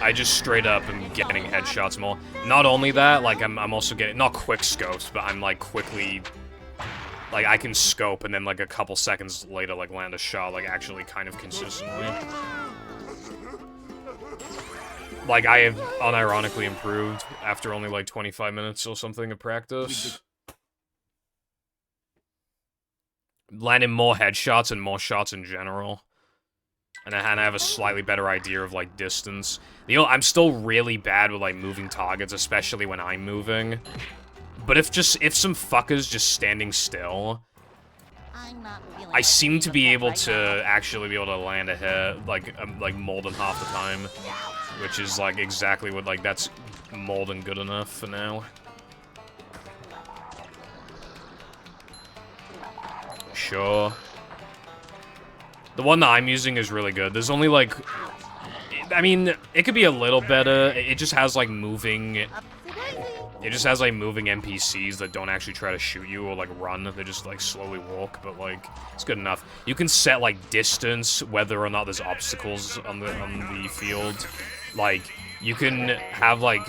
I just straight up am getting headshots more. Not only that, like, I'm also getting, not quick scopes, but I'm, like, quickly, like, I can scope and then, like, a couple seconds later, like, land a shot, like, actually kind of consistently. Like, I have unironically improved after only, like, 25 minutes or something of practice. Landing more headshots and more shots in general. And I have a slightly better idea of, like, distance. You know, I'm still really bad with, like, moving targets, especially when I'm moving. But if some fucker's just standing still, I seem to be able to actually be able to land a hit, like more than half the time. Which is, like, exactly what, like, that's more than good enough for now. Sure. The one that I'm using is really good. There's only, like... I mean, it could be a little better. It just has, like, moving... It just has, like, moving NPCs that don't actually try to shoot you or, like, run. They just, like, slowly walk, but, like, it's good enough. You can set, like, distance, whether or not there's obstacles on the field. Like, you can have, like,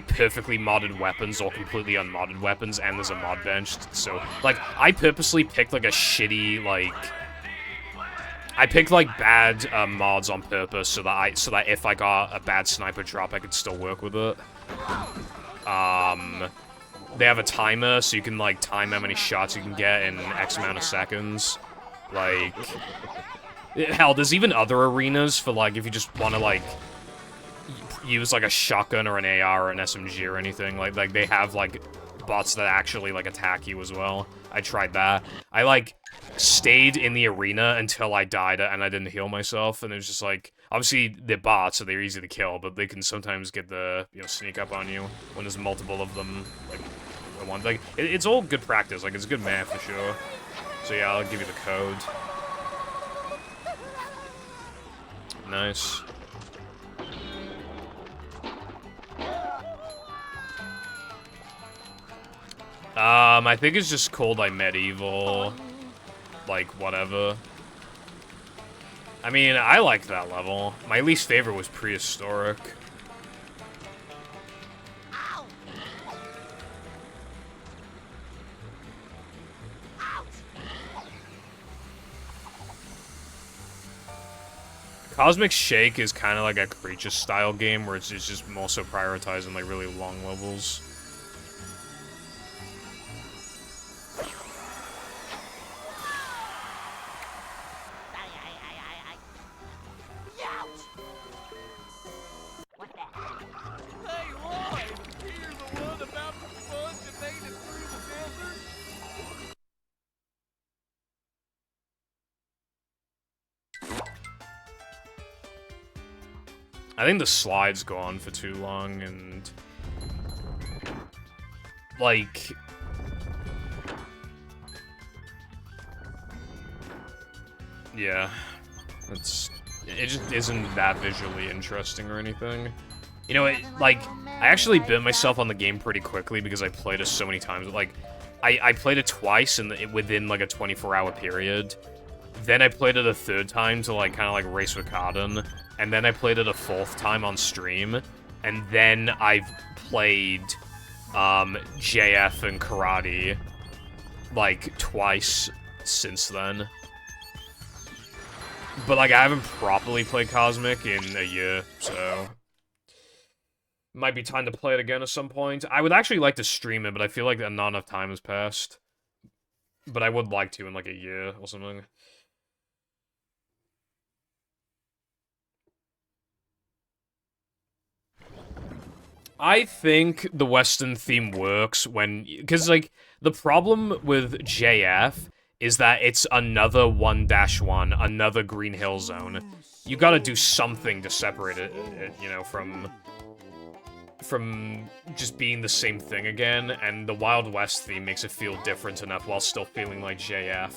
perfectly modded weapons or completely unmodded weapons, and there's a mod bench, so, like, I purposely picked, like, a shitty, like... I picked, like, bad mods on purpose so that if I got a bad sniper drop, I could still work with it. They have a timer, so you can, like, time how many shots you can get in X amount of seconds. Like... Hell, there's even other arenas for, like, if you just want to, like... use, like, a shotgun or an AR or an SMG or anything. Like, they have, like, bots that actually, like, attack you as well. I tried that. I, like, stayed in the arena until I died and I didn't heal myself, and it was just, like, obviously, they're bots, so they're easy to kill, but they can sometimes get the, you know, sneak up on you when there's multiple of them, like, at one. Like, it's all good practice. Like, it's good math, for sure. So, yeah, I'll give you the code. Nice. I think it's just called, like, medieval, like, whatever. I mean, I liked that level. My least favorite was prehistoric. Cosmic Shake is kind of like a creature-style game where it's just more so prioritizing, like, really long levels. I think the slides go on for too long, and... like... yeah. It just isn't that visually interesting or anything. You know, like, I actually bit myself on the game pretty quickly because I played it so many times. Like, I played it twice within, like, a 24-hour period. Then I played it a third time to, like, kind of, like, race with Cardin. And then I played it a fourth time on stream. And then I've played, JF and Karate, like, twice since then. But, like, I haven't properly played Cosmic in a year, so... Might be time to play it again at some point. I would actually like to stream it, but I feel like not enough time has passed. But I would like to in like a year or something. I think the Western theme works when... Because, like, the problem with JF is that it's another 1-1, another Green Hill Zone. You gotta do something to separate it, you know, from just being the same thing again, and the Wild West theme makes it feel different enough while still feeling like JF.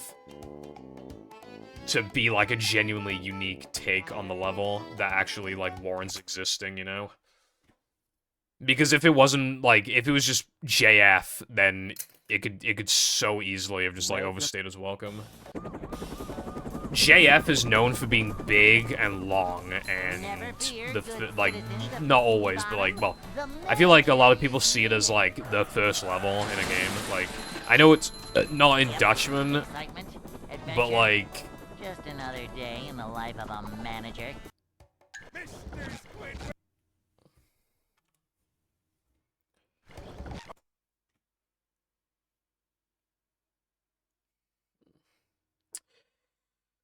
To be, like, a genuinely unique take on the level that actually, like, warrants existing, you know? Because if it wasn't, like, if it was just JF, then it could so easily have just, like, overstayed its welcome. JF is known for being big and long, and like, not always, but like, well, I feel like a lot of people see it as, like, the first level in a game. Like, I know it's not in Dutchman, but like... Just another day in the life of a manager.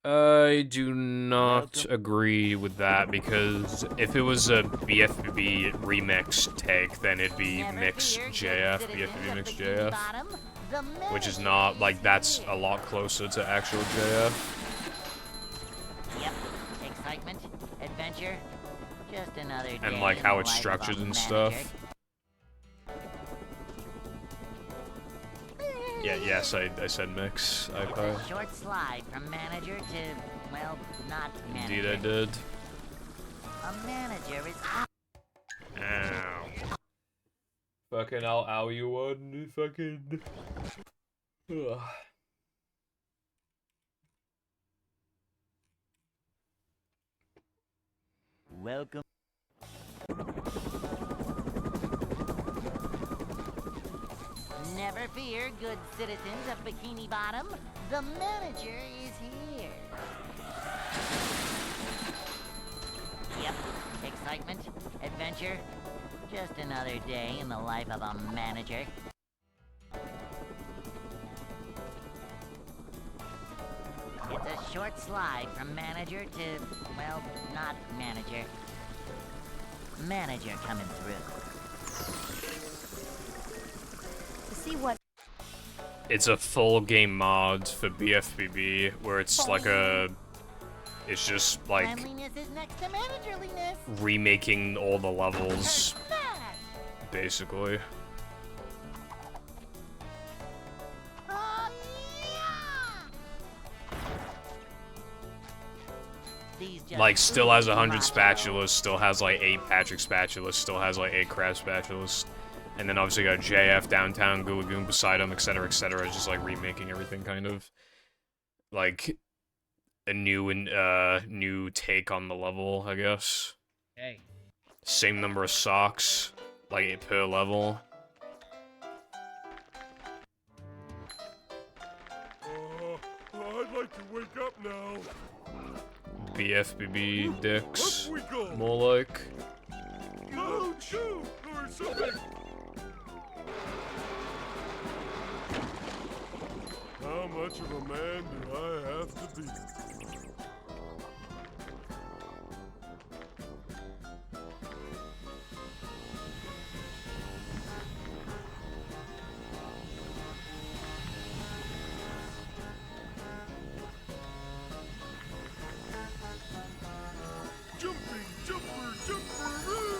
I do not agree with that, because if it was a BFBB remix take, then it'd be mix JF, BFBB mix JF, which is not, like, that's a lot closer to actual JF. Yep, excitement, adventure, just another day. And, like, how it's structured and stuff. Yeah, yes, I said mix. It's a short slide from manager to, well, not manager. Indeed I did. A manager is... Ow. Fucking I'll ow you one, fucking... Ugh. Welcome. Never fear, good citizens of Bikini Bottom. The manager is here. Yep, excitement, adventure, just another day in the life of a manager. It's a short slide from manager to, well, not manager. Manager coming through. See what? It's a full game mod for BFBB, where it's like a... It's just, like... Cleanliness is next to managerliness. Remaking all the levels, basically. Oh, yeah! Like, still has 100 spatulas, still has, like, 8 Patrick spatulas, still has, like, 8 Crab spatulas. And then obviously got JF, Downtown, Goo Lagoon, beside him, etc., etc. Just, like, remaking everything, kind of. Like, a new take on the level, I guess. Hey. Same number of socks, like, per level. I'd like to wake up now. BFBB dicks, Up we go. more like. No, shoot, or something. How much of a man do I have to be? Jumping, jumper, jumperoo!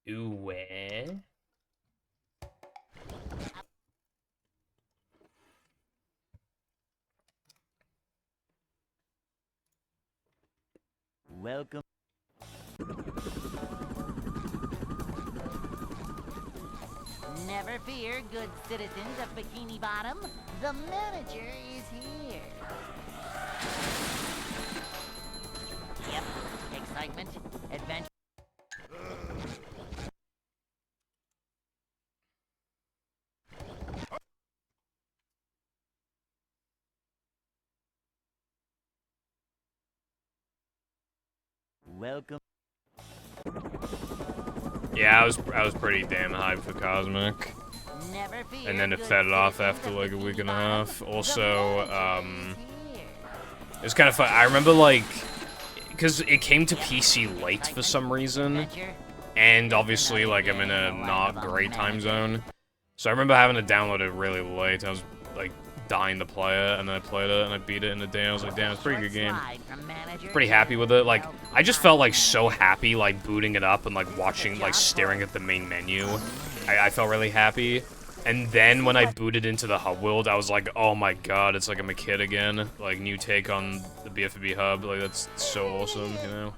Ooh, eh? Welcome. Never fear, good citizens of Bikini Bottom. The manager is here. Yep, excitement, adventure. Welcome. Yeah, I was pretty damn hyped for Cosmic. Never fear, And then it good fed it off citizens after of like a Bikini week and a Bottom. half. The Also, manager is here. it was kind of fun. I remember like, because it came to PC late for some reason, Adventure? and obviously like I'm in a not great time zone, so I remember having to download it really late. I was like dying to play it, and then I played it and I beat it in a day. I was like, damn, it's a pretty good game. Pretty happy with it. Like, I just felt like so happy like booting it up and like watching, like staring at the main menu. I felt really happy. And then when I booted into the hub world, I was like, oh my god, it's like I'm a kid again. Like, new take on the BFB hub. Like, that's so awesome, you know?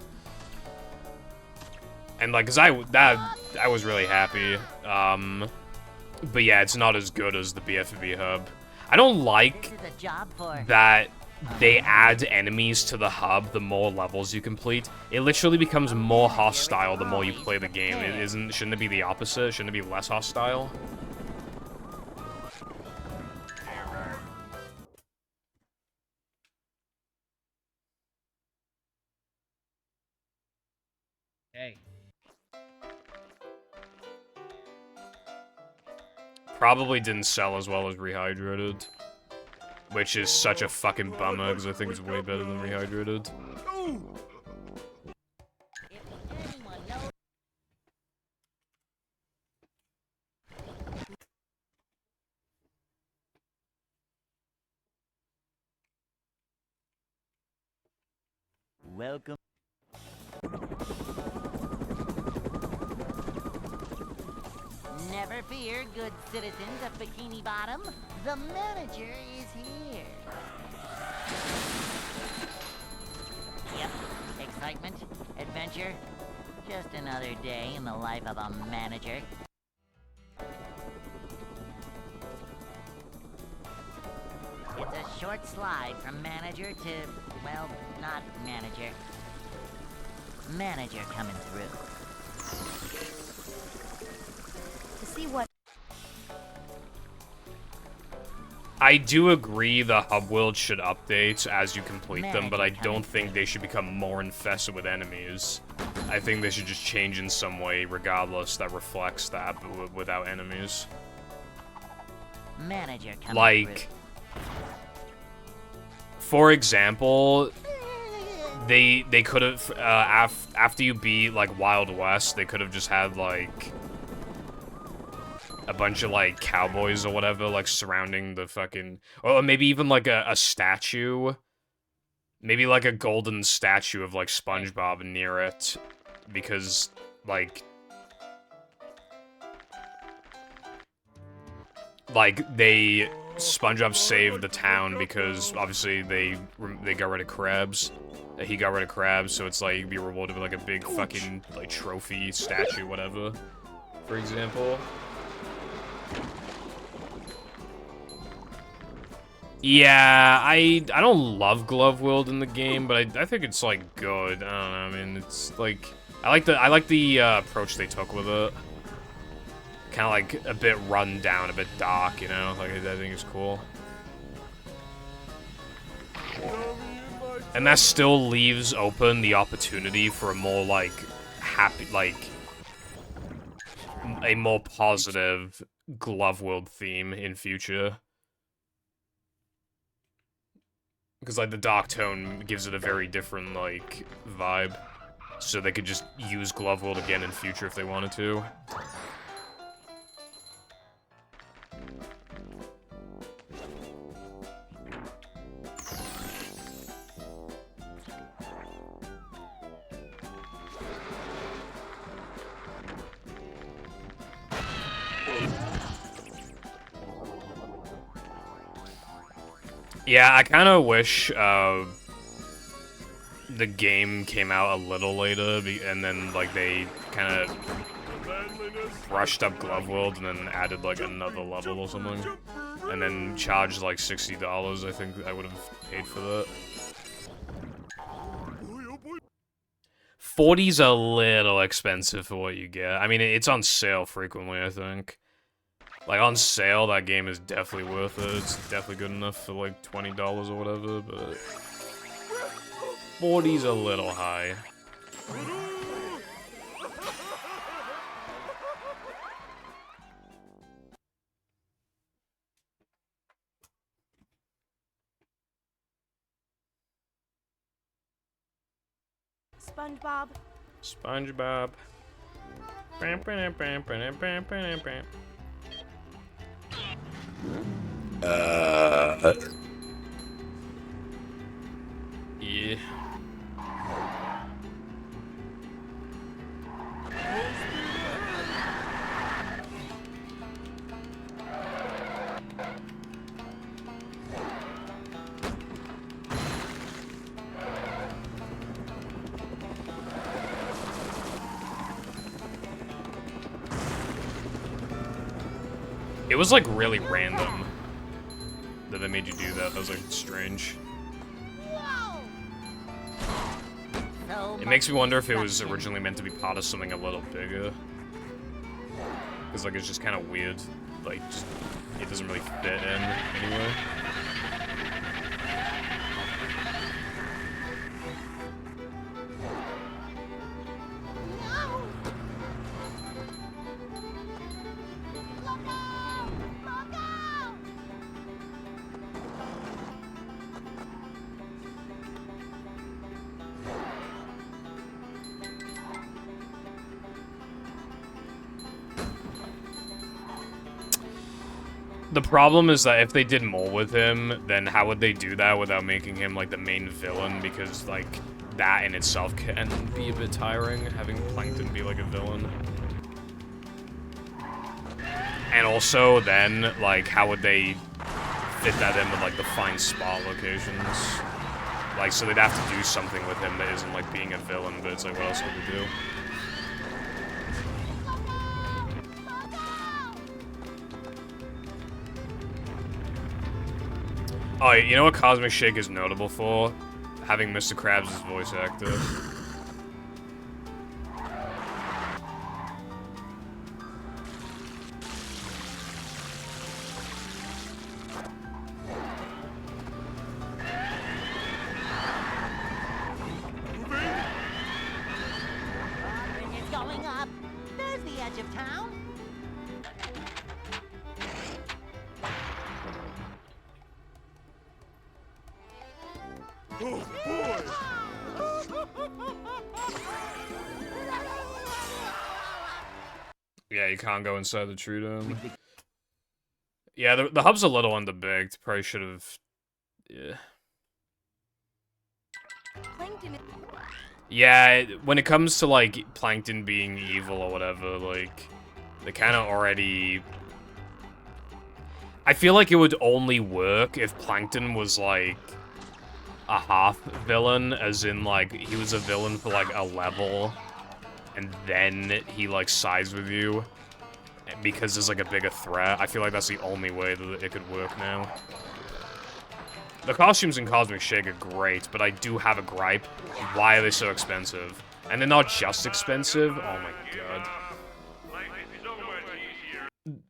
And like, cause I was really happy. But yeah, it's not as good as the BFB hub. I don't like that they add enemies to the hub the more levels you complete. It literally becomes more hostile the more you play the game. Shouldn't it be the opposite? Shouldn't it be less hostile? Hey. Probably didn't sell as well as Rehydrated. Which is such a fucking bummer, because I think it's way better than Rehydrated. Welcome. Never fear, good citizens of Bikini Bottom. The manager is here. Yep, excitement, adventure. Just another day in the life of a manager. It's a short slide from manager to, well, not manager. Manager coming through. To see what I do agree the hub world should update as you complete them, but I don't think they should become more infested with enemies. I think they should just change in some way, regardless, that reflects that, but without enemies. Manager coming Like, for example, they could have, after you beat, like, Wild West, they could have just had, like, a bunch of, like, cowboys or whatever, like, surrounding the fucking... Or maybe even, like, a statue. Maybe, like, a golden statue of, like, SpongeBob near it. Because, like... SpongeBob saved the town because, obviously, they got rid of crabs. He got rid of crabs, so it's, like, you'd be rewarded with, like, a big fucking, like, trophy, statue, whatever. For example. Yeah, I don't love Glove World in the game, but I think it's like good. I don't know. I mean, it's like I like the approach they took with it. Kind of like a bit run down, a bit dark, you know. Like I think it's cool. And that still leaves open the opportunity for a more like happy, like a more positive Glove World theme in future. Because, like, the dark tone gives it a very different, like, vibe. So they could just use Glove World again in future if they wanted to. Yeah, I kind of wish the game came out a little later, and then like they kind of brushed up Glove World and then added like another level or something, and then charged like $60. I think I would have paid for that. 40's a little expensive for what you get. I mean, it's on sale frequently, I think. Like, on sale, that game is definitely worth it. It's definitely good enough for, like, $20 or whatever, but... 40's a little high. SpongeBob. SpongeBob. Bam, bam, bam, bam, bam, bam, bam. Yeah. It was like really random that they made you do that. That was like strange. It makes me wonder if it was originally meant to be part of something a little bigger. Because like it's just kind of weird. Like just, it doesn't really fit in anyway. The problem is that if they did more with him, then how would they do that without making him, like, the main villain? Because, like, that in itself can be a bit tiring, having Plankton be, like, a villain. And also, then, like, how would they fit that in with, like, the fine spot locations? Like, so they'd have to do something with him that isn't, like, being a villain, but it's like, what else would they do? Oh, you know what Cosmic Shake is notable for? Having Mr. Krabs as voice actor. It's going up. There's the edge of town. Oh, boy! Yeah, you can't go inside the tree dome. Yeah, the hub's a little underbaked. Probably should have... Yeah. Yeah, when it comes to, like, Plankton being evil or whatever, like, they kind of already... I feel like it would only work if Plankton was, like, a half villain, as in, like, he was a villain for, like, a level, and then he, like, sides with you, because there's, like, a bigger threat. I feel like that's the only way that it could work now. The costumes in Cosmic Shake are great, but I do have a gripe. Why are they so expensive? And they're not just expensive. Oh my god.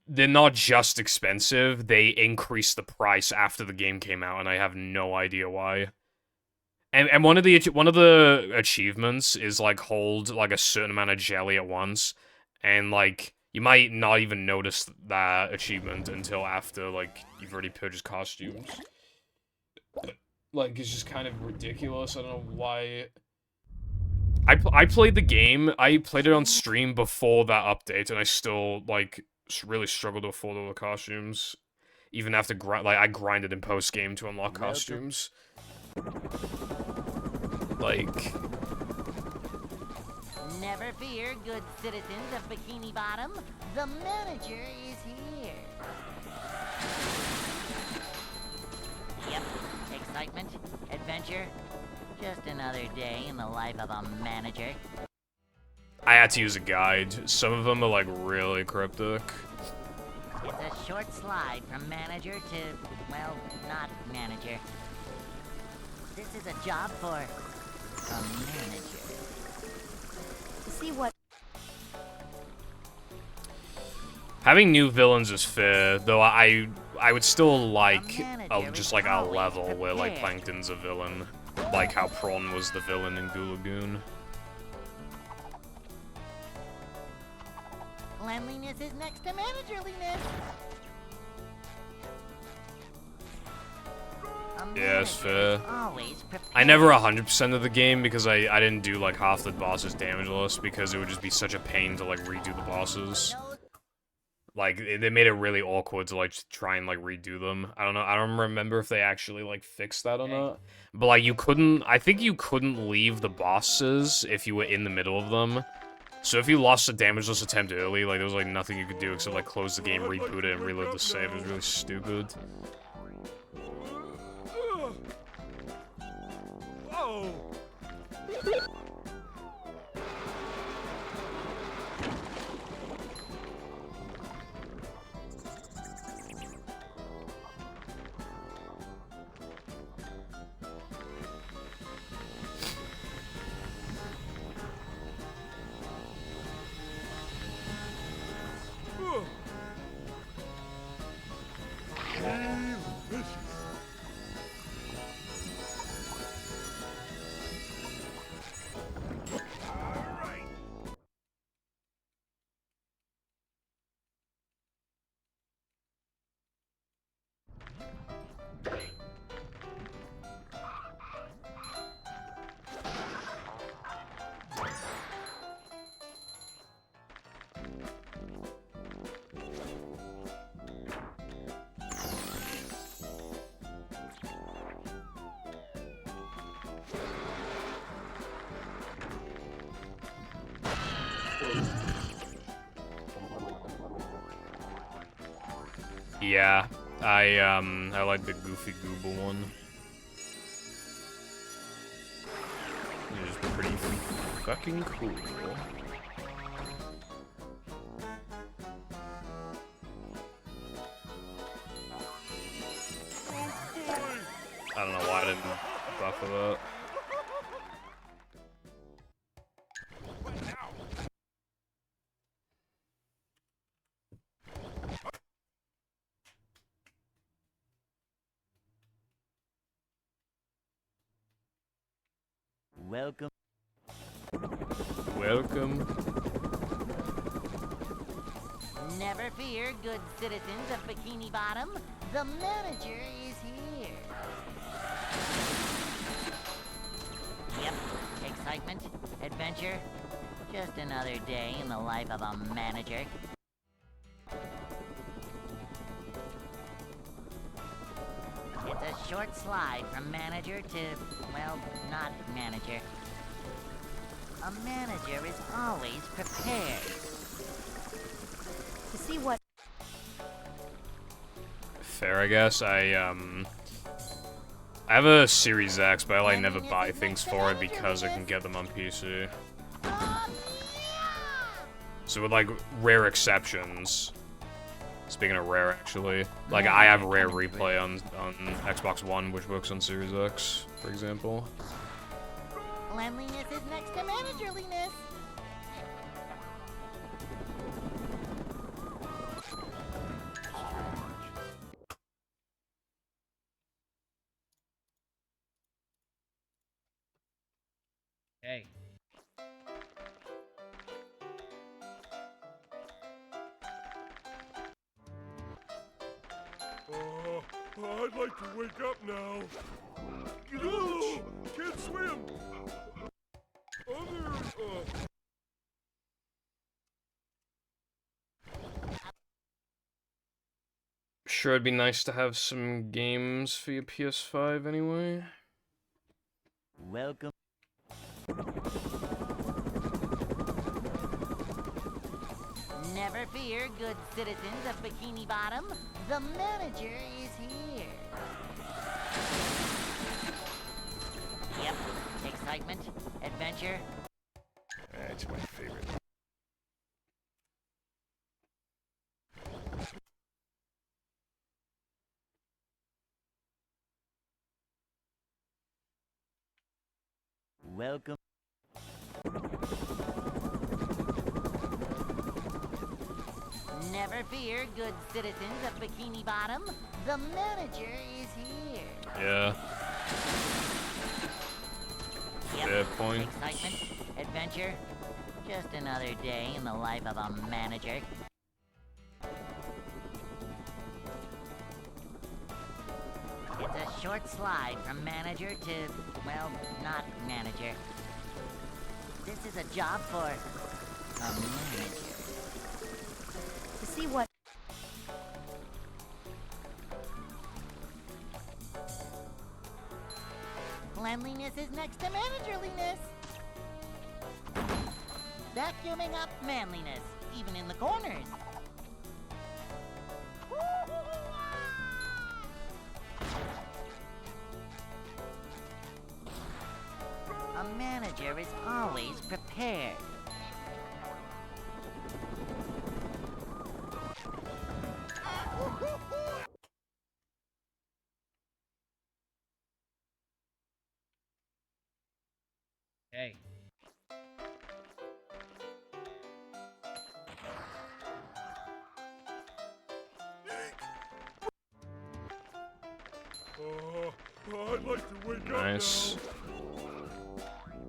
They're not just expensive, they increased the price after the game came out, and I have no idea why. And one of the achievements is, like, hold, like, a certain amount of jelly at once, and, like, you might not even notice that achievement until after, like, you've already purchased costumes. Like, it's just kind of ridiculous. I don't know why. I played the game. I played it on stream before that update, and I still, like, really struggled to afford all the costumes. Even after, I grinded in post-game to unlock costumes. Like... Never fear, good citizens of Bikini Bottom. The manager is here. Yep. Excitement, adventure, just another day in the life of a manager. I had to use a guide. Some of them are, like, really cryptic. It's a short slide from manager to, well, not manager. This is a job for a manager. To see what... Having new villains is fair, though I would still like just like a level where like Plankton's a villain, like how Prawn was the villain in Goo Lagoon. Cleanliness is next to managerliness. Yeah, it's fair. Always I never 100% of the game because I didn't do like half the bosses damageless because it would just be such a pain to like redo the bosses. Like they made it really awkward to like try and like redo them. I don't know. I don't remember if they actually like fixed that or not. But like you couldn't. I think you couldn't leave the bosses if you were in the middle of them. So if you lost a damageless attempt early, like there was like nothing you could do except like close the game, reboot it, and reload the save. It was really stupid. Whoa! Yeah, I like the Goofy Google one. It is pretty fucking cool. I don't know why I didn't buff with that. Welcome. Welcome. Never fear, good citizens of Bikini Bottom. The manager is here. Yep, excitement, adventure. Just another day in the life of a manager. It's a short slide from manager to, well, not manager. A manager is always prepared. To see what... Fair, I guess. I have a Series X, but I like never buy things for it because I can get them on PC. So with like rare exceptions, speaking of rare actually, like I have rare replay on Xbox One, which works on Series X, for example. Cleanliness is next to managerliness. Hey. I'd like to wake up now. No, can't swim. Sure, it'd be nice to have some games for your PS5 anyway. Welcome. Never fear, good citizens of Bikini Bottom. The manager is here. Yep, excitement, adventure. That's my favorite. Welcome. Never fear, good citizens of Bikini Bottom. The manager is here. Yeah. Yep. Fair point. Excitement, adventure. Just another day in the life of a manager. It's a short slide from manager to, well, not manager. This is a job for a manager. To see what... Cleanliness is next to managerliness. Vacuuming up manliness, even in the corners. A manager is always prepared. Hey. I'd like to wake Nice. up now.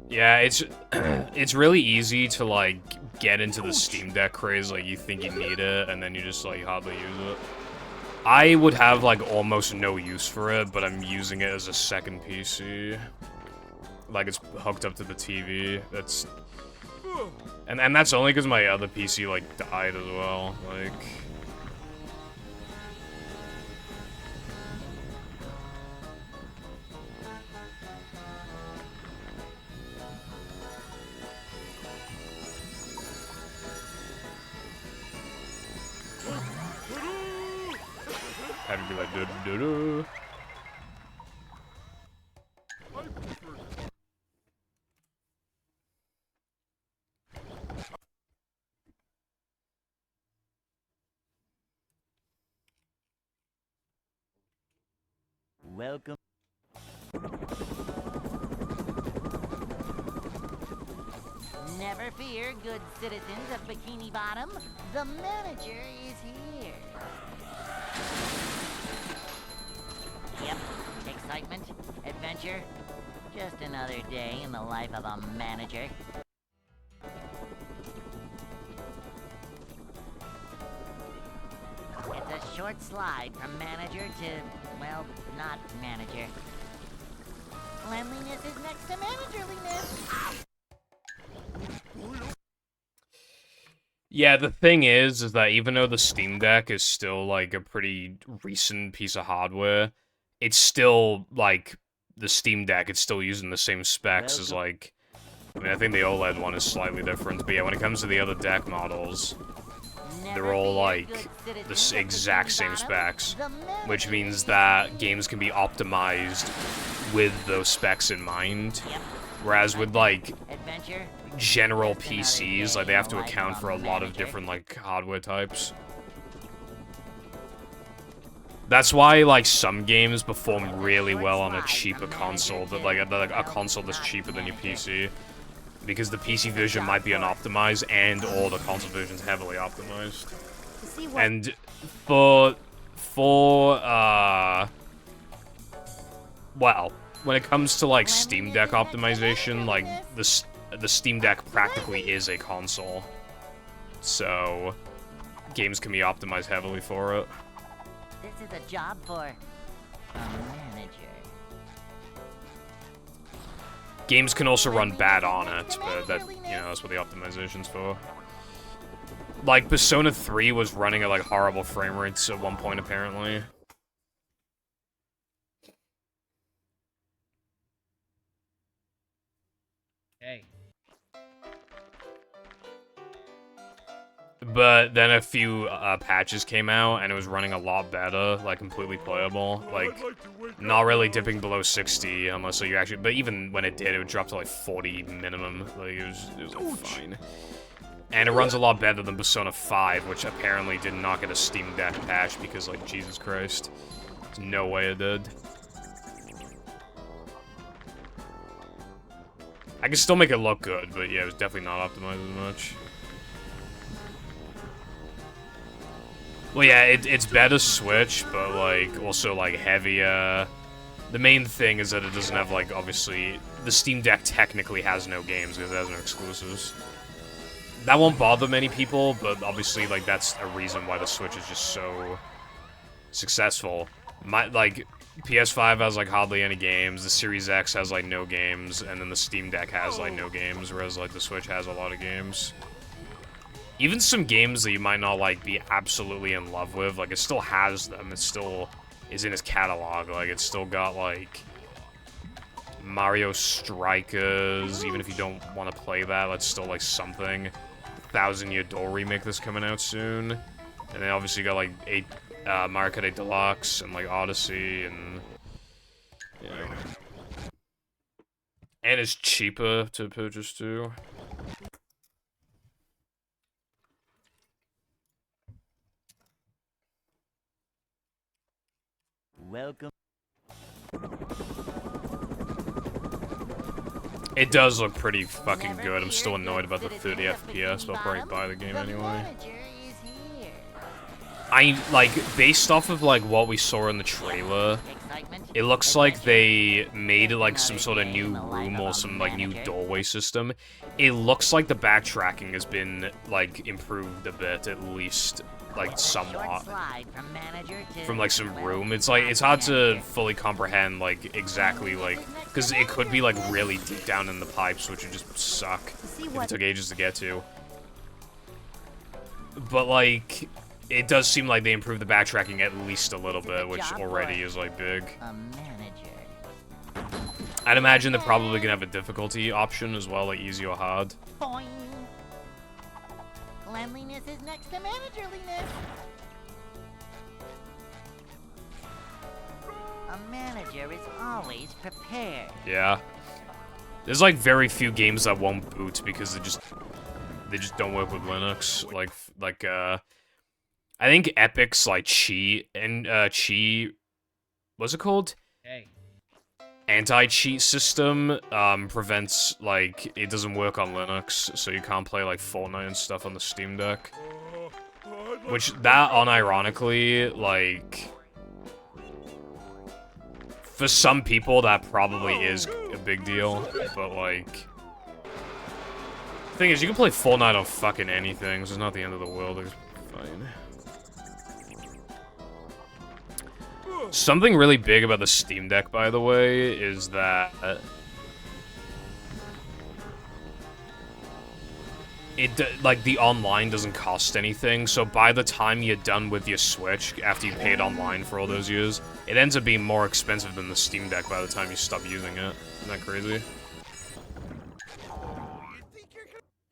Yeah, it's really easy to like get into the Steam Deck craze, like you think you need it, and then you just like hardly use it. I would have like almost no use for it, but I'm using it as a second PC. Like it's hooked up to the TV. That's and that's only because my other PC like died as well. Like. Had to be like do. Welcome. Never fear, good citizens of Bikini Bottom. The manager is here. Yep, excitement, adventure. Just another day in the life of a manager. It's a short slide from manager to, well, not manager. Cleanliness is next to managerliness. Yeah, the thing is that even though the Steam Deck is still, like, a pretty recent piece of hardware, it's still, like, the Steam Deck, it's still using the same specs as, like... I mean, I think the OLED one is slightly different, but yeah, when it comes to the other deck models, they're all, like, the exact same specs, which means that games can be optimized with those specs in mind, whereas with, like, general PCs, like, they have to account for a lot of different, like, hardware types. That's why, like, some games perform really well on a cheaper console, that, like, a console that's cheaper than your PC. Because the PC version might be unoptimized, and or the console version's heavily optimized. And well, when it comes to, like, Steam Deck optimization, like, the Steam Deck practically is a console. So, games can be optimized heavily for it. This is a job for a manager. Games can also run bad on it, but that, you know, that's what the optimization's for. Like, Persona 3 was running at, like, horrible frame rates at one point, apparently. Hey. But then a few patches came out, and it was running a lot better, like, completely playable. Like, not really dipping below 60, unless you actually... But even when it did, it would drop to, like, 40 minimum. Like, it was like, fine. And it runs a lot better than Persona 5, which apparently did not get a Steam Deck patch, because, like, Jesus Christ. There's no way it did. I can still make it look good, but yeah, it was definitely not optimized as much. Well, yeah, it's better Switch, but, like, also, like, heavier. The main thing is that it doesn't have, like, obviously... The Steam Deck technically has no games, because it has no exclusives. that won't bother many people, but obviously, like, that's a reason why the Switch is just so successful. Like, PS5 has, like, hardly any games, the Series X has, like, no games, and then the Steam Deck has, like, no games, whereas, like, the Switch has a lot of games. Even some games that you might not, like, be absolutely in love with, like, it still has them, it still is in its catalog, like, it's still got, like, Mario Strikers, even if you don't want to play that, that's still, like, something. Thousand Year Door remake that's coming out soon. And then obviously you got, like, Mario Kart 8 Deluxe, and, like, Odyssey, and... you know. And it's cheaper to purchase, too. Welcome. It does look pretty fucking good. I'm still annoyed about the 30 FPS, but I'll probably buy the game anyway. Like, based off of, like, what we saw in the trailer, it looks like they made, like, some sort of new room or some, like, new doorway system. It looks like the backtracking has been, like, improved a bit, at least, like, somewhat. From, like, some room. It's, like, it's hard to fully comprehend, like, exactly, like, because it could be, like, really deep down in the pipes, which would just suck if it took ages to get to. But, like, it does seem like they improved the backtracking at least a little bit, which already is, like, big. I'd imagine they're probably gonna have a difficulty option as well, like easy or hard. Boing. Cleanliness is next to managerliness. A manager is always prepared. Yeah. There's like very few games that won't boot because they just don't work with Linux. Like I think Epic's like cheat what's it called? Hey. Anti-cheat system prevents, like, it doesn't work on Linux, so you can't play, like, Fortnite and stuff on the Steam Deck. Which, that, unironically, like, for some people, that probably is a big deal, but, like, the thing is, you can play Fortnite on fucking anything, so it's not the end of the world, it's fine. Something really big about the Steam Deck, by the way, is that like, the online doesn't cost anything, so by the time you're done with your Switch, after you paid online for all those years, it ends up being more expensive than the Steam Deck by the time you stop using it. Isn't that crazy?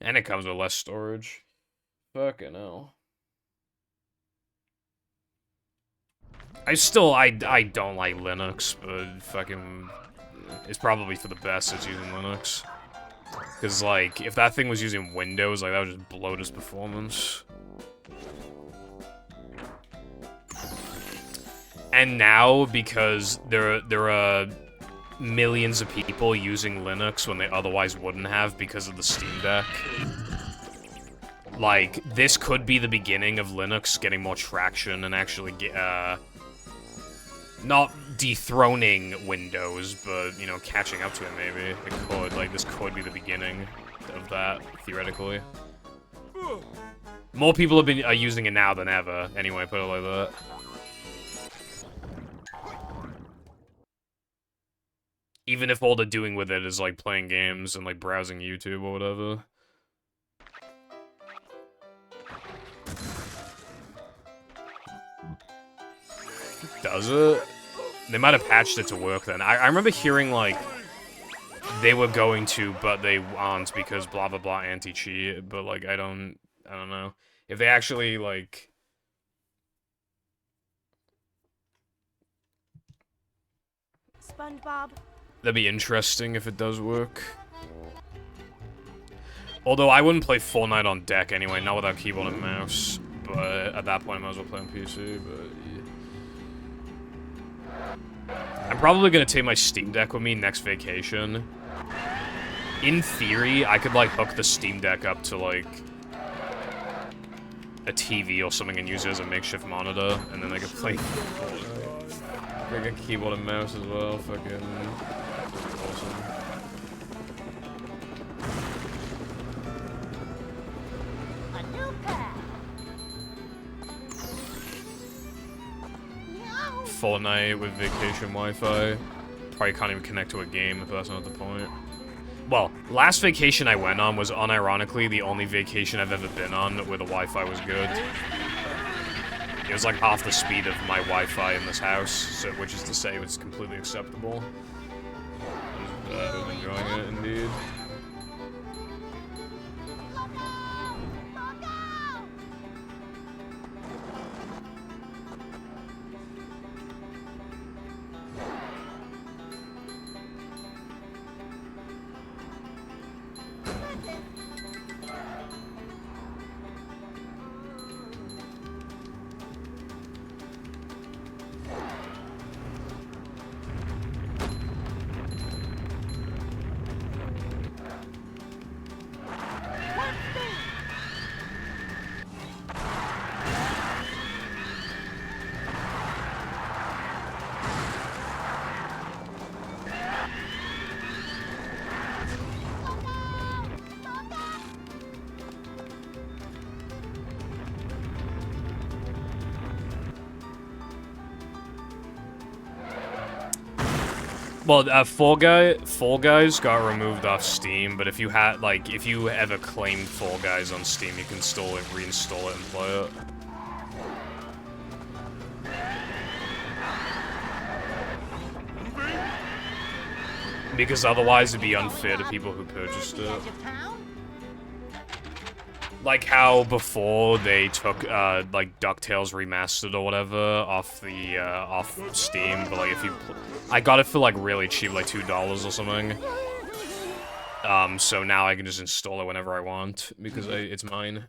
And it comes with less storage. Fucking hell. I don't like Linux, but fucking, it's probably for the best it's using Linux. Because, like, if that thing was using Windows, like, that would just bloat its performance. And now, because there are millions of people using Linux when they otherwise wouldn't have because of the Steam Deck, like, this could be the beginning of Linux getting more traction and actually not dethroning Windows, but, you know, catching up to it, maybe. It could. Like, this could be the beginning of that, theoretically. More people are using it now than ever, anyway, put it like that. Even if all they're doing with it is, like, playing games and, like, browsing YouTube or whatever. Does it? They might have patched it to work then. I remember hearing, like, they were going to, but they aren't because blah blah blah anti-cheat, but, like, I don't know. If they actually, like... SpongeBob. That'd be interesting if it does work. Although I wouldn't play Fortnite on deck anyway, not without keyboard and mouse. But at that point I might as well play on PC, but... yeah. I'm probably gonna take my Steam Deck with me next vacation. In theory, I could, like, hook the Steam Deck up to, like, a TV or something and use it as a makeshift monitor, and then I could play bring a keyboard and mouse as well. Fucking awesome. Fortnite with vacation Wi-Fi. Probably can't even connect to a game if that's not the point. Well, last vacation I went on was unironically the only vacation I've ever been on where the Wi-Fi was good. It was like half the speed of my Wi-Fi in this house, so, which is to say it was completely acceptable. I was enjoying it, indeed. Well, Fall Guys got removed off Steam, but if you had, like, if you ever claimed Fall Guys on Steam, you can still reinstall it and play it. Because otherwise it'd be unfair to people who purchased it. Like how before they took, like, DuckTales Remastered or whatever off the, off Steam, but, like, if you... I got it for, like, really cheap, like $2 or something. So now I can just install it whenever I want, because it's mine.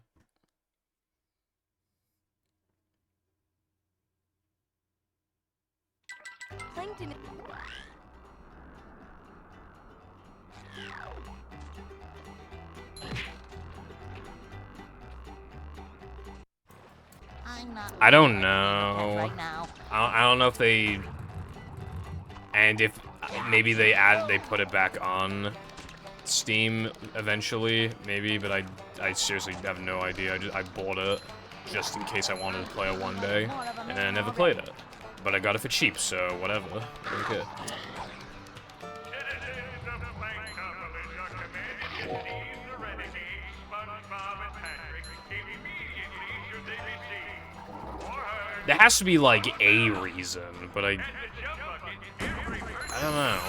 I don't know. I don't know if they... And if maybe they put it back on Steam eventually, maybe, but I seriously have no idea. I bought it just in case I wanted to play it one day, and then I never played it. But I got it for cheap, so whatever. Okay. There has to be, like, a reason, but I don't know.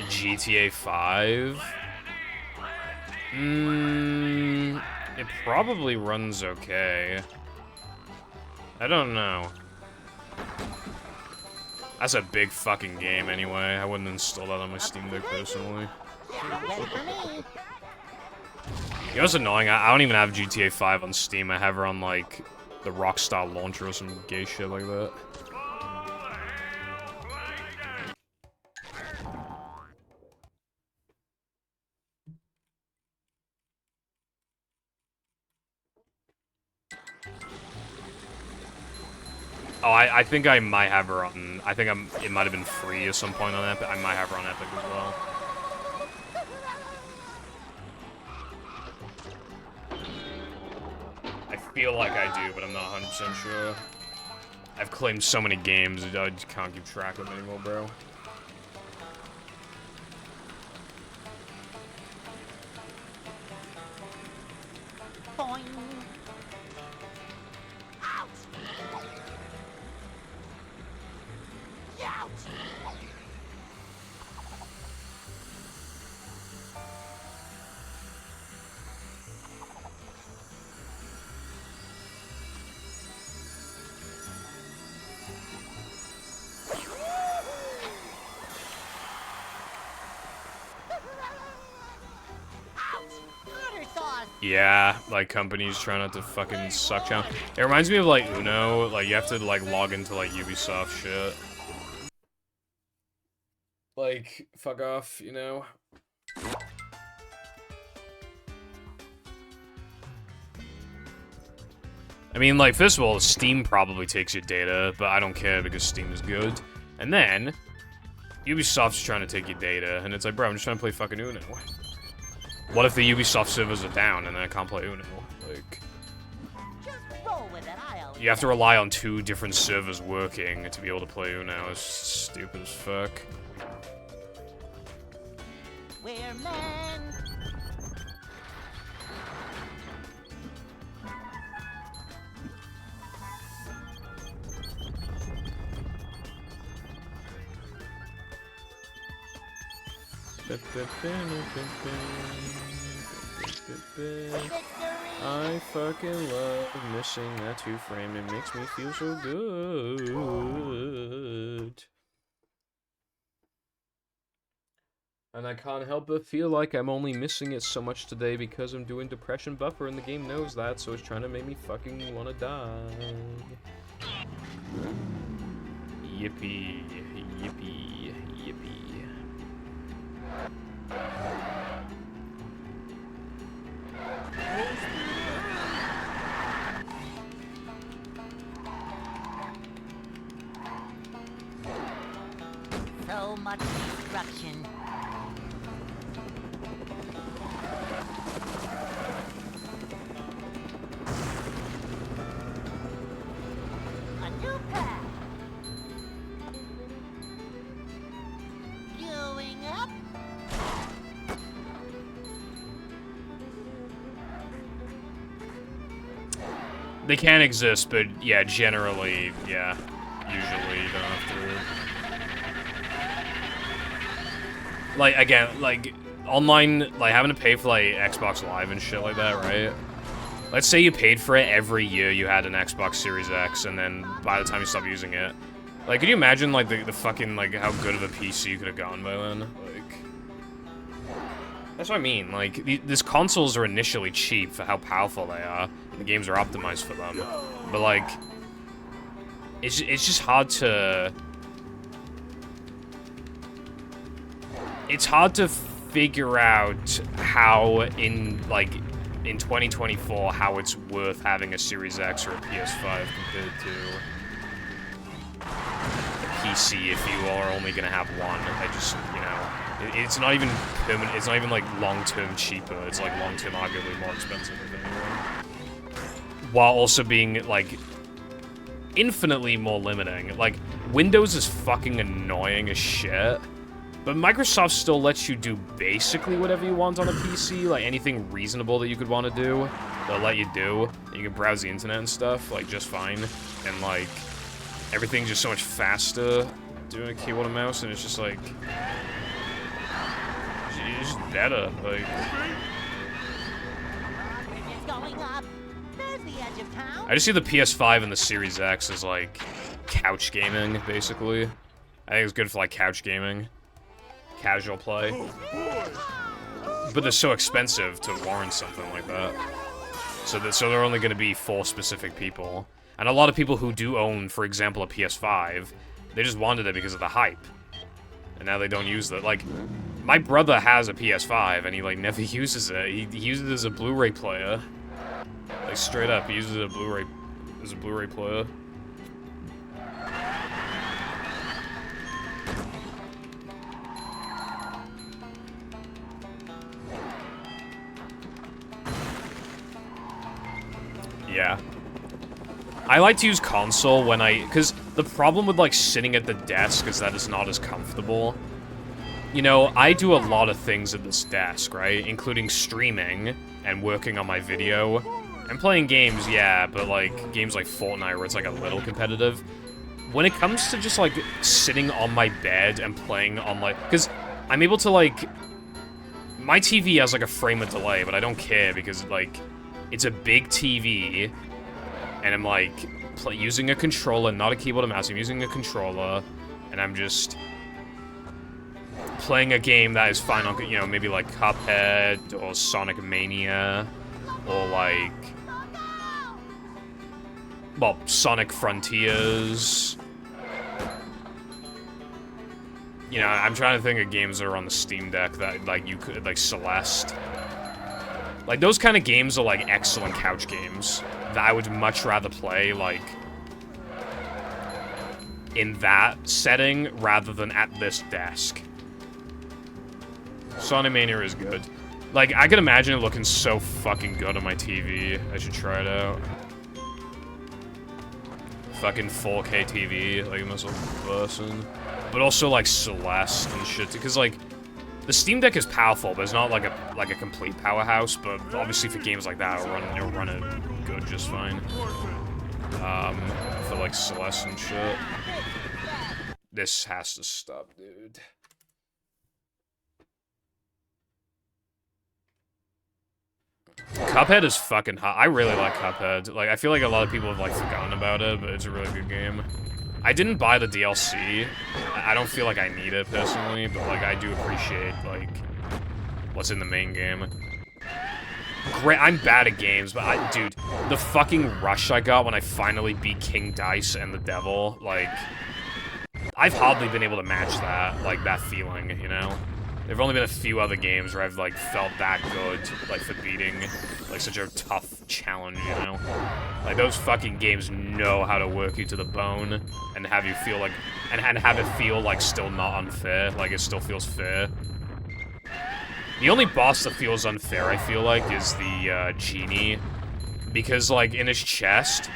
GTA 5? It probably runs okay. I don't know. That's a big fucking game anyway. I wouldn't install that on my Steam Deck personally. You know what's annoying? I don't even have GTA 5 on Steam. I have her on, like, the Rockstar launcher or some gay shit like that. Oh, I think I might have her on... I think it might have been free at some point on Epic. I might have her on Epic as well. I feel like I do, but I'm not 100% sure. I've claimed so many games, I just can't keep track of them anymore, bro. Boing. Yeah, like, companies try not to fucking suck down. It reminds me of, like, Uno. Like, you have to, like, log into, like, Ubisoft shit. Like, fuck off, you know? I mean, like, first of all, Steam probably takes your data, but I don't care because Steam is good. And then, Ubisoft's trying to take your data, and it's like, bro, I'm just trying to play fucking Uno. What if the Ubisoft servers are down and then I can't play Uno? Like, Just roll with it, I always you have to rely on 2 different servers working to be able to play Uno. It's stupid as fuck. We're men. I fucking love missing that 2-frame. It makes me feel so good. And I can't help but feel like I'm only missing it so much today because I'm doing depression buffer and the game knows that, so it's trying to make me fucking wanna die. Yippee, yippee, yippee. So much destruction. A new path. Going up. They can exist, but yeah, generally, yeah. Usually you don't have to... Like, again, like, online, like, having to pay for, like, Xbox Live and shit like that, right? Let's say you paid for it every year you had an Xbox Series X, and then by the time you stop using it... Like, could you imagine, like, the fucking, like, how good of a PC you could have gotten by then? Like... That's what I mean, like, these consoles are initially cheap for how powerful they are. The games are optimized for them. But, like... It's just hard to... It's hard to figure out how in 2024, how it's worth having a Series X or a PS5 compared to a PC if you are only gonna have one. I just, you know, it's not even permanent, it's not even like long-term cheaper, it's like long-term arguably more expensive if anything. While also being like infinitely more limiting. Like, Windows is fucking annoying as shit. But Microsoft still lets you do basically whatever you want on a PC, like anything reasonable that you could want to do, they'll let you do. You can browse the internet and stuff, like, just fine. And, like, everything's just so much faster doing a keyboard and mouse, and it's just, like... It's just better, like... It's going up. There's the edge of town. I just see the PS5 and the Series X as, like, couch gaming, basically. I think it's good for, like, couch gaming. Casual play. But they're so expensive to warrant something like that. So they're only going to be for specific people. And a lot of people who do own, for example, a PS5, they just wanted it because of the hype. And now they don't use it. Like, my brother has a PS5, and he, like, never uses it. He uses it as a Blu-ray player. Like, straight up, he uses it as a Blu-ray player. Yeah. I like to use console when because the problem with, like, sitting at the desk is that it's not as comfortable. You know, I do a lot of things at this desk, right? Including streaming and working on my video. And playing games, yeah, but, like, games like Fortnite where it's, like, a little competitive. When it comes to just, like, sitting on my bed and playing on, like... Because I'm able to, like... My TV has, like, a frame of delay, but I don't care because, like... It's a big TV, and I'm, like, using a controller, not a keyboard and mouse. I'm using a controller, and I'm just playing a game that is fine on, you know, maybe, like, Cuphead, or Sonic Mania, or, like... Well, Sonic Frontiers. You know, I'm trying to think of games that are on the Steam Deck that, like, you could, like, Celeste. Like, those kind of games are, like, excellent couch games that I would much rather play, like, in that setting rather than at this desk. Sonic Mania is good. Like, I can imagine it looking so fucking good on my TV. I should try it out. Fucking 4K TV, like, most person. But also, like, Celeste and shit, because, like, the Steam Deck is powerful, but it's not, like a complete powerhouse, but obviously for games like that, it'll run it good just fine. For, like, Celeste and shit. This has to stop, dude. Cuphead is fucking hot. I really like Cuphead. Like, I feel like a lot of people have, like, forgotten about it, but it's a really good game. I didn't buy the DLC. I don't feel like I need it, personally, but, like, I do appreciate, like, what's in the main game. Great, I'm bad at games, but dude, the fucking rush I got when I finally beat King Dice and the Devil, like, I've hardly been able to match that, like, that feeling, you know? There've only been a few other games where I've, like, felt that good, like, for beating, like, such a tough challenge, you know? Like, those fucking games know how to work you to the bone and have you feel like, and have it feel, like, still not unfair, like, it still feels fair. The only boss that feels unfair, I feel like, is the, genie. Because, like, in his chest,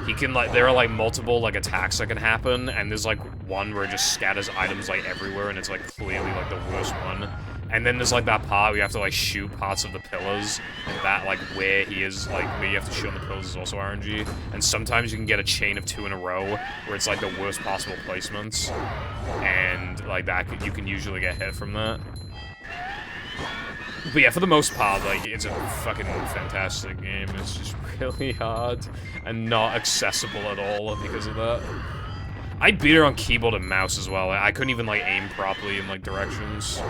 he can, like, there are, like, multiple, like, attacks that can happen, and there's, like, one where it just scatters items, like, everywhere, and it's, like, clearly, like, the worst one. And then there's, like, that part where you have to, like, shoot parts of the pillars, and that, like, where he is, like, where you have to shoot on the pillars is also RNG. And sometimes you can get a chain of 2 in a row, where it's, like, the worst possible placements, and, like, that, you can usually get hit from that. But yeah, for the most part, like, it's a fucking fantastic game. It's just really hard and not accessible at all because of that. I beat her on keyboard and mouse as well. I couldn't even, like, aim properly in, like, directions.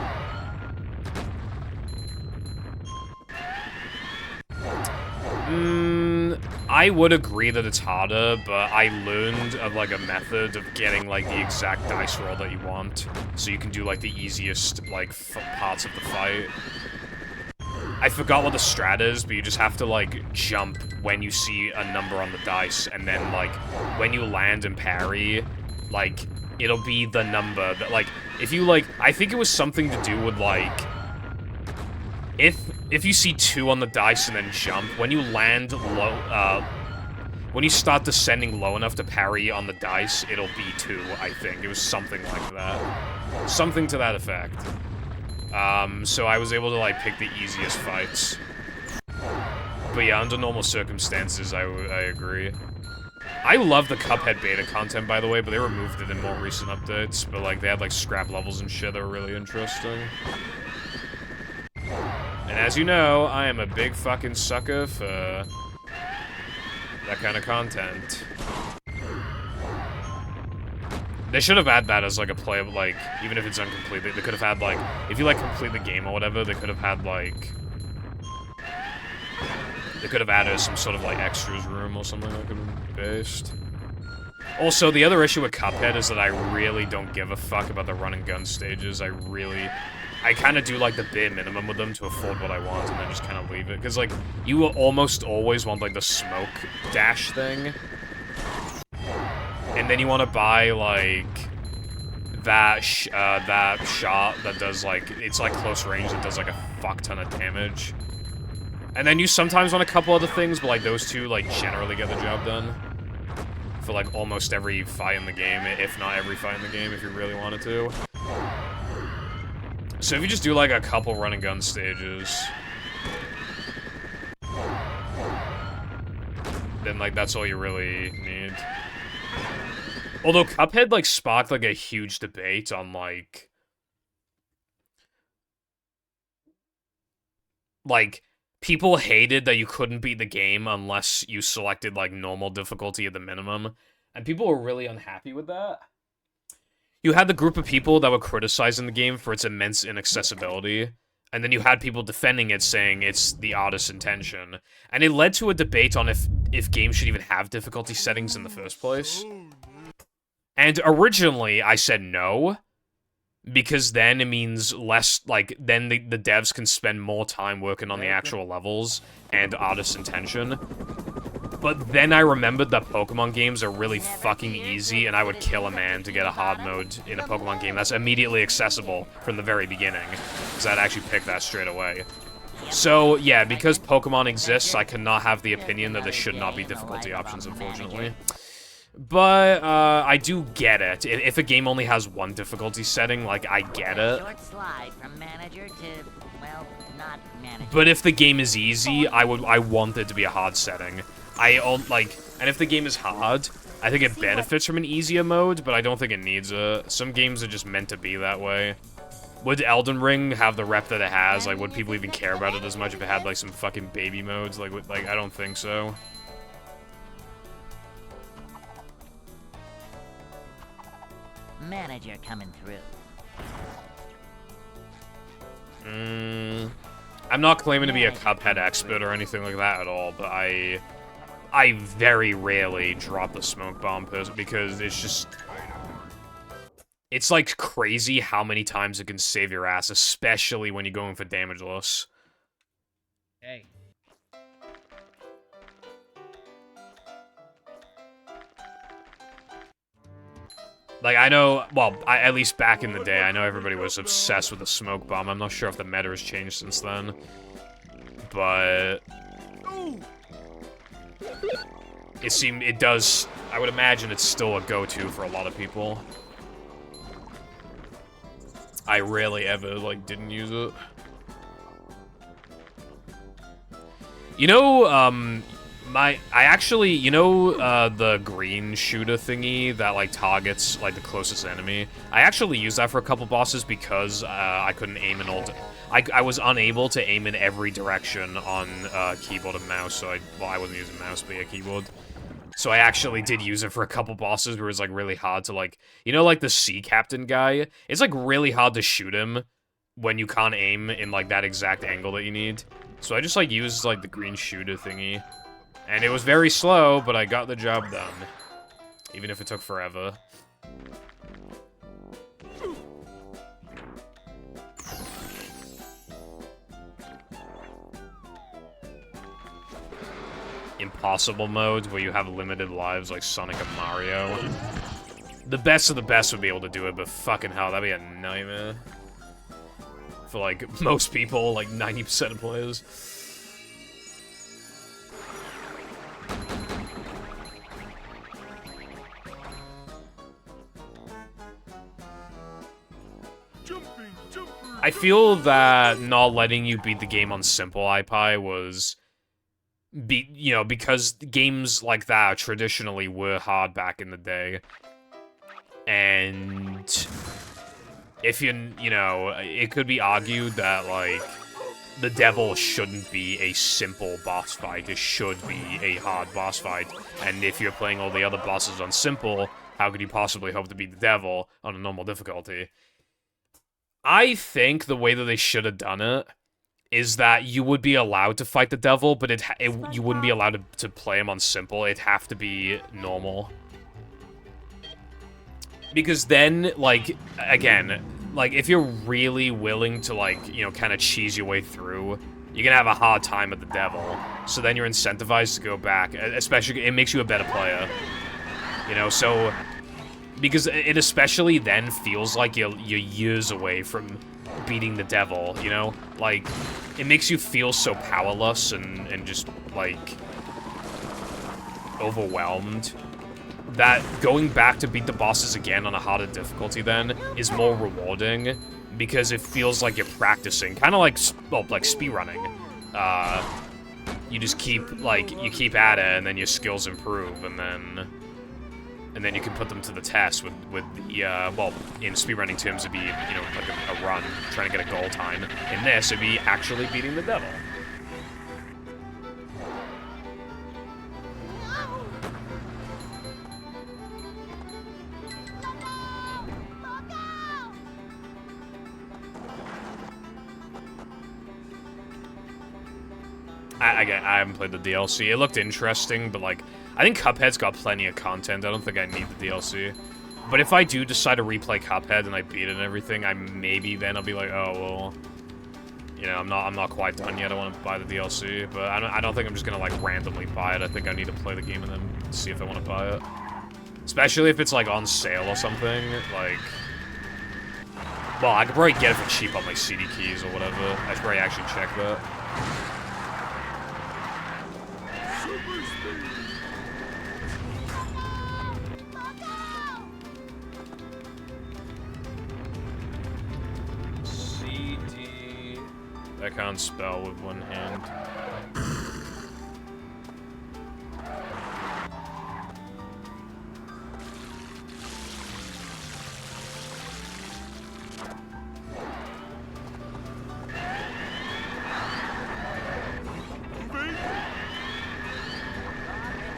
I would agree that it's harder, but I learned of, like, a method of getting, like, the exact dice roll that you want. So you can do, like, the easiest, like, parts of the fight. I forgot what the strat is, but you just have to, like, jump when you see a number on the dice, and then, like, when you land and parry, like, it'll be the number that, like, if you, like, I think it was something to do with, like, if you see 2 on the dice and then jump, when you land low, when you start descending low enough to parry on the dice, it'll be 2, I think. It was something like that. Something to that effect. So I was able to, like, pick the easiest fights. But yeah, under normal circumstances, I agree. I love the Cuphead beta content, by the way, but they removed it in more recent updates. But, like, they had, like, scrap levels and shit that were really interesting. And as you know, I am a big fucking sucker for that kind of content. They should have had that as, like, a playable, like, even if it's incomplete, they could have had, like, if you, like, complete the game or whatever, they could have had, like, they could have added some sort of, like, extras room or something that could have been based. Also, the other issue with Cuphead is that I really don't give a fuck about the run and gun stages. I kind of do, like, the bare minimum with them to afford what I want and then just kind of leave it. Because, like, you will almost always want, like, the smoke dash thing. And then you want to buy, like, that shot that does, like, it's, like, close range that does, like, a fuck ton of damage. And then you sometimes want a couple other things, but, like, those two, like, generally get the job done. For, like, almost every fight in the game, if not every fight in the game, if you really wanted to. So if you just do, like, a couple run and gun stages, then, like, that's all you really need. Although Cuphead, like, sparked, like, a huge debate on, like, people hated that you couldn't beat the game unless you selected, like, normal difficulty at the minimum, and people were really unhappy with that. You had the group of people that were criticizing the game for its immense inaccessibility, and then you had people defending it, saying it's the artist's intention. And it led to a debate on if games should even have difficulty settings in the first place. And originally, I said no, because then it means less, like, then the devs can spend more time working on the actual levels and artist's intention. But then I remembered that Pokemon games are really fucking easy, and I would kill a man to get a hard mode in a Pokemon game that's immediately accessible from the very beginning. Because I'd actually pick that straight away. So, yeah, because Pokemon exists, I cannot have the opinion that there should not be difficulty options, unfortunately. But, I do get it. If a game only has one difficulty setting, like, I get it. But if the game is easy, I want it to be a hard setting. And if the game is hard, I think it benefits from an easier mode, but I don't think it needs it. Some games are just meant to be that way. Would Elden Ring have the rep that it has? Like, would people even care about it as much if it had, like, some fucking baby modes? Like, I don't think so. Manager coming through. I'm not claiming to be a Cuphead expert or anything like that at all, but I very rarely drop the smoke bomb because it's just... It's, like, crazy how many times it can save your ass, especially when you're going for damageless. Hey. Like, I know, well, at least back in the day, I know everybody was obsessed with the smoke bomb. I'm not sure if the meta has changed since then. But... It does, I would imagine it's still a go-to for a lot of people. I rarely ever, like, didn't use it. You know, the green shooter thingy that, like, targets, like, the closest enemy? I actually used that for a couple bosses because, I couldn't aim in I was unable to aim in every direction on, keyboard and mouse, so I wasn't using mouse, but yeah, keyboard. So I actually did use it for a couple bosses where it was, like, really hard to, like... You know, like, the sea captain guy? It's, like, really hard to shoot him when you can't aim in, like, that exact angle that you need. So I just, like, used, like, the green shooter thingy. And it was very slow, but I got the job done. Even if it took forever. Impossible modes where you have limited lives like Sonic and Mario. The best of the best would be able to do it, but fucking hell, that'd be a nightmare. For, like, most people, like 90% of players. I feel that not letting you beat the game on simple iPie was... because games like that traditionally were hard back in the day. And if it could be argued that, like, the devil shouldn't be a simple boss fight. It should be a hard boss fight. And if you're playing all the other bosses on simple, how could you possibly hope to beat the devil on a normal difficulty? I think the way that they should have done it is that you would be allowed to fight the devil, but you wouldn't be allowed to play him on simple. It'd have to be normal. Because then, like, again, like, if you're really willing to, like, kind of cheese your way through, you're gonna have a hard time at the devil. So then you're incentivized to go back, especially, it makes you a better player. So... Because it especially then feels like you're years away from beating the devil, Like, it makes you feel so powerless and just, like, overwhelmed. That going back to beat the bosses again on a harder difficulty then is more rewarding because it feels like you're practicing. Kind of like, well, like speedrunning. You just keep, like, you keep at it and then your skills improve and then you can put them to the test with the, well, in speedrunning terms, it'd be, like a run, trying to get a goal time. In this, it'd be actually beating the devil. I haven't played the DLC. It looked interesting, but, like, I think Cuphead's got plenty of content. I don't think I need the DLC. But if I do decide to replay Cuphead and I beat it and everything, maybe then I'll be like, oh, well, you know, I'm not quite done yet. I want to buy the DLC, but I don't think I'm just gonna like randomly buy it. I think I need to play the game and then see if I want to buy it. Especially if it's like on sale or something. Like, well, I could probably get it for cheap on like CD keys or whatever. I should probably actually check that. CD. I can't spell with one hand.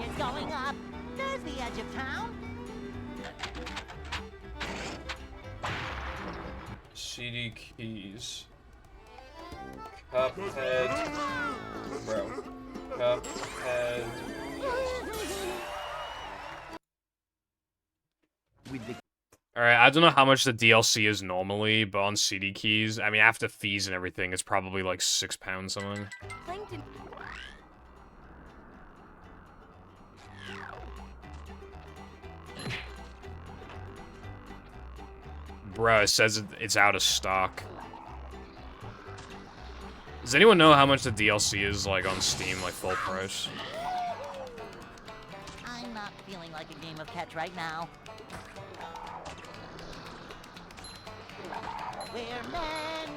It's going up. There's the edge of town. CD keys. Cuphead. Bro. Cuphead. Alright, I don't know how much the DLC is normally, but on CD keys, I mean, after fees and everything, it's probably like £6 something. Plankton. Bruh, it says it's out of stock. Does anyone know how much the DLC is, like, on Steam, like, full price? I'm not feeling like a game of catch right now. We're men.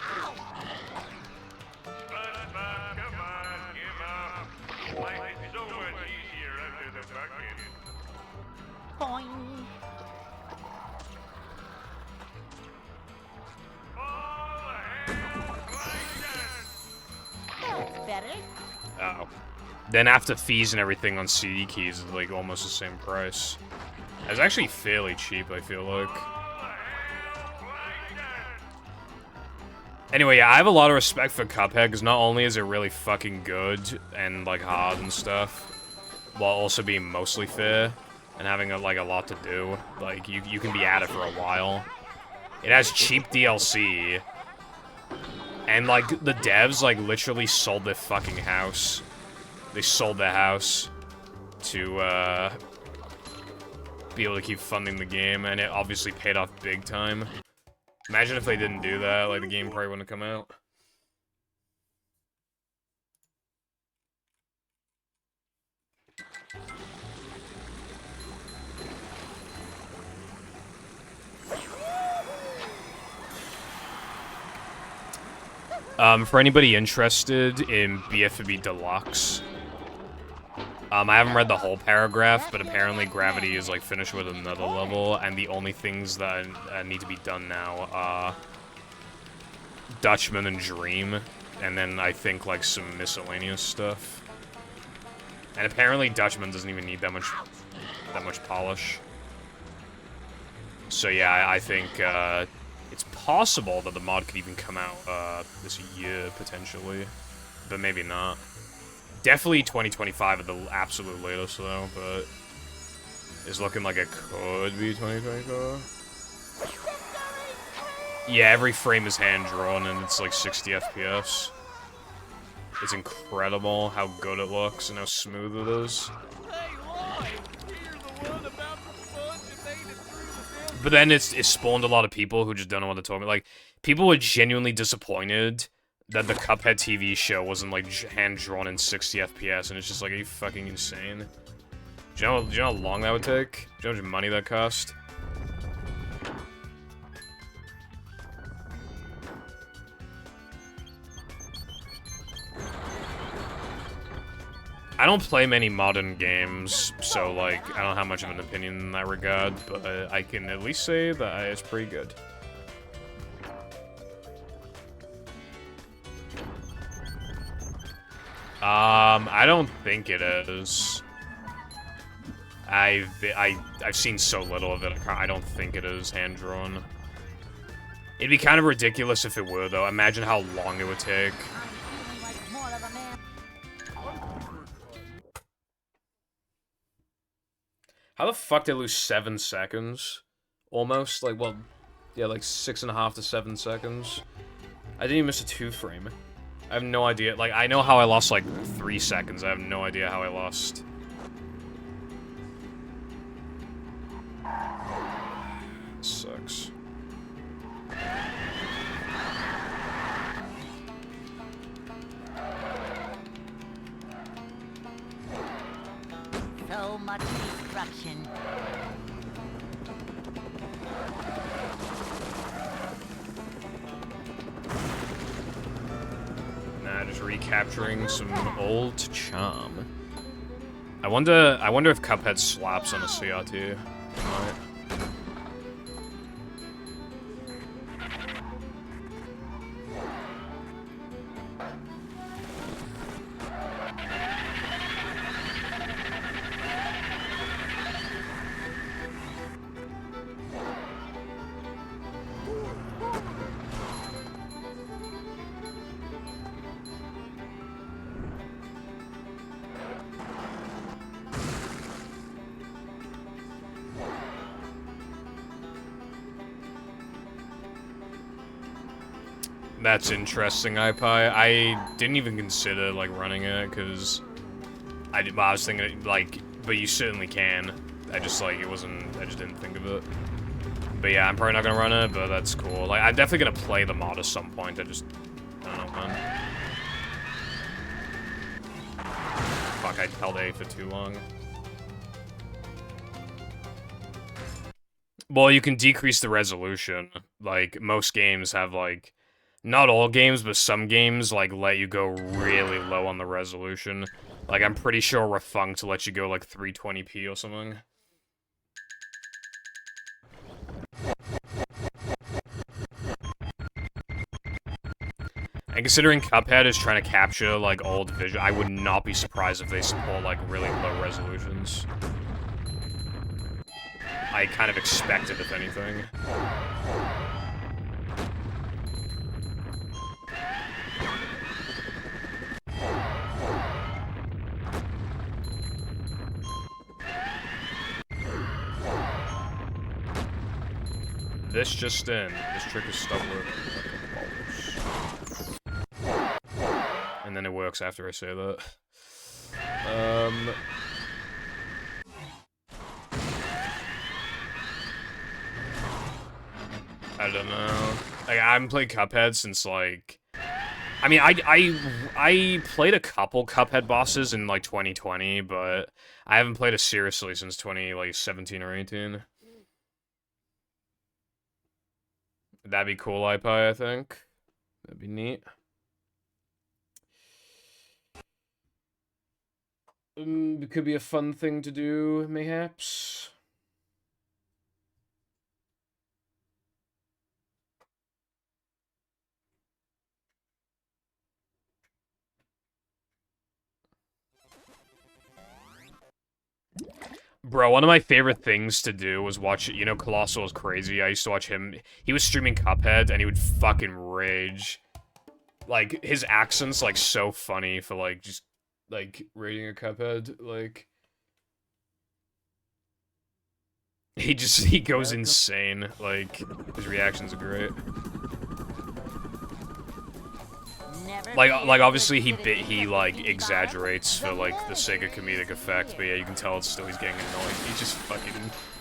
Ow! SpongeBob, come on, give up. Life is so much easier under the bucket. Boing. All hands That's better. Oh. Then after fees and everything on CD keys, it's, like, almost the same price. It's actually fairly cheap, I feel like. Anyway, yeah, I have a lot of respect for Cuphead, because not only is it really fucking good and, like, hard and stuff, while also being mostly fair, and having, a lot to do. Like, you can be at it for a while. It has cheap DLC, and, like, the devs, like, literally sold their fucking house. They sold their house to, be able to keep funding the game, and it obviously paid off big time. Imagine if they didn't do that, like, the game probably wouldn't have come out. For anybody interested in BFB Deluxe, I haven't read the whole paragraph, but apparently Gravity is, like, finished with another level, and the only things that need to be done now are Dutchman and Dream, and then I think, like, some miscellaneous stuff. And apparently Dutchman doesn't even need that much polish. So yeah, I think, it's possible that the mod could even come out, this year, potentially. But maybe not. Definitely 2025 at the absolute latest, though, but it's looking like it could be 2024. Yeah, every frame is hand-drawn, and it's like 60 FPS. It's incredible how good it looks and how smooth it is. Hey, Lloyd! You're the one about the sponge that made it through the desert. But then it spawned a lot of people who just don't know what to talk about. Like, people were genuinely disappointed that the Cuphead TV show wasn't, like, hand-drawn in 60 FPS, and it's just like, are you fucking insane? Do you know how long that would take? Do you know how much money that cost? I don't play many modern games, so, like, I don't have much of an opinion in that regard, but I can at least say that it's pretty good. I don't think it is. I've seen so little of it, I don't think it is hand-drawn. It'd be kind of ridiculous if it were, though. Imagine how long it would take. I'm feeling like more of a man. How the fuck did they lose 7 seconds? Almost? Like, well, Yeah, like 6.5 to 7 seconds. I didn't even miss a 2-frame. I have no idea. Like, I know how I lost, like, 3 seconds. I have no idea how I lost. Sucks. So much destruction. Nah, just recapturing some old charm. I wonder if Cuphead slaps on a CRT. It might. That's interesting, iPie. I didn't even consider, like, running it, because I was thinking, like, but you certainly can. I just, like, I just didn't think of it. But yeah, I'm probably not gonna run it, but that's cool. Like, I'm definitely gonna play the mod at some point. I don't know, man. Fuck, I held A for too long. Well, you can decrease the resolution. Like, most games have, like, not all games, but some games, like, let you go really low on the resolution. Like, I'm pretty sure Refunct lets you go, like, 320p or something. And considering Cuphead is trying to capture, like, old visual, I would not be surprised if they support, like, really low resolutions. I kind of expect it, if anything. This just in. This trick is stuck working. And then it works after I say that. I don't know. Like, I haven't played Cuphead since, like... I mean, I played a couple Cuphead bosses in, like, 2020, but I haven't played it seriously since 2017 or 18. That'd be cool, iPie, I think. That'd be neat. It could be a fun thing to do, mayhaps. Bro, one of my favorite things to do was watch, you know, Colossal is crazy. I used to watch him. He was streaming Cuphead, and he would fucking rage. Like, his accent's, like, so funny for, like, just, like, rating a Cuphead. Like, he goes insane. Like, his reactions are great. Like obviously he like exaggerates for like the sake of comedic effect, but yeah, you can tell it's still he's getting annoying. He just fucking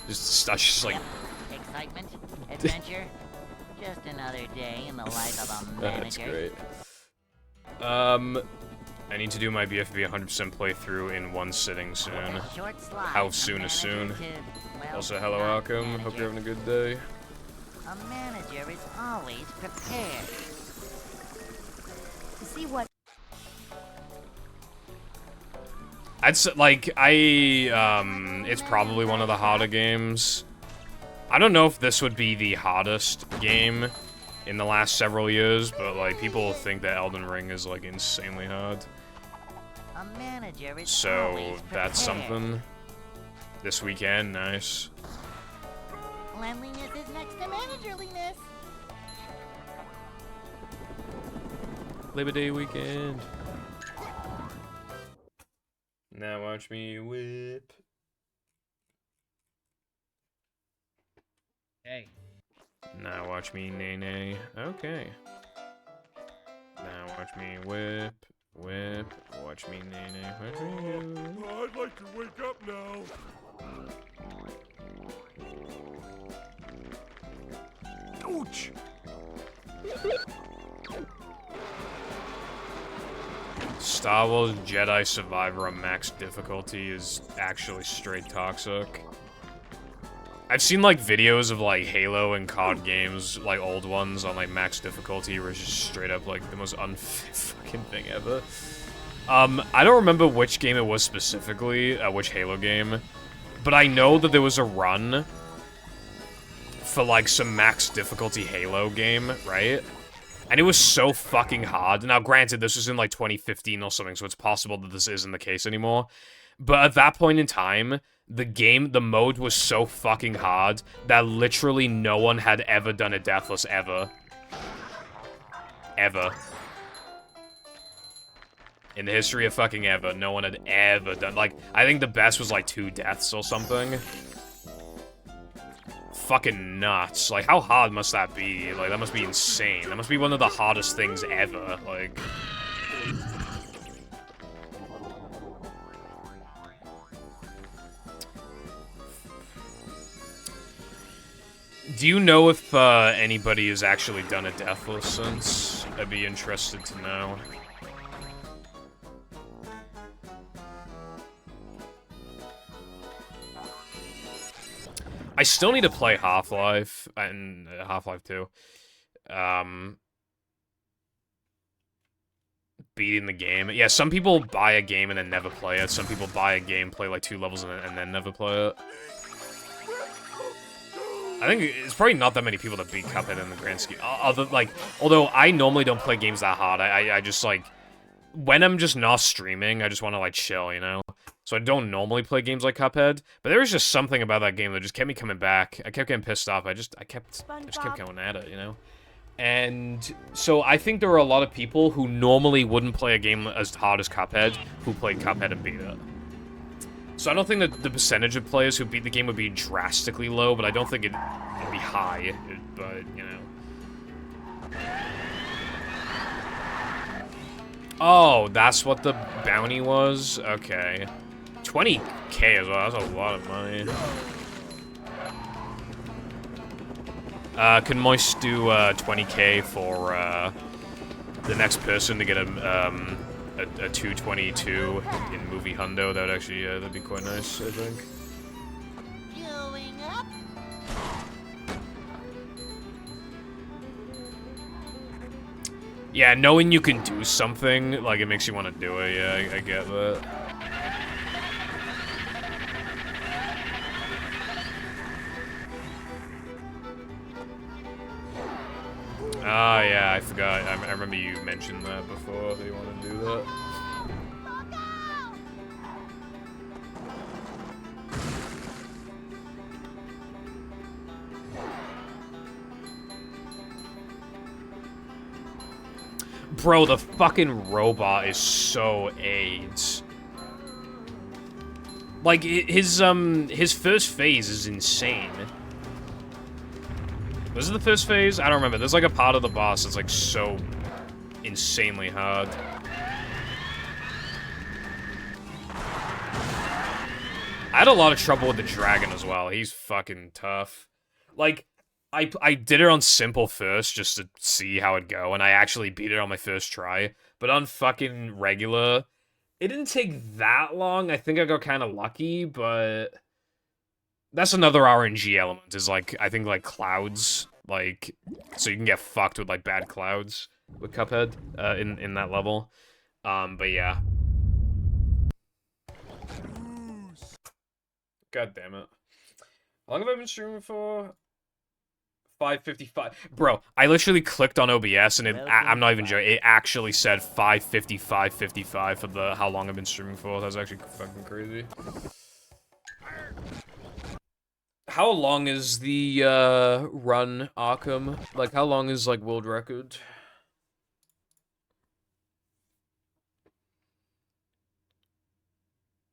just like Excitement, adventure, just another day in the life of a manager. That's great. I need to do my BFB 100% playthrough in one sitting soon. How soon is soon? Also, hello, Alchem. Hope you're having a good day. A manager is always prepared. To see what It's probably one of the harder games. I don't know if this would be the hardest game in the last several years, but, like, people think that Elden Ring is, like, insanely hard. A manager is So, that's something. This weekend, nice. Cleanliness is next to managerliness. Labor Day weekend. Now watch me whip. Hey. Now watch me nay. Okay. Now watch me whip. Watch me nay. Watch me do. I'd like to wake up now. Ouch! Star Wars Jedi Survivor on max difficulty is actually straight toxic. I've seen, like, videos of, like, Halo and COD games, like, old ones on, like, max difficulty where it's just straight up, like, the most unfit fucking thing ever. I don't remember which game it was specifically, which Halo game, but I know that there was a run for, like, some max difficulty Halo game, right? And it was so fucking hard. Now, granted, this was in, like, 2015 or something, so it's possible that this isn't the case anymore. But at that point in time, the mode was so fucking hard that literally no one had ever done it deathless, ever. Ever. In the history of fucking ever, no one had ever done, like, I think the best was, like, 2 deaths or something. Fucking nuts. Like, how hard must that be? Like, that must be insane. That must be one of the hardest things ever. Like... Do you know if anybody has actually done a deathless since? I'd be interested to know. I still need to play Half-Life, and Half-Life 2. Beating the game. Yeah, some people buy a game and then never play it. Some people buy a game, play like 2 levels, and then never play it. I think it's probably not that many people that beat Cuphead in the grand scheme. Although I normally don't play games that hard. I just, like, when I'm just not streaming, I just want to, like, chill, you know? So I don't normally play games like Cuphead, but there was just something about that game that just kept me coming back. I kept getting pissed off. I just kept going at it, you know? And so I think there are a lot of people who normally wouldn't play a game as hard as Cuphead who played Cuphead and beat it. So I don't think that the percentage of players who beat the game would be drastically low, but I don't think it'd be high, but, you know. Oh, that's what the bounty was? Okay. 20k as well, that's a lot of money. Can Moist do 20k for the next person to get a 222 in movie Hundo? That would actually, that'd be quite nice, I think. Going up. Yeah, knowing you can do something, like, it makes you want to do it, yeah, I get that. Ah, yeah, I forgot. I remember you mentioned that before, that you want to do that. Bro, the fucking robot is so AIDS. Like, his first phase is insane. Was it the first phase? I don't remember. There's like a part of the boss that's like so insanely hard. I had a lot of trouble with the dragon as well. He's fucking tough. Like, I did it on simple first just to see how it'd go, and I actually beat it on my first try. But on fucking regular, it didn't take that long. I think I got kind of lucky, but that's another RNG element, is like, I think like clouds, like, so you can get fucked with like bad clouds with Cuphead in that level. But yeah. God damn it. How long have I been streaming for? 5:55. Bro, I literally clicked on OBS and I'm not even joking, it actually said 5:55 for the how long I've been streaming for. That's actually fucking crazy. How long is the run, Arkham? Like, how long is like world record?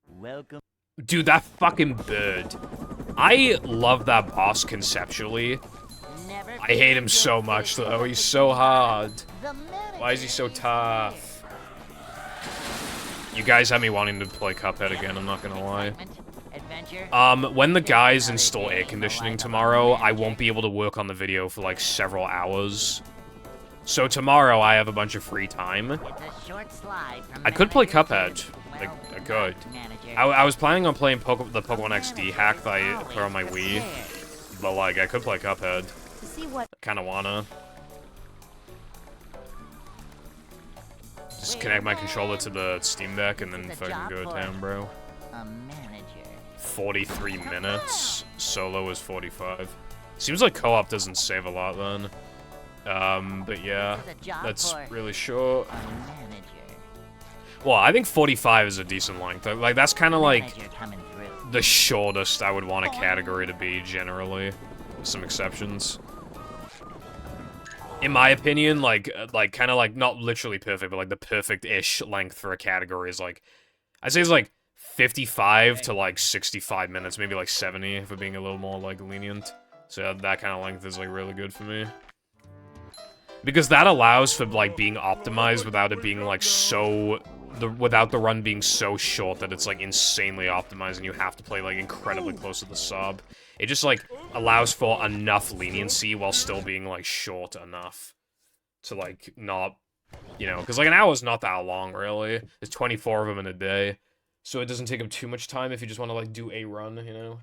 Welcome. Dude, that fucking bird. I love that boss conceptually. I hate him so much, though. He's so hard. Why is he so tough? You guys have me wanting to play Cuphead again, I'm not gonna lie. When the guys install air conditioning tomorrow, I won't be able to work on the video for, like, several hours. So tomorrow, I have a bunch of free time. I could play Cuphead. Like, I could. I was planning on playing the Pokemon XD hack that I put on my Wii. But, like, I could play Cuphead. I kinda wanna. Just connect my controller to the Steam Deck and then fucking go down, bro. 43 minutes. Solo is 45. Seems like co-op doesn't save a lot then. But yeah, that's really short. Well, I think 45 is a decent length. Like, that's kind of like the shortest I would want a category to be, generally. With some exceptions. In my opinion, like kind of like, not literally perfect, but like the perfect-ish length for a category is like, I'd say it's like 55 to like 65 minutes, maybe like 70 if we're being a little more like lenient. So that kind of length is like really good for me. Because that allows for like being optimized without it being like so, without the run being so short that it's like insanely optimized and you have to play like incredibly close to the sub. It just like allows for enough leniency while still being like short enough to like not, you know, because like an hour is not that long really. There's 24 of them in a day. So it doesn't take up too much time if you just want to like do a run, you know?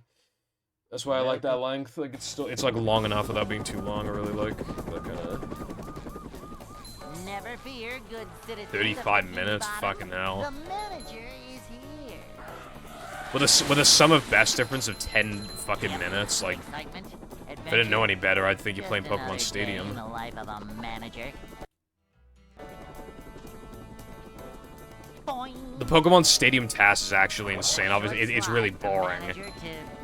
That's why I like that length. Like it's like long enough without being too long. I really like that kind of. Never fear, good citizens. 35 minutes, fucking hell. The manager is here. With a sum of best difference of 10 fucking minutes, like, if I didn't know any better, I'd think you're playing Pokemon Stadium. In the life of a manager. The Pokemon Stadium task is actually insane. Obviously, it's really boring.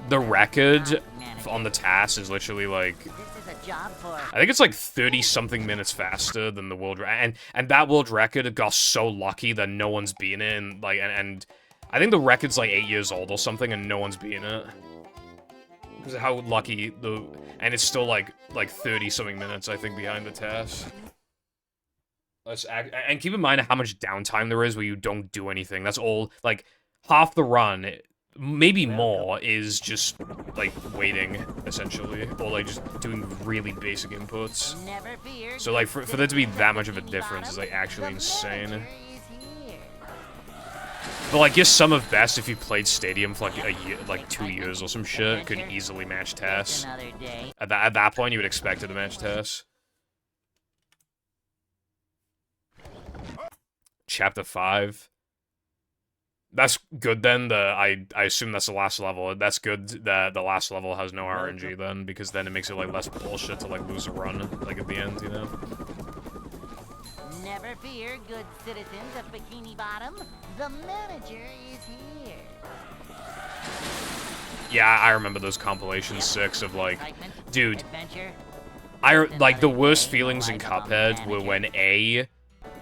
The record on the task is literally like, I think it's like 30-something minutes faster than the world record. And that world record got so lucky that no one's beaten it. And, like, and I think the record's like 8 years old or something, and no one's beaten it. Because of how lucky and it's still like 30-something minutes, I think, behind the task. And keep in mind how much downtime there is where you don't do anything. That's all, like, half the run, maybe more, is just, like, waiting, essentially. Or, like, just doing really basic inputs. So, like, for there to be that much of a difference is, like, actually insane. But, like, your sum of best, if you played Stadium for, like, a year, like, 2 years or some shit, could easily match TAS. At that point, you would expect it to match TAS. Chapter 5. That's good then. I assume that's the last level. That's good that the last level has no RNG then, because then it makes it like less bullshit to like lose a run like at the end, you know. Never fear, good citizens of Bikini Bottom. The manager is here. Yeah, I remember those compilation 6 of like, dude, like the worst feelings in Cuphead were when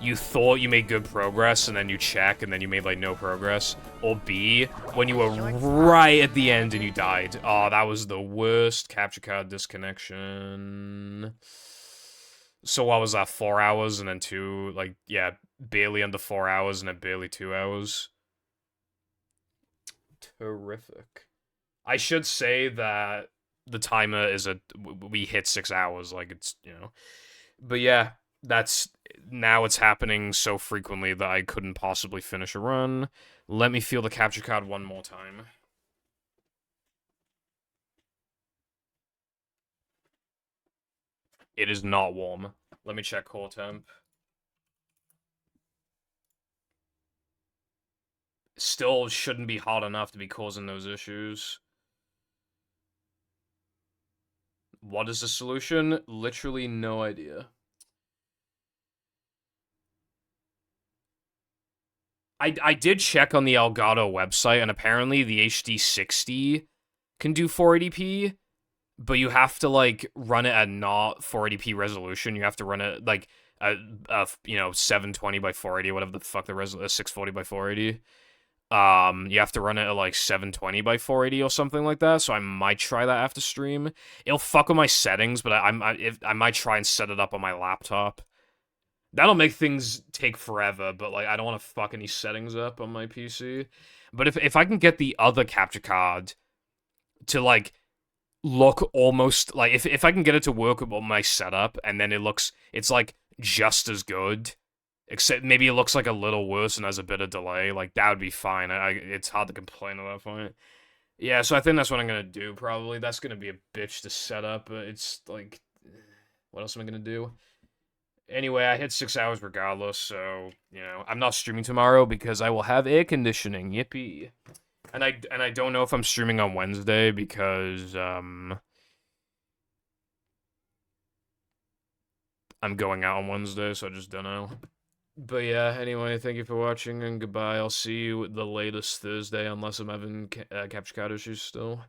you thought you made good progress, and then you check, and then you made, like, no progress. Or B, when you were right at the end and you died. Oh, that was the worst capture card disconnection. So what was that, 4 hours, and then 2, like, yeah, barely under 4 hours, and then barely 2 hours. Terrific. I should say that the timer is we hit 6 hours, like, it's, you know. But yeah. Now it's happening so frequently that I couldn't possibly finish a run. Let me feel the capture card one more time. It is not warm. Let me check core temp. Still shouldn't be hot enough to be causing those issues. What is the solution? Literally no idea. I did check on the Elgato website, and apparently the HD60 can do 480p, but you have to, like, run it at not 480p resolution. You have to run it, like, you know, 720 by 480, whatever the fuck the resolution is, 640 by 480. You have to run it at like 720 by 480 or something like that, so I might try that after stream. It'll fuck with my settings, but I might try and set it up on my laptop. That'll make things take forever, but like I don't want to fuck any settings up on my PC. But if I can get the other capture card to like look almost like if I can get it to work with my setup and then it's like just as good, except maybe it looks like a little worse and has a bit of delay, like that would be fine. It's hard to complain at that point. Yeah, so I think that's what I'm gonna do probably. That's gonna be a bitch to set up, but it's like, what else am I gonna do? Anyway, I hit 6 hours regardless, so, you know, I'm not streaming tomorrow because I will have air conditioning, yippee. And I don't know if I'm streaming on Wednesday because, I'm going out on Wednesday, so I just don't know. But yeah, anyway, thank you for watching, and goodbye. I'll see you the latest Thursday, unless I'm having capture card issues still.